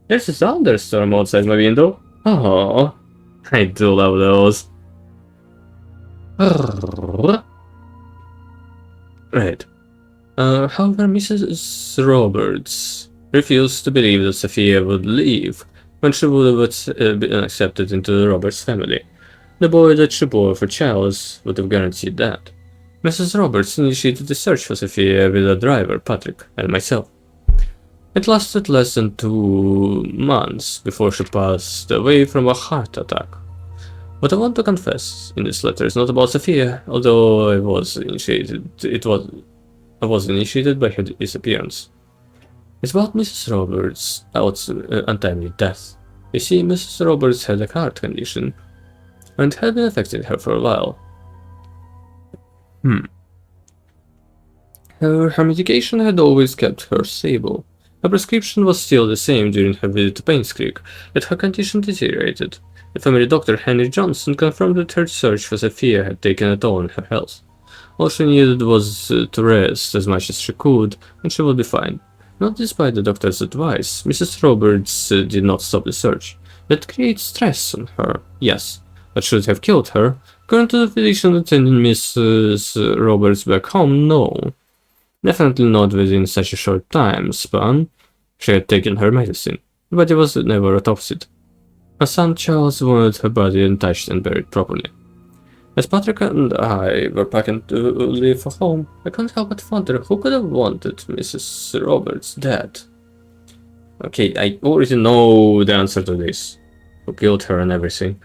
there's a thunderstorm outside my window. Oh, I do love those. Right. However, Mrs. Roberts refused to believe that Sophia would leave when she would have been accepted into the Roberts family. The boy that she bore for Charles would have guaranteed that. Mrs. Roberts initiated a search for Sophia with a driver, Patrick, and myself. It lasted less than 2 months before she passed away from a heart attack. What I want to confess in this letter is not about Sophia, although I was initiated by her disappearance. It's about Mrs. Roberts' untimely death. You see, Mrs. Roberts had a heart condition, and had been affecting her for a while. Her medication had always kept her stable. Her prescription was still the same during her visit to Painscreek, yet her condition deteriorated. The family doctor, Henry Johnson, confirmed that her search for Sophia had taken a toll on her health. All she needed was to rest as much as she could, and she would be fine. Not despite the doctor's advice, Mrs. Roberts did not stop the search. That created stress on her, yes, but should have killed her. According to the physician attending Mrs. Roberts back home, no. Definitely not within such a short time span. She had taken her medicine. The body was never autopsied. Her son Charles wanted her body untouched and buried properly. As Patrick and I were packing to leave for home, I couldn't help but wonder who could have wanted Mrs. Roberts dead. Okay, I already know the answer to this. Who killed her and everything.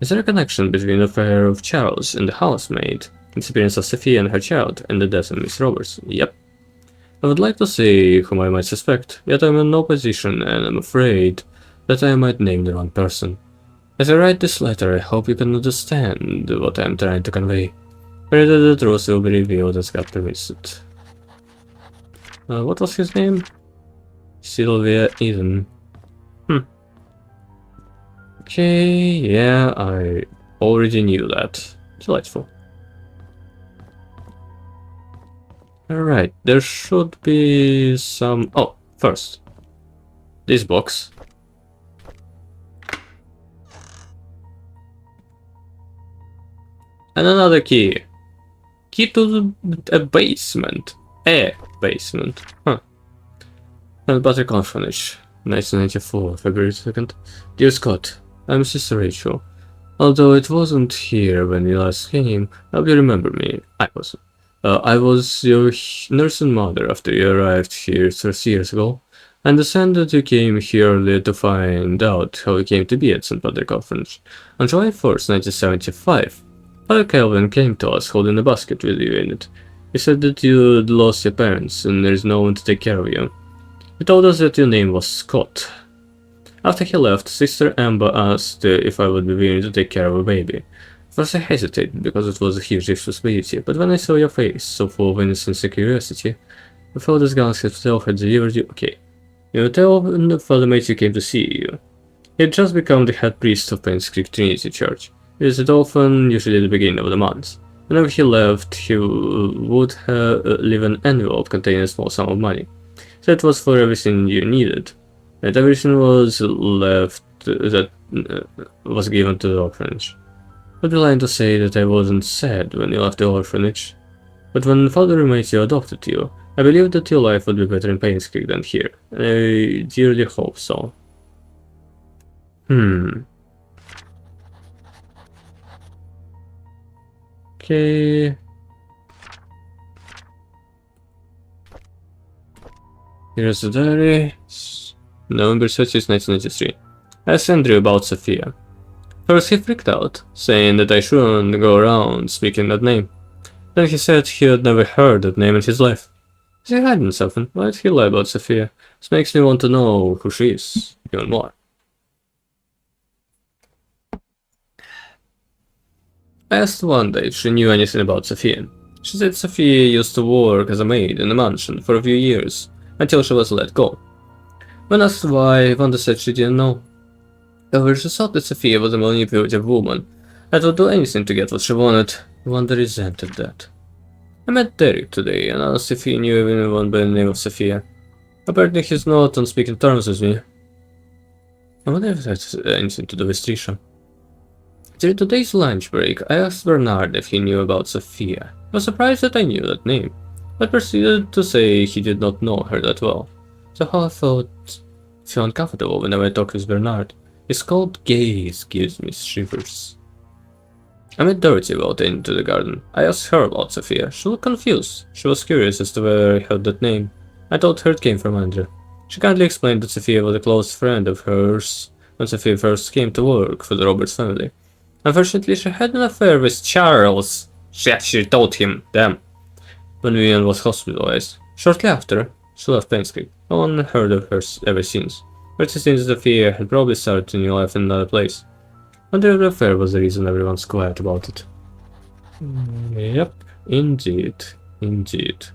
Is there a connection between the affair of Charles and the housemaid, the disappearance of Sophia and her child, and the death of Miss Roberts? Yep. I would like to say whom I might suspect, yet I am in no position and am afraid that I might name the wrong person. As I write this letter, I hope you can understand what I am trying to convey. Whether the truth will be revealed as God permits it. What was his name? Sylvia Eden. Okay, yeah, I already knew that. Delightful. Alright, there should be some... Oh, first. This box. And another key. Key to a basement. A basement. Huh. And butter orphanage. 1994, February 2nd. Dear Scott, I'm Sister Rachel. Although it wasn't here when you last came, I hope you remember me. I wasn't. I was your nurse and mother after you arrived here 30 years ago. I understand that you came here earlier to find out how you came to be at St. Patrick Orphanage. On July 1st, 1975, Father Calvin came to us holding a basket with you in it. He said that you'd lost your parents and there's no one to take care of you. He told us that your name was Scott. After he left, Sister Amber asked if I would be willing to take care of a baby. First I hesitated because it was a huge responsibility, but when I saw your face, so full of innocence and curiosity, I felt as God himself had delivered you. Okay. You tell Father Matthew came to see you. He had just become the head priest of painscreek Trinity Church. He visited often, usually at the beginning of the month. Whenever he left, he would leave an envelope containing a small sum of money. So it was for everything you needed. And everything was left that was given to the orphanage. I'd be lying to say that I wasn't sad when you left the orphanage. But when Father Matthew adopted you, I believed that your life would be better in Painscreek than here, and I dearly hope so. Okay. Here's the diary. November 30th, 1993. I asked Andrew about Sophia. First he freaked out, saying that I shouldn't go around speaking that name. Then he said he had never heard that name in his life. Is he hiding something? Why did he lie about Sophia? This makes me want to know who she is, even more. I asked one day if she knew anything about Sophia. She said Sophia used to work as a maid in the mansion for a few years, until she was let go. When asked why, Wanda said she didn't know. However, she thought that Sophia was a manipulative woman that would do anything to get what she wanted. Wanda resented that. I met Derek today and asked if he knew anyone by the name of Sophia. Apparently he's not on speaking terms with me. I wonder if that has anything to do with Trisha. During today's lunch break, I asked Bernard if he knew about Sophia. I was surprised that I knew that name, but proceeded to say he did not know her that well. So how I feel uncomfortable whenever I talk with Bernard. His cold gaze gives me shivers. I met Dorothy out into the garden. I asked her about Sophia. She looked confused. She was curious as to where I heard that name. I told her it came from Andrew. She kindly explained that Sophia was a close friend of hers when Sophia first came to work for the Roberts family. Unfortunately, she had an affair with Charles. She told him, damn, when Vivian was hospitalized. Shortly after, she left Painscreek. No one heard of her ever since. But since Sophia had probably started a new life in another place. And the affair was the reason everyone's quiet about it. Yep, indeed, indeed.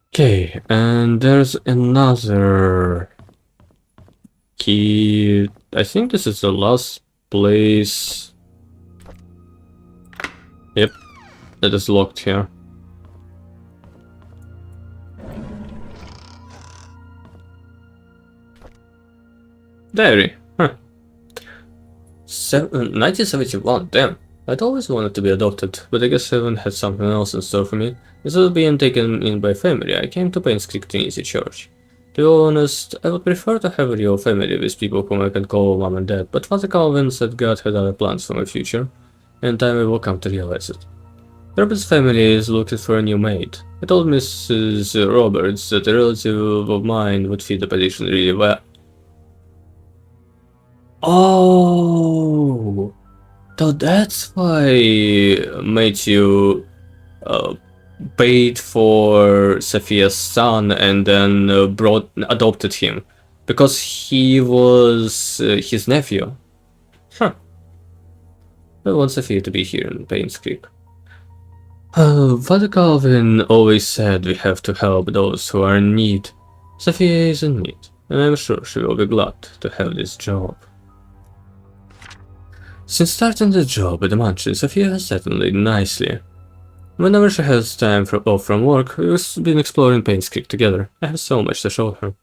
Okay, and there's another key. I think this is the last place. Yep, that is locked here. Diary, huh. 1971, damn. I'd always wanted to be adopted, but I guess heaven had something else in store for me. Instead of being taken in by family, I came to Painscreek Trinity Church. To be honest, I would prefer to have a real family with people whom I can call mom and dad, but Father Calvin said God had other plans for my future, and time I will come to realize it. Robert's family is looking for a new maid. I told Mrs. Roberts that a relative of mine would fit the position really well. Oh, so that's why Matthew paid for Sophia's son and then adopted him, because he was his nephew. Huh. I want Sophia to be here in painscreek. Father Calvin always said we have to help those who are in need. Sophia is in need, and I'm sure she will be glad to have this job. Since starting the job at the mansion, Sophia has settled in nicely. Whenever she has time off from work, we've been exploring Painscreek together. I have so much to show her.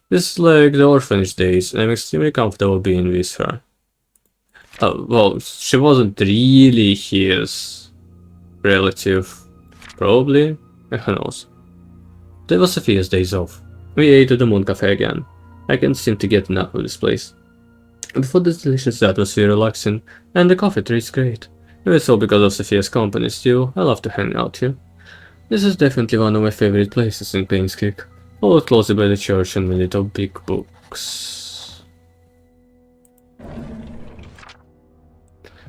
This is like the orphanage days, and I'm extremely comfortable being with her. Oh, well, she wasn't really his relative. Probably. Who knows. That was Sophia's days off. We ate at the Moon Cafe again. I can't seem to get enough of this place. The food is delicious, the atmosphere relaxing, and the coffee tastes great. If it's all because of Sophia's company still, I love to hang out here. This is definitely one of my favorite places in Painscreek, followed closely by the church and my little big books.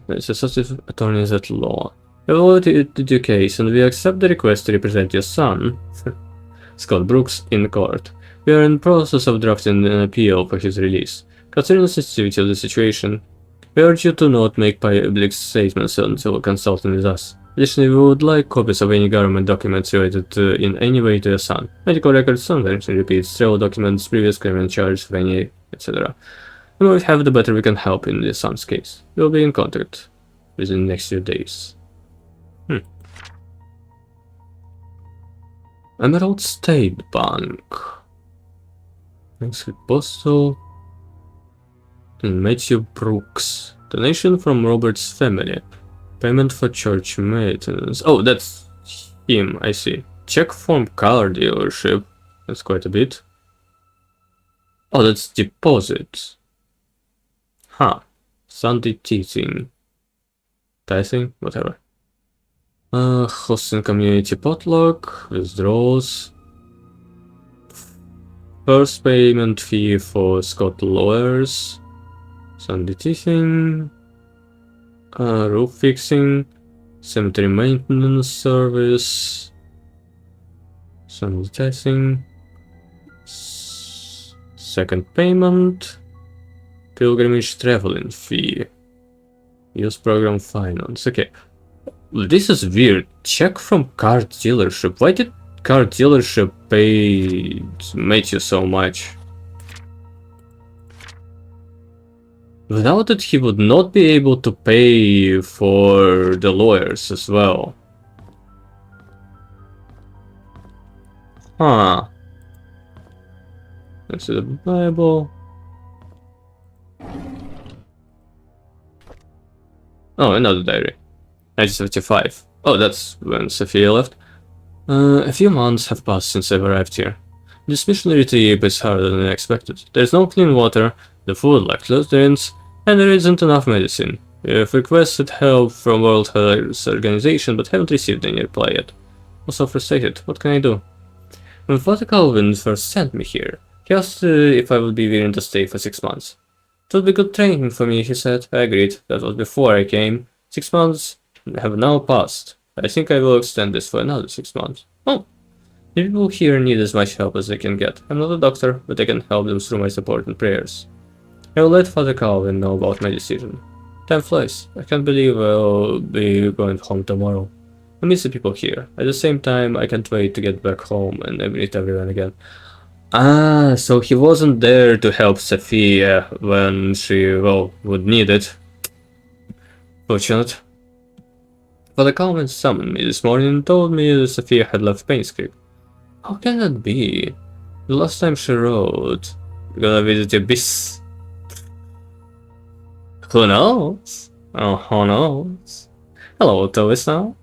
There's associate attorneys at law. We have evaluated your case and we accept the request to represent your son, Scott Brooks, in court. We are in the process of drafting an appeal for his release. Considering the sensitivity of the situation, we urge you to not make public statements until consulting with us. Additionally, we would like copies of any government documents related in any way to your son. Medical records, sometimes repeats, travel documents, previous criminal charges, of any, etc. The more we have, the better we can help in your son's case. We will be in contact within the next few days. Emerald State Bank. Thanks for postal. Matthew Brooks. Donation from Robert's family. Payment for church maintenance. Oh, that's him, I see. Check from car dealership. That's quite a bit. Oh, that's deposit. Huh. Sunday teaching. Tithing? Whatever. Hosting community potluck. Withdrawals. First payment fee for Scott lawyers. Sunday teething, roof fixing, cemetery maintenance service, Sunday testing, second payment, pilgrimage traveling fee, use program finance. Okay, this is weird. Check from car dealership. Why did car dealership pay Matthew so much? Without it, he would not be able to pay for the lawyers as well. Huh. Let's see the Bible. Oh, another diary. 1975. Oh, that's when Sophia left. A few months have passed since I've arrived here. This missionary trip is harder than I expected. There's no clean water, the food lacks nutrients, and there isn't enough medicine. We have requested help from World Health Organization, but haven't received any reply yet. I'm so frustrated. What can I do? When Father Calvin first sent me here, he asked if I would be willing to stay for 6 months. It would be good training for me, he said. I agreed. That was before I came. 6 months have now passed. I think I will extend this for another 6 months. Oh, the people here need as much help as they can get. I'm not a doctor, but I can help them through my support and prayers. I will let Father Calvin know about my decision. Time flies. I can't believe I'll be going home tomorrow. I miss the people here. At the same time, I can't wait to get back home and meet everyone again. Ah, so he wasn't there to help Sophia when she, well, would need it. Fortunate. Father Calvin summoned me this morning and told me that Sophia had left Painscreek. How can that be? The last time she wrote, "We're gonna visit your bis." Who knows? Oh, who knows? Hello, Toisa.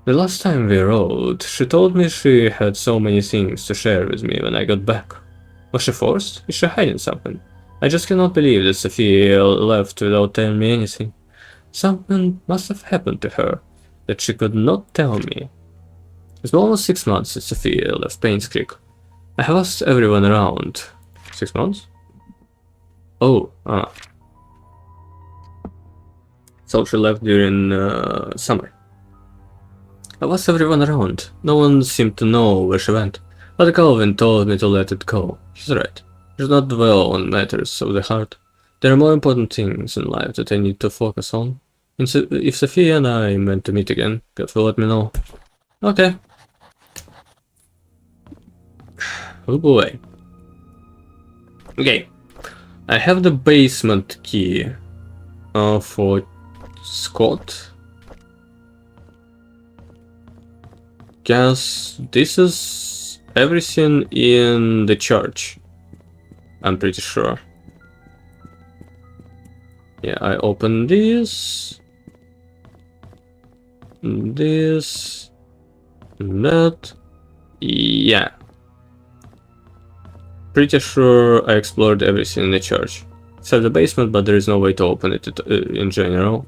The last time we rode, she told me she had so many things to share with me when I got back. Was she forced? Is she hiding something? I just cannot believe that Sophia left without telling me anything. Something must have happened to her that she could not tell me. It's been almost 6 months since Sophia left Painscreek. I have asked everyone around. 6 months? Oh, So she left during summer. I asked everyone around. No one seemed to know where she went. Father Calvin told me to let it go. He's right. She's not dwell on matters of the heart. There are more important things in life that I need to focus on. And so, if Sophia and I meant to meet again, God will let me know. Okay. Oh boy. Okay. I have the basement key for Scott. Guess this is everything in the church. I'm pretty sure. Yeah, I open this, that. Yeah. Pretty sure I explored everything in the church. Except the basement, but there is no way to open it in general.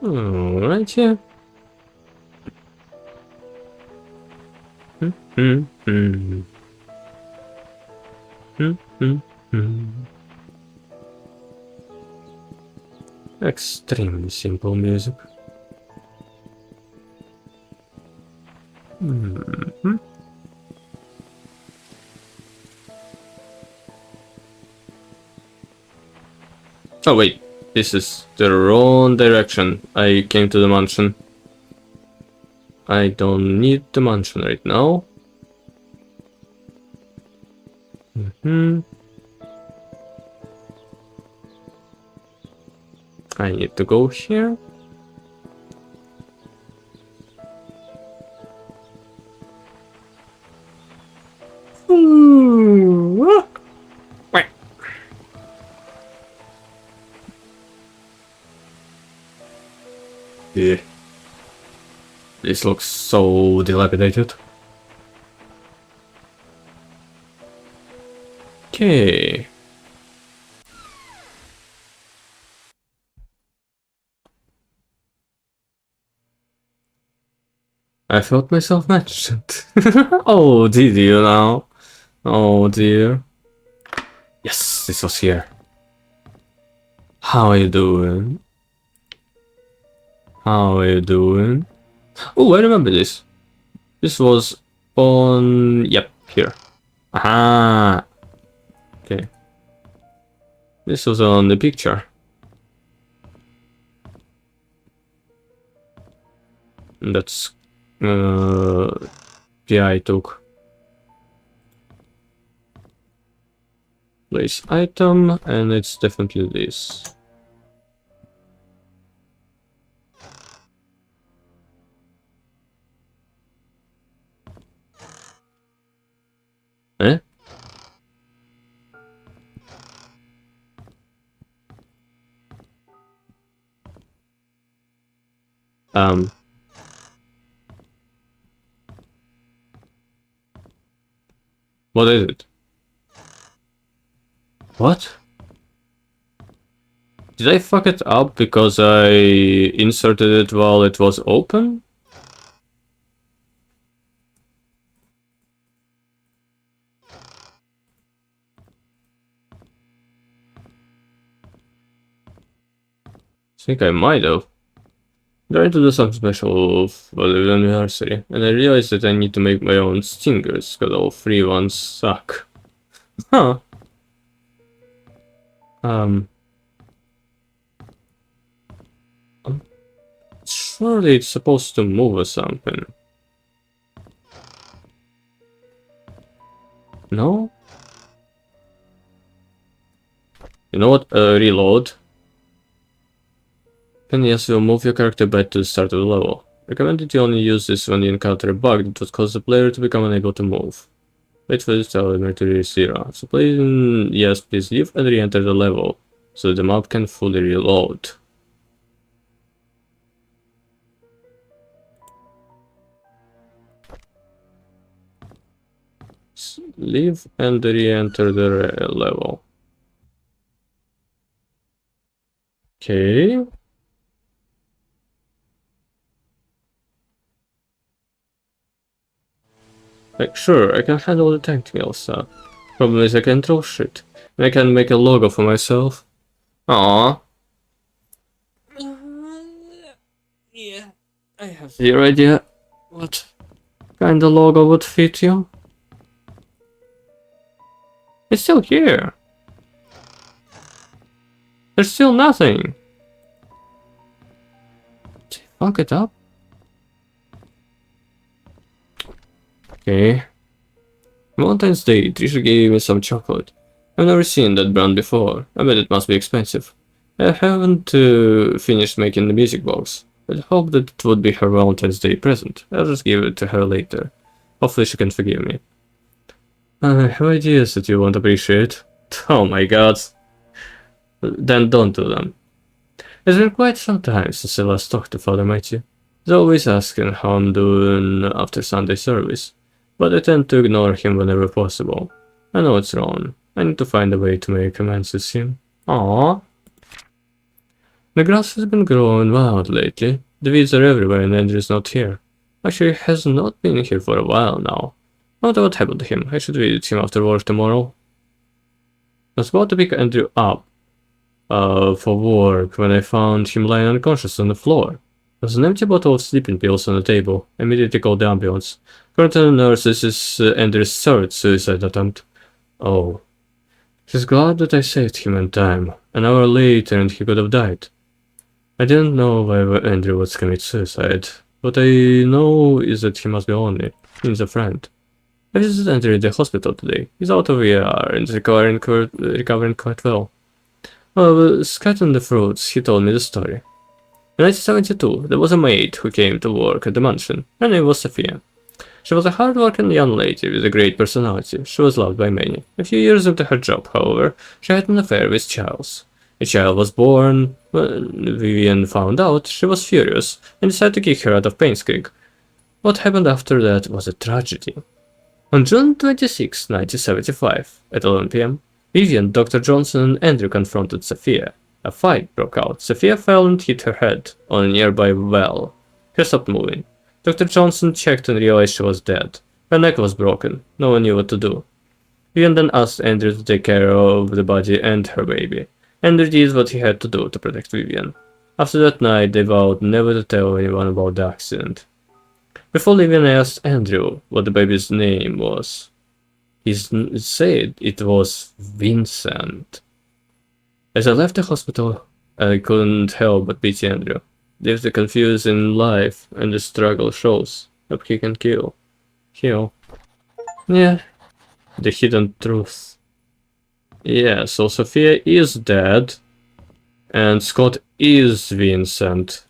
Alright, yeah. Extremely simple music. Oh wait, this is the wrong direction. I came to the mansion. I don't need the mansion right now. I need to go here. Yeah. This looks so dilapidated. Okay. I felt myself mentioned. Oh, did you now? Oh dear. Yes, this was here. How are you doing? How are you doing? Oh, I remember this. This was on... Yep, here. Aha! Okay. This was on the picture. And that's... yeah, I took. Place item, and it's definitely this. Eh? What is it? What? Did I fuck it up because I inserted it while it was open? I think I might have. I'm trying to do something special for the anniversary, and I realized that I need to make my own stingers, because all free ones suck. Huh. Surely it's supposed to move or something. No? You know what? Reload. And yes, will move your character back to the start of the level. Recommended you only use this when you encounter a bug that would cause the player to become unable to move. Wait for this timer to reach 0. So please, yes, please leave and re-enter the level, so the map can fully reload. Leave and re-enter the level. Okay. Like, sure, I can handle the technical stuff. Problem is I can throw shit. And I can make a logo for myself. Aww. Yeah, I have zero idea what kind of logo would fit you. It's still here. There's still nothing. Did I fuck it up? Okay. Valentine's Day, Trisha gave me some chocolate. I've never seen that brand before. I bet it must be expensive. I haven't finished making the music box. I hope that it would be her Valentine's Day present. I'll just give it to her later. Hopefully she can forgive me. I have ideas that you won't appreciate. Oh my god. Then don't do them. It's been quite some time since I last talked to Father Matthew. He's always asking how I'm doing after Sunday service, but I tend to ignore him whenever possible. I know it's wrong. I need to find a way to make amends with him. Aww. The grass has been growing wild lately. The weeds are everywhere and Andrew's not here. Actually, he has not been here for a while now. I wonder what happened to him. I should visit him after work tomorrow. I was about to pick Andrew up for work when I found him lying unconscious on the floor. There was an empty bottle of sleeping pills on the table. I immediately called the ambulance. According to the nurse, this is Andrew's third suicide attempt. Oh. She's glad that I saved him in time. An hour later and he could have died. I didn't know why Andrew would commit suicide. What I know is that he must be lonely. He needs a friend. I visited Andrew in the hospital today. He's out of ER and recovering quite well. Well, scattering the fruits, he told me the story. In 1972, there was a maid who came to work at the mansion. Her name was Sophia. She was a hard-working young lady with a great personality. She was loved by many. A few years into her job, however, she had an affair with Charles. A child was born. When Vivian found out, she was furious and decided to kick her out of Painscreek. What happened after that was a tragedy. On June 26, 1975, at 11 p.m., Vivian, Dr. Johnson, and Andrew confronted Sophia. A fight broke out. Sophia fell and hit her head on a nearby well. She stopped moving. Dr. Johnson checked and realized she was dead. Her neck was broken. No one knew what to do. Vivian then asked Andrew to take care of the body and her baby. Andrew did what he had to do to protect Vivian. After that night, they vowed never to tell anyone about the accident. Before leaving, I asked Andrew what the baby's name was. He said it was Vincent. As I left the hospital, I couldn't help but pity Andrew. Lives a confusing life, and the struggle shows. Hope he can heal. Yeah, the hidden truth. Yeah, so Sophia is dead, and Scott is Vincent.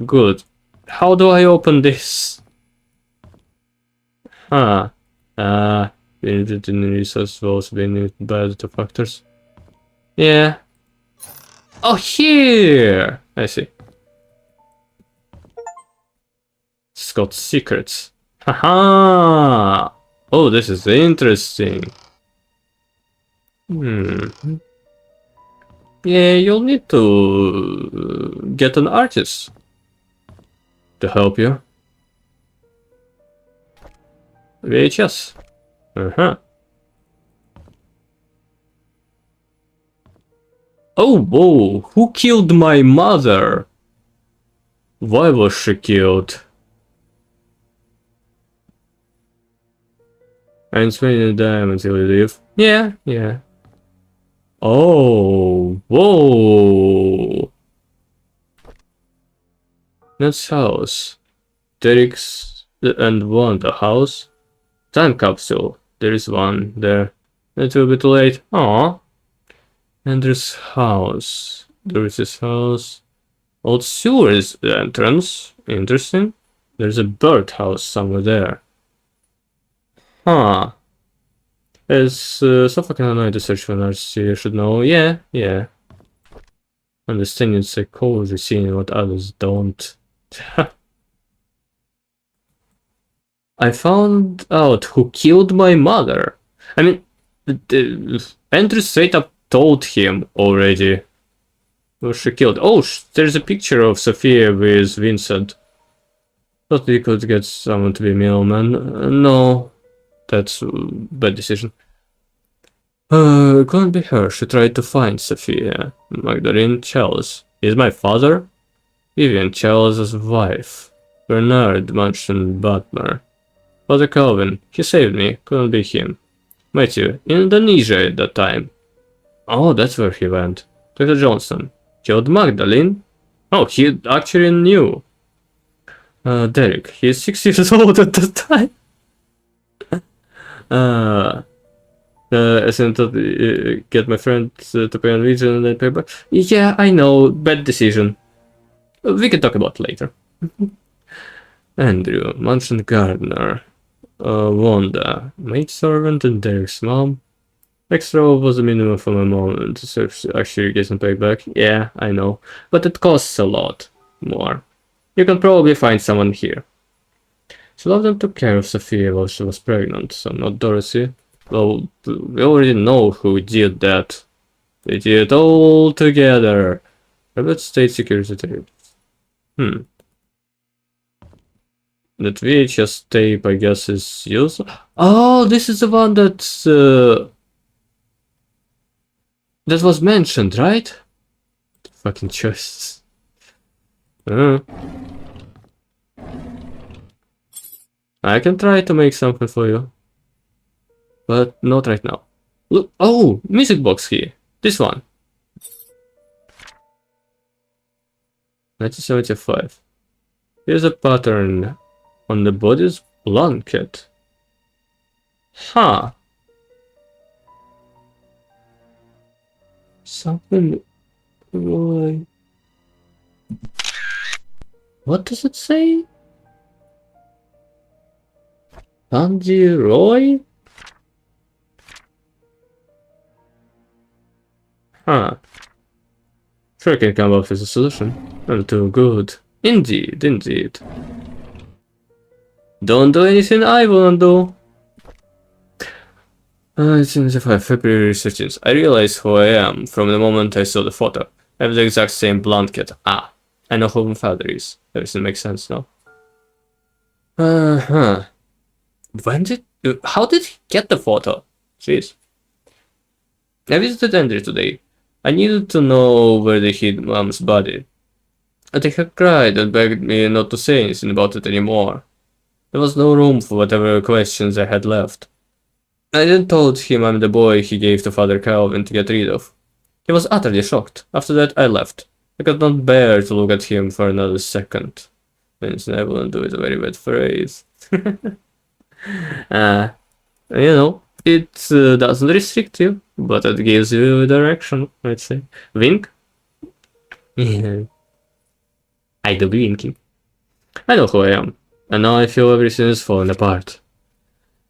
Good. How do I open this? Limited in resource will also be limited by the factors. Yeah. Oh, here! I see. Scott's secrets. Haha! Oh, this is interesting. Yeah, you'll need to get an artist to help you. VHS. Oh, whoa! Who killed my mother? Why was she killed? I'm spending the time until you leave. Yeah. Oh, whoa! That's house. Derek's and one the house. Time capsule. There is one there. It will be too late. Aww. And there's house. There is this house. Old sewer is the entrance. Interesting. There's a birdhouse somewhere there. Huh. As so fucking annoying to search for an artist, you should know. Yeah. Understanding psychology, seeing what others don't. I found out who killed my mother. I mean, Andrew straight up told him already who she killed. Oh, there's a picture of Sophia with Vincent. Thought we could get someone to be mailman. No, that's a bad decision. Couldn't be her. She tried to find Sophia. Magdalene Charles. He's my father? Vivian Charles's wife. Bernard Mansion Butler. Father Calvin. He saved me. Couldn't be him. Matthew. In Indonesia at that time. Oh, that's where he went. Dr. Johnson. Killed Magdalene? Oh, he actually knew. Derek. He's 6 years old at that time. As in to get my friend to pay on Vision and then pay back. Yeah, I know. Bad decision. We can talk about it later. Andrew. Mansion Gardener. Wanda. Maidservant and Derek's mom. Extra was the minimum for my mom to actually get some payback. Yeah, I know. But it costs a lot more. You can probably find someone here. She loved and took care of Sophia while she was pregnant, so not Dorothy. Well, we already know who did that. They did it all together. About state security tapes. That VHS tape, I guess, is used. Oh, this is the one that that was mentioned, right? Fucking choices. I can try to make something for you. But not right now. Look, oh, music box here. This one. 1975. Here's a pattern on the body's blanket. Huh. Something. What does it say? Andy Roy? Huh. Sure can come up with a solution. Not too good. Indeed, indeed. Don't do anything I won't do. It's in the February 13th. I realize who I am from the moment I saw the photo. I have the exact same blanket. Ah, I know who my father is. Everything makes sense now. How did he get the photo? Jeez. I visited Andrew today. I needed to know where they hid Mom's body. I think he cried and begged me not to say anything about it anymore. There was no room for whatever questions I had left. I then told him I'm the boy he gave to Father Calvin to get rid of. He was utterly shocked. After that, I left. I could not bear to look at him for another second. I wouldn't do is a very bad phrase. You know, it doesn't restrict you, but it gives you a direction, let's say. Wink? Yeah. I do be winking. I know who I am, and now I feel everything is falling apart.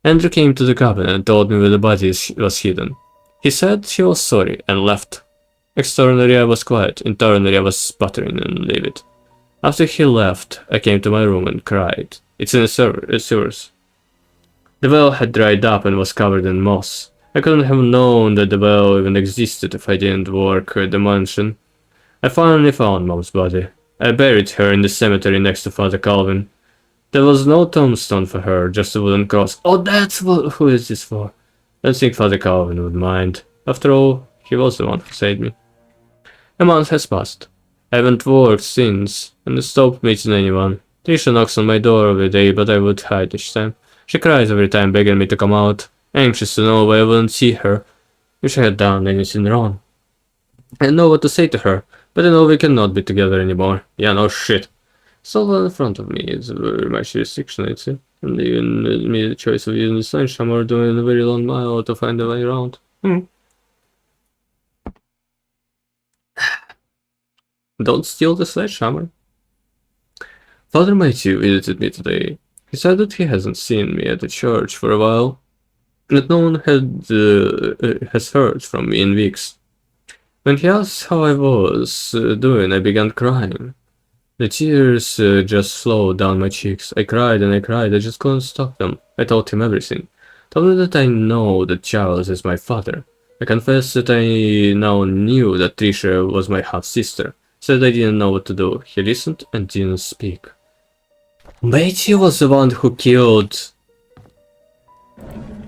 Andrew came to the cabin and told me where the body was hidden. He said he was sorry and left. Externally I was quiet, internally I was sputtering and livid. After he left, I came to my room and cried. It's in the sewers. The well had dried up and was covered in moss. I couldn't have known that the well even existed if I didn't work at the mansion. I finally found Mom's body. I buried her in the cemetery next to Father Calvin. There was no tombstone for her, just a wooden cross. Oh, that's who is this for? I don't think Father Calvin would mind. After all, he was the one who saved me. A month has passed. I haven't worked since, and I stopped meeting anyone. Trisha knocks on my door every day, but I would hide each time. She cries every time, begging me to come out, anxious to know why I wouldn't see her, if I had done anything wrong. I know what to say to her, but I know we cannot be together anymore. Yeah, no shit. So in front of me is very much restriction, I'd say. And even made the choice of using the sledgehammer or doing a very long mile to find a way around. Don't steal the sledgehammer. Father Matthew visited me today. He said that he hasn't seen me at the church for a while, that no one has heard from me in weeks. When he asked how I was doing, I began crying. The tears just flowed down my cheeks. I cried and I cried, I just couldn't stop them. I told him everything. Told him that I know that Charles is my father. I confessed that I now knew that Trisha was my half-sister. Said I didn't know what to do. He listened and didn't speak. Matthew was the one who killed...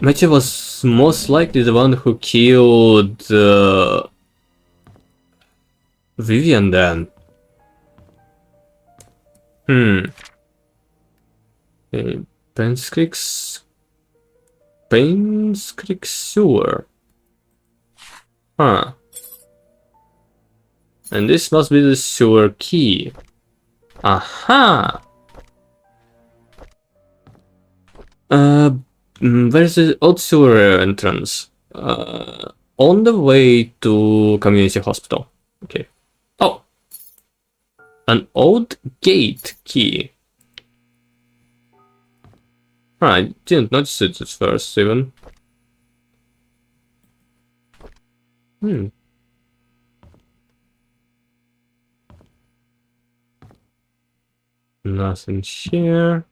Matthew was most likely the one who killed... Vivian then. Okay, painscreek sewer. Huh. And this must be the sewer key. Aha! Where's the old sewer entrance? On the way to community hospital. Okay. Oh! An old gate key. I didn't notice it at first, even. Nothing here.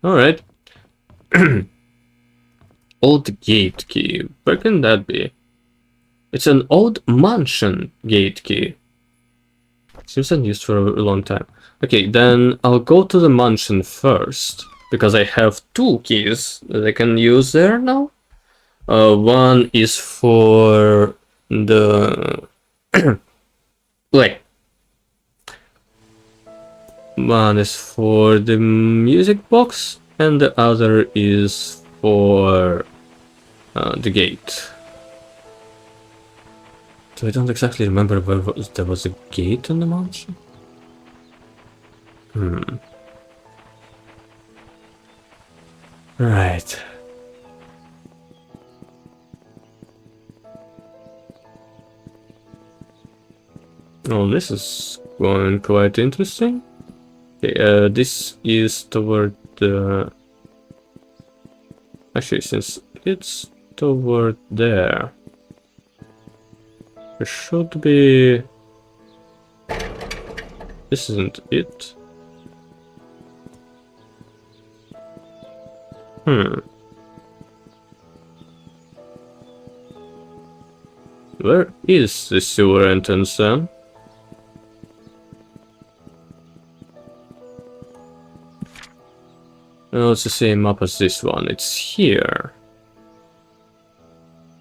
Alright. Old gate key. Where can that be? It's an old mansion gate key. Seems unused for a long time. Okay, then I'll go to the mansion first, because I have 2 keys that I can use there now. One is for the... Wait. One is for the music box, and the other is for the gate. So I don't exactly remember where there was a gate in the mansion. Right. Oh, this is going quite interesting. Okay, this is toward the... Actually, since it's toward there, there should be... This isn't it. Where is the sewer entrance then? Oh, it's the same map as this one. It's here.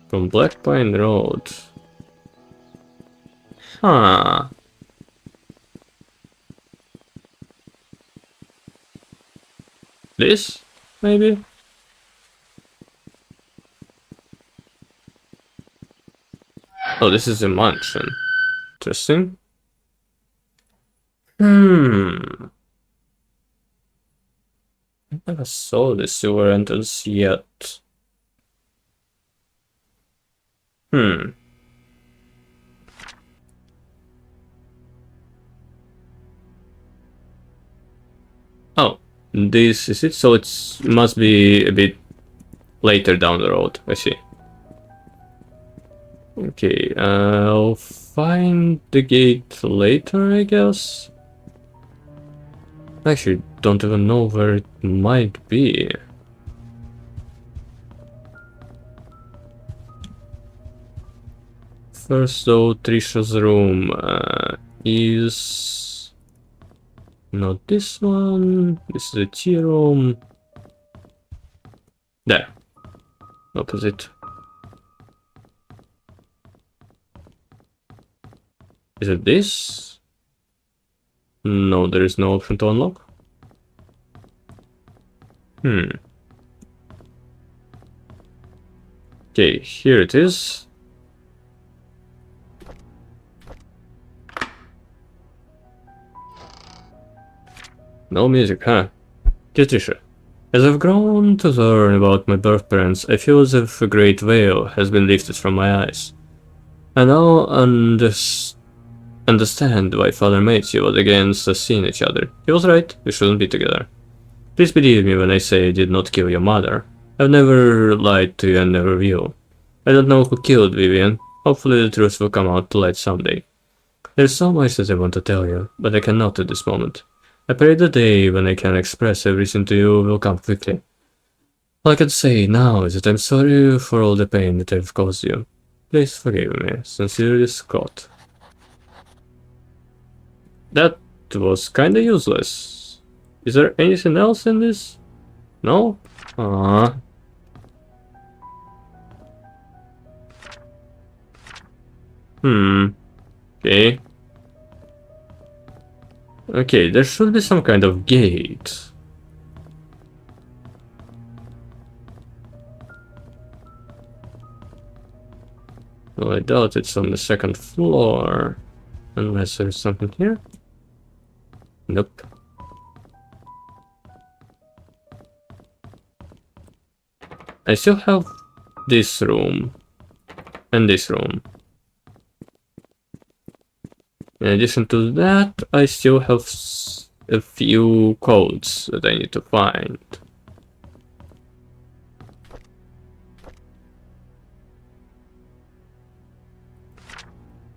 From Black Pine Road. Huh. This? Maybe? Oh, this is a mansion. Interesting. I never saw the sewer entrance yet. Oh, this is it, so it must be a bit later down the road, I see. Okay, I'll find the gate later, I guess. I actually don't even know where it might be. First though, Trisha's room is not this one. This is the tea room. There. Opposite. Is it this? No, there is no option to unlock. Okay, here it is. No music, huh? Trisha. As I've grown to learn about my birth parents, I feel as if a great veil has been lifted from my eyes. I now understand why Father Matthew was against us seeing each other. He was right, we shouldn't be together. Please believe me when I say I did not kill your mother. I've never lied to you and never will. I don't know who killed Vivian. Hopefully the truth will come out to light someday. There's so much that I want to tell you, but I cannot at this moment. I pray the day when I can express everything to you will come quickly. All I can say now is that I'm sorry for all the pain that I've caused you. Please forgive me. Sincerely, Scott. That was kinda useless. Is there anything else in this? No? Okay. Okay, there should be some kind of gate. Well, I doubt it's on the second floor. Unless there's something here. Nope. I still have this room. And this room. In addition to that, I still have a few codes that I need to find.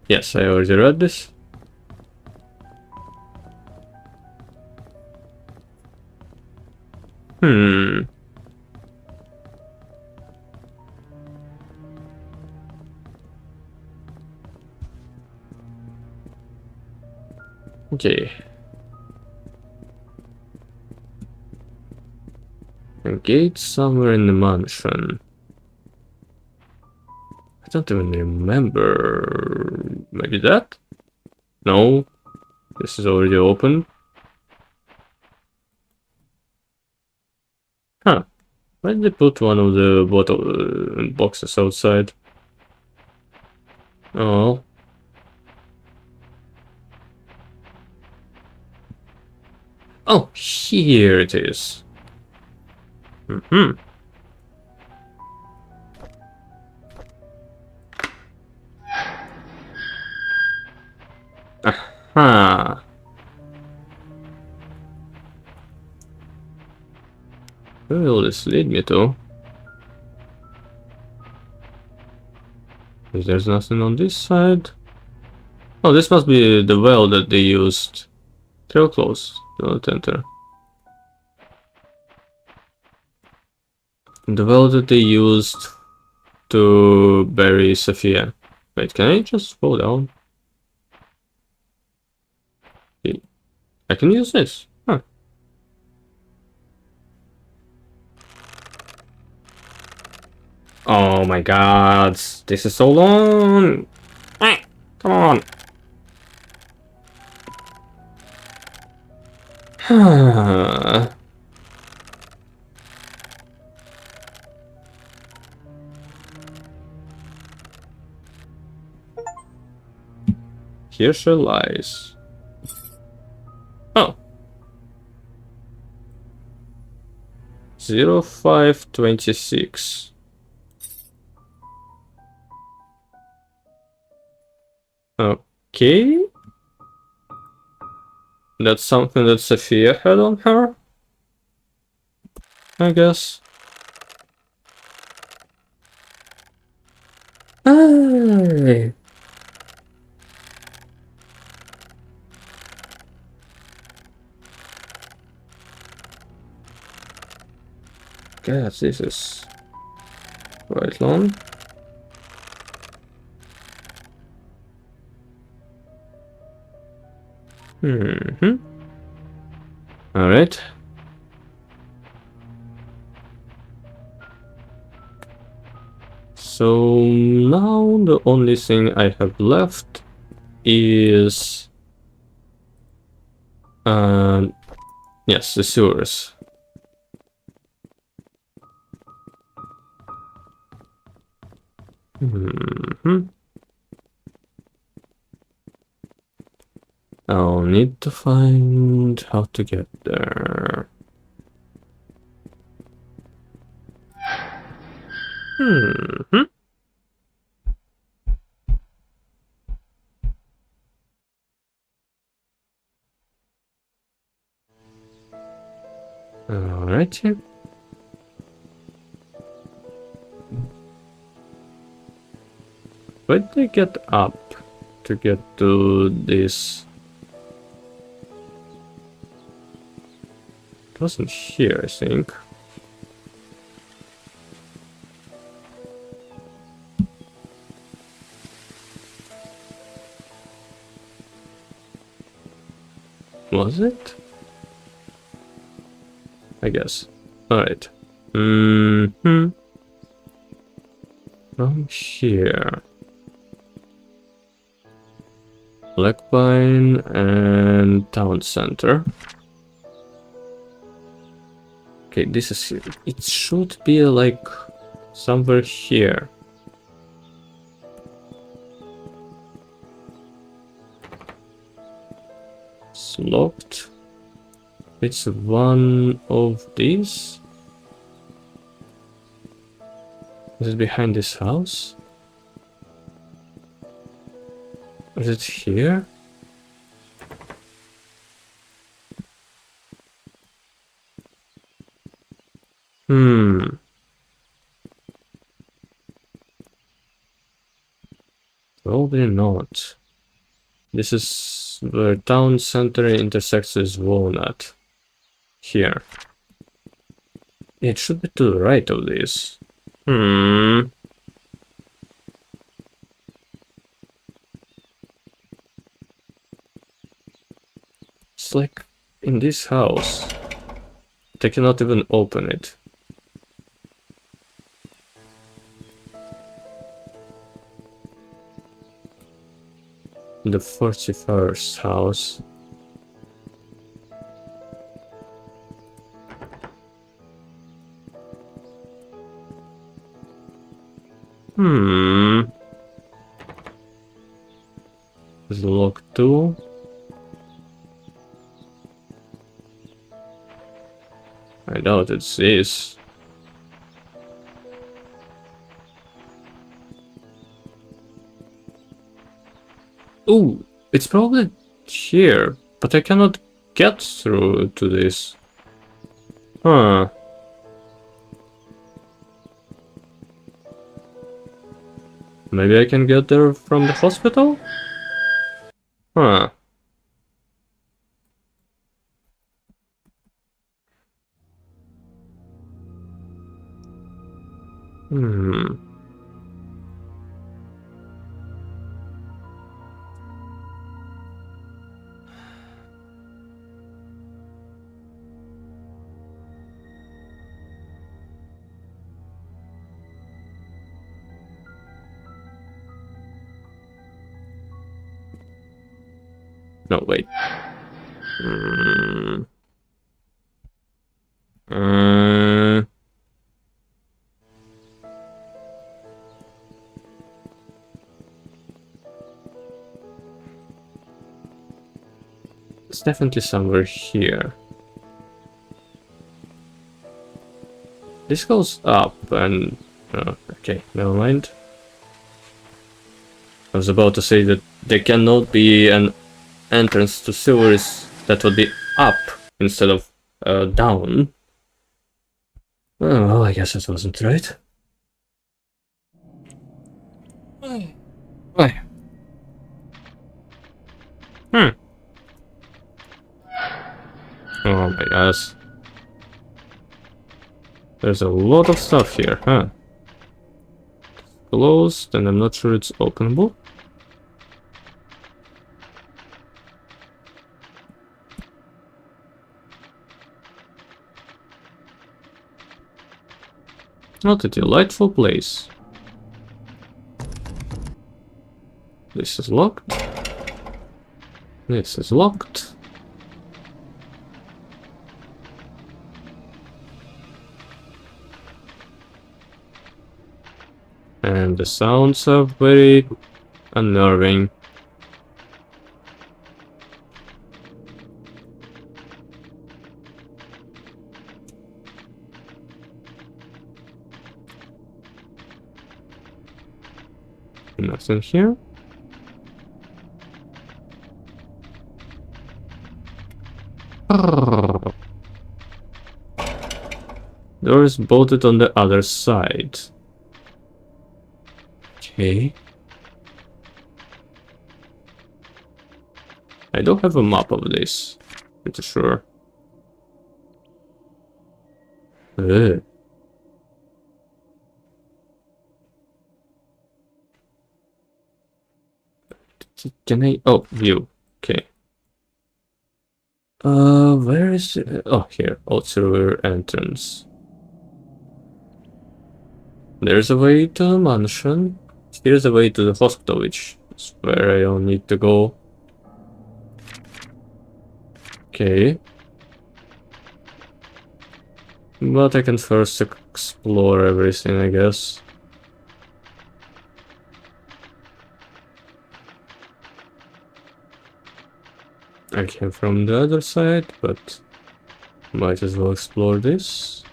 Yes, I already read this. Okay. A gate somewhere in the mansion. I don't even remember. Maybe that? No. This is already open. Huh. Why did they put one of the bottle boxes outside? Oh. Oh, here it is. Mm-hmm. Aha. Where will this lead me to? If there's nothing on this side. Oh, this must be the well that they used. Trail close. Do not enter. The well that they used to bury Sophia. Wait, can I just fall down? I can use this. Huh. Oh my god, this is so long. Ah, come on. Here she lies. Oh. 0526. Okay. That's something that Sophia had on her, I guess. Hey. Guess this is quite long. All right. So now the only thing I have left is yes, the sewers. I'll need to find how to get there. Alrighty. Where'd they get up to get to this? It wasn't here, I think. Was it? I guess. Alright. From here. Lakk and town center. Okay, this is... It should be like somewhere here. It's locked. It's one of these. Is it behind this house? Is it here? Probably not. This is where town center intersects with Walnut. Here. It should be to the right of this. It's like in this house. They cannot even open it. The 41st house. Is locked too? I doubt it's this. Ooh, it's probably here, but I cannot get through to this. Huh. Maybe I can get there from the hospital? Huh. No, wait. It's definitely somewhere here. This goes up and... okay, never mind. I was about to say that there cannot be an entrance to sewers that would be up instead of down. Oh, well, I guess that wasn't right. Why? Oh my gosh. There's a lot of stuff here, huh? Closed, and I'm not sure it's openable. What a delightful place. This is locked. This is locked. And the sounds are very unnerving. Nothing here. Door is bolted on the other side. Okay. I don't have a map of this. Pretty sure. Can I? Oh, view. Okay. Where is it? Oh, here. Auxiliary entrance. There's a way to the mansion. Here's a way to the hospital, which is where I don't need to go. Okay. But I can first explore everything, I guess. I came from the other side, but might as well explore this.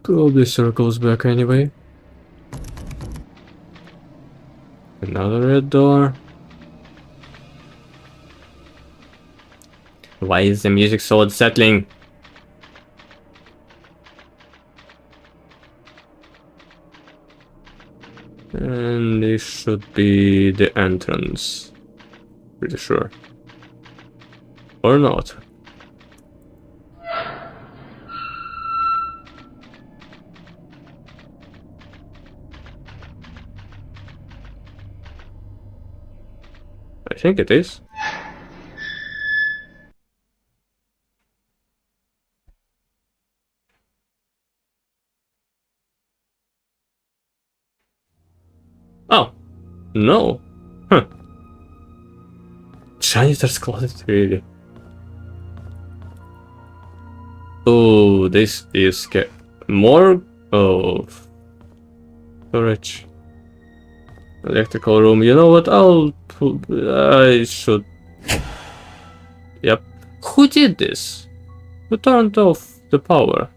Probably circles back anyway. Another red door. Why is the music so unsettling? And this should be the entrance. Pretty sure. Or not. I think it is. Oh, no. Huh. Janitor's closet, really. Oh, this is more. Oh, storage. Electrical room. You know what? I should. Yep. Who did this? Who turned off the power?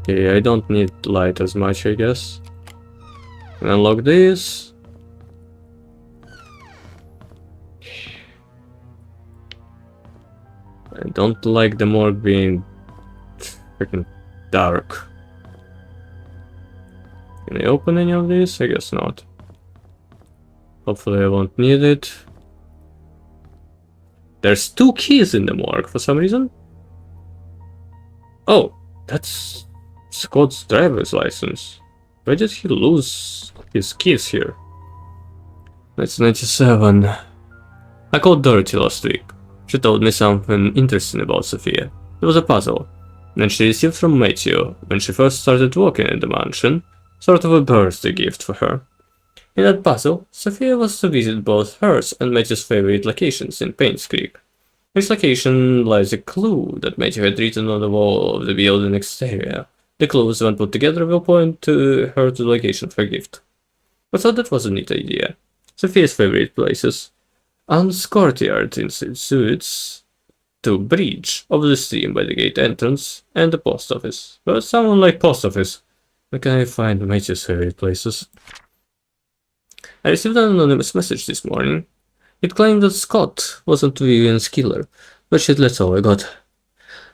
Okay, I don't need light as much, I guess. Unlock this. I don't like the morgue being freaking dark. Can I open any of these? I guess not. Hopefully I won't need it. There's 2 keys in the morgue for some reason. Oh, that's Scott's driver's license. Why did he lose his keys here? That's 97. I called Dorothy last week. She told me something interesting about Sophia. It was a puzzle, and she received from Matthew when she first started working at the mansion, sort of a birthday gift for her. In that puzzle, Sophia was to visit both hers and Matthew's favorite locations in Painscreek. In each location lies a clue that Matthew had written on the wall of the building exterior. The clues, when put together, will point to her to the location of her gift. I thought that was a neat idea. Sophia's favorite places. Anne's courtyard in suits to bridge over the stream by the gate entrance and the post office. But someone like post office. Where can I find Matthew's favorite places? I received an anonymous message this morning. It claimed that Scott wasn't Vivian's killer, but shit, that's all I got.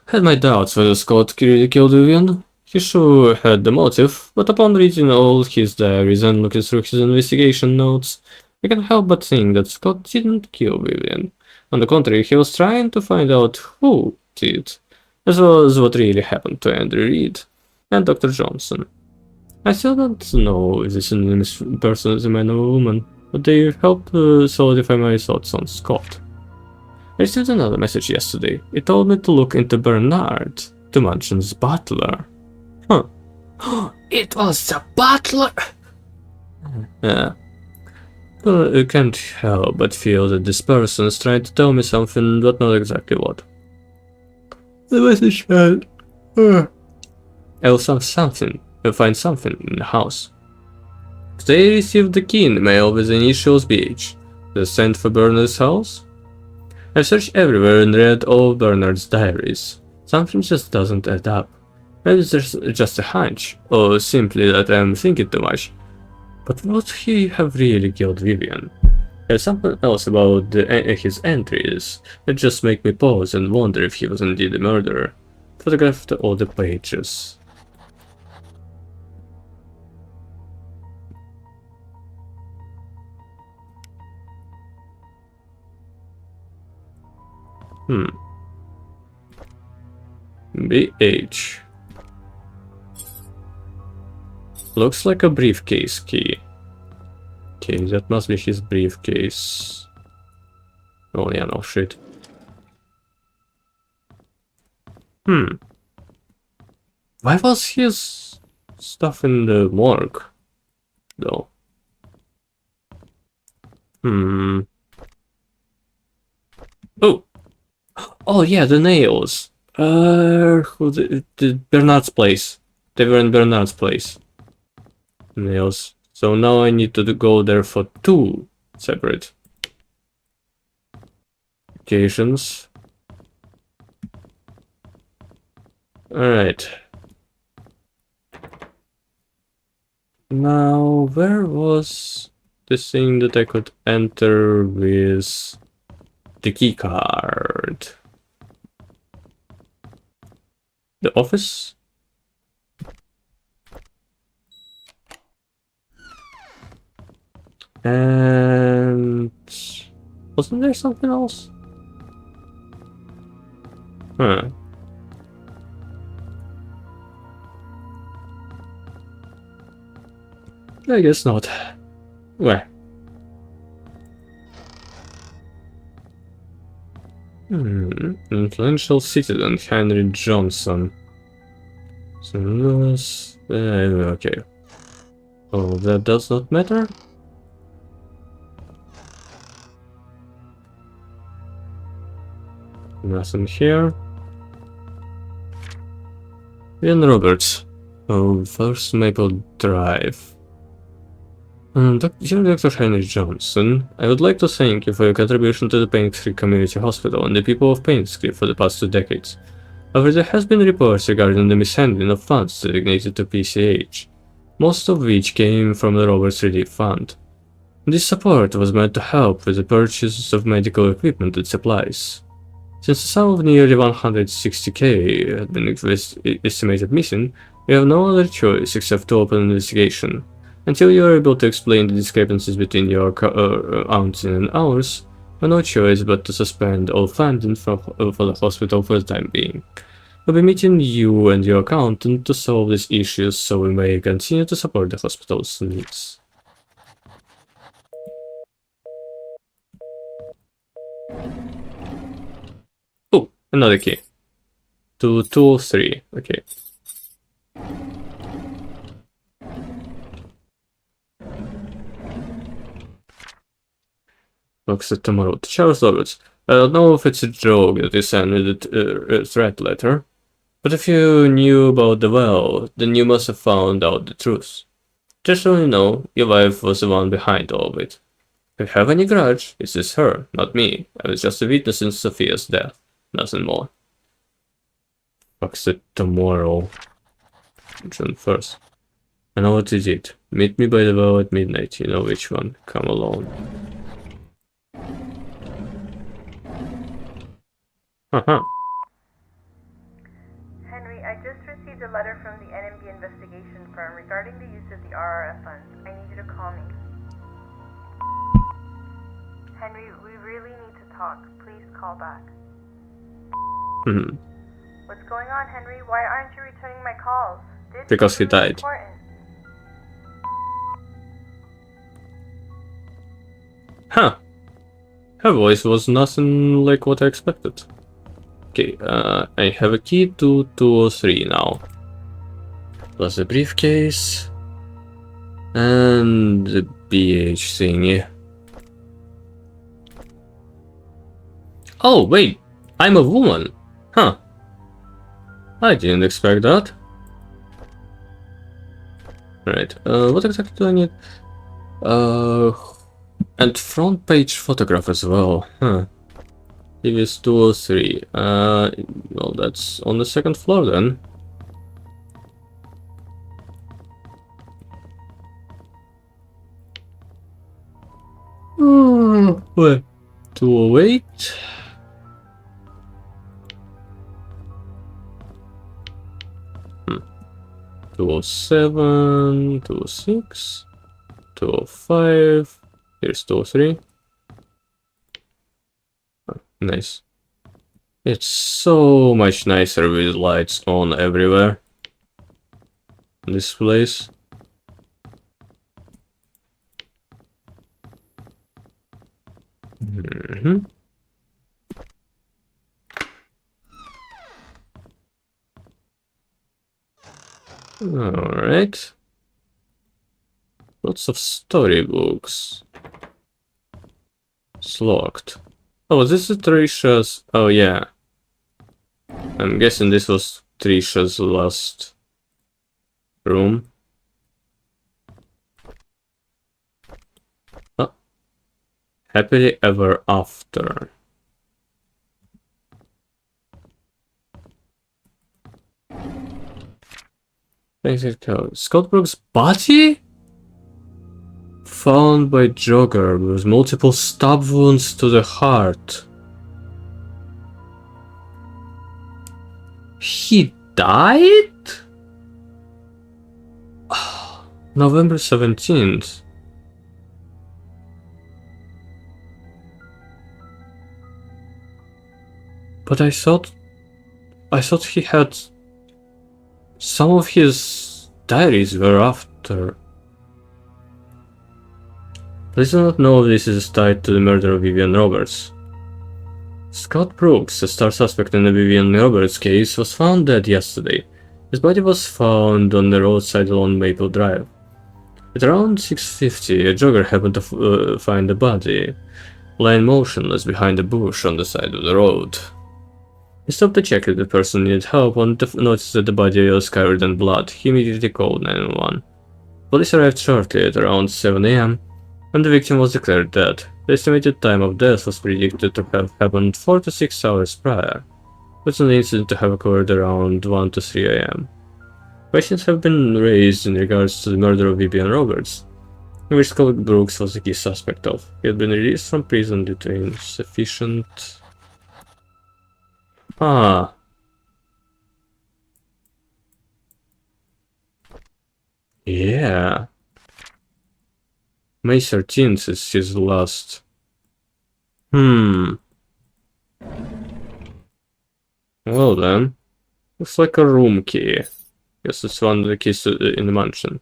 Had my doubts whether Scott really killed Vivian. He sure had the motive, but upon reading all his diaries and looking through his investigation notes, I can't help but think that Scott didn't kill Vivian. On the contrary, he was trying to find out who did, as well as what really happened to Andrew Reed and Dr. Johnson. I still don't know if this anonymous person is a man or a woman, but they helped solidify my thoughts on Scott. I received another message yesterday. It told me to look into Bernard, the mansion's butler. Huh. It was the butler! Yeah. But I can't help but feel that this person is trying to tell me something, but not exactly what. The message said, I'll find something in the house. Today I received the key in the mail with the initials BH. The sent for Bernard's house? I've searched everywhere and read all of Bernard's diaries. Something just doesn't add up. Maybe there's just a hunch, or simply that I'm thinking too much. But would he have really killed Vivian? There's something else about his entries that just make me pause and wonder if he was indeed the murderer. Photographed all the pages. BH. Looks like a briefcase key. Okay, that must be his briefcase. Oh yeah, no shit. Why was his stuff in the morgue, though? Hmm. Oh! Oh yeah, the nails. The Bernard's place. They were in Bernard's place. Nails. So now I need to go there for 2 separate occasions. Alright. Now, where was the thing that I could enter with the key card? The office? And wasn't there something else? Huh. I guess not. Where? Influential citizen Henry Johnson. St. Louis. Okay. Oh, that does not matter? Nothing here. Ian Roberts. Oh, First Maple Drive. Dear Dr. Henry Johnson, I would like to thank you for your contribution to the Painscreek Community Hospital and the people of Painscreek for the past 2 decades. However, there has been reports regarding the mishandling of funds designated to PCH, most of which came from the Roberts Relief Fund. This support was meant to help with the purchase of medical equipment and supplies. Since the sum of nearly 160k had been estimated missing, we have no other choice except to open an investigation. Until you are able to explain the discrepancies between your accounting and ours, we have no choice but to suspend all funding for the hospital for the time being. We'll be meeting you and your accountant to solve these issues so we may continue to support the hospital's needs. Oh, another key. To 203, okay. Looks at tomorrow. Charles Roberts. I don't know if it's a joke that you sent me the threat letter, but if you knew about the well, then you must have found out the truth. Just so you know, your wife was the one behind all of it. If you have any grudge, it's just her, not me. I was just a witness in Sophia's death. Nothing more. Looks at tomorrow. June 1st. I know what you did. Meet me by the well at midnight. You know which one. Come alone. Haha. Henry, I just received a letter from the NMB investigation firm regarding the use of the RRF funds. I need you to call me. Henry, we really need to talk. Please call back. What's going on, Henry? Why aren't you returning my calls? This Because he is really died. important. Huh. Her voice was nothing like what I expected. Okay, I have a key to 203 now. Plus a briefcase. And the BH thingy. Oh, wait! I'm a woman! Huh. I didn't expect that. Right, what exactly do I need? And front page photograph as well, huh. It is 203. Well, that's on the 2nd floor then. Wait. 208. Hmm. 207, 206, 205. Here's 203. Nice. It's so much nicer with lights on everywhere. This place. Alright. Lots of storybooks. It's locked. Oh, this is Trisha's. Oh, yeah. I'm guessing this was Trisha's last room. Oh. Happily ever after. Exit code. Scott Brooks' body? Found by jogger with multiple stab wounds to the heart. He died? November 17th. But I thought he had some of his diaries were after. Please do not know if this is tied to the murder of Vivian Roberts. Scott Brooks, a star suspect in the Vivian Roberts case, was found dead yesterday. His body was found on the roadside along Maple Drive. At around 6:50, a jogger happened to find the body, lying motionless behind a bush on the side of the road. He stopped to check if the person needed help and noticed that the body was covered in blood. He immediately called 911. Police arrived shortly at around 7 AM, and the victim was declared dead. The estimated time of death was predicted to have happened 4 to 6 hours prior, with the incident to have occurred around 1 to 3 AM. Questions have been raised in regards to the murder of Vivian Roberts, in which Scott Brooks was the key suspect of. He had been released from prison due to insufficient... Ah. Yeah. May 13th is his last. Well then. Looks like a room key. Guess it's one of the keys in the mansion.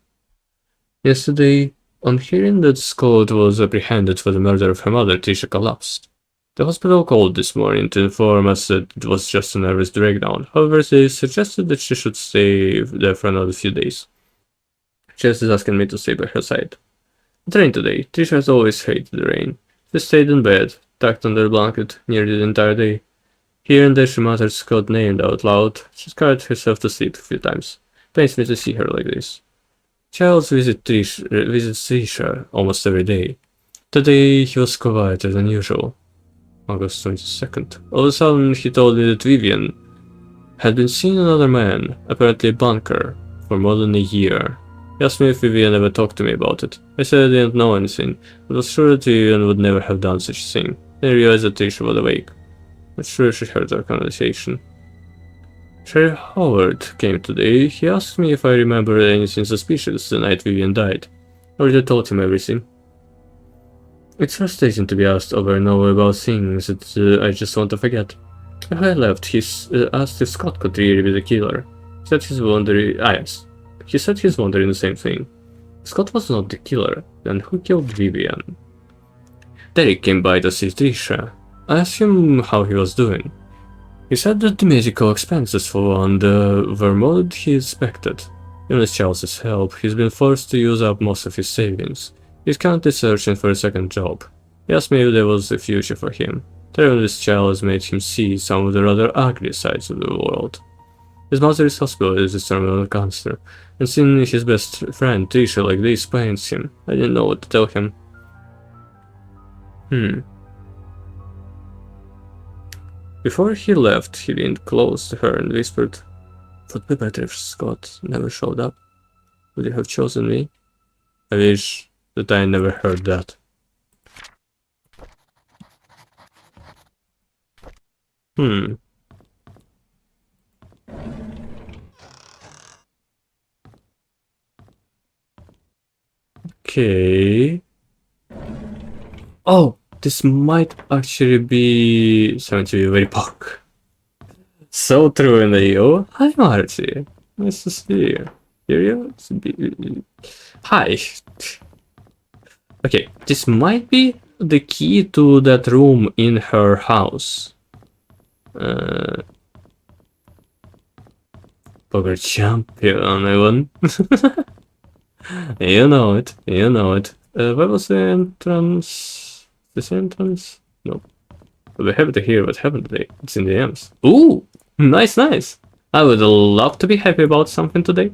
Yesterday, on hearing that Scott was apprehended for the murder of her mother, Tisha collapsed. The hospital called this morning to inform us that it was just a nervous breakdown. However, they suggested that she should stay there for another few days. Jess is asking me to stay by her side. It rained today. Tisha has always hated the rain. She stayed in bed, tucked under a blanket, nearly the entire day. Here and there she muttered Scott's name out loud. She cried herself to sleep a few times. Pains me to see her like this. Charles visits Trisha almost every day. Today he was quieter than usual. August 22nd. All of a sudden he told me that Vivian had been seeing another man, apparently a banker, for more than a year. He asked me if Vivian ever talked to me about it. I said I didn't know anything, but was sure that Vivian would never have done such a thing. Then I realized that Trisha was awake. I'm sure she heard our conversation. Sheriff Howard came today. He asked me if I remembered anything suspicious the night Vivian died. I already told him everything. It's frustrating to be asked over and over about things that I just want to forget. Before I left, he asked if Scott could really be the killer. He said he's wondering. Yes. He said he's wondering the same thing. Scott was not the killer. Then who killed Vivian? Derek came by to see Trisha. I asked him how he was doing. He said that the medical expenses for one were more than he expected. Even with Charles's help, he's been forced to use up most of his savings. He's currently searching for a second job. He asked me if there was a future for him. Traveling with Charles made him see some of the rather ugly sides of the world. His mother is hospitalized with terminal cancer, and seeing his best friend Trisha like this pains him. I didn't know what to tell him. Before he left, he leaned close to her and whispered, "Would be better if Scott never showed up. Would you have chosen me?" I wish that I never heard that. Okay. Oh, this might actually be something to be very punk. So true in the EU. Hi Marty. Nice to see you. Here you? Hi. Okay, this might be the key to that room in her house. Poker champion, even. You know it, you know it. Where was the entrance? This entrance? No. But we're happy to hear what happened today. It's in the M's. Ooh! Nice, nice! I would love to be happy about something today.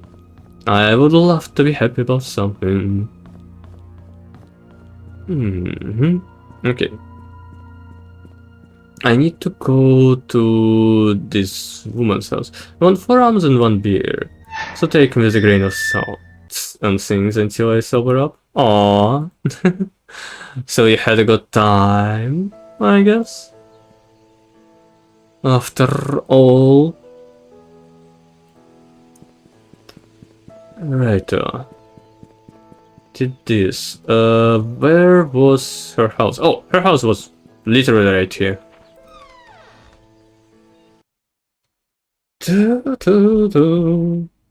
I would love to be happy about something. Okay. I need to go to this woman's house. I want 4 arms and 1 beer. So take me with a grain of salt and things until I sober up. Aww. So you had a good time, I guess? After all. Right. Did this. Where was her house? Oh, her house was literally right here. I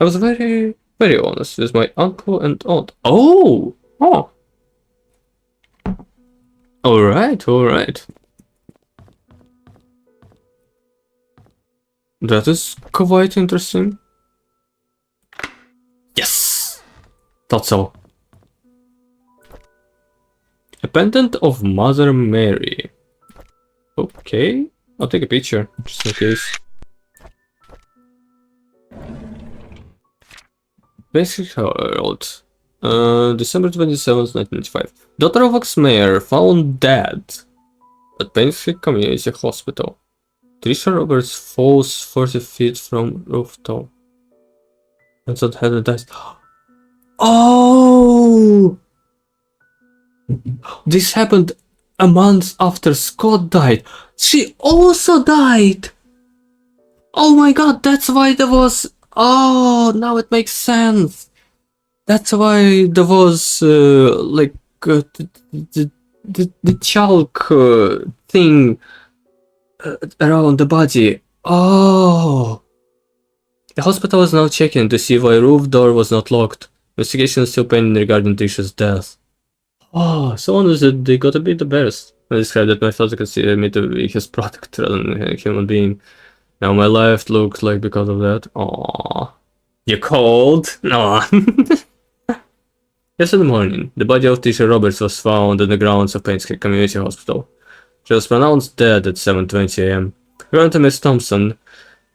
was very, very honest with my uncle and aunt. Oh! Oh! Alright, alright. That is quite interesting. Yes! Thought so. A pendant of Mother Mary. Okay, I'll take a picture, just in case. Basic Herald. December 27th, 1995. Daughter of ex-mayor found dead at Painscreek Community Hospital. Trisha Roberts falls 40 feet from rooftop. And so had a dice. Oh! This happened a month after Scott died. She also died! Oh my god, that's why there was... Oh, now it makes sense. That's why there was, the chalk thing around the body. Oh! The hospital is now checking to see why roof door was not locked. Investigation is still pending regarding Trisha's death. Oh, someone who said they gotta be the best. I described that my father considered me to be his product rather than a human being. Now my life looks like because of that. Aww. You cold? No. Yesterday morning, the body of Trisha Roberts was found on the grounds of Painscreek Community Hospital. She was pronounced dead at 7:20 a.m. According to Miss Thompson,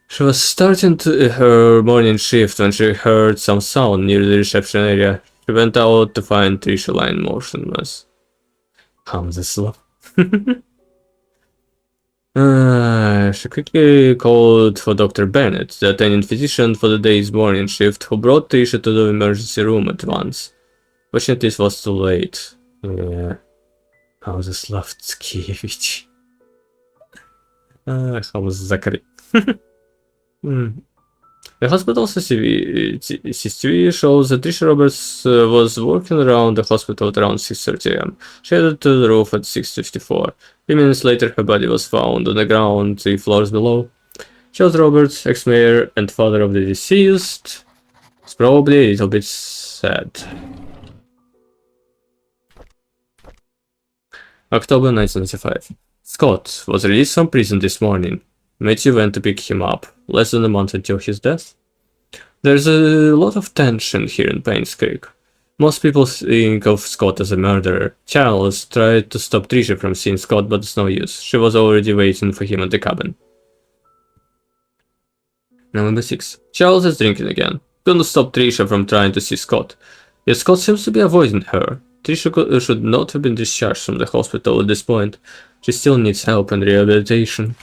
she was starting her morning shift when she heard some sound near the reception area. She went out to find Trisha lying motionless. How's this love? She quickly called for Dr. Bennett, the attending physician for the day's morning shift, who brought Trisha to the emergency room at once. Fortunately, it was too late. Yeah. How this loved Skiewicz. How was Zachary? The hospital CCTV shows that Trisha Roberts was walking around the hospital at around 6:30 a.m. She headed to the roof at 6:54. 3 minutes later, her body was found on the ground 3 floors below. Charles Roberts, ex-mayor and father of the deceased, is probably a little bit sad. October 1995. Scott was released from prison this morning. Matthew went to pick him up, less than a month until his death. There's a lot of tension here in Painscreek. Most people think of Scott as a murderer. Charles tried to stop Trisha from seeing Scott, but it's no use. She was already waiting for him at the cabin. Number 6. Charles is drinking again. Couldn't stop Trisha from trying to see Scott. Yet Scott seems to be avoiding her. Trisha should not have been discharged from the hospital at this point. She still needs help and rehabilitation.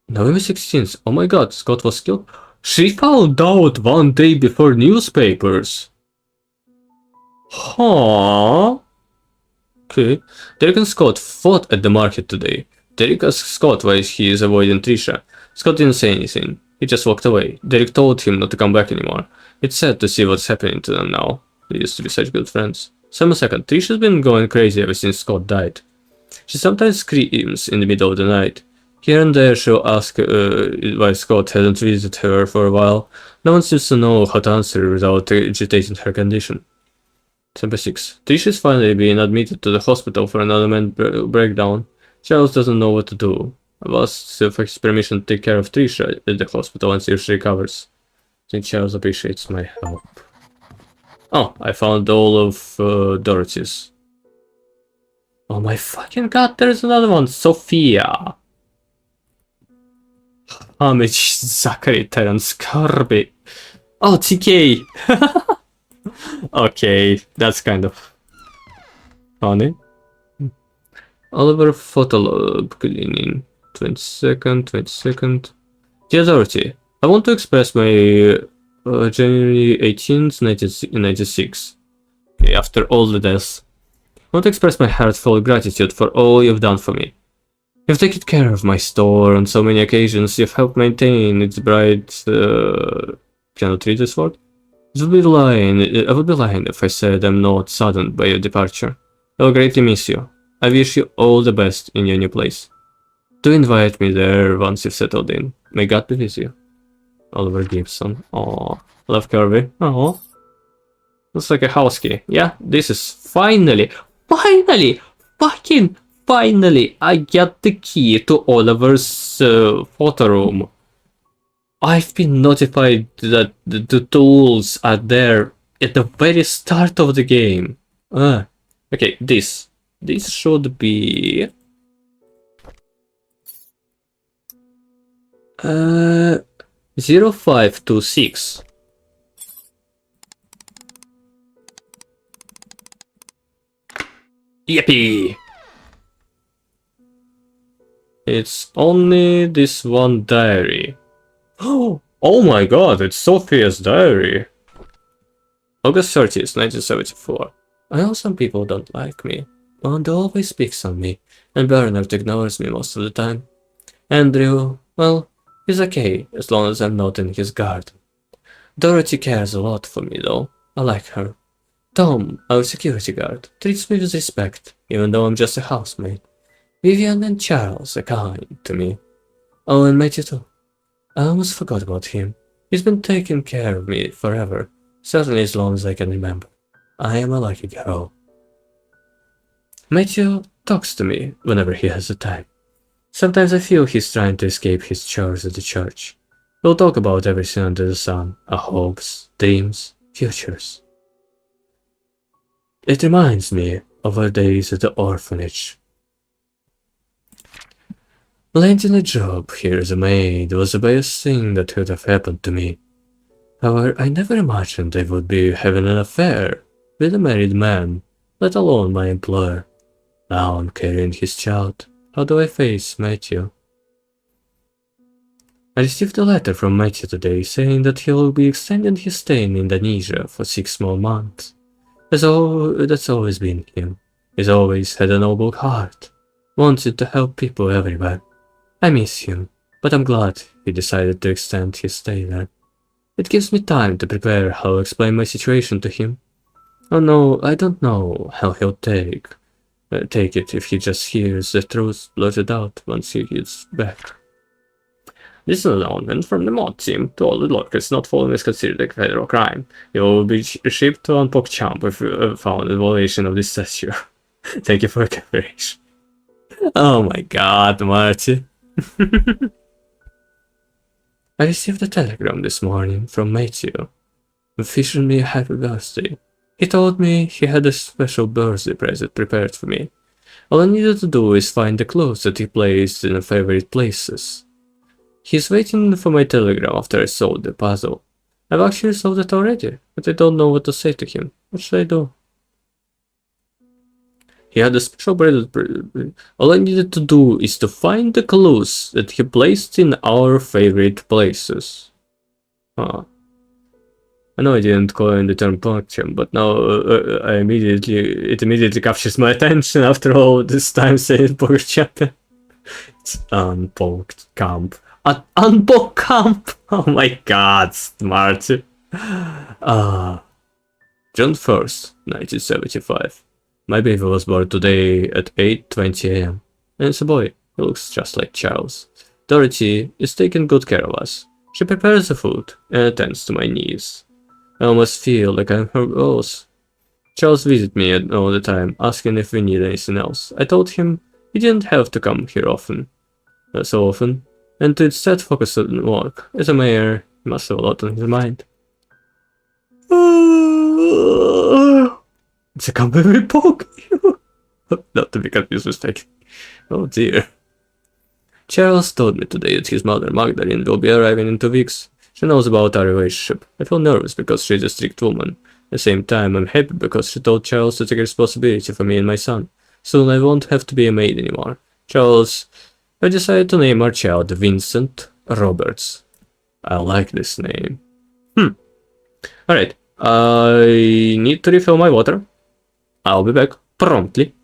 November 16th. Oh my god, Scott was killed? She found out 1 day before newspapers. Huh? Okay. Derek and Scott fought at the market today. Derek asked Scott why he is avoiding Trisha. Scott didn't say anything. He just walked away. Derek told him not to come back anymore. It's sad to see what's happening to them now. They used to be such good friends. 7 Trisha's been going crazy ever since Scott died. She sometimes screams in the middle of the night. Here and there she'll ask why Scott hadn't visited her for a while. No one seems to know how to answer without agitating her condition. 6. Trisha is finally being admitted to the hospital for another mental breakdown. Charles doesn't know what to do. I've asked for his permission to take care of Trisha at the hospital until she recovers. I think Charles appreciates my help. Oh, I found all of Dorothy's. Oh my fucking god, there's another one! Sophia! Homage, Zachary, Terence, Kirby. Oh, TK! Okay, that's kind of funny. Oliver Photolog cleaning. 22nd. Dear Dorothy, I want to express my January 18th, 1996. Okay, after all the deaths. I want to express my heartfelt gratitude for all you've done for me. You've taken care of my store on so many occasions. You've helped maintain its bright. Cannot read this word? I would be lying if I said I'm not saddened by your departure. I will greatly miss you. I wish you all the best in your new place. Do invite me there once you've settled in. May God be with you. Oliver Gibson. Aww. Love Kirby. Aww. Looks like a house key. Yeah, this is finally, fucking finally, I get the key to Oliver's photo room. I've been notified that the tools are there at the very start of the game. Okay, this should be 0526. Yippee! It's only this one diary. Oh my god, it's Sophia's diary. August 30th, 1974. I know some people don't like me. Wanda always speaks on me, and Bernard ignores me most of the time. Andrew, well, he's okay, as long as I'm not in his garden. Dorothy cares a lot for me, though. I like her. Tom, our security guard, treats me with respect, even though I'm just a housemaid. Vivian and Charles are kind to me. Oh, and Matthew too. I almost forgot about him. He's been taking care of me forever, certainly as long as I can remember. I am a lucky girl. Matthew talks to me whenever he has the time. Sometimes I feel he's trying to escape his chores at the church. We'll talk about everything under the sun, our hopes, dreams, futures. It reminds me of our days at the orphanage. Landing a job here as a maid was the best thing that could have happened to me. However, I never imagined I would be having an affair with a married man, let alone my employer. Now I'm carrying his child. How do I face Matthew? I received a letter from Matthew today saying that he will be extending his stay in Indonesia for 6 more months. That's always been him. He's always had a noble heart, wanted to help people everywhere. I miss him, but I'm glad he decided to extend his stay there. It gives me time to prepare how I'll explain my situation to him. Oh no, I don't know how he'll take it if he just hears the truth blurted out once he gets back. This is an announcement from the mod team. To all the lockers, not following is considered a federal crime. You will be shipped to Unpokchamp if you found a violation of this statute. Thank you for your cooperation. Oh my god, Marty. I received a telegram this morning from Matthew, wishing me a happy birthday. He told me he had a special birthday present prepared for me. All I needed to do is find the clothes that he placed in favorite places. He's waiting for my telegram after I solved the puzzle. I've actually solved it already, but I don't know what to say to him. What should I do? He had a special bracelet. All I needed to do is to find the clues that he placed in our favorite places. Huh. I know I didn't call in the term punctum, but now it immediately captures my attention after all this time saying poker champion. It's unpoked camp. Unpoked camp! Oh my god, smart. June 1st, 1975. My baby was born today at 8:20 AM. And it's a boy. He looks just like Charles. Dorothy is taking good care of us. She prepares the food and attends to my needs. I almost feel like I'm her boss. Charles visits me all the time, asking if we need anything else. I told him he didn't have to come here often. so often, and to instead focus on work. As a mayor, he must have a lot on his mind. It's a completely poke. Not to be confused with fake. Oh dear. Charles told me today that his mother, Magdalene, will be arriving in 2 weeks. She knows about our relationship. I feel nervous because she's a strict woman. At the same time, I'm happy because she told Charles to take responsibility for me and my son. Soon I won't have to be a maid anymore. Charles, I decided to name our child Vincent Roberts. I like this name. Alright, I need to refill my water. I'll be back promptly.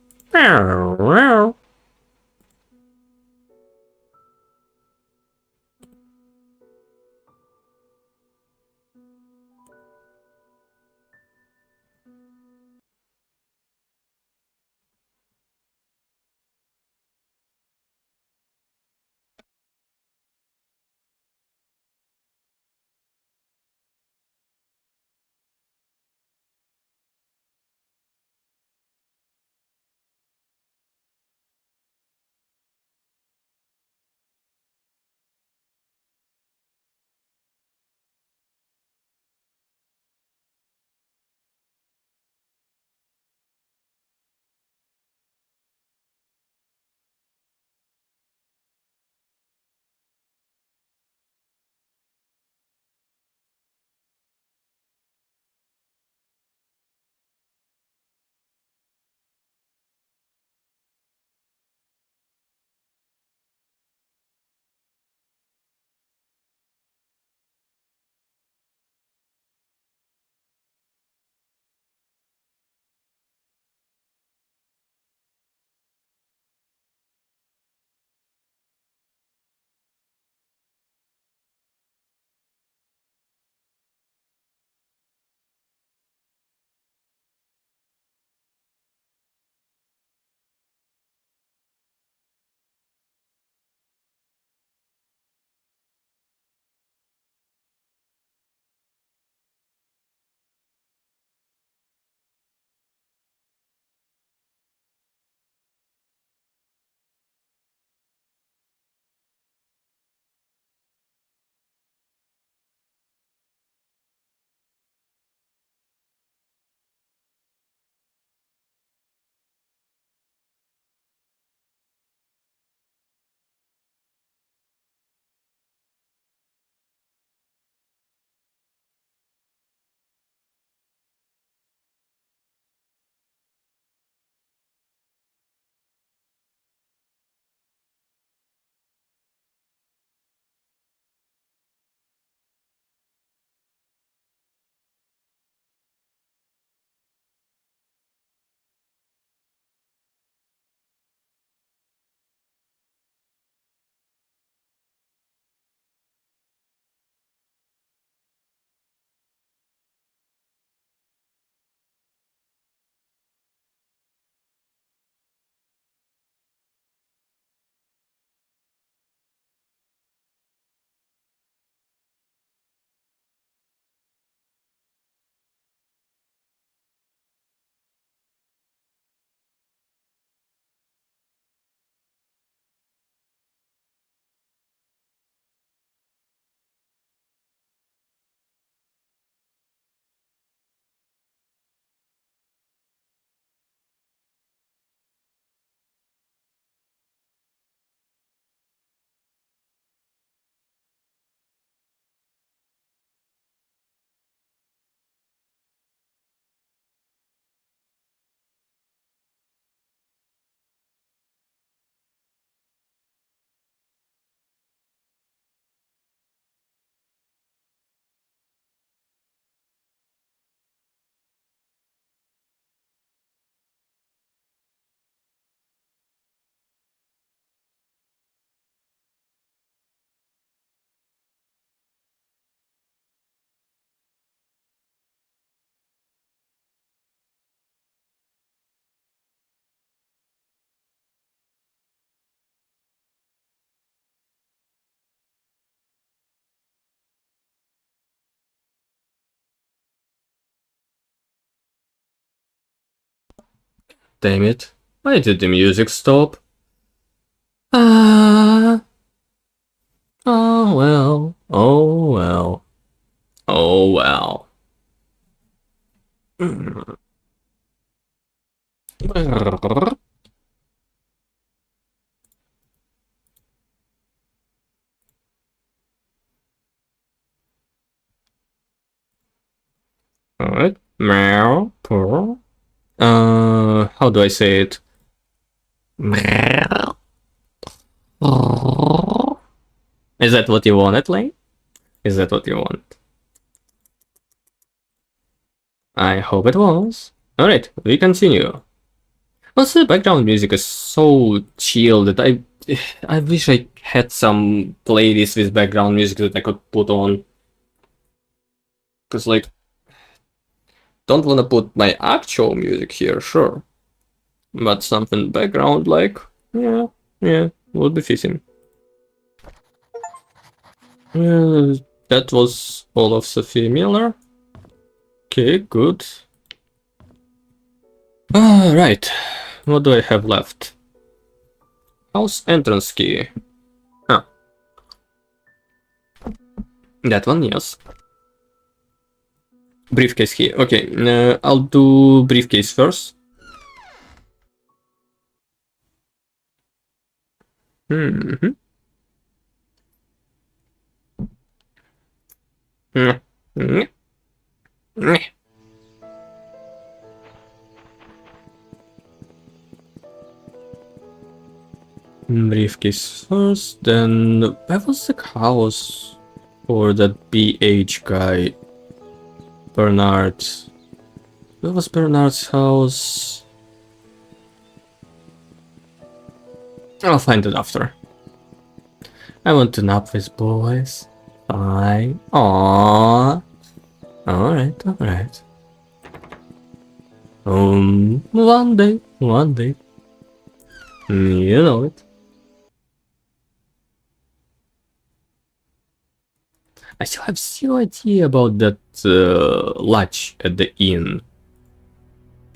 Damn it. Why did the music stop? Ah. Alright. Meow. Purr. How do I say it? Meow. Is that what you wanted, Lane? Is that what you want? I hope it was. Alright, we continue. Also, the background music is so chill that I wish I had some playlist with background music that I could put on. Cause like, don't wanna put my actual music here, sure. But something background like, yeah, would be fitting. That was all of Sophie Miller. Okay, good. Right, what do I have left? House entrance key. Huh. That one, yes. Briefcase key. Okay, I'll do briefcase first. Mm-hmm. Briefcase first, then where was the house for that BH guy? Bernard. Where was Bernard's house? I'll find it after. I want to nap with boys. Fine. Aww. Alright, alright. One day. You know it. I still have zero idea about that latch at the inn.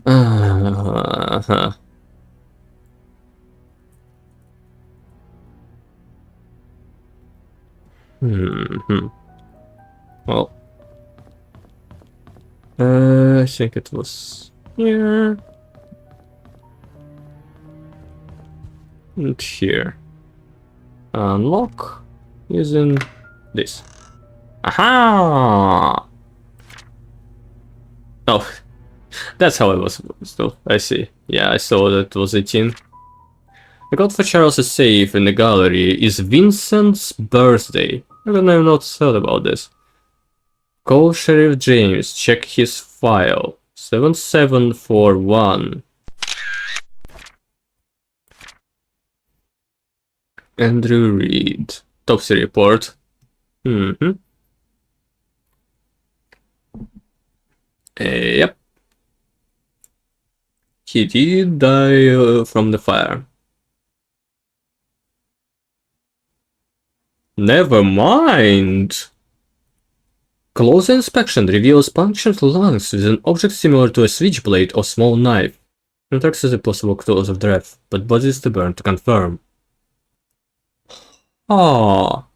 Uh-huh. Well, I think it was here and here. Unlock using this. Aha! Oh, that's how it was supposed to. I see. Yeah, I saw that it was 18. I got for Charles' safe in the gallery is Vincent's birthday. I don't have not thought about this. Call Sheriff James, check his file. 7741. Andrew Reed. Autopsy report. Yep. He did die from the fire. Never mind. Close inspection reveals punctured lungs with an object similar to a switchblade or small knife. Anthrax is a possible cause of death, but body is to burn to confirm. Ah.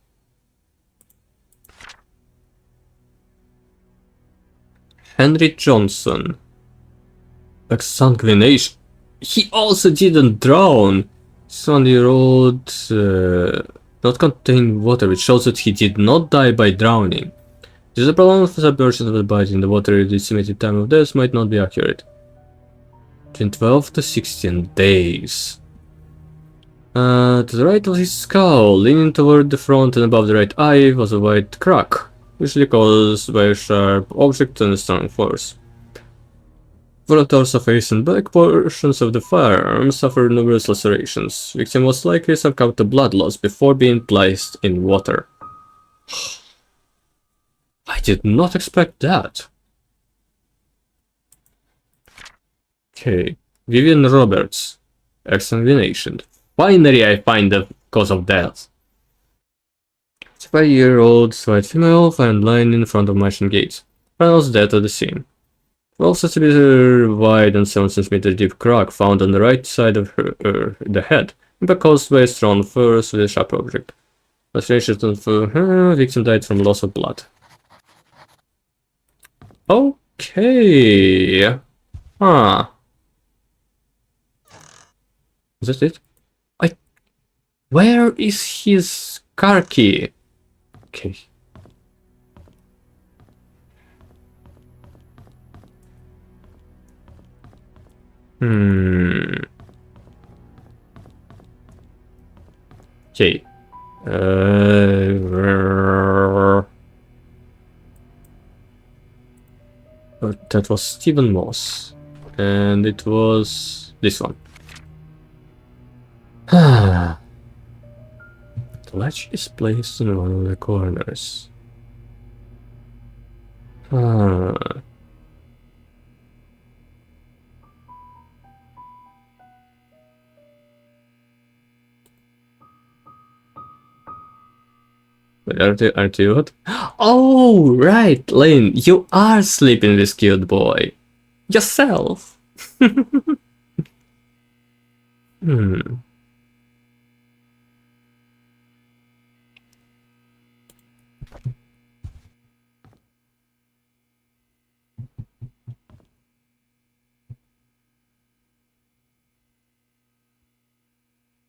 Henry Johnson. Exsanguination. He also didn't drown. On the road not contain water, which shows that he did not die by drowning. This is a prolonged submersion of the body in the water. The estimated time of death might not be accurate. Between 12 to 16 days. To the right of his skull, leaning toward the front and above the right eye, was a white crack, usually caused by a sharp object and a strong force. For the torso, face, and back portions of the firearm suffered numerous lacerations. Victim was likely succumbed to blood loss before being placed in water. I did not expect that. Okay, Vivian Roberts. Exsanguination. Finally I find the cause of death. 5-year-old white female found lying in front of mansion gates. Pronounced dead at the scene. 12 cm wide and 7 cm deep crack found on the right side of the head, impact caused by a strong force with a sharp object. Laceration of victim died from loss of blood. Okay. Is that it? Where is his car key? Okay. Okay. That was Stephen Moss. And it was this one. The latch is placed in one of the corners. But aren't you what? Oh, right, Lane, you are sleeping with cute boy. Yourself.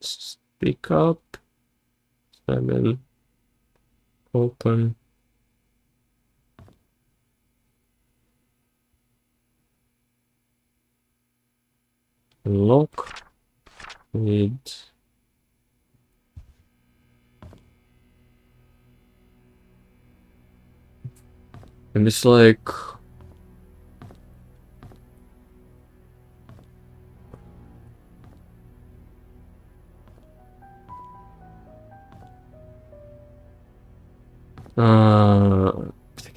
Speak up. 7. Open. Lock. Need. And it's like...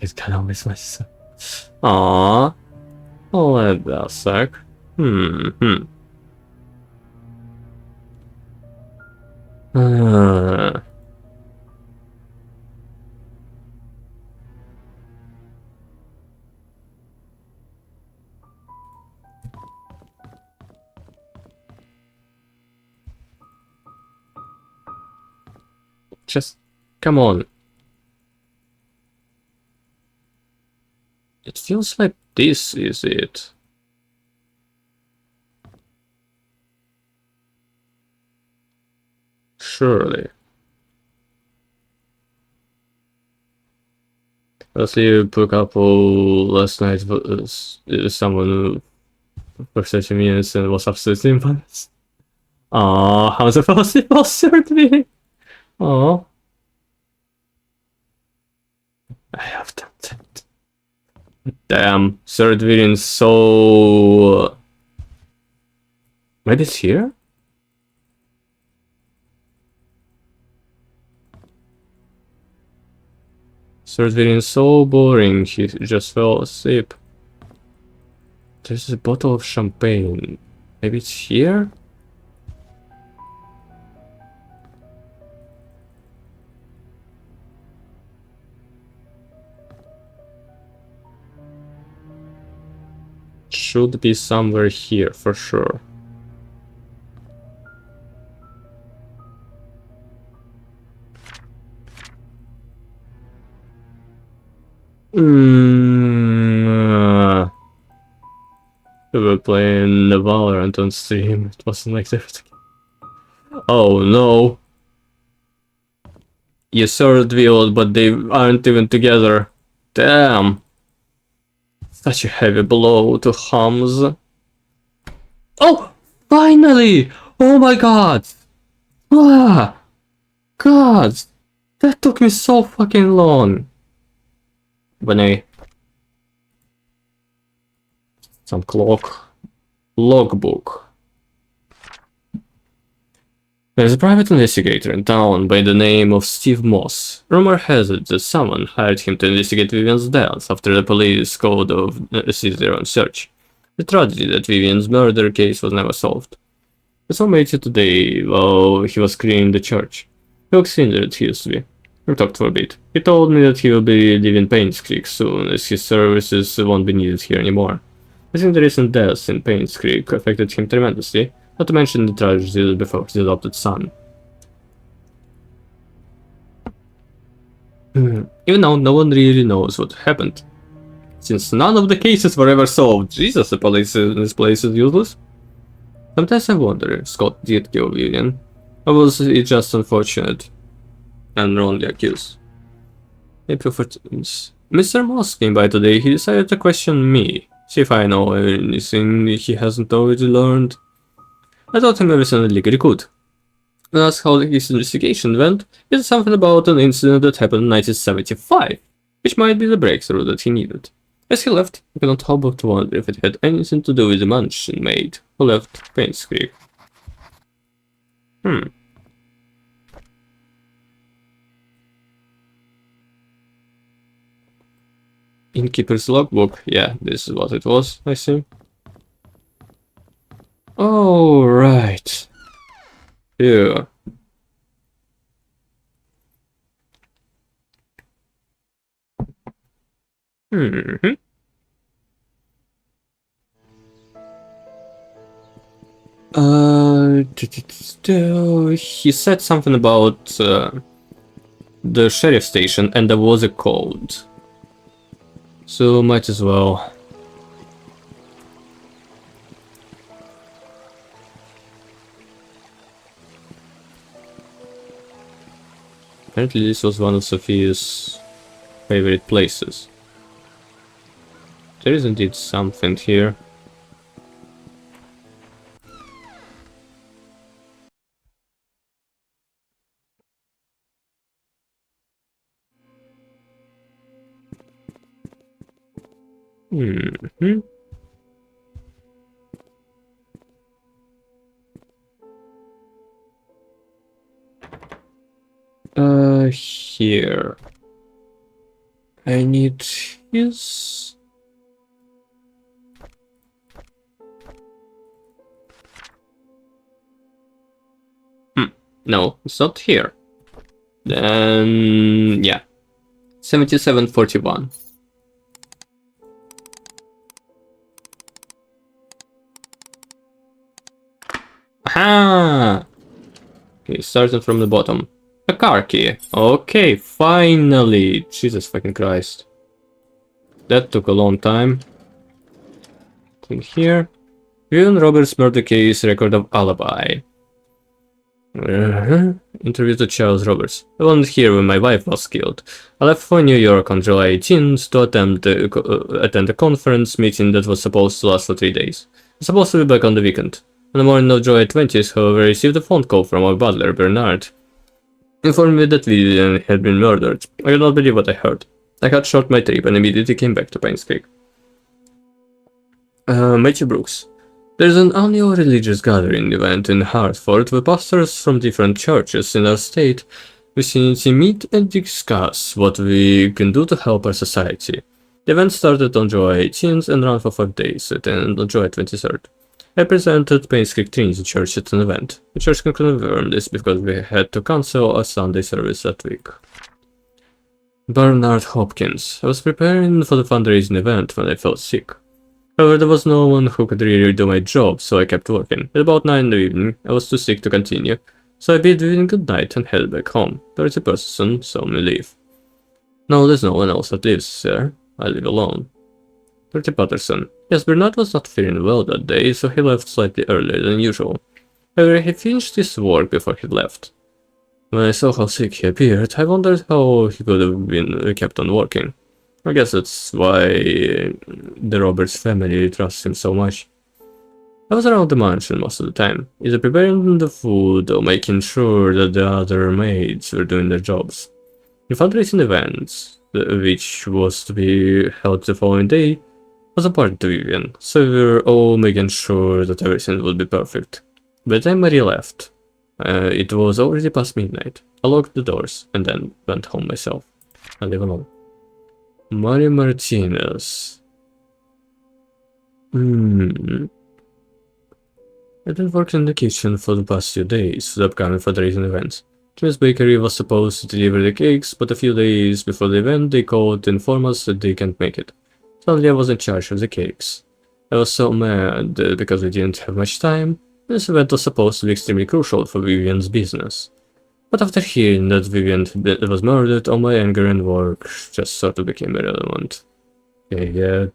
It's kind of miss myself. Aww. Oh, let that suck. Just come on. It feels like this is it. Surely. I see you put a couple last night with someone who for 30 minutes and was absolutely embarrassed. Aww, how supposed it was to be? Aww. I have done that. Damn, third variant so... Maybe it's here? Third variant so boring, he just fell asleep. There's a bottle of champagne. Maybe it's here? Should be somewhere here for sure. We were playing Valorant on stream. It wasn't like that. Oh no. You sword wield, but they aren't even together. Damn. Such a heavy blow to Hums. Oh! Finally! Oh my god! Ah! God! That took me so fucking long. When I... Some clock. Logbook. There's a private investigator in town by the name of Steve Moss. Rumor has it that someone hired him to investigate Vivian's death after the police called of ceased their own search. The tragedy that Vivian's murder case was never solved. The son made it today while he was cleaning the church. He looks injured, he used to be. We talked for a bit. He told me that he will be leaving Painscreek soon, as his services won't be needed here anymore. I think the recent deaths in Painscreek affected him tremendously, not to mention the tragedy before his adopted son. Even now, no one really knows what happened, since none of the cases were ever solved. Jesus, the police in this place is useless. Sometimes I wonder if Scott did kill Vivian, or was it just unfortunate and wrongly accused? Mr. Moss came by today. He decided to question me, see if I know anything he hasn't already learned. I told him everything I legally could. I asked how his investigation went. He said something about an incident that happened in 1975, which might be the breakthrough that he needed. As he left, I could not help but wonder if it had anything to do with the mansion maid who left Painscreek. Innkeeper's logbook. Yeah, this is what it was, I see. Oh, right. Yeah. Mm-hmm. He said something about the sheriff station, and there was a code. So might as well. Apparently this was one of Sophia's favorite places. There is indeed something here. Mm-hmm. Here. I need his... No, it's not here. Then... yeah. 7741. Aha! Okay, starting from the bottom. A car key. Okay, finally! Jesus fucking Christ. That took a long time. In here. Vivian Roberts murder case record of alibi. Interview to Charles Roberts. I wasn't here when my wife was killed. I left for New York on July 18th to attend a conference meeting that was supposed to last for 3 days. I was supposed to be back on the weekend. On the morning of July 20th, however, I received a phone call from my butler, Bernard, informed me that Vivian had been murdered. I could not believe what I heard. I cut short my trip and immediately came back to Painscreek. Matthew Brooks. There's an annual religious gathering event in Hartford where pastors from different churches in our state vicinity meet and discuss what we can do to help our society. The event started on July 18th and ran for 5 days, it ended on July 23rd. I presented Painscreek Trinity Church at an event. The church can confirm this because we had to cancel a Sunday service that week. Bernard Hopkins. I was preparing for the fundraising event when I fell sick. However, there was no one who could really do my job, so I kept working. At about 9 in the evening, I was too sick to continue, so I bid Vivian good night and headed back home. There is a person saw me leave. No, there's no one else that lives there. I live alone. Dirty Patterson. Yes, Bernard was not feeling well that day, so he left slightly earlier than usual. However, he finished his work before he left. When I saw how sick he appeared, I wondered how he could have been kept on working. I guess that's why the Roberts family trusts him so much. I was around the mansion most of the time, either preparing the food or making sure that the other maids were doing their jobs. The fundraising event, which was to be held the following day, was important to Vivian, so we were all making sure that everything would be perfect. By the time Marie left, it was already past midnight. I locked the doors and then went home myself. I live alone. Marie Martinez. I've been working in the kitchen for the past few days for the upcoming fundraising events. Jim's Bakery was supposed to deliver the cakes, but a few days before the event they called to inform us that they can't make it. Suddenly I was in charge of the cakes. I was so mad because we didn't have much time. This event was supposed to be extremely crucial for Vivian's business. But after hearing that Vivian was murdered, all my anger and work just sort of became irrelevant. Yeah.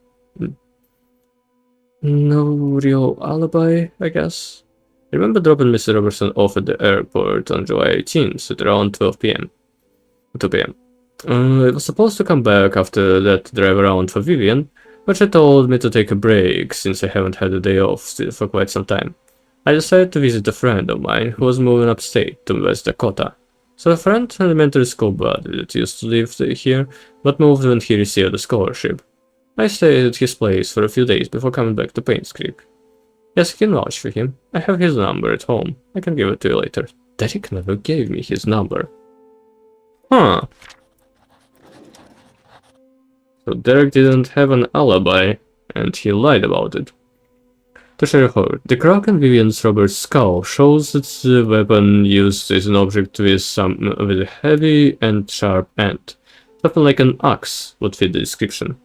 No real alibi, I guess. I remember dropping Mr. Robertson off at the airport on July 18th at around 12 p.m. 2 p.m. I was supposed to come back after that drive around for Vivian, but she told me to take a break since I haven't had a day off for quite some time. I decided to visit a friend of mine who was moving upstate to West Dakota. So a friend, an elementary school buddy that used to live here, but moved when he received a scholarship. I stayed at his place for a few days before coming back to Painscreek. Yes, I can vouch for him. I have his number at home. I can give it to you later. Derek never gave me his number. Huh. So Derek didn't have an alibi, and he lied about it. To share her, the crack in Vivian's Robert's skull shows that the weapon used is an object with a heavy and sharp end. Something like an axe would fit the description.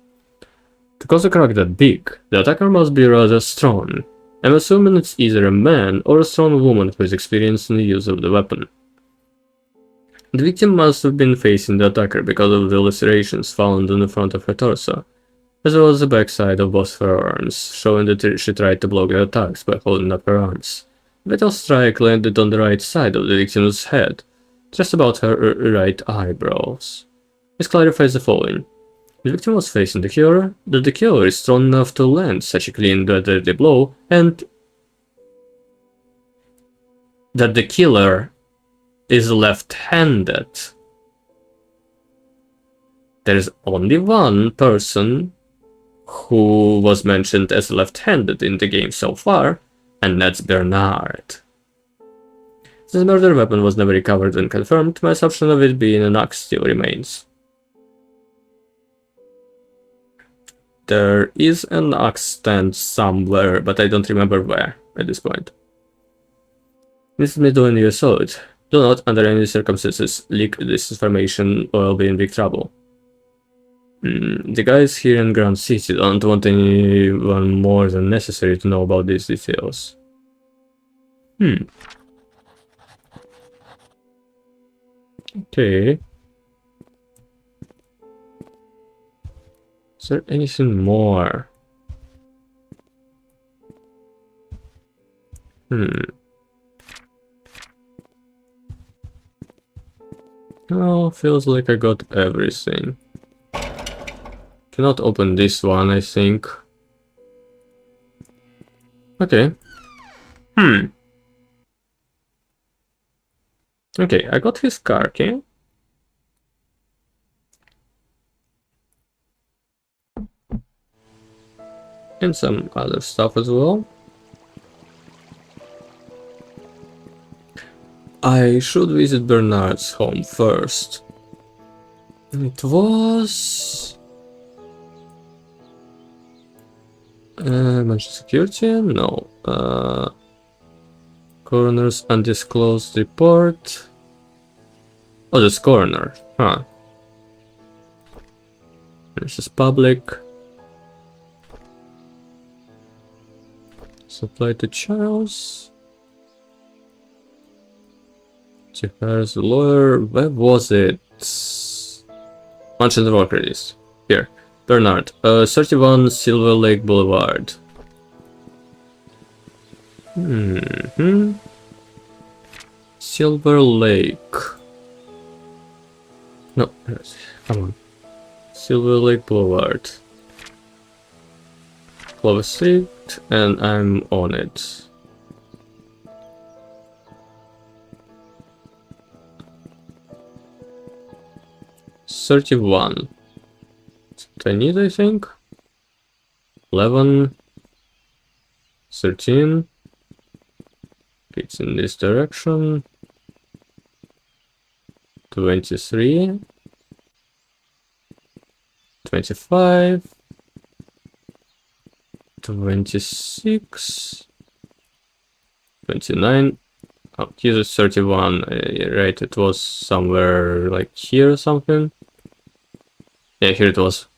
To cause a crack that big, the attacker must be rather strong. I'm assuming it's either a man or a strong woman who is experienced in the use of the weapon. The victim must have been facing the attacker because of the lacerations found on the front of her torso, as well as the backside of both her arms, showing that she tried to block the attacks by holding up her arms. The fatal strike landed on the right side of the victim's head, just about her right eyebrows. This clarifies the following. The victim was facing the killer, that the killer is strong enough to land such a clean deadly blow, and that the killer is left-handed. There is only one person who was mentioned as left-handed in the game so far, and that's Bernard. Since the murder weapon was never recovered and confirmed, my assumption of it being an axe still remains. There is an axe stand somewhere, but I don't remember where at this point. This is me doing you a solid. Do not, under any circumstances, leak this information or I'll be in big trouble. The guys here in Grand City don't want anyone more than necessary to know about these details. Okay. Is there anything more? Oh, feels like I got everything. Cannot open this one, I think. Okay. Okay, I got his car key. And some other stuff as well. I should visit Bernard's home first. It was... Mansion security? No. Coroner's undisclosed report. Oh, that's coroner. Huh. This is public. Supply to Charles. She hires a lawyer. Where was it? Mansion of work release. Here. Bernard. 31 Silver Lake Boulevard. Silver Lake. No, come on. Silver Lake Boulevard. Clover Street, and I'm on it. $31. That's what I need, I think. 11. 13. It's in this direction. 23. 25. 26. 29. Oh, here's 31. Right, it was somewhere like here or something. Yeah, here it was.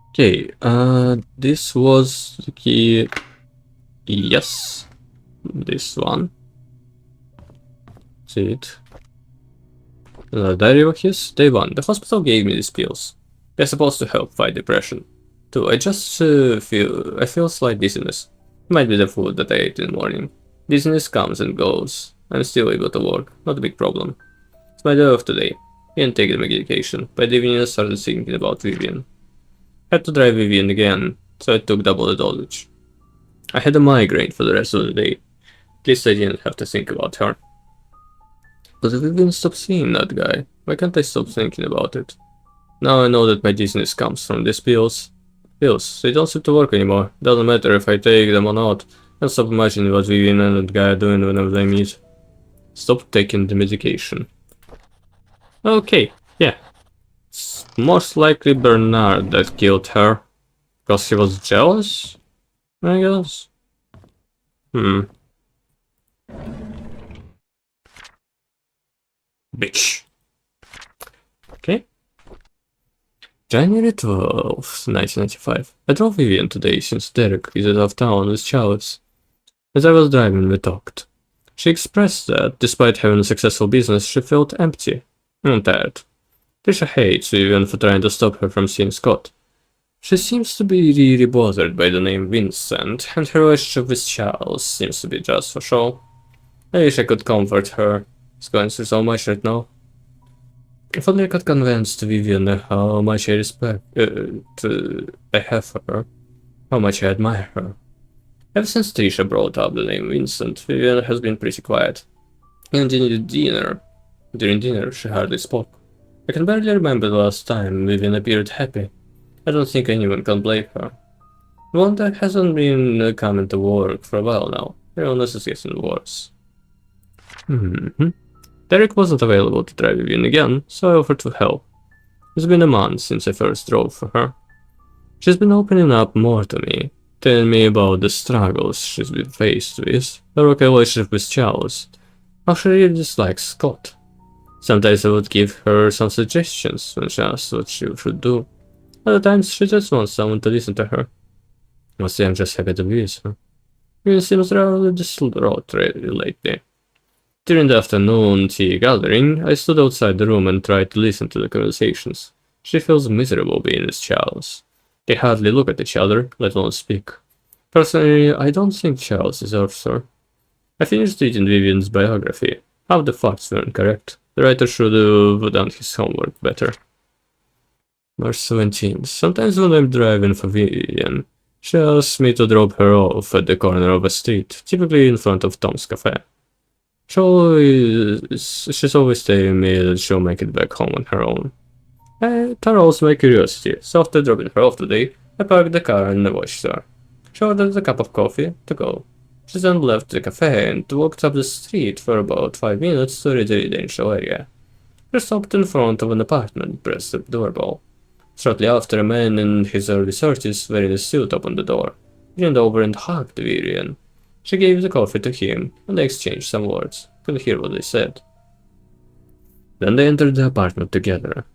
Okay, this was the key. Yes, this one. See it. The diary of his, day 1. The hospital gave me these pills. They're supposed to help fight depression. 2. I just feel slight dizziness. It might be the food that I ate in the morning. Dizziness comes and goes. I'm still able to work, not a big problem. It's my day off today. Didn't take the medication. By the evening I started thinking about Vivian. Had to drive Vivian again, so I took double the dosage. I had a migraine for the rest of the day. At least I didn't have to think about her. But if Vivian stopped seeing that guy, why can't I stop thinking about it? Now I know that my dizziness comes from these pills. Pills, they don't seem to work anymore. Doesn't matter if I take them or not. I'll stop imagining what Vivian and that guy are doing whenever they meet. Stop taking the medication. Okay, yeah. It's most likely Bernard that killed her. Because he was jealous? I guess. Bitch. Okay. January 12th, 1995. I drove Vivian today since Derek is out of town with Charles. As I was driving, we talked. She expressed that, despite having a successful business, she felt empty and tired. Trisha hates Vivian for trying to stop her from seeing Scott. She seems to be really bothered by the name Vincent, and her relationship with Charles seems to be just for show. I wish I could comfort her. She's going through so much right now. If only I could convince Vivian how much I I have for her, how much I admire her. Ever since Trisha brought up the name Vincent, Vivian has been pretty quiet. And during dinner, she hardly spoke. I can barely remember the last time Vivian appeared happy. I don't think anyone can blame her. Wanda hasn't been coming to work for a while now. Her illness is getting worse. Derek wasn't available to drive Vivian again, so I offered to help. It's been a month since I first drove for her. She's been opening up more to me, telling me about the struggles she's been faced with, her relationship with Charles, how she really dislikes Scott. Sometimes I would give her some suggestions when she asked what she should do. Other times she just wants someone to listen to her. Mostly I'm just happy to be with her. Vivian seems rather distraught lately. During the afternoon tea gathering, I stood outside the room and tried to listen to the conversations. She feels miserable being with Charles. They hardly look at each other, let alone speak. Personally, I don't think Charles deserves her. I finished reading Vivian's biography. Half the facts weren't correct. The writer should have done his homework better. March 17th. Sometimes when I'm driving for Vivian, she asks me to drop her off at the corner of a street, typically in front of Tom's Cafe. She's always telling me that she'll make it back home on her own. It aroused my curiosity, so after dropping her off today, I parked the car and watched her. She ordered a cup of coffee to go. She then left the cafe and walked up the street for about 5 minutes to the residential area. She stopped in front of an apartment and pressed the doorbell. Shortly after, a man in his early 30s wearing a suit opened the door, leaned over and hugged Vivian. She gave the coffee to him, and they exchanged some words. Couldn't hear what they said. Then they entered the apartment together.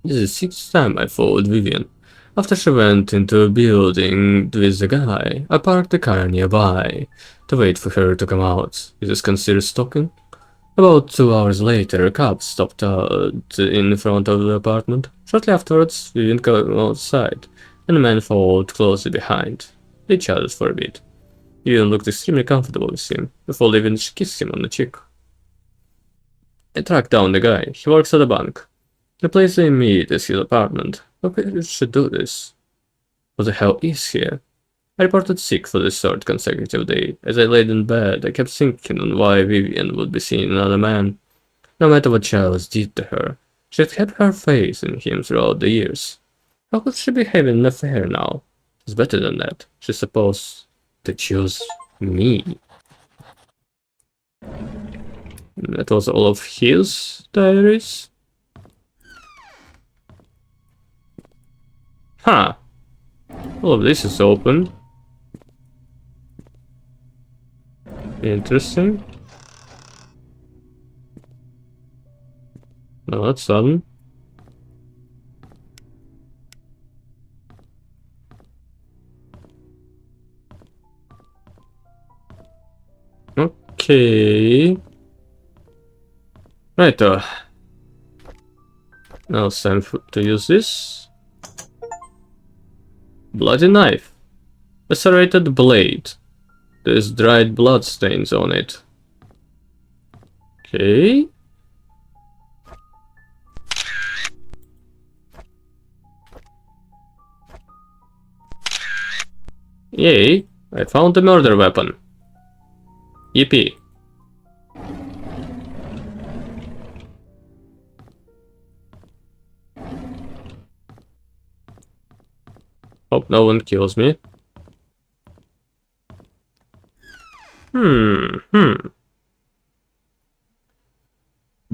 This is the 6th time I followed Vivian. After she went into a building with the guy, I parked the car nearby to wait for her to come out. Is this considered stalking? About 2 hours later, a cab stopped out in front of the apartment. Shortly afterwards, Vivian came outside, and the man followed closely behind. They chatted for a bit. Vivian looked extremely comfortable with him. Before leaving, she kissed him on the cheek. I tracked down the guy. He works at a bank. The place they meet is his apartment. Why should do this? What the hell is here? I reported sick for the 3rd consecutive day. As I laid in bed, I kept thinking on why Vivian would be seeing another man. No matter what Charles did to her, she had kept her faith in him throughout the years. How could she be having an affair now? It's better than that. She's supposed to choose me. That was all of his diaries. Huh. All of this is open. Interesting. No, that's sudden. Okay. Right, now it's time to use this. Bloody knife. A serrated blade. There's dried blood stains on it. Okay. Yay, I found the murder weapon. Yippee. Hope no one kills me.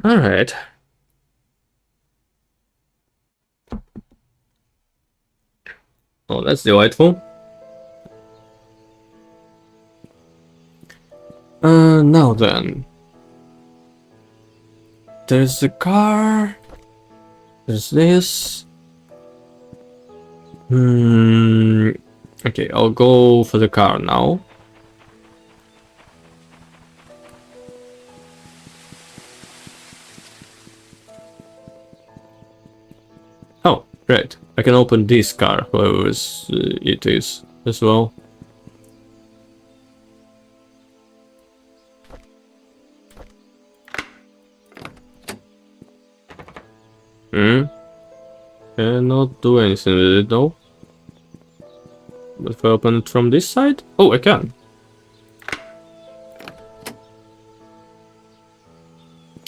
Alright. Oh, that's delightful. Now then. There's the car. There's this. Okay, I'll go for the car now. Oh, right. I can open this car, whoever it is, as well. Cannot do anything with it though. But if I open it from this side? Oh, I can.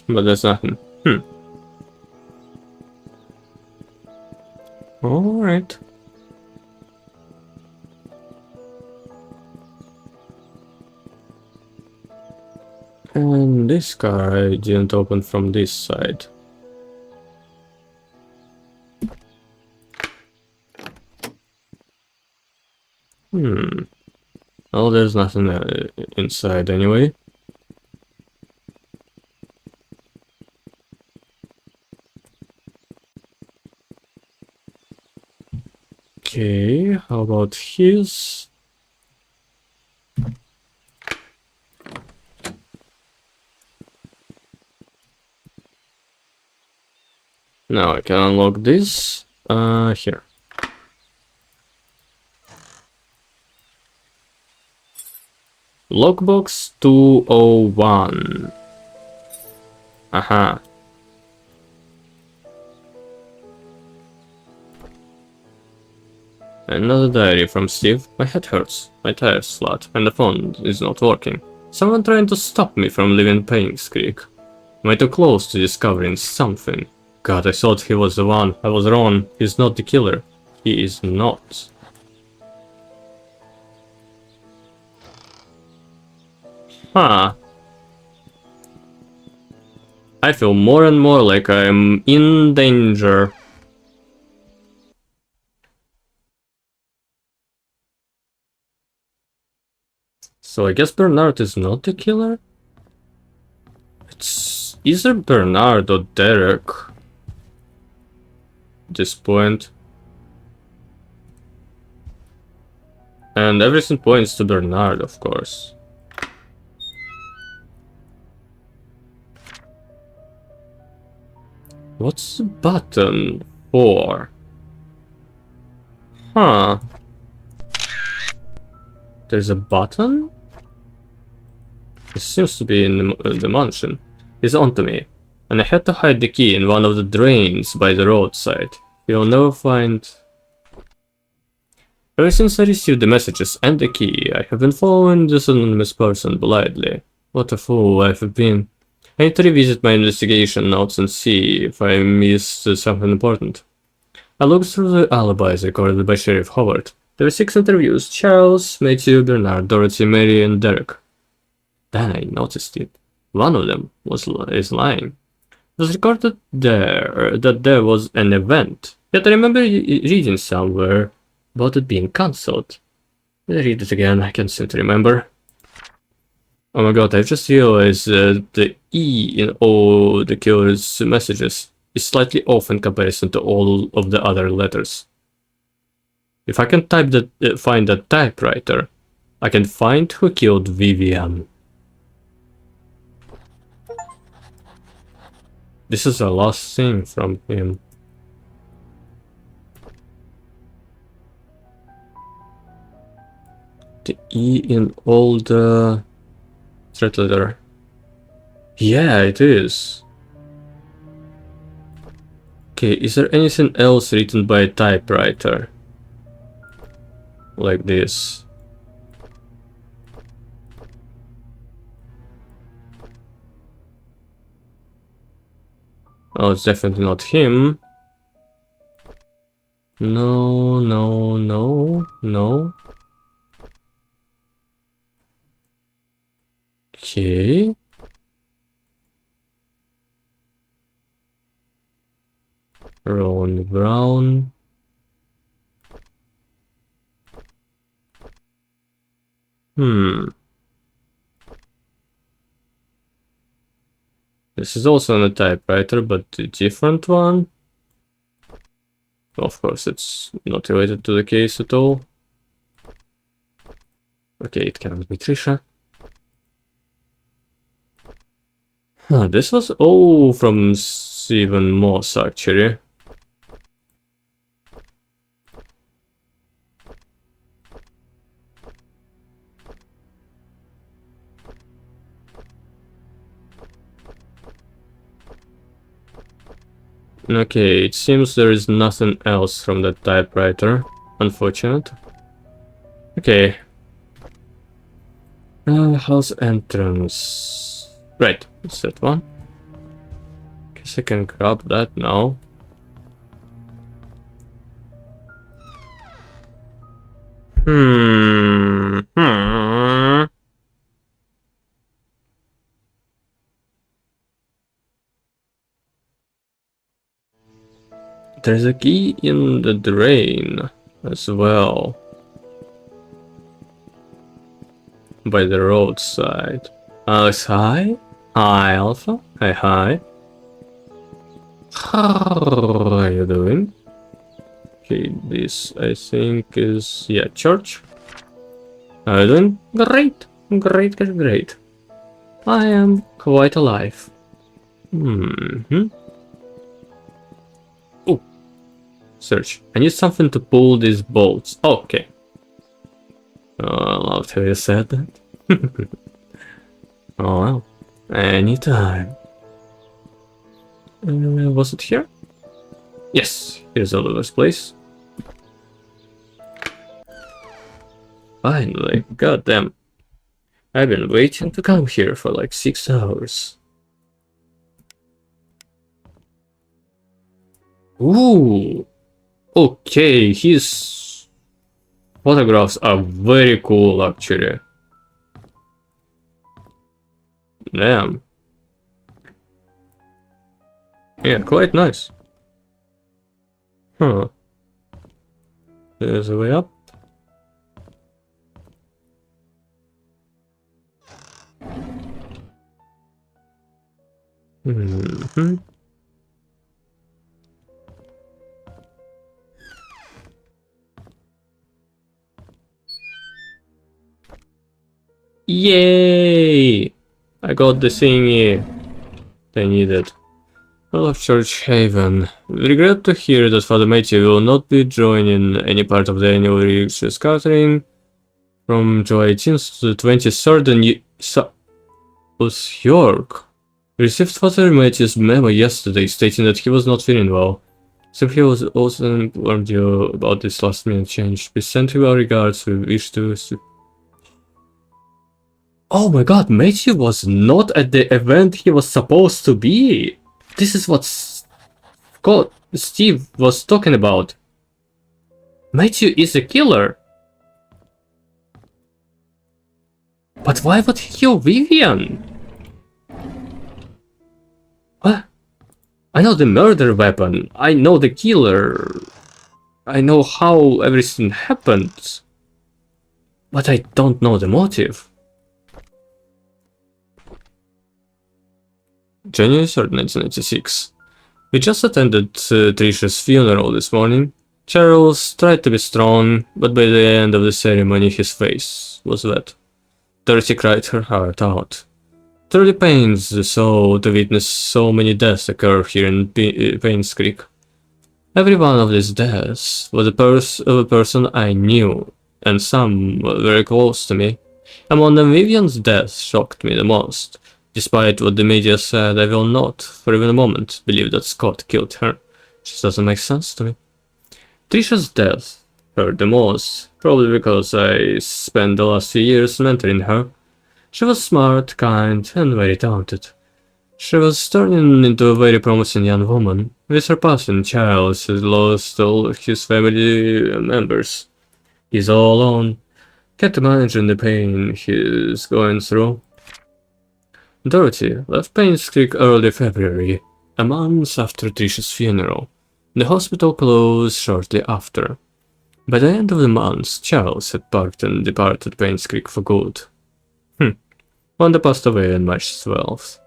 But there's nothing. Alright. And this car I didn't open from this side. Oh, there's nothing inside anyway. Okay, how about his? Now I can unlock this. Here. Lockbox 201. Aha. Another diary from Steve. My head hurts, my tire's flat, and the phone is not working. Someone trying to stop me from leaving Painscreek. Am I too close to discovering something? God, I thought he was the one. I was wrong. He's not the killer. He is not. Huh. I feel more and more like I'm in danger. So I guess Bernard is not the killer? It's either Bernard or Derek. At this point. And everything points to Bernard, of course. What's the button for? Huh. There's a button? It seems to be in the mansion. He's onto me, and I had to hide the key in one of the drains by the roadside. You'll never find... Ever since I received the messages and the key, I have been following this anonymous person blindly. What a fool I have been. I need to revisit my investigation notes and see if I missed something important. I looked through the alibis recorded by Sheriff Howard. There were 6 interviews: Charles, Matthew, Bernard, Dorothy, Mary, and Derek. Then I noticed it. One of them is lying. It was recorded there that there was an event. Yet I remember reading somewhere about it being cancelled. Did I read it again? I can't seem to remember. Oh my god, I just realized the E in all the killer's messages is slightly off in comparison to all of the other letters. If I can find that typewriter, I can find who killed Vivian. This is the last thing from him. The E in all the threat letter. Yeah, it is. Okay, is there anything else written by a typewriter? Like this. Oh, it's definitely not him. No, no, no, no. Okay. Ron Brown. This is also on a typewriter, but a different one. Of course, it's not related to the case at all. Okay, it cannot be Trisha. Huh, this was all from Stephen Moss, actually. Okay, it seems there is nothing else from that typewriter. Unfortunate. Okay. House entrance. Right, it's that one. Guess I can grab that now. There's a key in the drain as well. By the roadside. Alex, hi. Hi, Alpha. Hi, hi. How are you doing? Okay, this I think is, yeah, church. How are you doing? Great. Great, great, great. I am quite alive. Oh. Search. I need something to pull these bolts. Oh, okay. Oh, I loved how you said that. Oh well. Anytime. Was it here? Yes, here's Oliver's place. Finally, goddamn. I've been waiting to come here for like 6 hours. Ooh. Okay, his photographs are very cool actually. Damn. Yeah, quite nice. Huh. There's a way up. Yay! I got the thingy I needed. Well, of Church Haven. We regret to hear that Father Matthew will not be joining any part of the annual religious gathering from July 18th to the 23rd in South York. We received Father Matthew's memo yesterday stating that he was not feeling well. Simply was also informed you about this last minute change. Please send him our regards. We wish to... Oh my god, Matthew was not at the event he was supposed to be. This is what Steve was talking about. Matthew is a killer. But why would he kill Vivian? What? I know the murder weapon. I know the killer. I know how everything happened. But I don't know the motive. January 3rd, 1996. We just attended Trisha's funeral this morning. Charles tried to be strong, but by the end of the ceremony his face was wet. Dorothy cried her heart out. Truly pains so to witness so many deaths occur here in Painscreek. Every one of these deaths was a person I knew, and some were very close to me. Among them, Vivian's death shocked me the most. Despite what the media said, I will not, for even a moment, believe that Scott killed her. It just doesn't make sense to me. Trisha's death hurt the most, probably because I spent the last few years mentoring her. She was smart, kind, and very talented. She was turning into a very promising young woman. With her passing, Charles has lost all his family members. He's all alone, can't imagine the pain he's going through. Dorothy left Payne's Creek early February, a month after Trisha's funeral. The hospital closed shortly after. By the end of the month, Charles had packed and departed Payne's Creek for good. Wanda passed away on March 12th.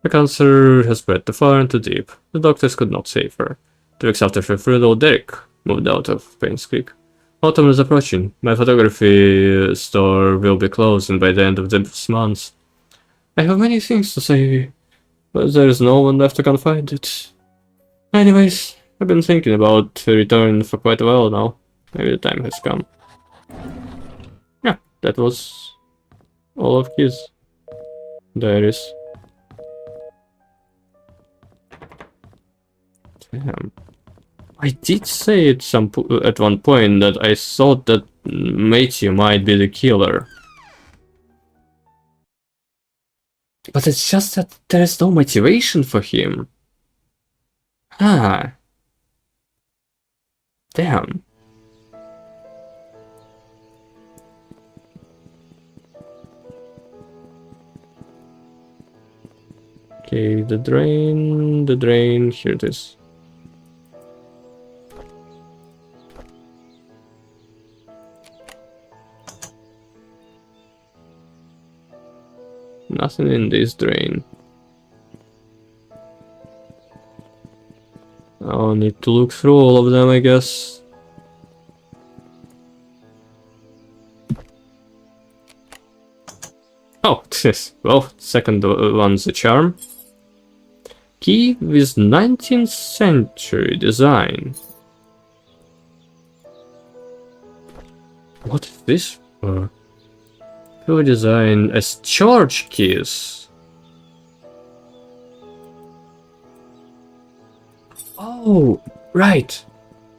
The cancer has spread too far and too deep. The doctors could not save her. 2 weeks after her funeral, Derek moved out of Payne's Creek. Autumn is approaching. My photography store will be closing by the end of this month. I have many things to say, but there is no one left to confide it. Anyways, I've been thinking about returning for quite a while now. Maybe the time has come. Yeah, that was all of his diaries. Damn. I did say at one point that I thought that Matthew might be the killer. But it's just that there is no motivation for him. Ah. Damn. Okay, the drain, here it is. Nothing in this drain. I'll need to look through all of them, I guess. Oh, this. Well, second one's a charm. Key with 19th century design. What is this for? Who designed as charge keys? Oh, right.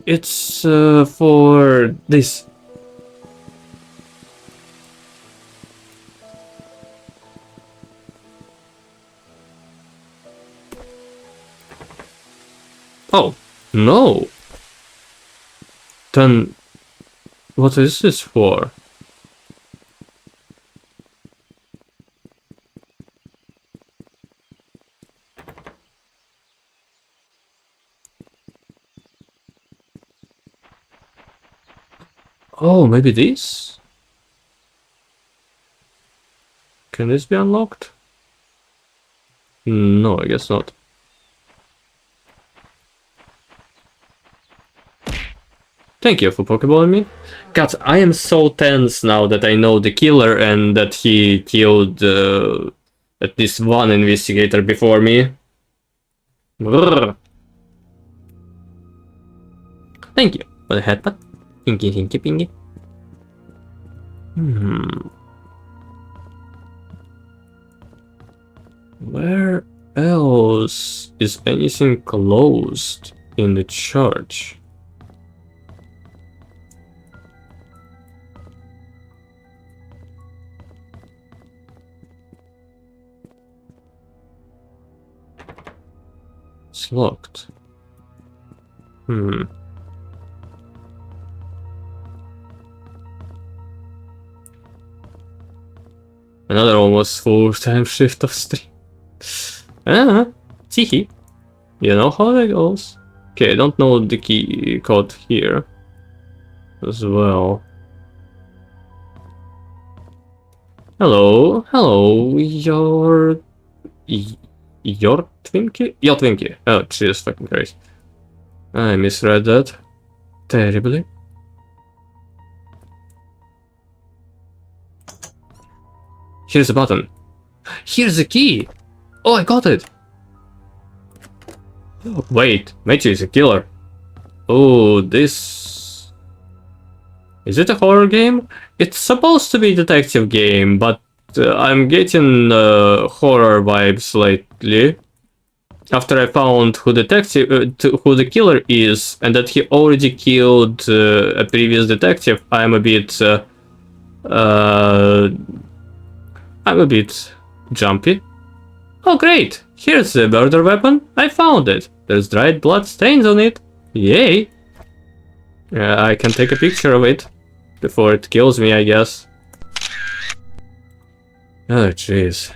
It's for this. Oh, no. Then what is this for? Oh, maybe this? Can this be unlocked? No, I guess not. Thank you for pokeballing me. God, I am so tense now that I know the killer and that he killed at least one investigator before me. Brrr. Thank you for the headbutt. Hinky, hinky, pinky. Where else is anything closed in the church? It's locked. Another almost full-time shift of stream. Teehee. You know how that goes. Okay, I don't know the key code here as well. Hello, your Twinkie? Your Twinkie. Oh, Jesus fucking Christ. I misread that terribly. Here's a button. Here's the key! Oh, I got it! Wait, Matthew is a killer. Oh, this... Is it a horror game? It's supposed to be a detective game, but I'm getting horror vibes lately. After I found who the killer is, and that he already killed a previous detective, I'm a bit jumpy. Oh great! Here's the murder weapon. I found it. There's dried blood stains on it. Yay! I can take a picture of it before it kills me, I guess. Oh jeez.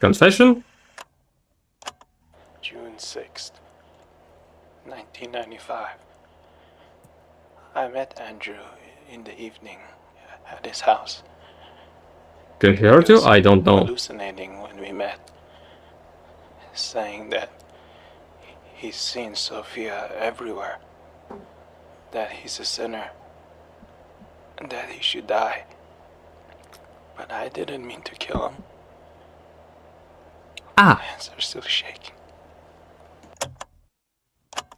Confession? June 6th, 1995. I met Andrew in the evening at his house. Can he hurt you? I don't know. Hallucinating when we met, saying that he's seen Sophia everywhere, that he's a sinner, and that he should die. But I didn't mean to kill him. Ah, My hands are still shaking.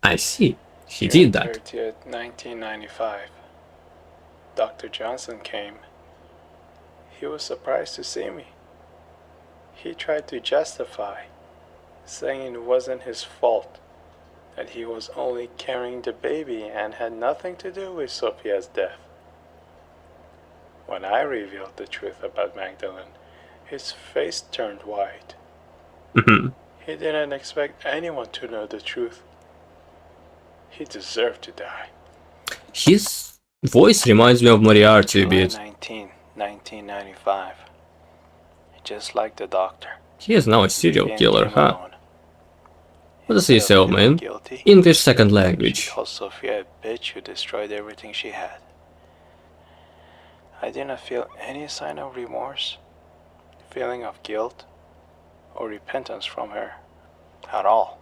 I see. He did that. 30th, 1995. Dr. Johnson came. He was surprised to see me. He tried to justify, saying it wasn't his fault, that he was only carrying the baby and had nothing to do with Sophia's death. When I revealed the truth about Magdalene, his face turned white. He didn't expect anyone to know the truth. He deserved to die. His voice reminds me of Moriarty a July bit. 19, 1995. Just like the doctor. He is now a serial Vivian killer, came huh? alone. What does he Instead say, of feeling man? guilty, English second she language. called Sophia a bitch who destroyed everything she had. I didn't feel any sign of remorse, feeling of guilt, or repentance from her at all.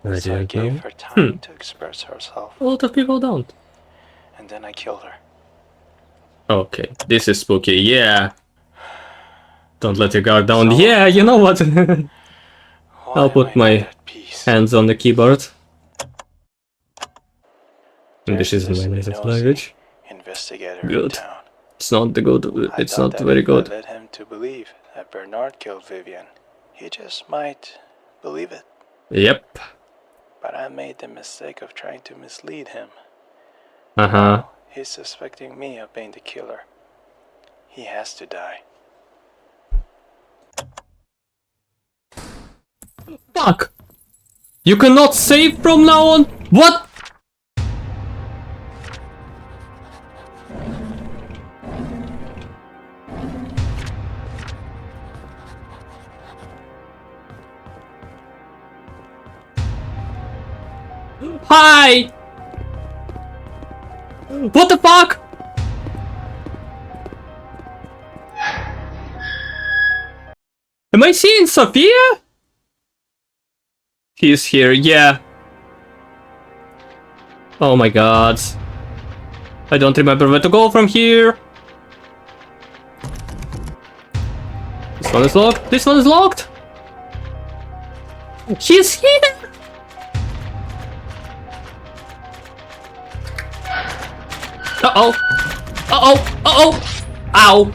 I So I didn't gave know. her time to express herself, A lot of people don't. and then I killed her. Okay, this is spooky, yeah. Don't let your guard down. Yeah, you know what? Why I'll am put I my not at peace? hands on the keyboard. And this There's isn't my this native nosy language. investigator in Good. town. It's not the good. I It's thought not that very if good. I led him to believe that Bernard killed Vivian, he just might believe it. Yep. But I made the mistake of trying to mislead him. Uh-huh. He's suspecting me of being the killer. He has to die. Fuck! You cannot save from now on? What? Hi! What the fuck? Am I seeing Sophia? He's here, yeah. Oh my god. I don't remember where to go from here. This one is locked. This one is locked. He's here. Uh-oh. Uh-oh. Uh-oh. Ow.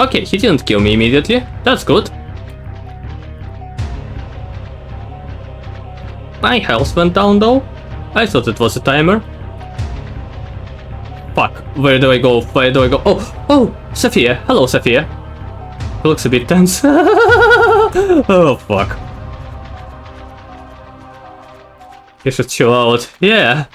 Okay, he didn't kill me immediately. That's good. My health went down though. I thought it was a timer. Fuck, where do I go? Where do I go? Oh, Sophia. Hello, Sophia. He looks a bit tense. Oh, fuck. You should chill out. Yeah.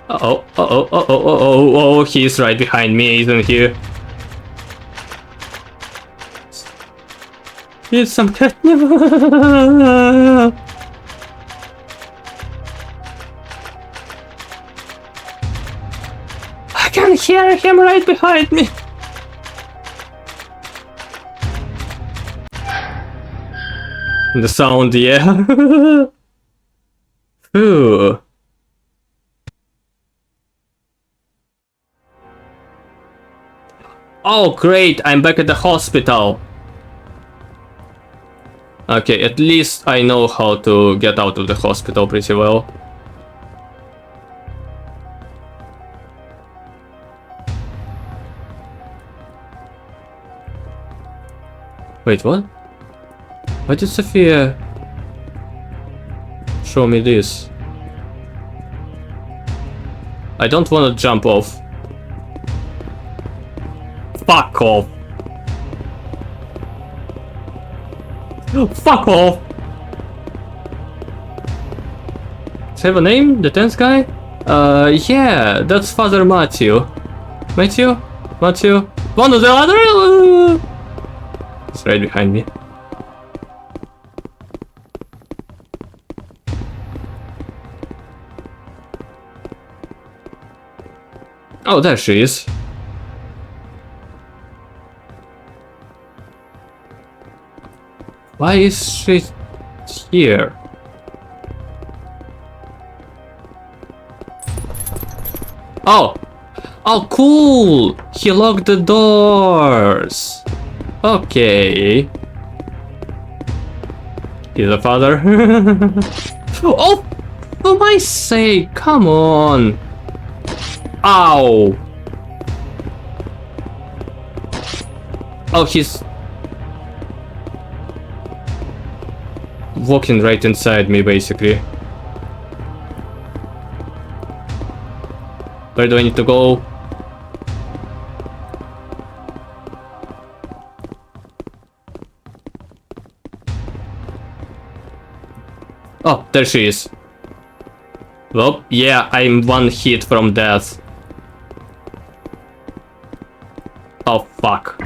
Oh, he's right behind me, isn't he? Need some catnip. I can hear him right behind me. The sound, yeah. Ooh. Oh, great, I'm back at the hospital. Okay, at least I know how to get out of the hospital pretty well. Wait, what? Why did Sophia show me this? I don't want to jump off. Fuck off. Fuck off. Does he have a name? The tenth guy? Yeah, that's Father Matthew. Matthew? One of the other? He's right behind me. Oh, there she is. Why is she here? Oh! Oh, cool! He locked the doors! Okay. He's a father. Oh! For my sake, come on! Ow! Oh, he's walking right inside me, basically. Where do I need to go? Oh, there she is. Well, yeah, I'm one hit from death. Oh, fuck.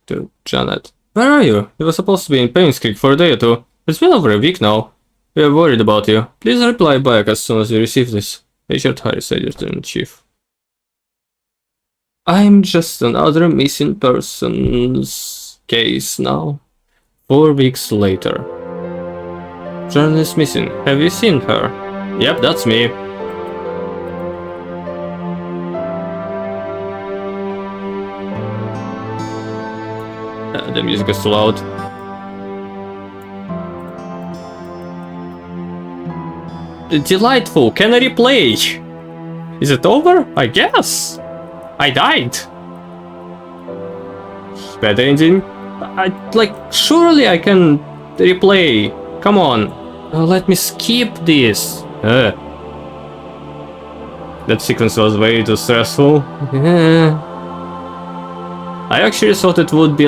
To Janet. Where are you? You were supposed to be in Painscreek for a day or two. It's been over a week now. We are worried about you. Please reply back as soon as you receive this. Richard Harris, Editor-in-Chief. I'm just another missing persons case now. 4 weeks later. Jan is missing. Have you seen her? Yep, that's me. The music is too loud. Delightful. Can I replay? Is it over? I guess. I died. Bad ending. Surely I can replay. Come on. Let me skip this. That sequence was way too stressful. I actually thought it would be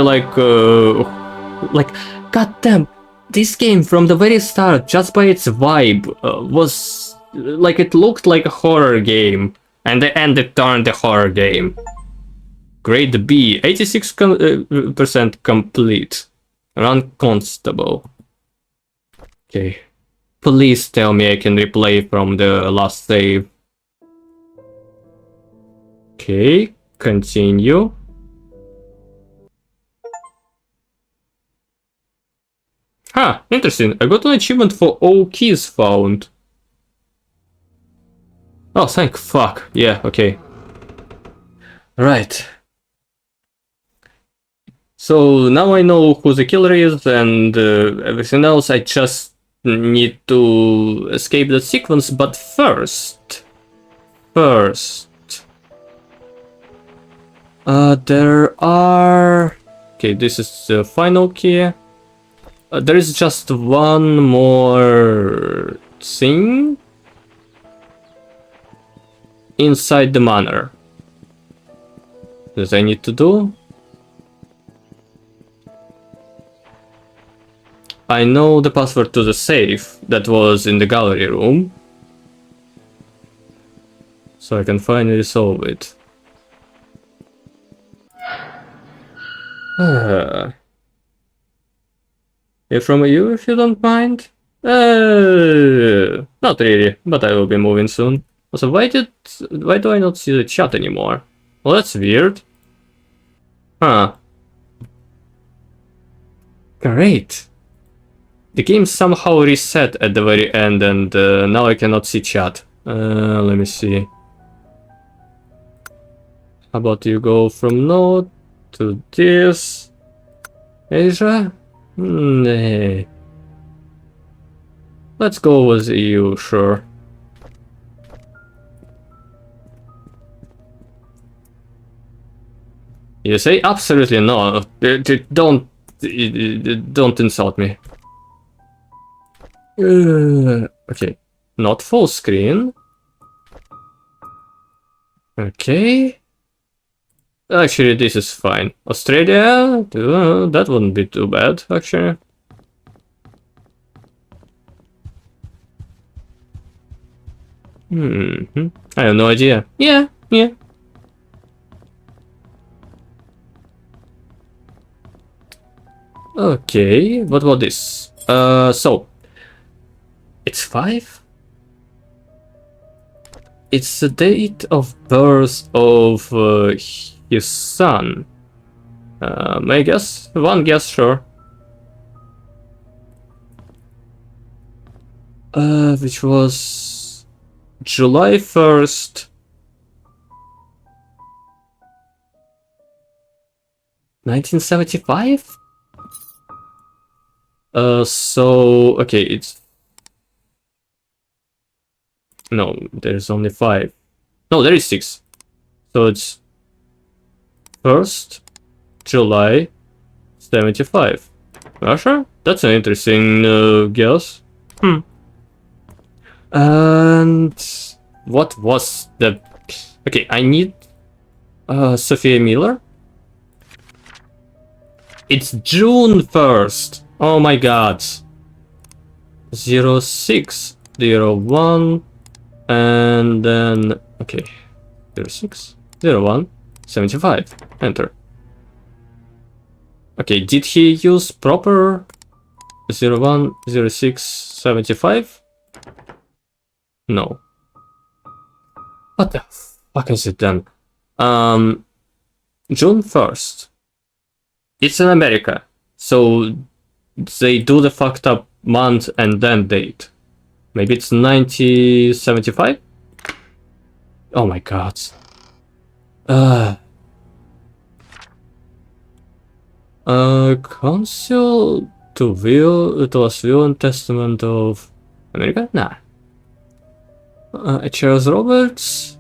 goddamn, this game from the very start, just by its vibe, was like it looked like a horror game, and the end it turned a horror game. Grade B, 86% complete. Run Constable. Okay. Please tell me I can replay from the last save. Okay, continue. Huh, interesting. I got an achievement for all keys found. Oh, thank fuck. Yeah, okay. Right. So now I know who the killer is and everything else. I just need to escape the sequence, but first, there are... Okay, this is the final key. There is just one more thing inside the manor that I need to do. I know the password to the safe that was in the gallery room, so I can finally solve it. Hear from you if you don't mind. Not really, but I will be moving soon. Also, why do I not see the chat anymore? Well, that's weird. Huh. Great. The game somehow reset at the very end, and now I cannot see chat. Let me see. How about you go from node to this? Asia? Nah. Let's go with EU, sure. You say absolutely no. Don't insult me. Okay, not full screen. Okay. Actually, this is fine. Australia? That wouldn't be too bad, actually. I have no idea. Yeah. Okay, what about this? So it's 5? It's the date of birth of his son. I guess? One guess, sure. Which was July 1st. 1975? So, okay, it's... No, there's only 5. No, there is 6. So it's 1st July 75. Russia? That's an interesting guess. And what was the... Okay, I need Sophia Miller. It's June 1st. Oh my god. 0601 and then okay. 0601 75. Enter. Okay, did he use proper 010675? No. What the fuck is it then? June 1st. It's in America, so they do the fucked up month and then date. Maybe it's 1975? Oh my god. Council to us will and Testament of America? Nah. Charles Roberts?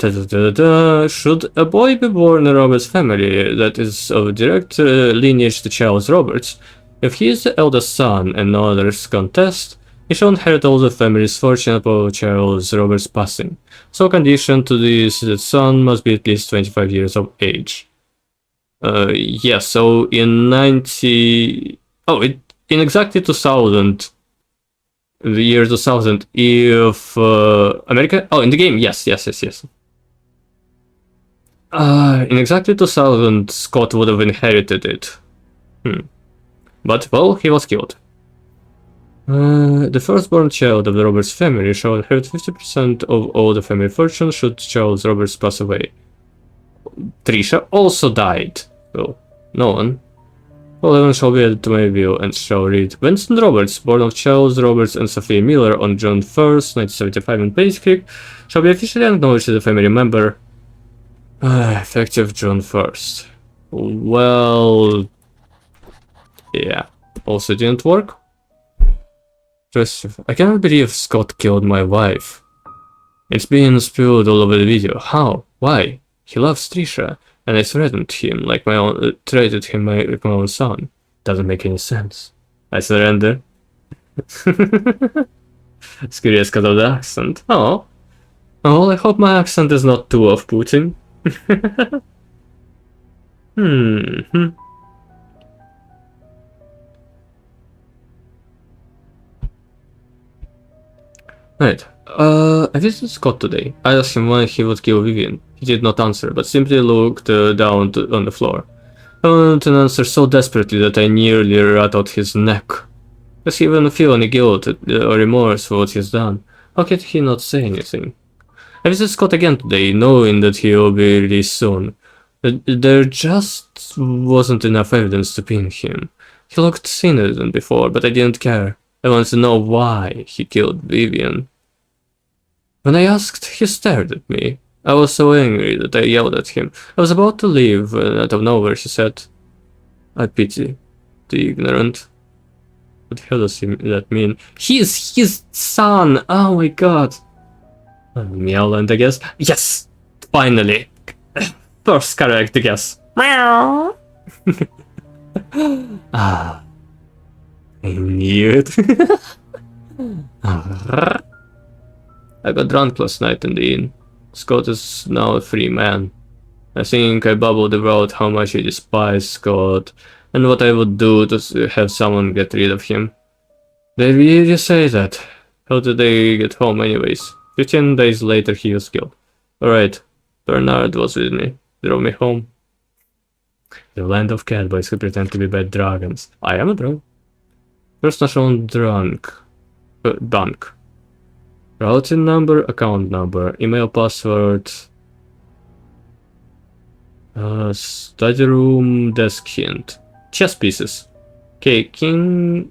Should a boy be born in Roberts' family that is of direct lineage to Charles Roberts, if he is the eldest son and no others contest, he shall inherit all the family's fortune upon Charles Roberts' passing. So condition to this that son must be at least 25 years of age. Yeah, so in in exactly 2000, the year 2000, if America... Oh, in the game, yes. In exactly 2000, Scott would have inherited it. But, well, he was killed. The firstborn child of the Roberts family shall inherit 50% of all the family fortune should Charles Roberts pass away. Trisha also died. So, no one. 11 shall be added to my will and shall read Winston Roberts, born of Charles Roberts and Sophia Miller on June 1st, 1975 in painscreek, shall be officially acknowledged as a family member. Effective June 1st. Well... yeah. Also didn't work. I cannot believe Scott killed my wife. It's being spilled all over the video. How? Why? He loves Trisha, and I threatened him like my own son. Doesn't make any sense. I surrender. It's curious because of the accent. Oh. Oh, I hope my accent is not too off-putting. Right. I visited Scott today. I asked him when he would kill Vivian. He did not answer, but simply looked down on the floor. I wanted an answer so desperately that I nearly rattled his neck. Does he even feel any guilt or remorse for what he's done? How could he not say anything? I visited Scott again today, knowing that he will be released soon. There just wasn't enough evidence to pin him. He looked thinner than before, but I didn't care. I wanted to know why he killed Vivian. When I asked, he stared at me. I was so angry that I yelled at him. I was about to leave when out of nowhere he said, I pity the ignorant. What the hell does that mean? He's his son! Oh my god! Meowland, I guess. Yes! Finally! First correct guess. Meow! Ah. I knew it. I got drunk last night in the inn. Scott is now a free man. I think I babbled about how much I despise Scott, and what I would do to have someone get rid of him. They really say that. How did they get home anyways? 15 days later he was killed. Alright, Bernard was with me. Drove me home. The land of catboys who pretend to be bad dragons. I am a drunk. Personal shown drunk. Dunk. Routing number, account number, email password. Study room, desk hint. Chess pieces. Okay, king,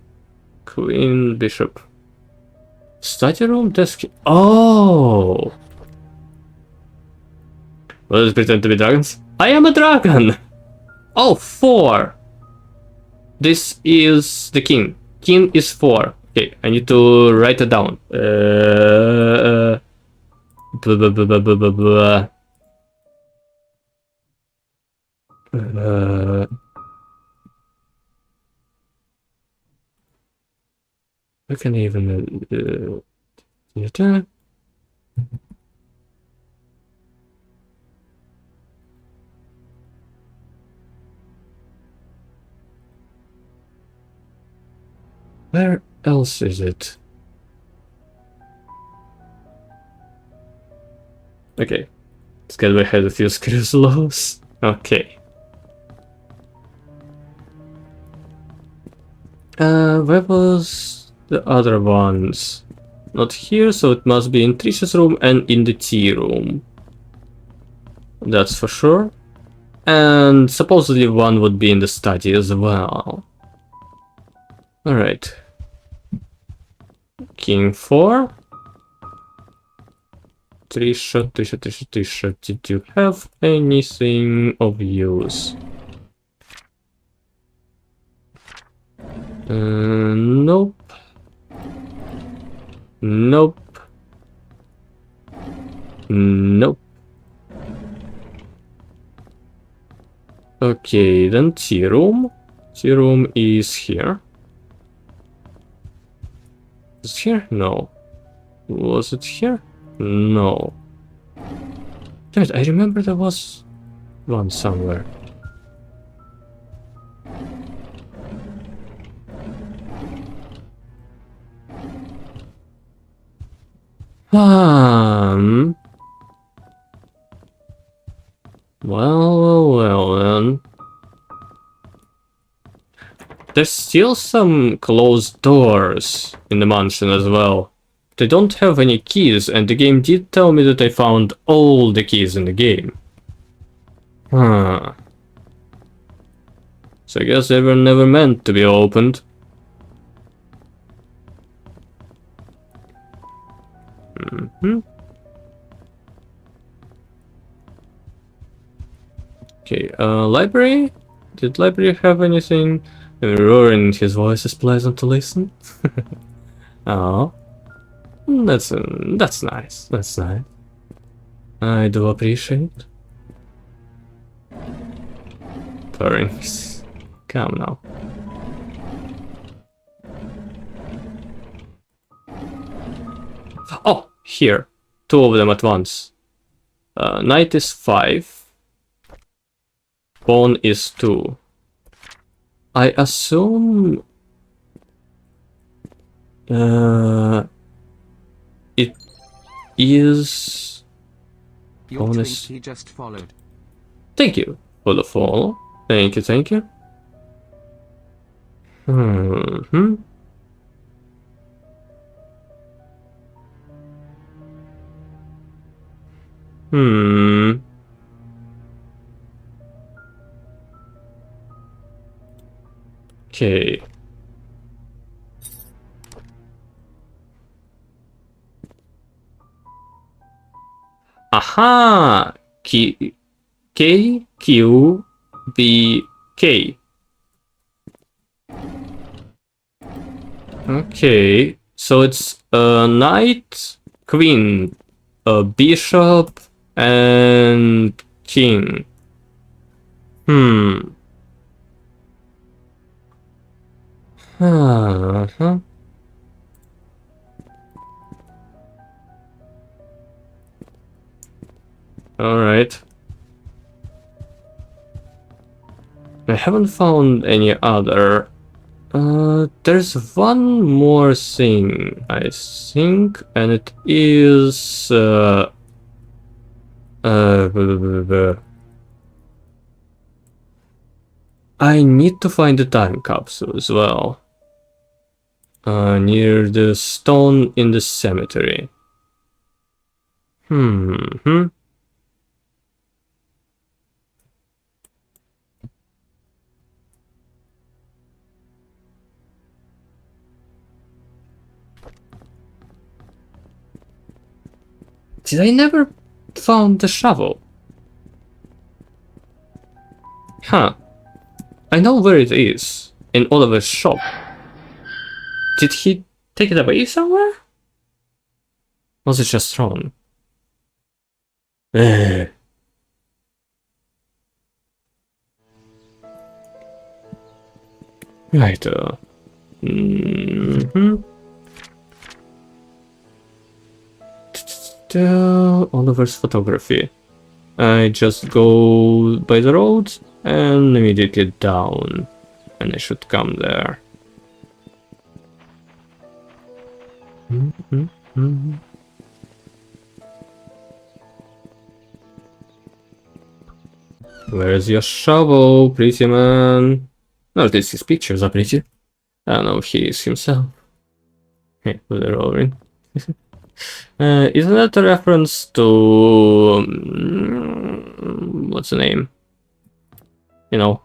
queen, bishop. Study room, desk hint. Oh! What does it pretend to be dragons? I am a dragon! Oh, 4! This is the king. King is 4. Okay, I need to write it down. Blah, blah, blah, blah, blah, blah. I can even where else is it? Okay, this guy had a few screws loose. Okay. Where was the other ones? Not here, so it must be in Trish's room and in the tea room. That's for sure. And supposedly one would be in the study as well. Alright. King 4. Trisha, did you have anything of use? Nope. Nope. Nope. Okay, then tea room. Tea room is here. Is it here? No. Was it here? No. Damn it, I remember there was one somewhere. Well then. There's still some closed doors in the mansion as well. They don't have any keys, and the game did tell me that I found all the keys in the game. So I guess they were never meant to be opened. Okay, library? Did library have anything? And roaring, his voice is pleasant to listen. Oh, that's nice. That's nice. I do appreciate. Purrings. Come now. Oh, here. 2 of them at once. Knight is 5. Pawn is 2. I assume it is Your pawn tweet is... he just followed. Thank you for the follow. Thank you, thank you. Hmm. Okay. Aha! K Q B K. Okay, so it's a knight, queen, a bishop, and king. Hmm. Uh-huh. Alright. I haven't found any other. There's one more thing, I think, and it is I need to find the time capsule as well. Near the stone in the cemetery. Hmm. Did I never found the shovel? Huh. I know where it is. In Oliver's shop. Did he take it away somewhere? Was it just thrown? Eh. Right. Still Oliver's photography. I just go by the road and immediately down. And I should come there. Where's your shovel, pretty man? No, at least his pictures are pretty. I don't know if he is himself. Hey, they're rolling. Isn't that a reference to what's the name? You know,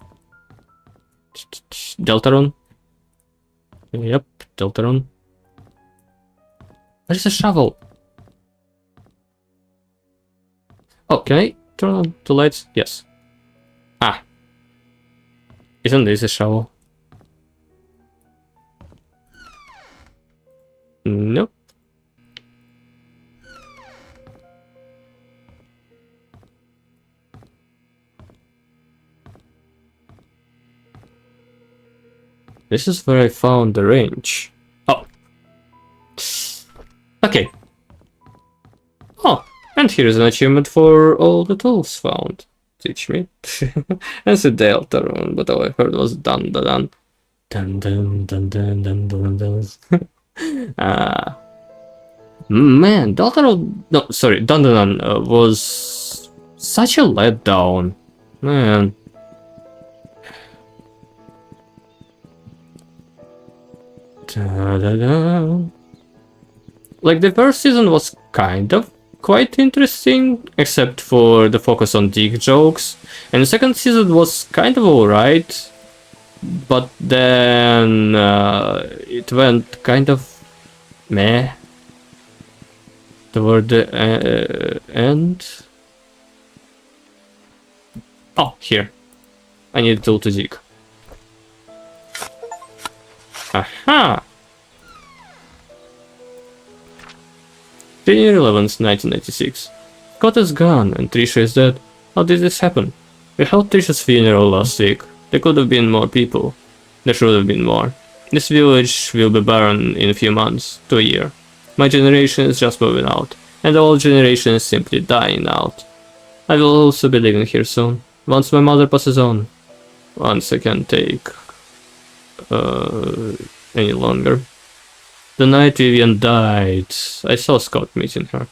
Deltarune. Yep, Deltarune. Where's the shovel? Oh, can I turn on the lights? Yes. Ah. Isn't this a shovel? Nope. This is where I found the range. Oh. Okay. Oh, and here's an achievement for all the tools found. Teach me. That's a Deltarune, but all I heard was dun dun dun dun dun dun dun dun dun dun. Man, Deltarune, no, sorry, dun dun dun was such a letdown. Man. Da-da-da. Like, the first season was kind of quite interesting, except for the focus on dick jokes, and the second season was kind of alright, but then it went kind of meh toward the end. Oh, here. I need a tool to dig. Aha! January 11th, 1996. Scott is gone and Trisha is dead. How did this happen? We held Trisha's funeral last week. There could have been more people. There should have been more. This village will be barren in a few months to a year. My generation is just moving out, and the old generation is simply dying out. I will also be leaving here soon, once my mother passes on. Once I can't take any longer. The night Vivian died, I saw Scott meeting her.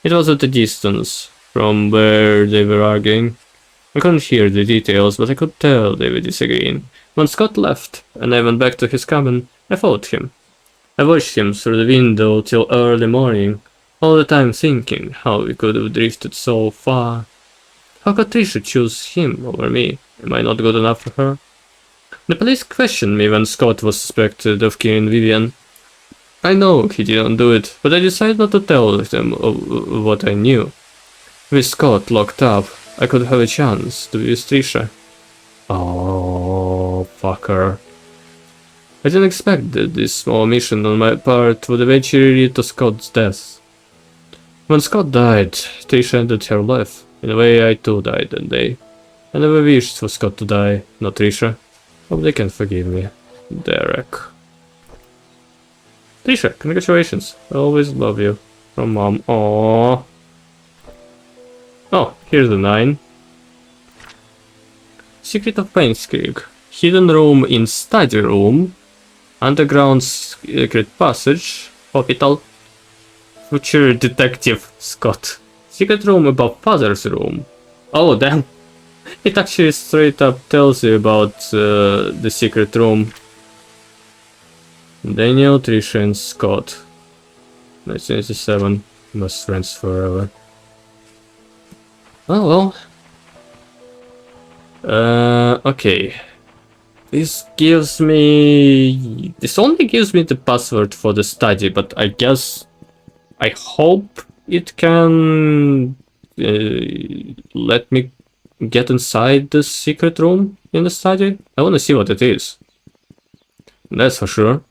It was at a distance from where they were arguing. I couldn't hear the details, but I could tell they were disagreeing. When Scott left, and I went back to his cabin, I followed him. I watched him through the window till early morning. All the time thinking how we could have drifted so far. How could Trisha choose him over me? Am I not good enough for her? The police questioned me when Scott was suspected of killing Vivian. I know he didn't do it, but I decided not to tell them what I knew. With Scott locked up, I could have a chance to be with Trisha. Oh, fucker. I didn't expect that this small mission on my part would eventually lead to Scott's death. When Scott died, Trisha ended her life. In a way, I too died that day. I never wished for Scott to die, not Trisha. Hope they can forgive me. Derek. Trisha, congratulations. I always love you. From Mom. Aww. Oh, here's the 9. Secret of painscreek. Hidden room in study room. Underground secret passage. Hospital. Future detective Scott. Secret room above father's room. Oh damn. It actually straight up tells you about the secret room. Daniel, Trisha and Scott. 1987. Best friends forever. Oh well. Okay. This only gives me the password for the study, but I guess I hope it can let me get inside the secret room in the study. I want to see what it is. That's for sure.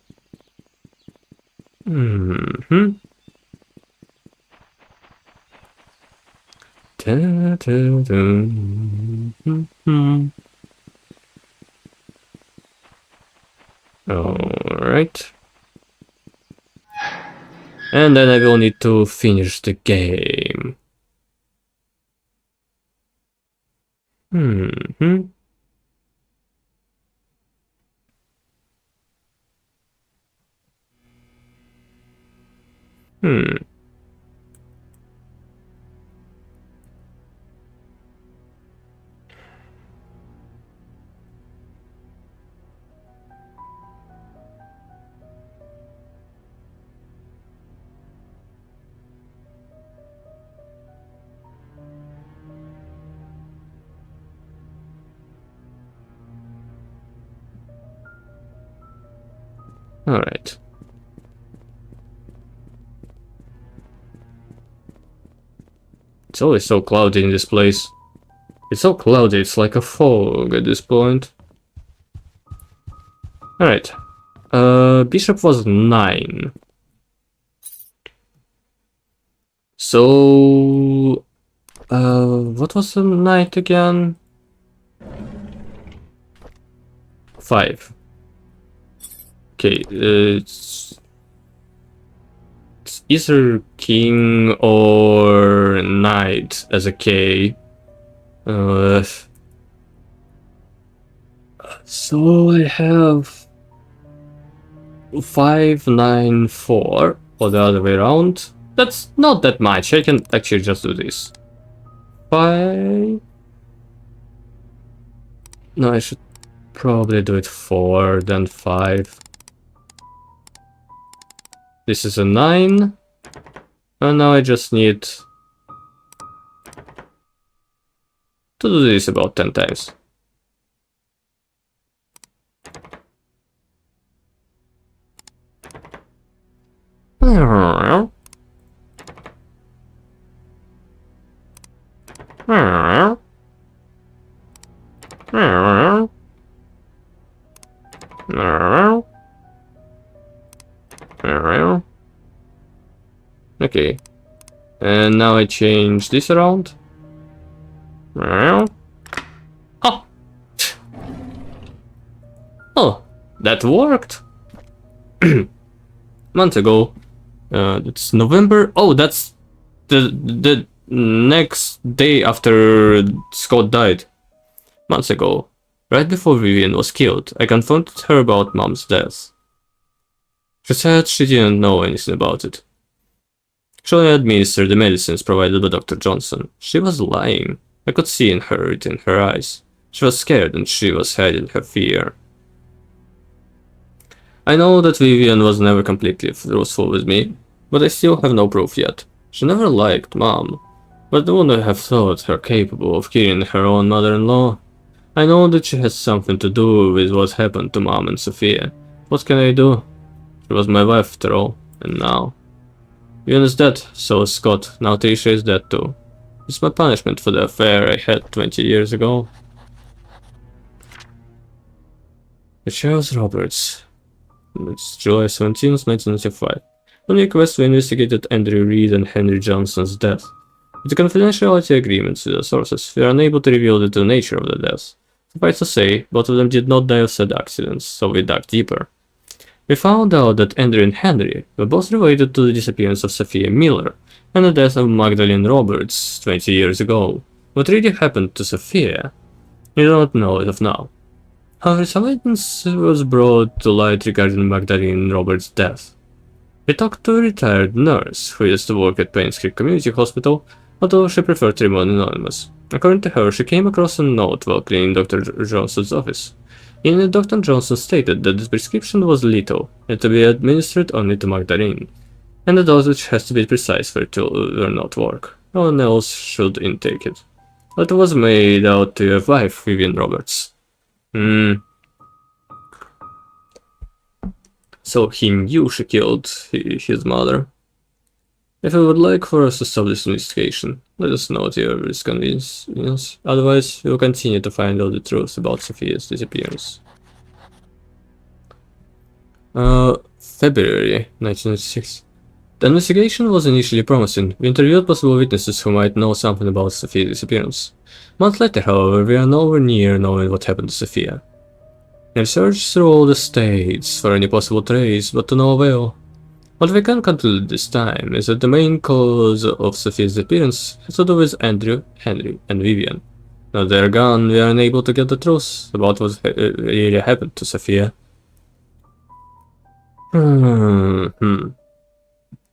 Alright. And then I will need to finish the game. Alright. It's always so cloudy in this place. It's so cloudy, it's like a fog at this point. Alright. Bishop was 9. So... what was the knight again? 5. Okay, it's either king or knight as a K. So I have 5, 9, 4, or the other way around. That's not that much. I can actually just do this. 5. No, I should probably do it 4, then 5. This is a 9. And now I just need to do this about 10 times. Okay, and now I change this around. Oh, oh, that worked. Months ago, it's November. Oh, that's the next day after Scott died. Months ago, right before Vivian was killed, I confronted her about Mom's death. She said she didn't know anything about it. She only administered the medicines provided by Dr. Johnson. She was lying. I could see it in her eyes. She was scared and she was hiding her fear. I know that Vivian was never completely truthful with me, but I still have no proof yet. She never liked Mom, but I wouldn't have thought her capable of killing her own mother-in-law. I know that she has something to do with what happened to Mom and Sophia. What can I do? She was my wife after all, and now... Vivian is dead, so is Scott. Now Trisha is dead too. It's my punishment for the affair I had 20 years ago. Charles Roberts. It's July 17th, 1995. On request, we investigated Andrew Reed and Henry Johnson's death. With the confidentiality agreements with the sources, we are unable to reveal the true nature of the death. Suffice to say, both of them did not die of said accidents, so we dug deeper. We found out that Andrew and Henry were both related to the disappearance of Sophia Miller and the death of Magdalene Roberts 20 years ago. What really happened to Sophia? We do not know as of now. However, some evidence was brought to light regarding Magdalene Roberts' death. We talked to a retired nurse who used to work at Painscreek Community Hospital, although she preferred to remain anonymous. According to her, she came across a note while cleaning Dr. Johnson's office. In it, Dr. Johnson stated that the prescription was lethal and to be administered only to Magdalene, and the dosage has to be precise for it to or not work. No one else should intake it. But it was made out to your wife, Vivian Roberts. So he knew she killed his mother. If you would like for us to stop this investigation, let us know at your risk convenience. Otherwise, we will continue to find out the truth about Sophia's disappearance. February 1996. The investigation was initially promising. We interviewed possible witnesses who might know something about Sophia's disappearance. Months later, however, we are nowhere near knowing what happened to Sophia. We searched through all the states for any possible trace, but to no avail. What we can conclude this time is that the main cause of Sophia's disappearance has to do with Andrew, Henry, and Vivian. Now they're gone, we are unable to get the truth about what really happened to Sophia.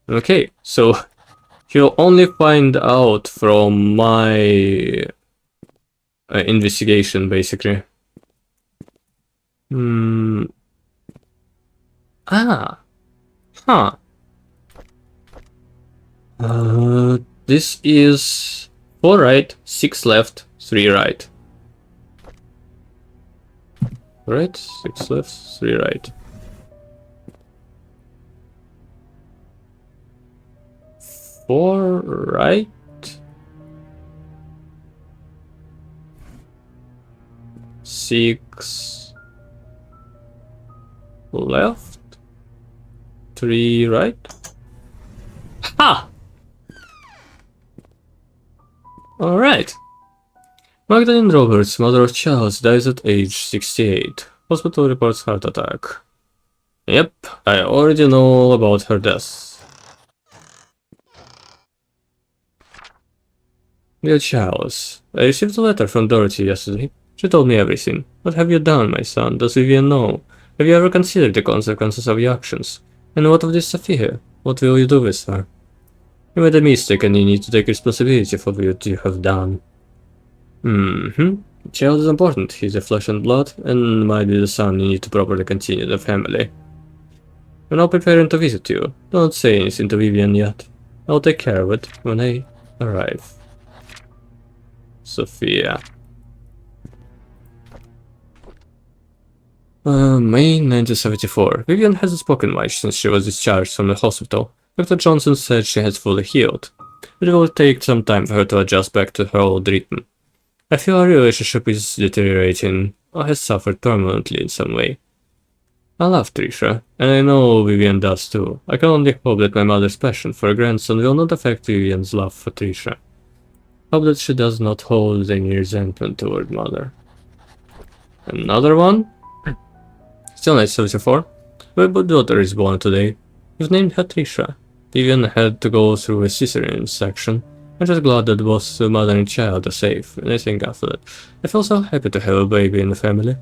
Okay, so you'll only find out from my investigation, basically. This is 4 right, 6 left, 3 right. Right, 6 left, 3 right. 4 right. 6 left, 3 right. Ha! Alright. Magdalene Roberts, mother of Charles, dies at age 68. Hospital reports heart attack. Yep, I already know all about her death. Dear Charles, I received a letter from Dorothy yesterday. She told me everything. What have you done, my son? Does Vivian know? Have you ever considered the consequences of your actions? And what of this Sophia? What will you do with her? You made a mistake and you need to take responsibility for what you have done. Child is important. He's a flesh and blood, and might be the son you need to properly continue the family. We're now preparing to visit you. Don't say anything to Vivian yet. I'll take care of it when I arrive. Sophia. May 1974. Vivian hasn't spoken much since she was discharged from the hospital. Dr. Johnson said she has fully healed. It will take some time for her to adjust back to her old rhythm. I feel our relationship is deteriorating, or has suffered permanently in some way. I love Trisha, and I know Vivian does too. I can only hope that my mother's passion for a grandson will not affect Vivian's love for Trisha. Hope that she does not hold any resentment toward mother. Another one? Still 1974. My daughter is born today. We've named her Trisha. Vivian had to go through a cesarean section. I'm just glad that both the mother and child are safe, and I think after that, I feel so happy to have a baby in the family.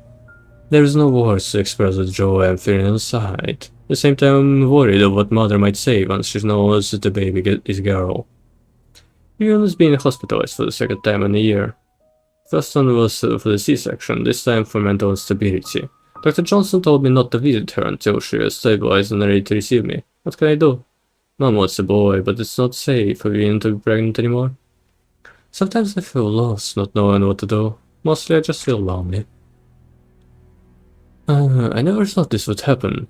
There is no words to express the joy I'm feeling inside. At the same time, I'm worried of what mother might say once she knows that the baby is a girl. Vivian has been hospitalized for the second time in a year. First one was for the C-section, this time for mental instability. Dr. Johnson told me not to visit her until she was stabilized and ready to receive me. What can I do? Mom wants a boy, but it's not safe for Vivian to be pregnant anymore. Sometimes I feel lost, not knowing what to do. Mostly I just feel lonely. I never thought this would happen.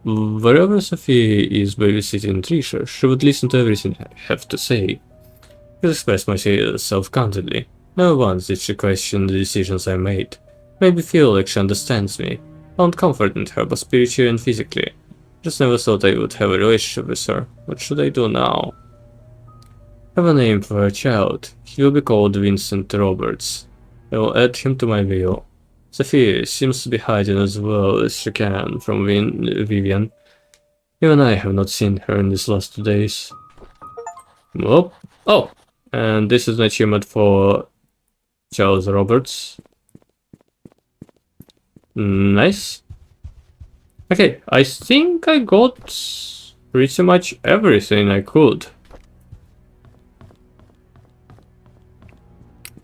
Wherever Sophie is babysitting Trisha, she would listen to everything I have to say. I could express myself candidly. Never once did she question the decisions I made. Made me feel like she understands me. Found comfort in her, both spiritually and physically. Just never thought I would have a relationship with her. What should I do now? Have a name for a child. He will be called Vincent Roberts. I will add him to my will. Sophia seems to be hiding as well as she can from Vivian. Even I have not seen her in these last 2 days. Oh! And this is an achievement for Charles Roberts. Nice. Okay, I think I got pretty much everything I could.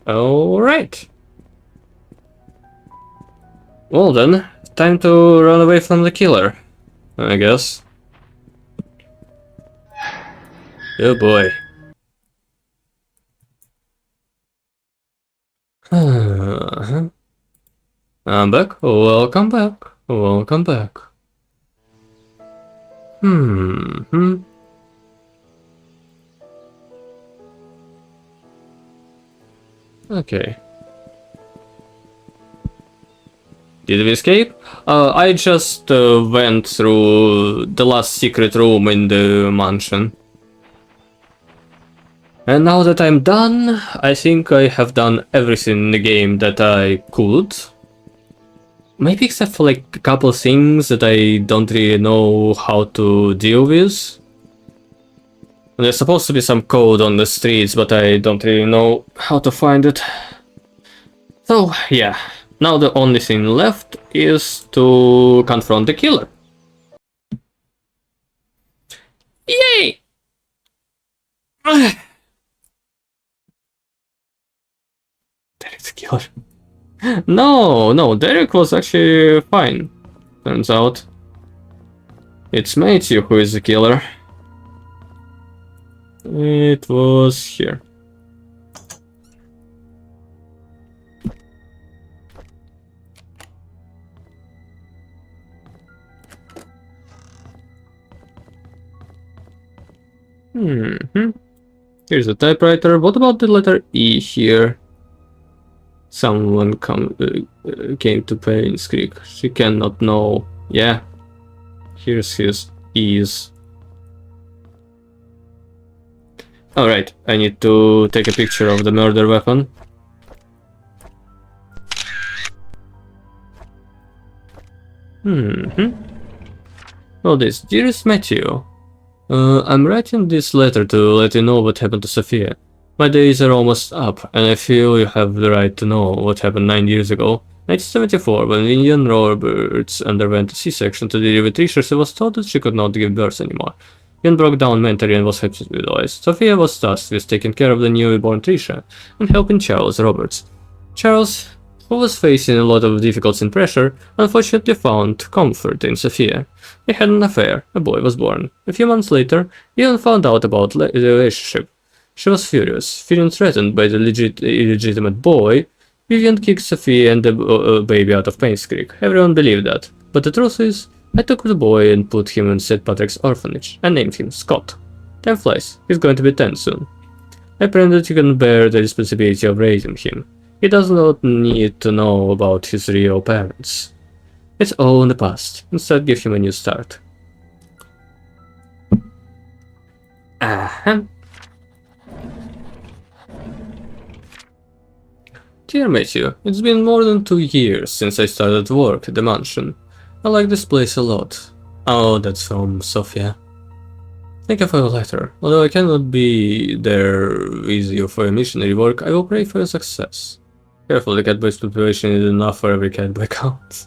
Alright. Well then, time to run away from the killer, I guess. Oh boy. I'm back. Welcome back. Welcome back. Okay. Did we escape? I just went through the last secret room in the mansion. And now that I'm done, I think I have done everything in the game that I could. Maybe except for like a couple things that I don't really know how to deal with. There's supposed to be some code on the streets, but I don't really know how to find it. So yeah, now the only thing left is to confront the killer. Yay! Derek's the killer. No, Derek was actually fine. Turns out. It's Matthew who is the killer. It was here. Here's a typewriter. What about the letter E here? Someone came to Painscreek. She cannot know. Yeah. Here's his E's. Alright, I need to take a picture of the murder weapon. Well, this, dearest Matthew, I'm writing this letter to let you know what happened to Sophia. My days are almost up, and I feel you have the right to know what happened 9 years ago. 1974, when Vivian Roberts underwent a C-section to deliver Trisha, she was told that she could not give birth anymore. Vivian broke down mentally and was hospitalized. Sophia was tasked with taking care of the newly born Trisha and helping Charles Roberts. Charles, who was facing a lot of difficulties and pressure, unfortunately found comfort in Sophia. They had an affair. A boy was born. A few months later, Vivian found out about the relationship. She was furious. Feeling threatened by the illegitimate boy, Vivian kicked Sophia and the baby out of Painscreek. Everyone believed that. But the truth is, I took the boy and put him in St. Patrick's orphanage and named him Scott. Time flies. He's going to be 10 soon. I pray that you can bear the responsibility of raising him. He does not need to know about his real parents. It's all in the past. Instead, give him a new start. Dear Matthew, it's been more than 2 years since I started work at the mansion. I like this place a lot. Oh, that's from Sofia. Thank you for your letter. Although I cannot be there with you for your missionary work, I will pray for your success. Careful, the catboy's population is enough for every catboy count.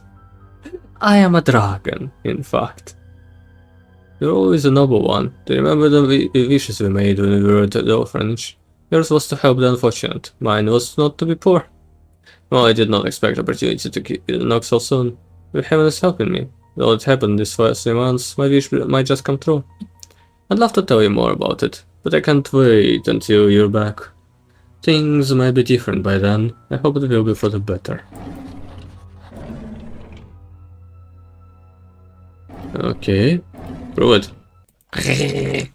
I am a dragon, in fact. You're always a noble one. Do you remember the wishes we made when we were at the orphanage? Yours was to help the unfortunate. Mine was not to be poor. Well, I did not expect opportunity to knock so soon. But heaven is helping me. Though it happened this first 3 months, my wish might just come true. I'd love to tell you more about it, but I can't wait until you're back. Things might be different by then. I hope it will be for the better. Okay, prove it.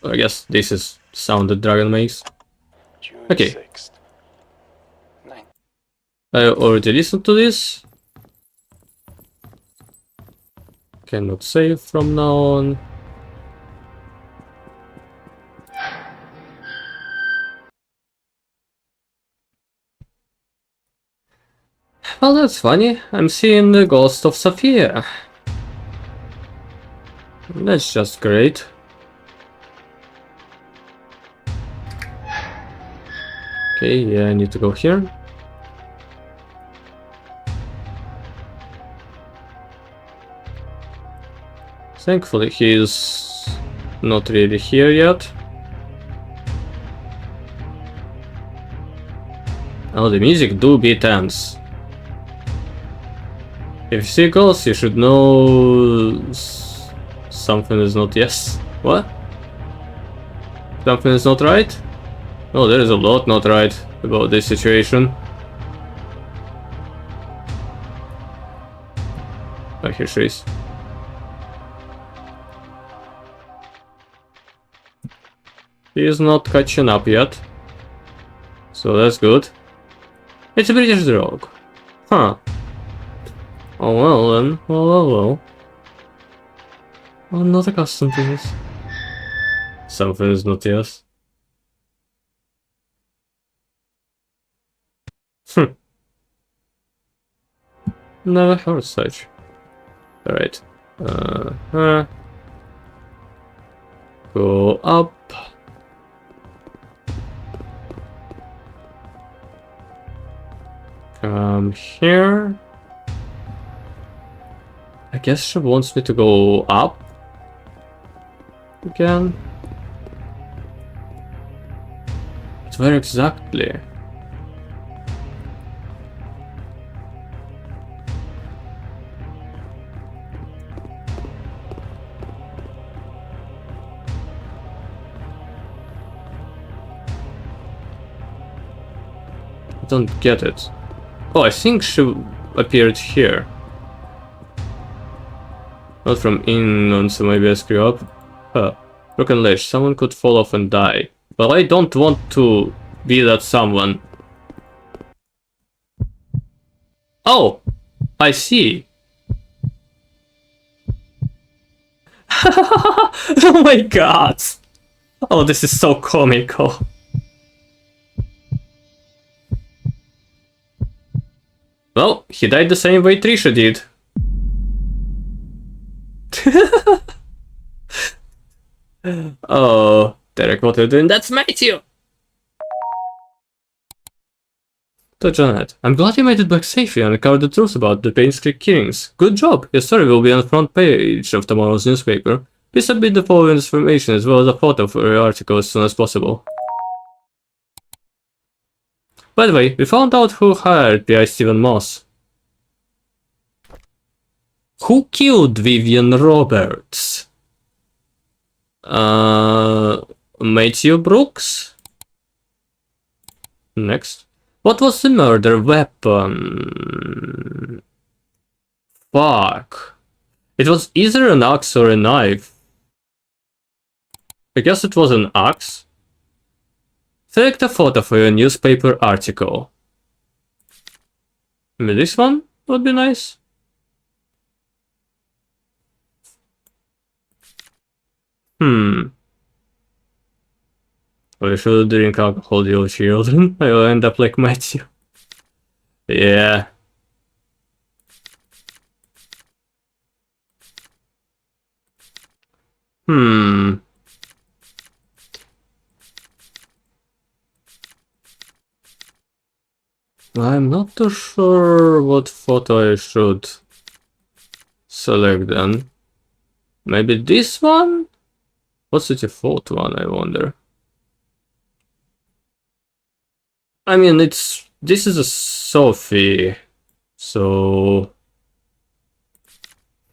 I guess this is sound the dragon makes. June Okay. 6th. 9. I already listened to this. Cannot save from now on. Well, that's funny. I'm seeing the ghost of Sophia. That's just great. Okay, yeah, I need to go here. Thankfully, he's not really here yet. Oh, the music do be tense. If you see ghosts, you should know something is not. Yes. What? Something is not right? Oh, there is a lot not right about this situation. Oh, here she is. He is not catching up yet. So that's good. It's a British dog. Huh. Oh well then. Well. I'm not accustomed to this. Something is not yes. Never heard such. Alright. Go up. Come here. I guess she wants me to go up again. But where exactly? I don't get it. Oh, I think she appeared here. Not from in on, so maybe I screw up. Huh. Broken ledge. Someone could fall off and die. But I don't want to be that someone. Oh! I see. Oh my god! Oh, this is so comical. Well, he died the same way Trisha did. Oh, Derek, what are you doing? That's Matthew! To Janet, I'm glad you made it back safely and uncovered the truth about the painscreek killings. Good job! Your story will be on the front page of tomorrow's newspaper. Please submit the following information as well as a photo for your article as soon as possible. By the way, we found out who hired P.I. Stephen Moss. Who killed Vivian Roberts? Matthew Brooks? Next. What was the murder weapon? Fuck. It was either an axe or a knife. I guess it was an axe. Select a photo for your newspaper article. Maybe this one would be nice. Well, you should drink alcohol, dear children. I will end up like Matthew. Yeah. I'm not too sure what photo I should select then. Maybe this one? What's the default one, I wonder? I mean, this is a Sophie, so...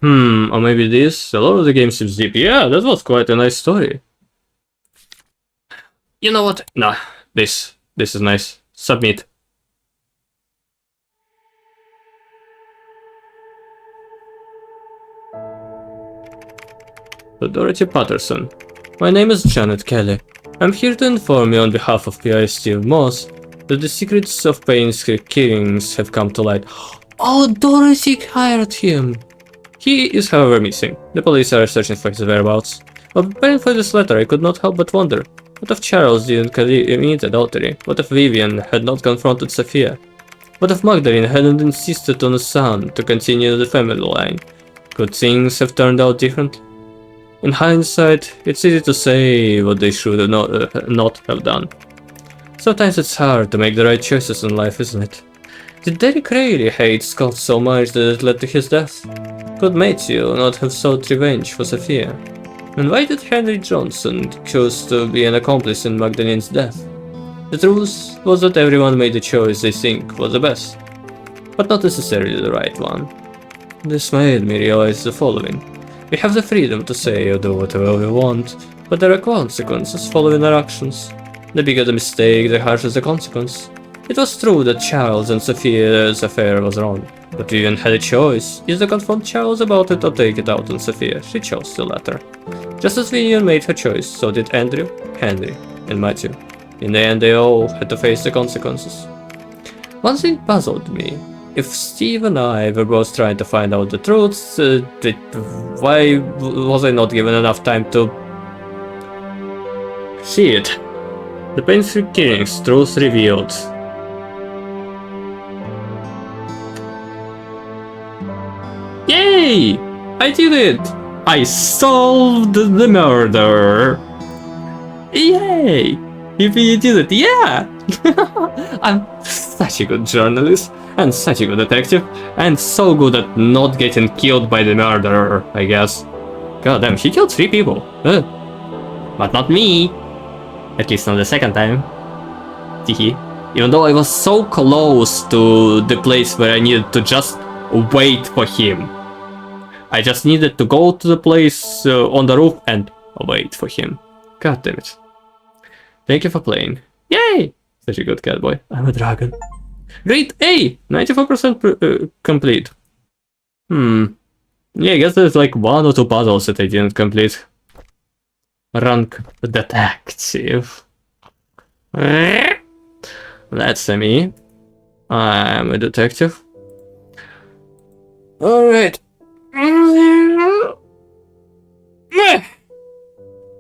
Or maybe this? A lot of the game seems deep. Yeah, that was quite a nice story. You know what? Nah, this is nice. Submit. To Dorothy Patterson. My name is Janet Kelly. I'm here to inform you on behalf of PI Steve Moss that the secrets of painscreek killings have come to light. Oh, Dorothy hired him! He is however missing. The police are searching for his whereabouts. While preparing for this letter, I could not help but wonder. What if Charles didn't commit adultery? What if Vivian had not confronted Sophia? What if Magdalene hadn't insisted on a son to continue the family line? Could things have turned out differently? In hindsight, it's easy to say what they should have not have done. Sometimes it's hard to make the right choices in life, isn't it? Did Derek really hate Scott so much that it led to his death? Could Matthew not have sought revenge for Sophia? And why did Henry Johnson choose to be an accomplice in Magdalene's death? The truth was that everyone made the choice they think was the best, but not necessarily the right one. This made me realize the following. We have the freedom to say or do whatever we want, but there are consequences following our actions. The bigger the mistake, the harsher the consequence. It was true that Charles and Sophia's affair was wrong, but Vivian had a choice, either confront Charles about it or take it out on Sophia. She chose the latter. Just as Vivian made her choice, so did Andrew, Henry, and Matthew. In the end, they all had to face the consequences. One thing puzzled me. If Steve and I were both trying to find out the truth, why was I not given enough time to see it? The painscreek killings, truth revealed. Yay! I did it! I solved the murder! Yay! You did it, yeah! I'm such a good journalist, and such a good detective, and so good at not getting killed by the murderer, I guess. God damn, he killed 3 people. But not me. At least not the second time. Teehee. Even though I was so close to the place where I needed to just wait for him. I just needed to go to the place on the roof and wait for him. God damn it. Thank you for playing. Yay! Such a good cat boy. I'm a dragon. Great A! 94% complete. Yeah, I guess there's like 1 or 2 puzzles that I didn't complete. Rank detective. That's me. I'm a detective. Alright.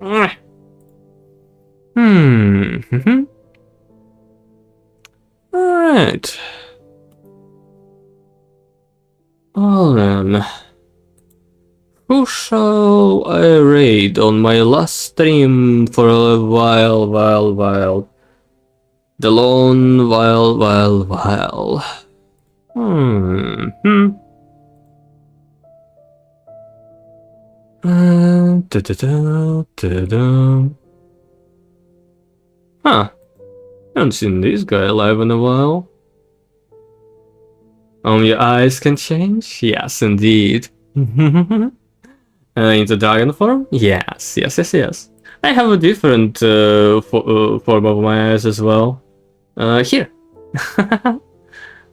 Alright. Well then. Who shall I raid on my last stream for a while? The lone while. Huh. Haven't seen this guy alive in a while. Your eyes can change? Yes, indeed. Into dragon form? Yes. I have a different form of my eyes as well. Here.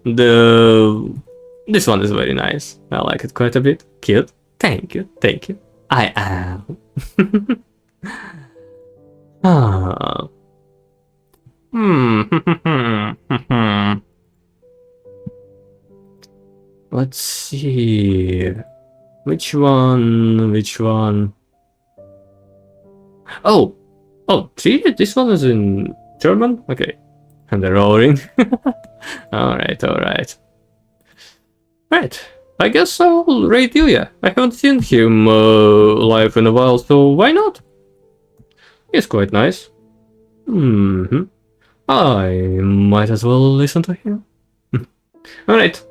This one is very nice. I like it quite a bit. Cute. Thank you. I am. Let's see. Which one? Oh, see, this one is in German? Okay. And the roaring. Alright. Right. I guess I'll rate Ilya. I haven't seen him live in a while, so why not? He's quite nice. I might as well listen to him. Alright.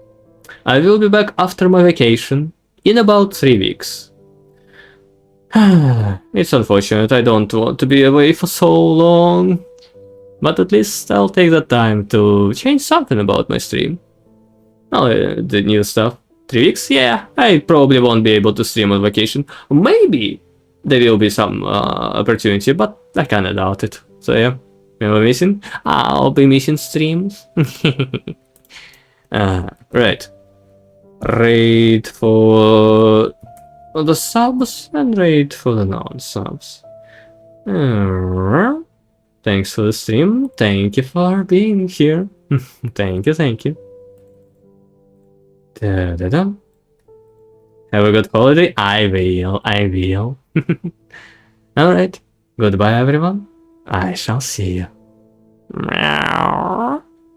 I will be back after my vacation in about 3 weeks. It's unfortunate, I don't want to be away for so long. But at least I'll take the time to change something about my stream. The new stuff. 3 weeks? Yeah, I probably won't be able to stream on vacation. Maybe there will be some opportunity, but I kinda doubt it. So yeah, remember missing? I'll be missing streams. Right. Raid for the subs and raid for the non-subs. Thanks for the stream. Thank you for being here. Thank you, thank you. Da-da-da. Have a good holiday. I will. Alright. Goodbye, everyone. I shall see you. Meow.